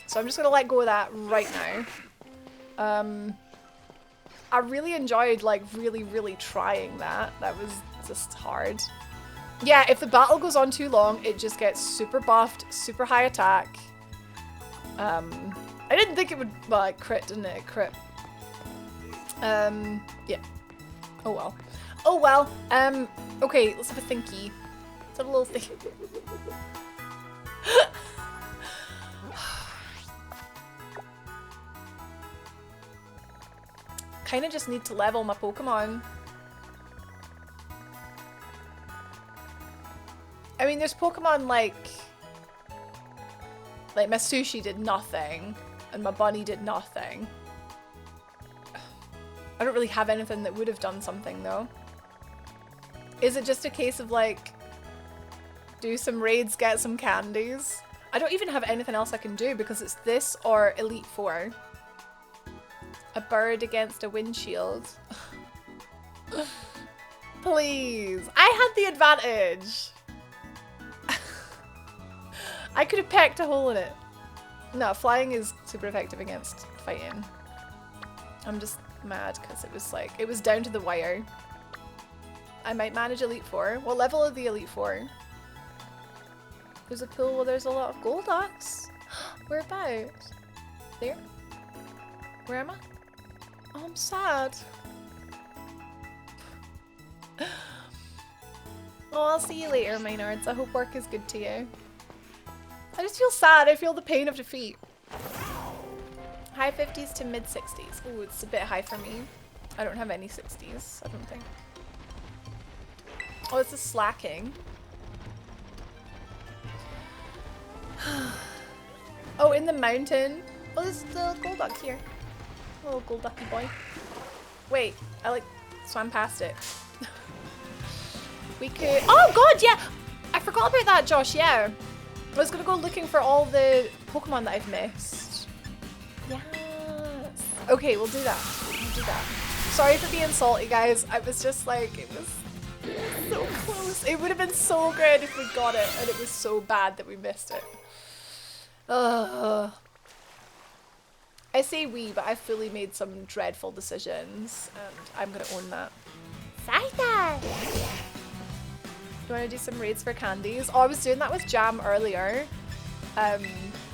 So I'm just gonna let go of that right now. I really enjoyed like really trying that. That was just hard. Yeah, if the battle goes on too long, it just gets super buffed, super high attack. I didn't think it would, well, it crit, didn't it? It crit. Yeah. Oh well. Oh well. Okay, let's have a thinky. Let's have a little think. Kinda just need to level my Pokemon. I mean, there's Pokemon like my Sushi did nothing, and my Bunny did nothing. I don't really have anything that would have done something though. Is it just a case of like, do some raids, get some candies? I don't even have anything else I can do because it's this or Elite Four. A bird against a windshield. Please. I had the advantage. I could have pecked a hole in it. No, flying is super effective against fighting. I'm just mad because it was like, it was down to the wire. I might manage Elite Four. What level are the Elite Four? There's a pool where there's a lot of Golducks. Whereabouts? There? Where am I? Oh, I'm sad. Oh, I'll see you later, Maynards. I hope work is good to you. I just feel sad. I feel the pain of defeat. High 50s to mid 60s. Ooh, it's a bit high for me. I don't have any 60s, I don't think. Oh, it's a slacking. Oh, in the mountain. Oh, there's the Golduck here. Oh, Golducky boy. Wait, I like swam past it. We could. Oh god, yeah! I forgot about that, Josh. Yeah, I was gonna go looking for all the Pokemon that I've missed. Yes. Okay, we'll do that. We'll do that. Sorry for being salty, guys. I was just like, it was so close. It would have been so good if we got it, and it was so bad that we missed it. Ugh. I say we, but I've fully made some dreadful decisions, and I'm gonna own that. Saita! Do you want to do some raids for candies? Oh, I was doing that with Jam earlier. And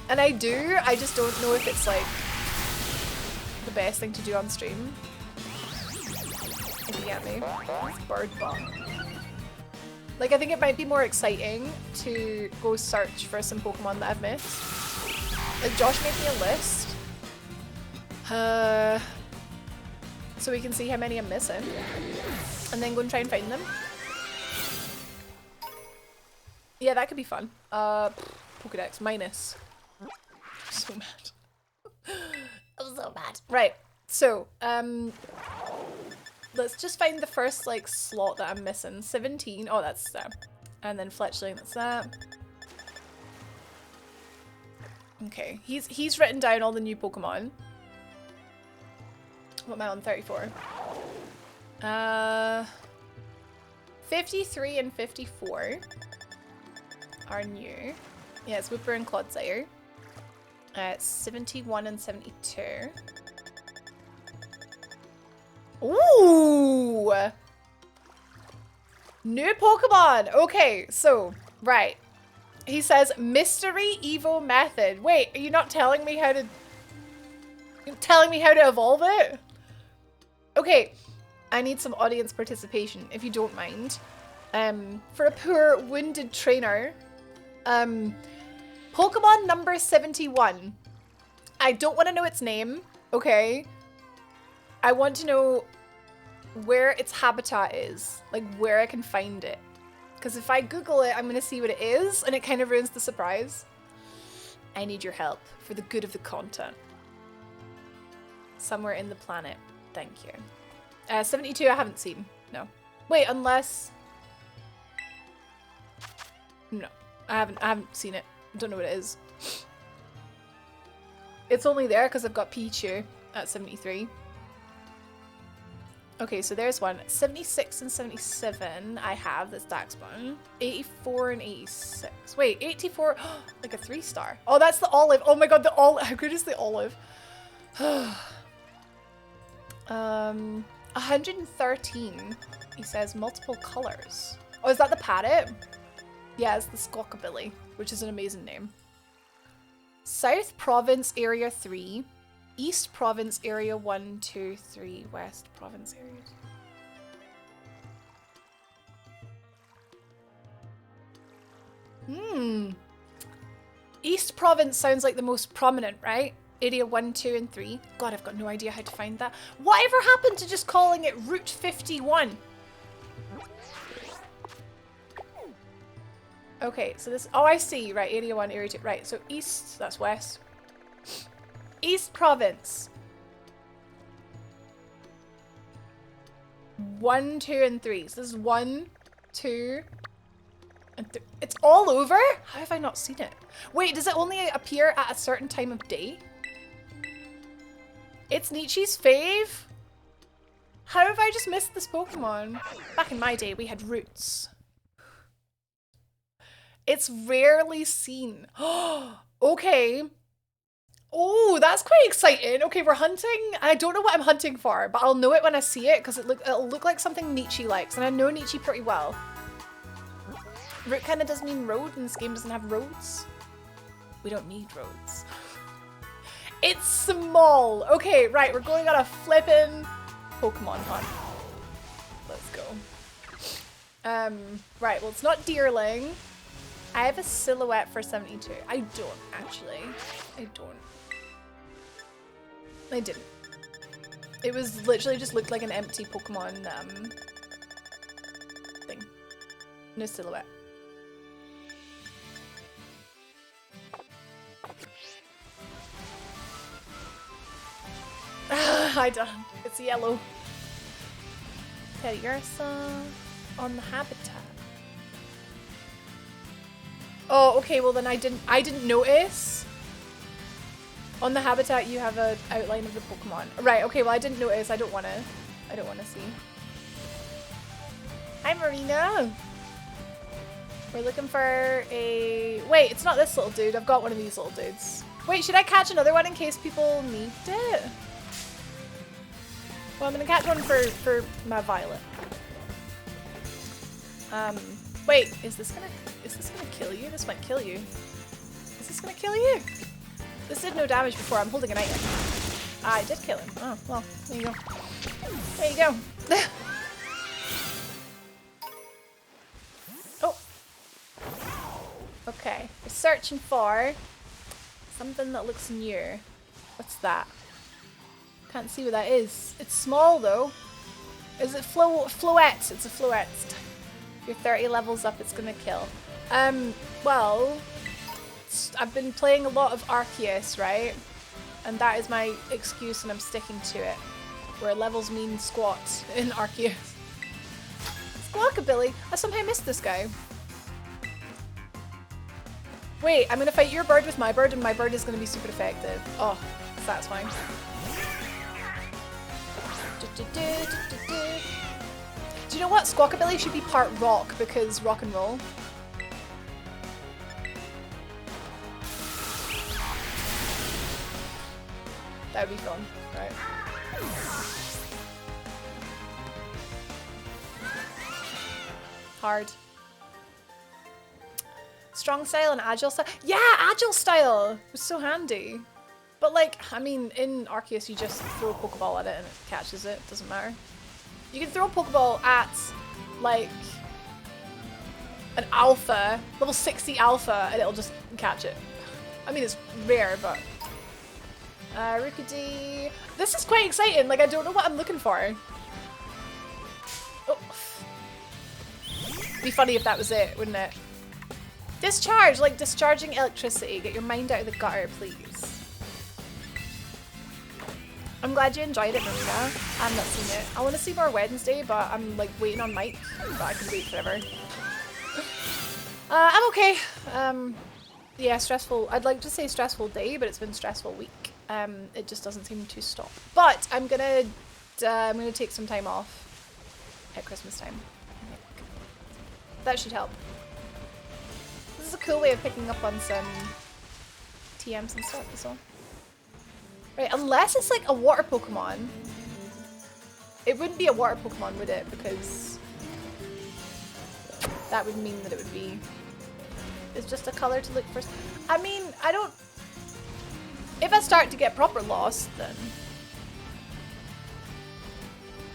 I do, I just don't know if it's like the best thing to do on stream. If you get me. It's bird bomb. Like, I think it might be more exciting to go search for some Pokemon that I've missed. Like, Josh made me a list. So we can see how many I'm missing. And then go and try and find them. Yeah, that could be fun. Pokedex minus. I'm so mad. I'm so mad. Right. So, let's just find the first like slot that I'm missing. 17. Oh, that's that. And then Fletchling, that's that. Okay. He's written down all the new Pokemon. What am I on? 34. 53 and 54. Are new. Yeah, it's Wooper and Clodsire. 71 and 72. Ooh! New Pokemon! Okay, so, right. He says, Mystery Evo Method. Wait, are you not telling me how to... You're telling me how to evolve it? Okay, I need some audience participation, if you don't mind. For a poor, wounded trainer... Pokemon number 71. I don't want to know its name, okay? I want to know where its habitat is, like where I can find it. Because if I Google it, I'm going to see what it is, and it kind of ruins the surprise. I need your help for the good of the content. Somewhere in the planet. Thank you. 72 I haven't seen. No. Wait, unless... No. I haven't seen it. Don't know what it is. It's only there because I've got Pichu at 73. Okay, so there's one. 76 and 77 I have. That's Daxbone. 84 and 86. Wait, 84. Like a 3-star. Oh, that's the olive. Oh my god, the olive. How good is the olive? 113. He says multiple colors. Oh, is that the Parrot? Yeah, it's the Squawkabilly, which is an amazing name. South Province Area 3. East Province Area 1, 2, 3. West Province Area. East Province sounds like the most prominent, right? Area 1, 2, and 3. God, I've got no idea how to find that. Whatever happened to just calling it Route 51? Okay, so this... Oh, I see. Right, Area 1, Area 2. Right, so East, that's West. East Province. 1, 2, and 3. So this is 1, 2, and 3. It's all over? How have I not seen it? Wait, does it only appear at a certain time of day? It's Nietzsche's fave? How have I just missed this Pokemon? Back in my day, we had roots. It's rarely seen. Okay. Oh, that's quite exciting. Okay, we're hunting. I don't know what I'm hunting for, but I'll know it when I see it because it'll look like something Nietzsche likes, and I know Nietzsche pretty well. Root kind of does mean road, and this game doesn't have roads. We don't need roads. It's small. Okay, right, we're going on a flippin' Pokemon hunt. Let's go. Right, well, it's not Deerling. I have a silhouette for 72. I don't, actually. I don't. I didn't. It was literally just looked like an empty Pokemon thing. No silhouette. Hi, Don. It's yellow. Teddiursa on the habitat. Oh, okay. Well, then I didn't notice. On the habitat, you have an outline of the Pokemon. Right. Okay. Well, I didn't notice. I don't want to see. Hi, Marina. We're looking for a. Wait, it's not this little dude. I've got one of these little dudes. Wait, should I catch another one in case people need it? Well, I'm gonna catch one for my Violet. Wait, is this gonna kill you? This might kill you. Is this gonna kill you? This did no damage before. I'm holding an item. Ah, I did kill him. Oh, well, there you go. There you go. Oh. Okay, we're searching for something that looks new. What's that? Can't see what that is. It's small though. Is it Floette? It's a Floette. You're 30 levels up, it's gonna kill. Well, I've been playing a lot of Arceus, right? And that is my excuse and I'm sticking to it. Where levels mean squat in Arceus. Squawkabilly! I somehow missed this guy. Wait, I'm gonna fight your bird with my bird and my bird is gonna be super effective. Oh, that's fine. Do you know what? Squawkabilly should be part rock because rock and roll. That would be fun, right? Hard. Strong style and agile style. Yeah, agile style was so handy. But like, I mean, in Arceus you just throw a Pokeball at it and it catches it. Doesn't matter. You can throw a Pokeball at like an alpha, level 60 alpha, and it'll just catch it. I mean, it's rare, but Rookidee. This is quite exciting. Like, I don't know what I'm looking for. Oh. Be funny if that was it, wouldn't it? Discharge, like discharging electricity. Get your mind out of the gutter, please. I'm glad you enjoyed it, Marina. I've not seen it. I want to see more Wednesday, but I'm like waiting on Mike. But I can wait forever. I'm okay. Yeah, stressful. I'd like to say stressful day, but it's been stressful week. It just doesn't seem to stop. But I'm gonna take some time off at Christmas time. That should help. This is a cool way of picking up on some TMs and stuff as well. Right, unless it's like a water Pokemon. It wouldn't be a water Pokemon, would it? Because that would mean that it would be... It's just a color to look for... I mean, I don't... If I start to get proper lost, then...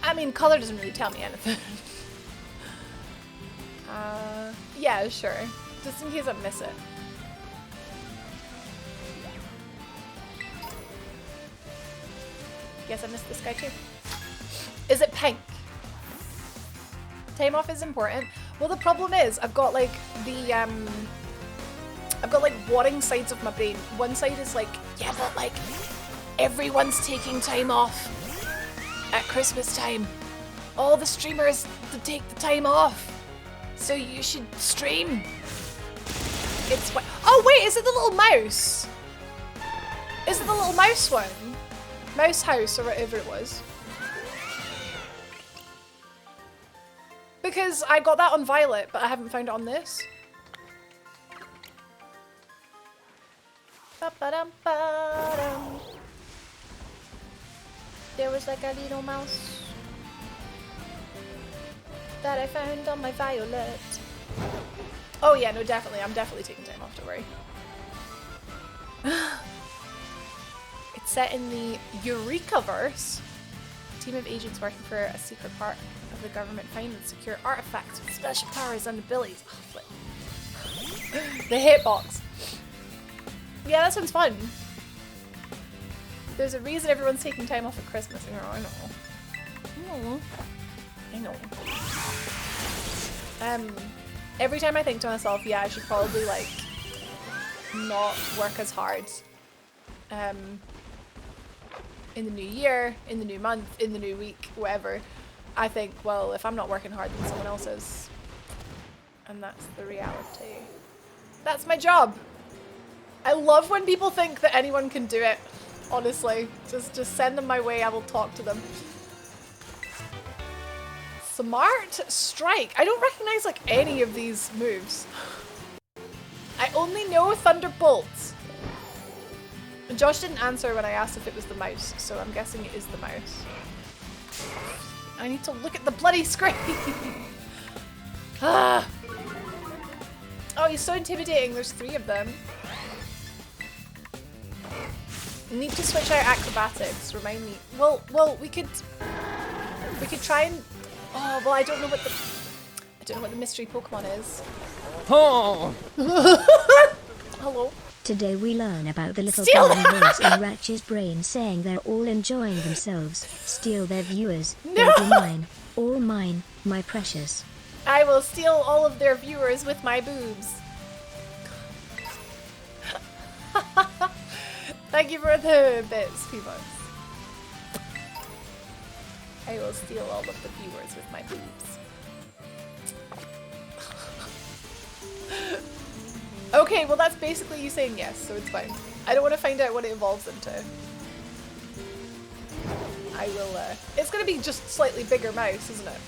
I mean, color doesn't really tell me anything. Yeah, sure. Just in case I miss it. Guess I missed this guy too. Is it pink? Time off is important. Well, the problem is I've got like the I've got like warring sides of my brain. One side is like, yeah, but like everyone's taking time off at Christmas time. All the streamers to take the time off. So you should stream. It's what? Oh wait, is it the little mouse? Is it the little mouse one? Mouse house or whatever it was. because I got that on Violet, but I haven't found it on this. Ba-ba-dum-ba-dum. There was like a little mouse that I found on my Violet. Oh yeah, no, definitely. I'm definitely taking time off, don't worry. It's set in the Eureka-verse. A team of agents working for a secret part of the government find and secure artifacts with special powers and abilities. Oh, flip. The hitbox. Yeah, that sounds fun. There's a reason everyone's taking time off at Christmas. I know. Every time I think to myself, yeah, I should probably like not work as hard. In the new year, in the new month, in the new week, whatever. I think, well, if I'm not working hard, then someone else is. And that's the reality. That's my job. I love when people think that anyone can do it. Honestly, just send them my way. I will talk to them. Smart Strike. I don't recognize like any of these moves. I only know Thunderbolt. Josh didn't answer when I asked if it was the mouse, so I'm guessing it is the mouse. I need to look at the bloody screen. Ah. Oh, he's so intimidating. There's 3 of them. Need to switch out acrobatics. Remind me. Well, we could try and. Oh, well, I don't know what the mystery Pokemon is. Oh. Hello. Today we learn about the little Steal golden voice in Ratch's brain saying they're all enjoying themselves. Steal their viewers. No! They'll be mine. All mine, my precious. I will steal all of their viewers with my boobs. Thank you for the bits, people. I will steal all of the viewers with my boobs. Okay, well that's basically you saying yes, so it's fine. I don't want to find out what it evolves into. I will, it's gonna be just slightly bigger mouse, isn't it?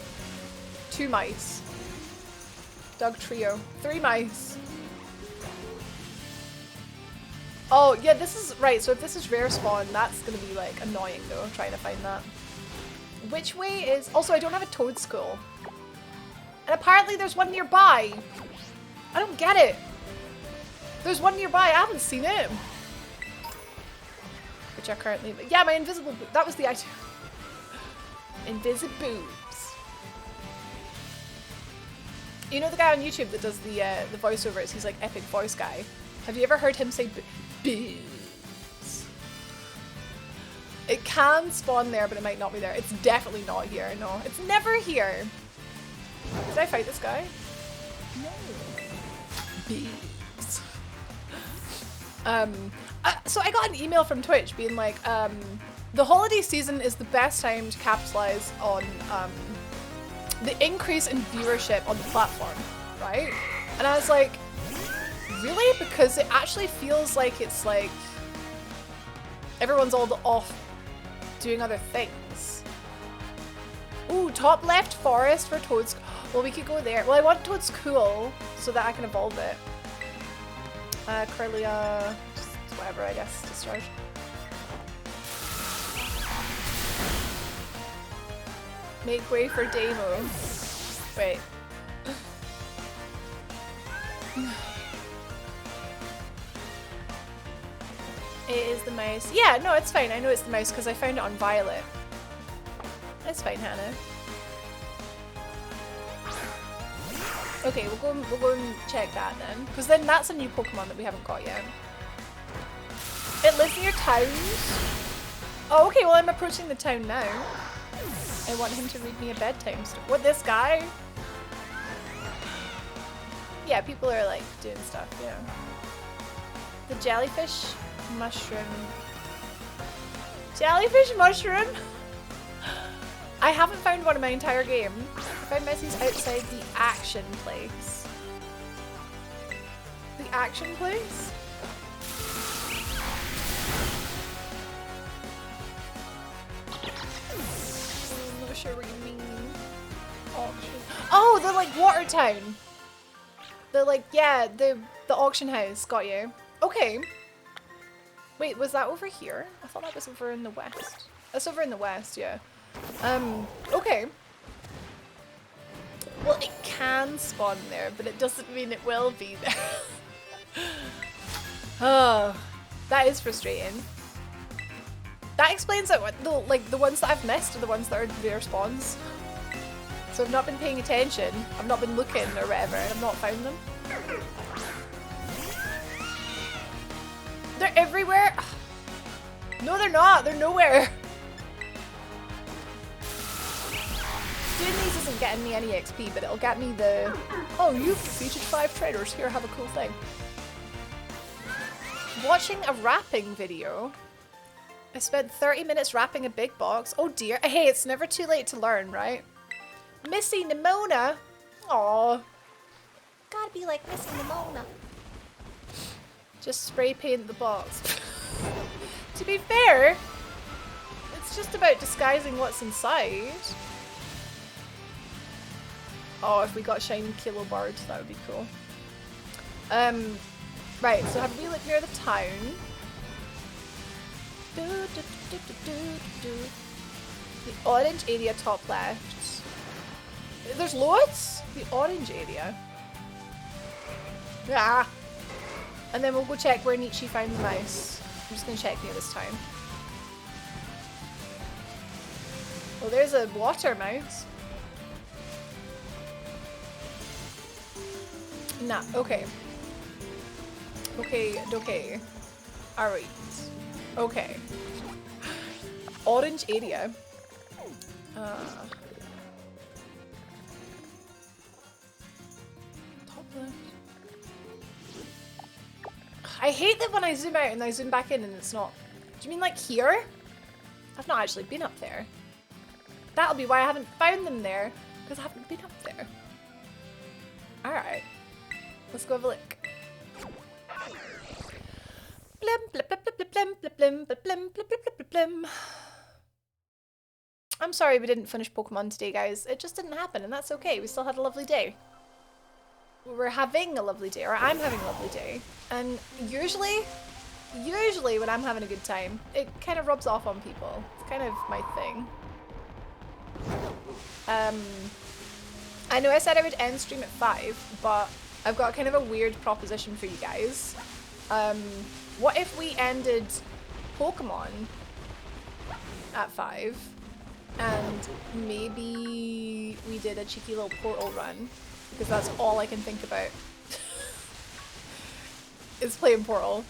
2 mice. Dog trio. 3 mice. Oh, yeah, this is, right, so if this is rare spawn, that's gonna be, like, annoying, though, trying to find that. Which way is... Also, I don't have a toad skull. And apparently there's one nearby. I don't get it. There's one nearby, I haven't seen it. Which are currently... Yeah, my invisible... That was the item. Invisiboobs. You know the guy on YouTube that does the voiceovers? He's like epic voice guy. Have you ever heard him say boobs? It can spawn there, but it might not be there. It's definitely not here. No, it's never here. Did I fight this guy? No. Boobs. So I got an email from Twitch being like, the holiday season is the best time to capitalize on the increase in viewership on the platform, right? And I was like, really? Because it actually feels like it's like everyone's all off doing other things. Ooh, top left forest for Toad's. Well, we could go there. Well, I want Toad's cool so that I can evolve it. Curlia, just whatever, I guess, discharge. Make way for Damo. Wait. It is the mouse. Yeah, no, it's fine. I know it's the mouse because I found it on Violet. That's fine, Hannah. Okay, we'll go and check that then, because then that's a new Pokemon that we haven't got yet. It lives near towns. Oh, okay. Well, I'm approaching the town now. I want him to read me a bedtime story. What, this guy? Yeah, people are like doing stuff. Yeah. The jellyfish mushroom. Jellyfish mushroom? I haven't found one in my entire game. I found Messi's outside the action place. The action place? I'm not sure what you mean. Auction. Oh, the like water town. The like, yeah, the auction house. Got you. Okay. Wait, was that over here? I thought that was over in the west. That's over in the west, yeah. Okay. Well, it can spawn there, but it doesn't mean it will be there. Oh, that is frustrating. That explains that the ones that I've missed are the ones that are their spawns. So I've not been paying attention, I've not been looking or whatever, and I've not found them. They're everywhere. No, they're not. They're nowhere. Doing these isn't getting me any XP, but it'll get me the... Oh, you've defeated 5 traders. Here, have a cool thing. Watching a wrapping video. I spent 30 minutes wrapping a big box. Oh dear. Hey, it's never too late to learn, right? Missy Nimona. Aww. Gotta be like Missy Nimona. Just spray paint the box. To be fair, it's just about disguising what's inside. Oh, if we got shiny kilo birds, that would be cool. Right, so have we looked near the town? The orange area top left. There's loads? The orange area. Yeah. And then we'll go check where Nietzsche found the mouse. I'm just gonna check near this town. Oh, there's a water mouse. Nah, okay. Okay. Alright. Okay. Orange area. Top left. I hate that when I zoom out and I zoom back in and it's not. Do you mean like here? I've not actually been up there. That'll be why I haven't found them there, because I haven't been up there. Alright. Let's go have a look. I'm sorry we didn't finish Pokemon today, guys. It just didn't happen, and that's okay. We still had a lovely day. We're having a lovely day, or I'm having a lovely day. And usually when I'm having a good time, it kind of rubs off on people. It's kind of my thing. I know I said I would end stream at 5, but I've got kind of a weird proposition for you guys. What if we ended Pokemon at 5 and maybe we did a cheeky little portal run, because that's all I can think about is playing Portal.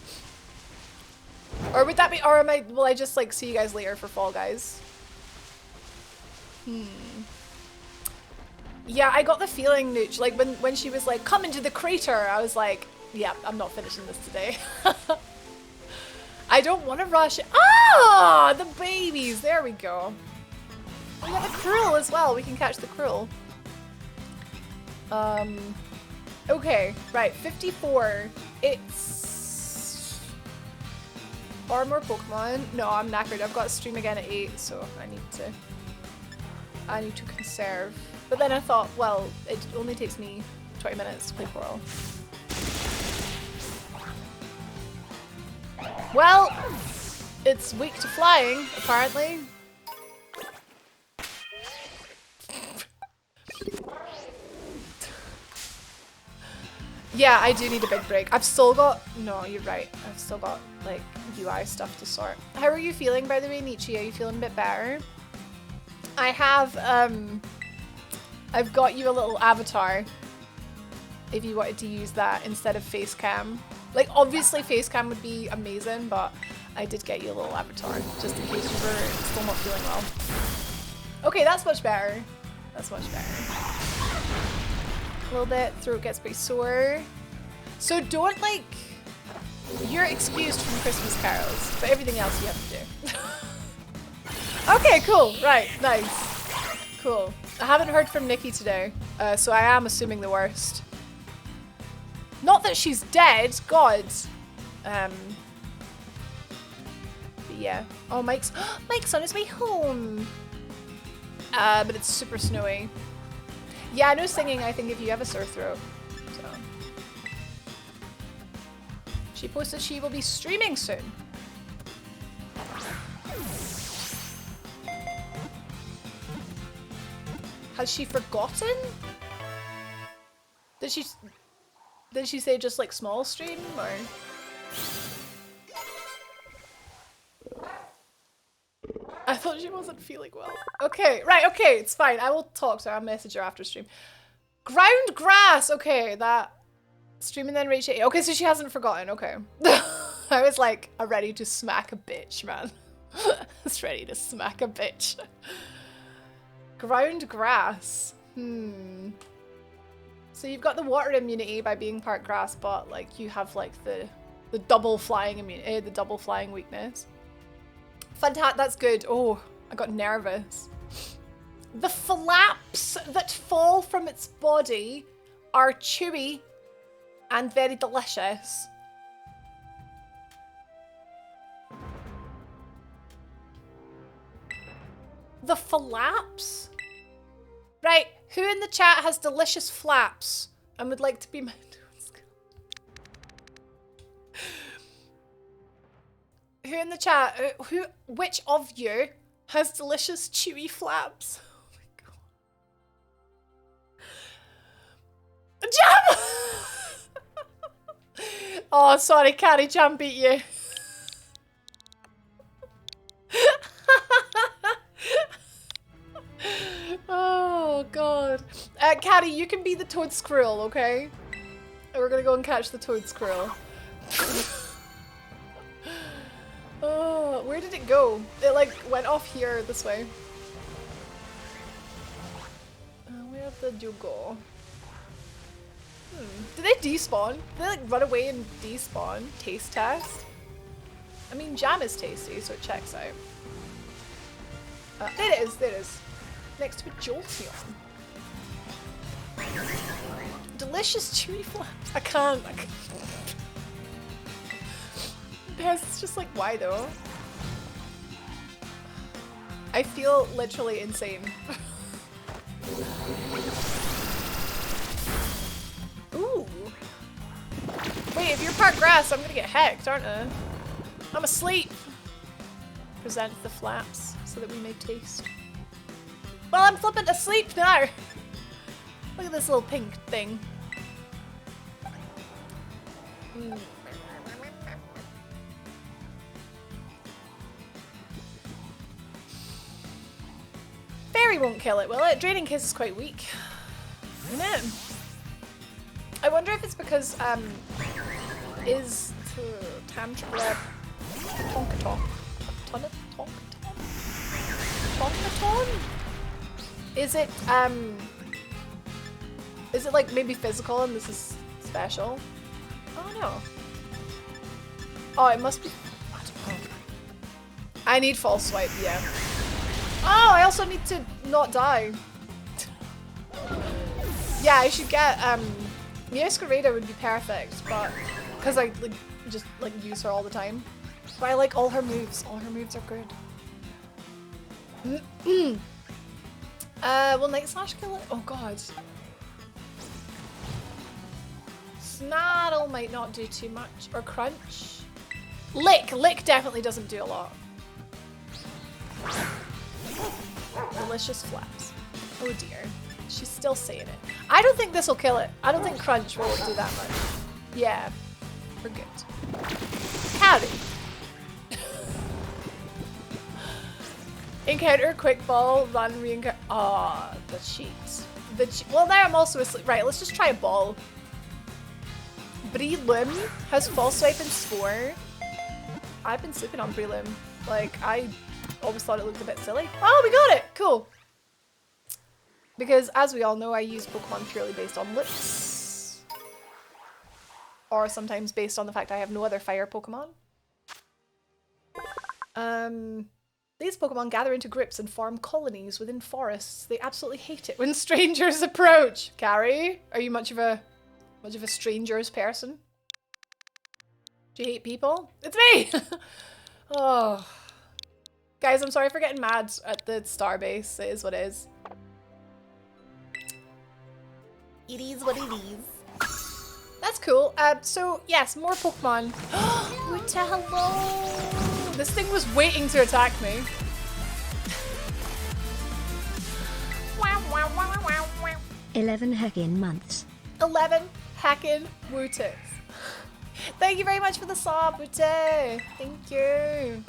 Or would that be, or will I just like see you guys later for Fall Guys? Yeah, I got the feeling, Nooch, like when she was like, come into the crater, I was like, yeah, I'm not finishing this today. I don't want to rush it. Ah, the babies, there we go. We got the Krill as well, we can catch the Krill. Okay, right, 54. It's... Or more Pokemon. No, I'm knackered. I've got to stream again at 8, so I need to conserve. But then I thought, well, it only takes me 20 minutes to play Portal. Well, it's weak to flying, apparently. Yeah, I do need a big break. I've still got... No, you're right. I've still got, like, UI stuff to sort. How are you feeling, by the way, Nietzsche? Are you feeling a bit better? I have, I've got you a little avatar. If you wanted to use that instead of face cam. Like, obviously face cam would be amazing, but I did get you a little avatar, just in case you were still not feeling well. Okay, that's much better. That's much better. A little bit, throat gets pretty sore. So don't like, you're excused from Christmas carols, but everything else you have to do. Okay, cool, right, nice. Cool. I haven't heard from Nikki today, so I am assuming the worst. Not that she's dead, God. But yeah. Oh, Mike's on his way home. But it's super snowy. Yeah, no singing, I think, if you have a sore throat. So. She posted she will be streaming soon. Has she forgotten? Did she say just like small stream or? I thought she wasn't feeling well. Okay, right, okay, it's fine. I will talk to her. I'll message her after stream. Ground grass! Okay, that... Stream and then rage 8. Okay, so she hasn't forgotten, okay. I was like, I'm ready to smack a bitch, man. I was ready to smack a bitch. Ground grass. So you've got the water immunity by being part grass, but like you have like the double flying immunity, the double flying weakness. Fantastic, that's good. Oh, I got nervous. The flaps that fall from its body are chewy and very delicious. The flaps? Right, who in the chat has delicious flaps and would like to be my Who in the chat, which of you has delicious chewy flaps? Oh my god. Jam! Oh, sorry, Carrie, Jam beat you. Oh god. Carrie, you can be the toad squirrel, okay? We're gonna go and catch the toad squirrel. Oh, where did it go? It like went off here this way. Where did you go? Did they despawn? Did they like run away and despawn? Taste test? I mean, jam is tasty, so it checks out. There it is, there it is. Next to a Jolteon. Delicious chewy flaps. I can't. Yes, it's just like, why though? I feel literally insane. Ooh. Wait, if you're part grass, I'm gonna get hecked, aren't I? I'm asleep. Present the flaps so that we may taste. Well, I'm flipping asleep now. Look at this little pink thing. Fairy won't kill it, will it? Draining Kiss is quite weak. Isn't it? I wonder if it's because, is Tantra Tonkaton? Tonkaton? Is it like maybe physical and this is special? I don't know. Oh, it must be, I don't know. I need false swipe, yeah. Oh, I also need to not die. Yeah, I should get, Masquerada would be perfect, but, because I like, just like use her all the time. But I like all her moves. All her moves are good. Will Night Slash kill it? Oh god. Snarl might not do too much. Or Crunch. Lick! Lick definitely doesn't do a lot. Delicious flaps. Oh dear. She's still saying it. I don't think this will kill it. I don't think Crunch will do that much. Yeah. We're good. Howdy. Encounter, quick ball, run, re-encounter. Ah, the cheats. Well, now I'm also asleep. Right, let's just try a ball. Breloom has false swipe and spore. I've been sleeping on Breloom. Like, I always thought it looked a bit silly. Oh, we got it! Cool. Because, as we all know, I use Pokemon purely based on looks. Or sometimes based on the fact I have no other fire Pokemon. These Pokemon gather into groups and form colonies within forests. They absolutely hate it when strangers approach. Carrie, are you much of a stranger's person? Do you hate people? It's me! Oh. Guys, I'm sorry for getting mad at the Starbase. It is what it is. It is what it is. That's cool. So yes, more Pokemon. Wuta, hello. This thing was waiting to attack me. 11 heckin' months. 11 hacking Wutas. Thank you very much for the sub, Wute. Thank you.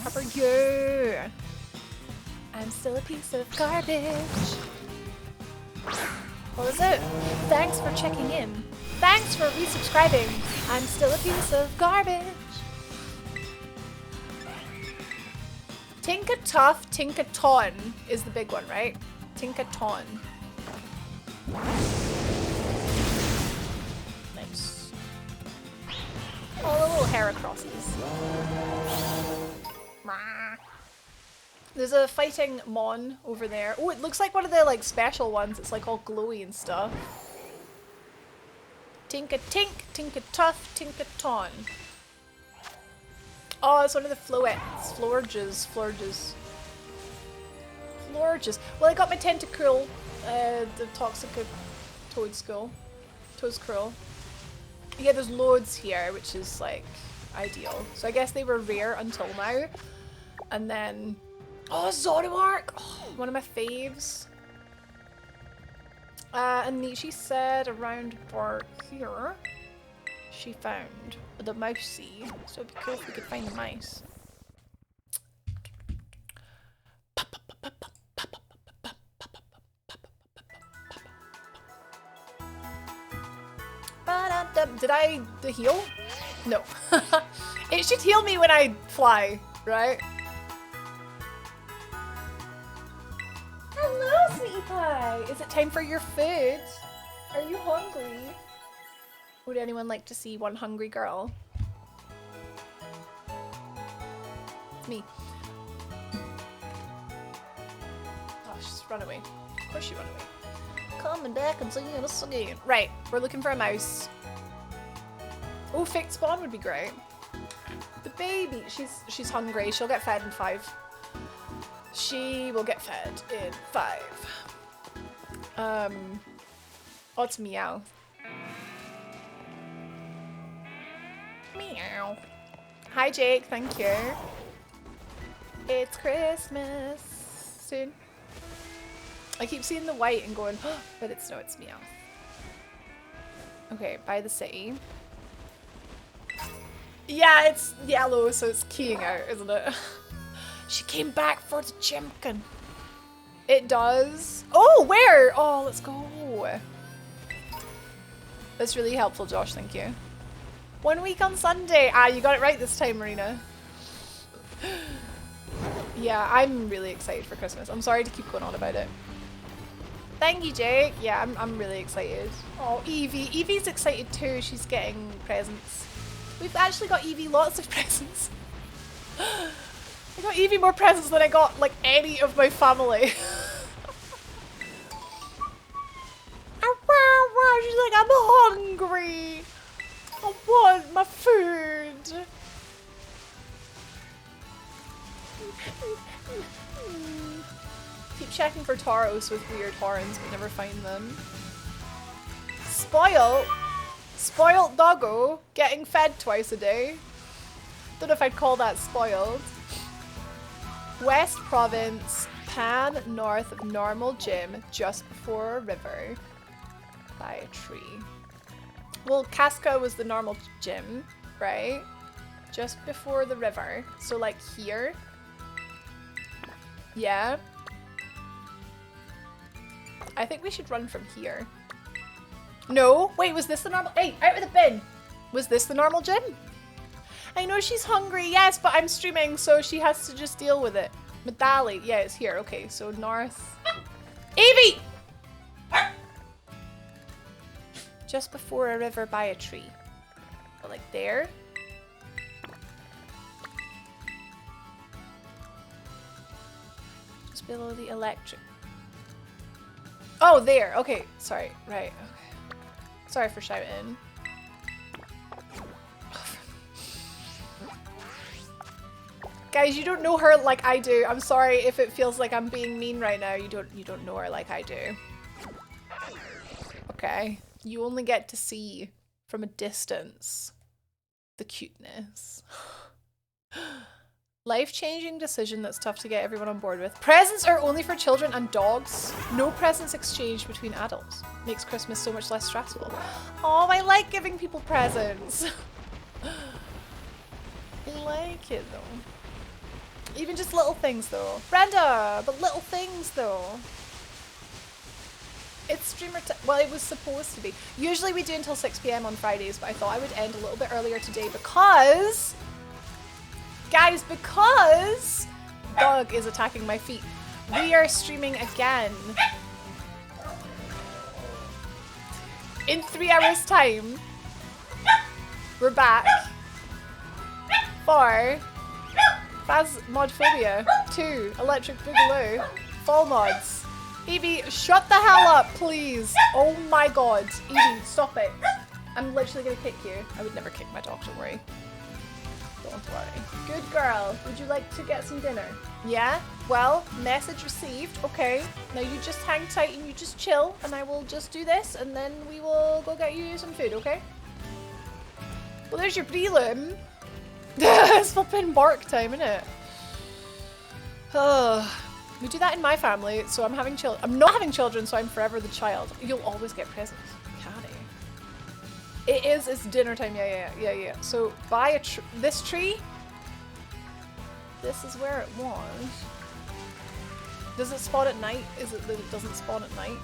How are you? I'm still a piece of garbage. What was it? Thanks for checking in. Thanks for resubscribing. I'm still a piece of garbage. Tinkaton, Tinkaton is the big one, right? Tinkaton. Nice. All the little Heracrosses. There's a fighting Mon over there. Oh, it looks like one of the like special ones. It's like all glowy and stuff. Tinka-tink, Tinka-tuff, Tinkaton. Oh, it's one of the Floettes. Florges. Well, I got my Tentacruel, the Toxic Toadstool. Toadskrull. Yeah, there's loads here, which is like ideal. So I guess they were rare until now. And then, oh, Zoroark! Oh, one of my faves. And Nietzsche said around about here, she found the mousey. So it'd be cool if we could find the mouse. Did I heal? No. It should heal me when I fly, right? Hello, sweetie pie. Is it time for your food? Are you hungry? Would anyone like to see one hungry girl? It's me. Oh, she's run away. Of course she run away. Coming back and singing us again. Right, we're looking for a mouse. Oh, fixed spawn would be great. The baby, she's hungry. She'll get fed in 5. She will get fed in 5. Oh, it's Meow. Meow. Hi, Jake. Thank you. It's Christmas soon. I keep seeing the white and going, oh, but it's no, it's Meow. Okay, by the city. Yeah, it's yellow, so it's keying out, isn't it? She came back for the Chimkin. It does. Oh, where? Oh, let's go. That's really helpful, Josh. Thank you. 1 week on Sunday. Ah, you got it right this time, Marina. Yeah, I'm really excited for Christmas. I'm sorry to keep going on about it. Thank you, Jake. Yeah, I'm really excited. Oh, Evie. Evie's excited too. She's getting presents. We've actually got Evie lots of presents. I got Evie more presents than I got, like, any of my family. She's like, I'm hungry. I want my food. Keep checking for Tauros with weird horns, but never find them. Spoiled doggo, getting fed twice a day. Don't know if I'd call that spoiled. West Province, pan north of normal gym, just before a river. By a tree. Well, Casca was the normal gym, right? Just before the river. So like here. Yeah. I think we should run from here. No, wait, was this the normal? Hey, out of the bin. Was this the normal gym? I know she's hungry, yes, but I'm streaming, so she has to just deal with it. Medali, yeah, it's here. Okay, so north. Evie! Just before a river by a tree. But like there. Just below the electric. Oh, there. Okay, sorry. Right, okay. Sorry for shouting. Guys, you don't know her like I do. I'm sorry if it feels like I'm being mean right now. You don't know her like I do. okay? You only get to see from a distance the cuteness. Life-changing decision that's tough to get everyone on board with. Presents are only for children and dogs. No presents exchanged between adults. Makes Christmas so much less stressful. Oh, I like giving people presents. I like it though. Even just little things though. Brenda, but little things though. It's streamer time. Well, it was supposed to be. Usually we do until 6 p.m. on Fridays, but I thought I would end a little bit earlier today because... Guys, because Doug is attacking my feet. We are streaming again. In 3 hours time, we're back for Phasmophobia 2, Electric Boogaloo, Fall Mods. Evie, shut the hell up, please. Oh my god. Evie, stop it. I'm literally gonna kick you. I would never kick my dog, don't worry. Don't worry. Good girl. Would you like to get some dinner? Yeah? Well, message received. Okay. Now you just hang tight and you just chill and I will just do this and then we will go get you some food, okay? Well, there's your prelim. It's flipping bark time, innit? We do that in my family, so I'm not having children, so I'm forever the child. You'll always get presents. It's dinner time, yeah. So buy this tree. This is where it was. Does it spawn at night? Is it that it doesn't spawn at night?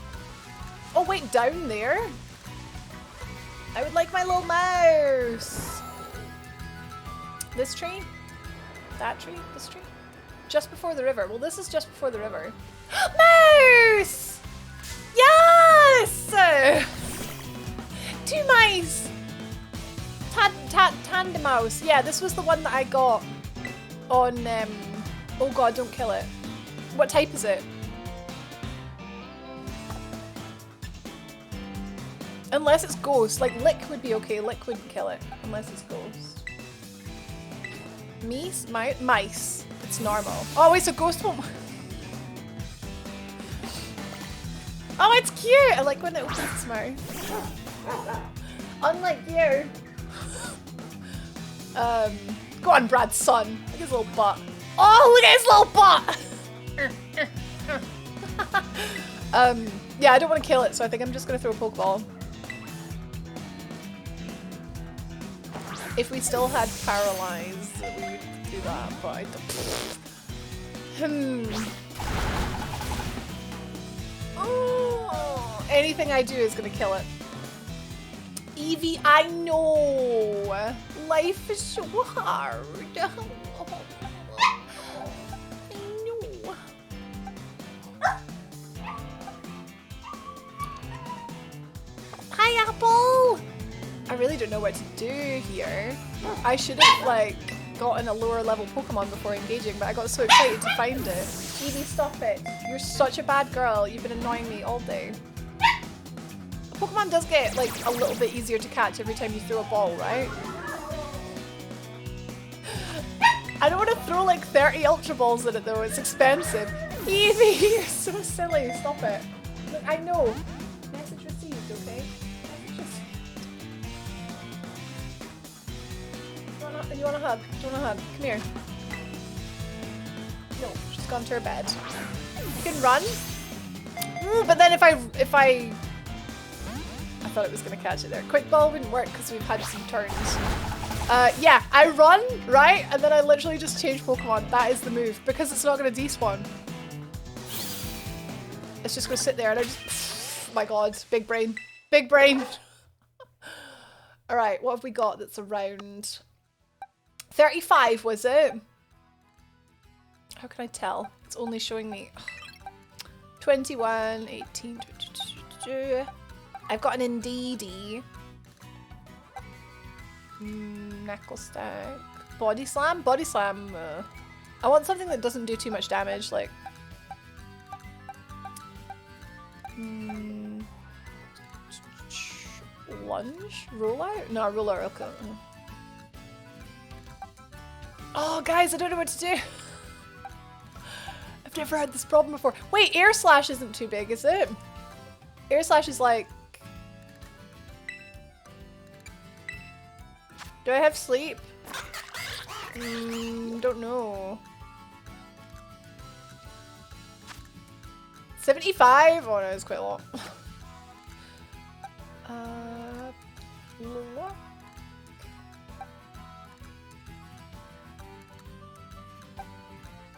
Oh wait, down there? I would like my little mouse. This tree? That tree? This tree? Just before the river. Well, this is just before the river. Mouse! Yes! 2 mice! Tandem mouse. Yeah, this was the one that I got on, oh god, don't kill it. What type is it? Unless it's ghost. Like, lick would be okay. Lick wouldn't kill it. Unless it's ghost. Mice. It's normal. Oh, it's a ghost one. Oh, it's cute! I like when it opens its mouth. Unlike you. Go on, Brad's son. Look at his little butt. Oh, look at his little butt! Yeah, I don't want to kill it, so I think I'm just going to throw a Pokeball. If we still had Paralyze, we would do that, but I don't. Oh, anything I do is going to kill it. Evie, I know. Life is so hard. I know. Hi, Apple. I really don't know what to do here. I should have, like, gotten a lower level Pokemon before engaging, but I got so excited to find it. Evie, stop it. You're such a bad girl. You've been annoying me all day. Pokemon does get, like, a little bit easier to catch every time you throw a ball, right? I don't want to throw, like, 30 Ultra Balls at it, though. It's expensive. Evie, you're so silly. Stop it. Look, I know. Message received, okay? Message received. You want a hug? Do you want a hug? Come here. No, she's gone to her bed. You can run. But then if I thought it was going to catch it there. Quick Ball wouldn't work because we've had some turns. Yeah, I run, right? And then I literally just change Pokemon. That is the move because it's not going to despawn. It's just going to sit there and I just... Oh my god, big brain. Big brain. Alright, what have we got that's around... 35, was it? How can I tell? It's only showing me... 21, 18, 22... I've got an Indeedee. Knuckle Stack. Body Slam? Body Slam. I want something that doesn't do too much damage, like... Lunge? Rollout? No, rollout, okay. Oh, guys, I don't know what to do. I've never had this problem before. Wait, Air Slash isn't too big, is it? Air Slash is like Do I have sleep? Don't know. 75? Oh no, it's quite a lot.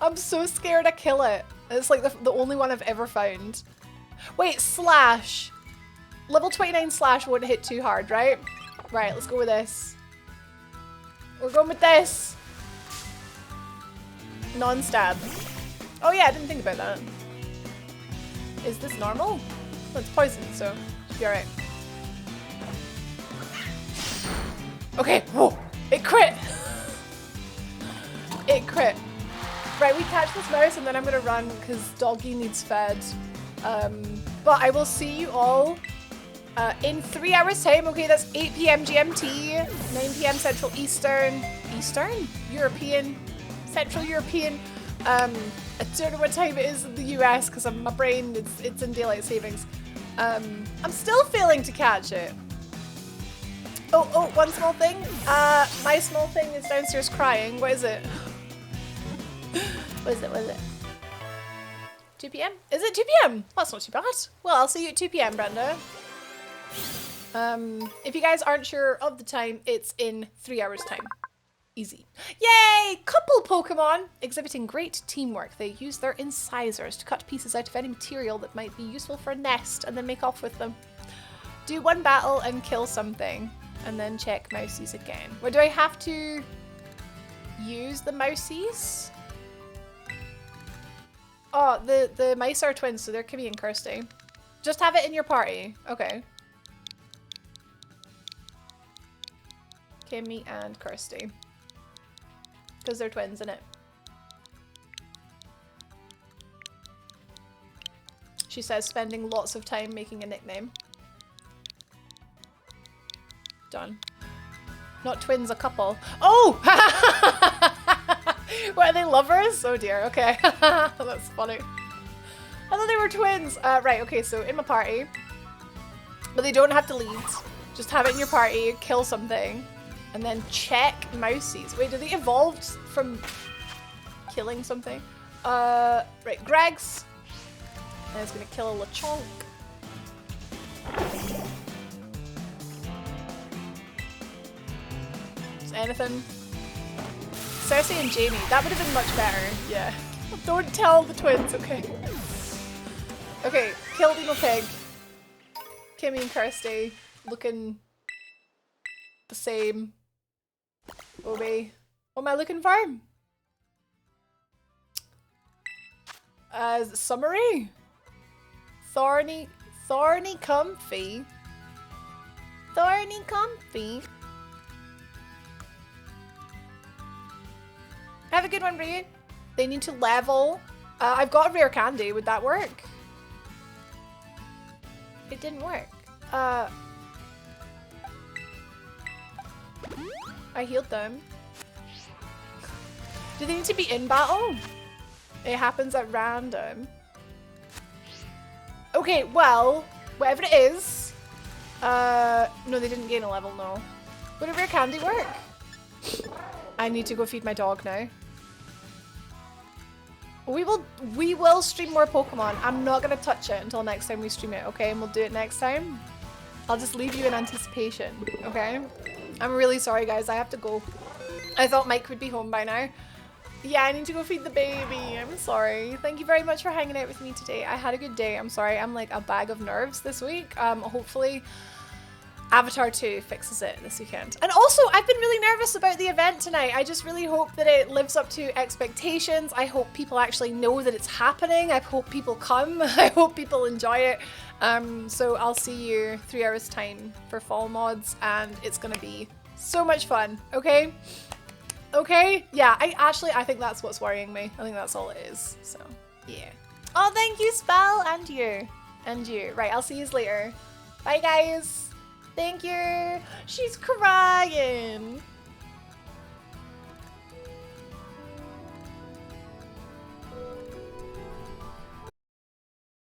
I'm so scared to kill it. It's like the only one I've ever found. Wait, slash. Level 29 slash won't hit too hard, right? Right, let's go with this. We're going with this. Non-stab. Oh yeah, I didn't think about that. Is this normal? Well, it's poison, so should be alright. Okay, whoa! It crit! It crit. Right, we catch this mouse and then I'm gonna run because doggy needs fed. But I will see you all in 3 hours time. Okay, that's 8 PM GMT, 9 PM Central Eastern, European, Central European. I don't know what time it is in the US because my brain, it's in daylight savings. I'm still failing to catch it. Oh, one small thing. My small thing is downstairs crying. What is it? What is it? 2 PM? Is it 2 PM? Well, that's not too bad. Well, I'll see you at 2 PM, Brenda. If you guys aren't sure of the time, it's in 3 hours time. Easy. Yay! Couple Pokemon exhibiting great teamwork. They use their incisors to cut pieces out of any material that might be useful for a nest and then make off with them. Do one battle and kill something and then check Mousies again. Or do I have to use the Mousies? Oh, the mice are twins, so they're Kimmy and Kirsty. Just have it in your party. Okay. Kimmy and Kirsty. Because they're twins, innit? She says spending lots of time making a nickname. Done. Not twins, a couple. Oh! What, are they lovers? Oh dear, okay. That's funny. I thought they were twins. Right, okay, so in my party. But they don't have to lead. Just have it in your party, kill something. And then check Mousies. Wait, did they evolve from killing something? Right, Greg's. And it's gonna kill a Lechonk. Is anything? Cersei and Jamie. That would have been much better. Yeah. Don't tell the twins, okay? Okay, kill Demo Pig. Kimmy and Kirsty looking the same. Obi. What am I looking for? Summary? Thorny Comfy. Thorny Comfy. Have a good one, Ryu. They need to level. I've got a rare candy. Would that work? It didn't work. I healed them. Do they need to be in battle? It happens at random. Okay, well, whatever it is. No, they didn't gain a level, no. Would a rare candy work? I need to go feed my dog now. We will stream more Pokemon. I'm not gonna touch it until next time we stream it, okay? And we'll do it next time. I'll just leave you in anticipation, okay? I'm really sorry, guys. I have to go. I thought Mike would be home by now. Yeah, I need to go feed the baby. I'm sorry. Thank you very much for hanging out with me today. I had a good day. I'm sorry. I'm like a bag of nerves this week. Hopefully Avatar 2 fixes it this weekend. And also, I've been really nervous about the event tonight. I just really hope that it lives up to expectations. I hope people actually know that it's happening. I hope people come. I hope people enjoy it. So I'll see you 3 hours time for fall mods, and it's gonna be so much fun, okay? Okay? Yeah, I think that's what's worrying me. I think that's all it is, so yeah. Oh, thank you, Spell, and you. And you. Right, I'll see you later. Bye, guys. Thank you. She's crying.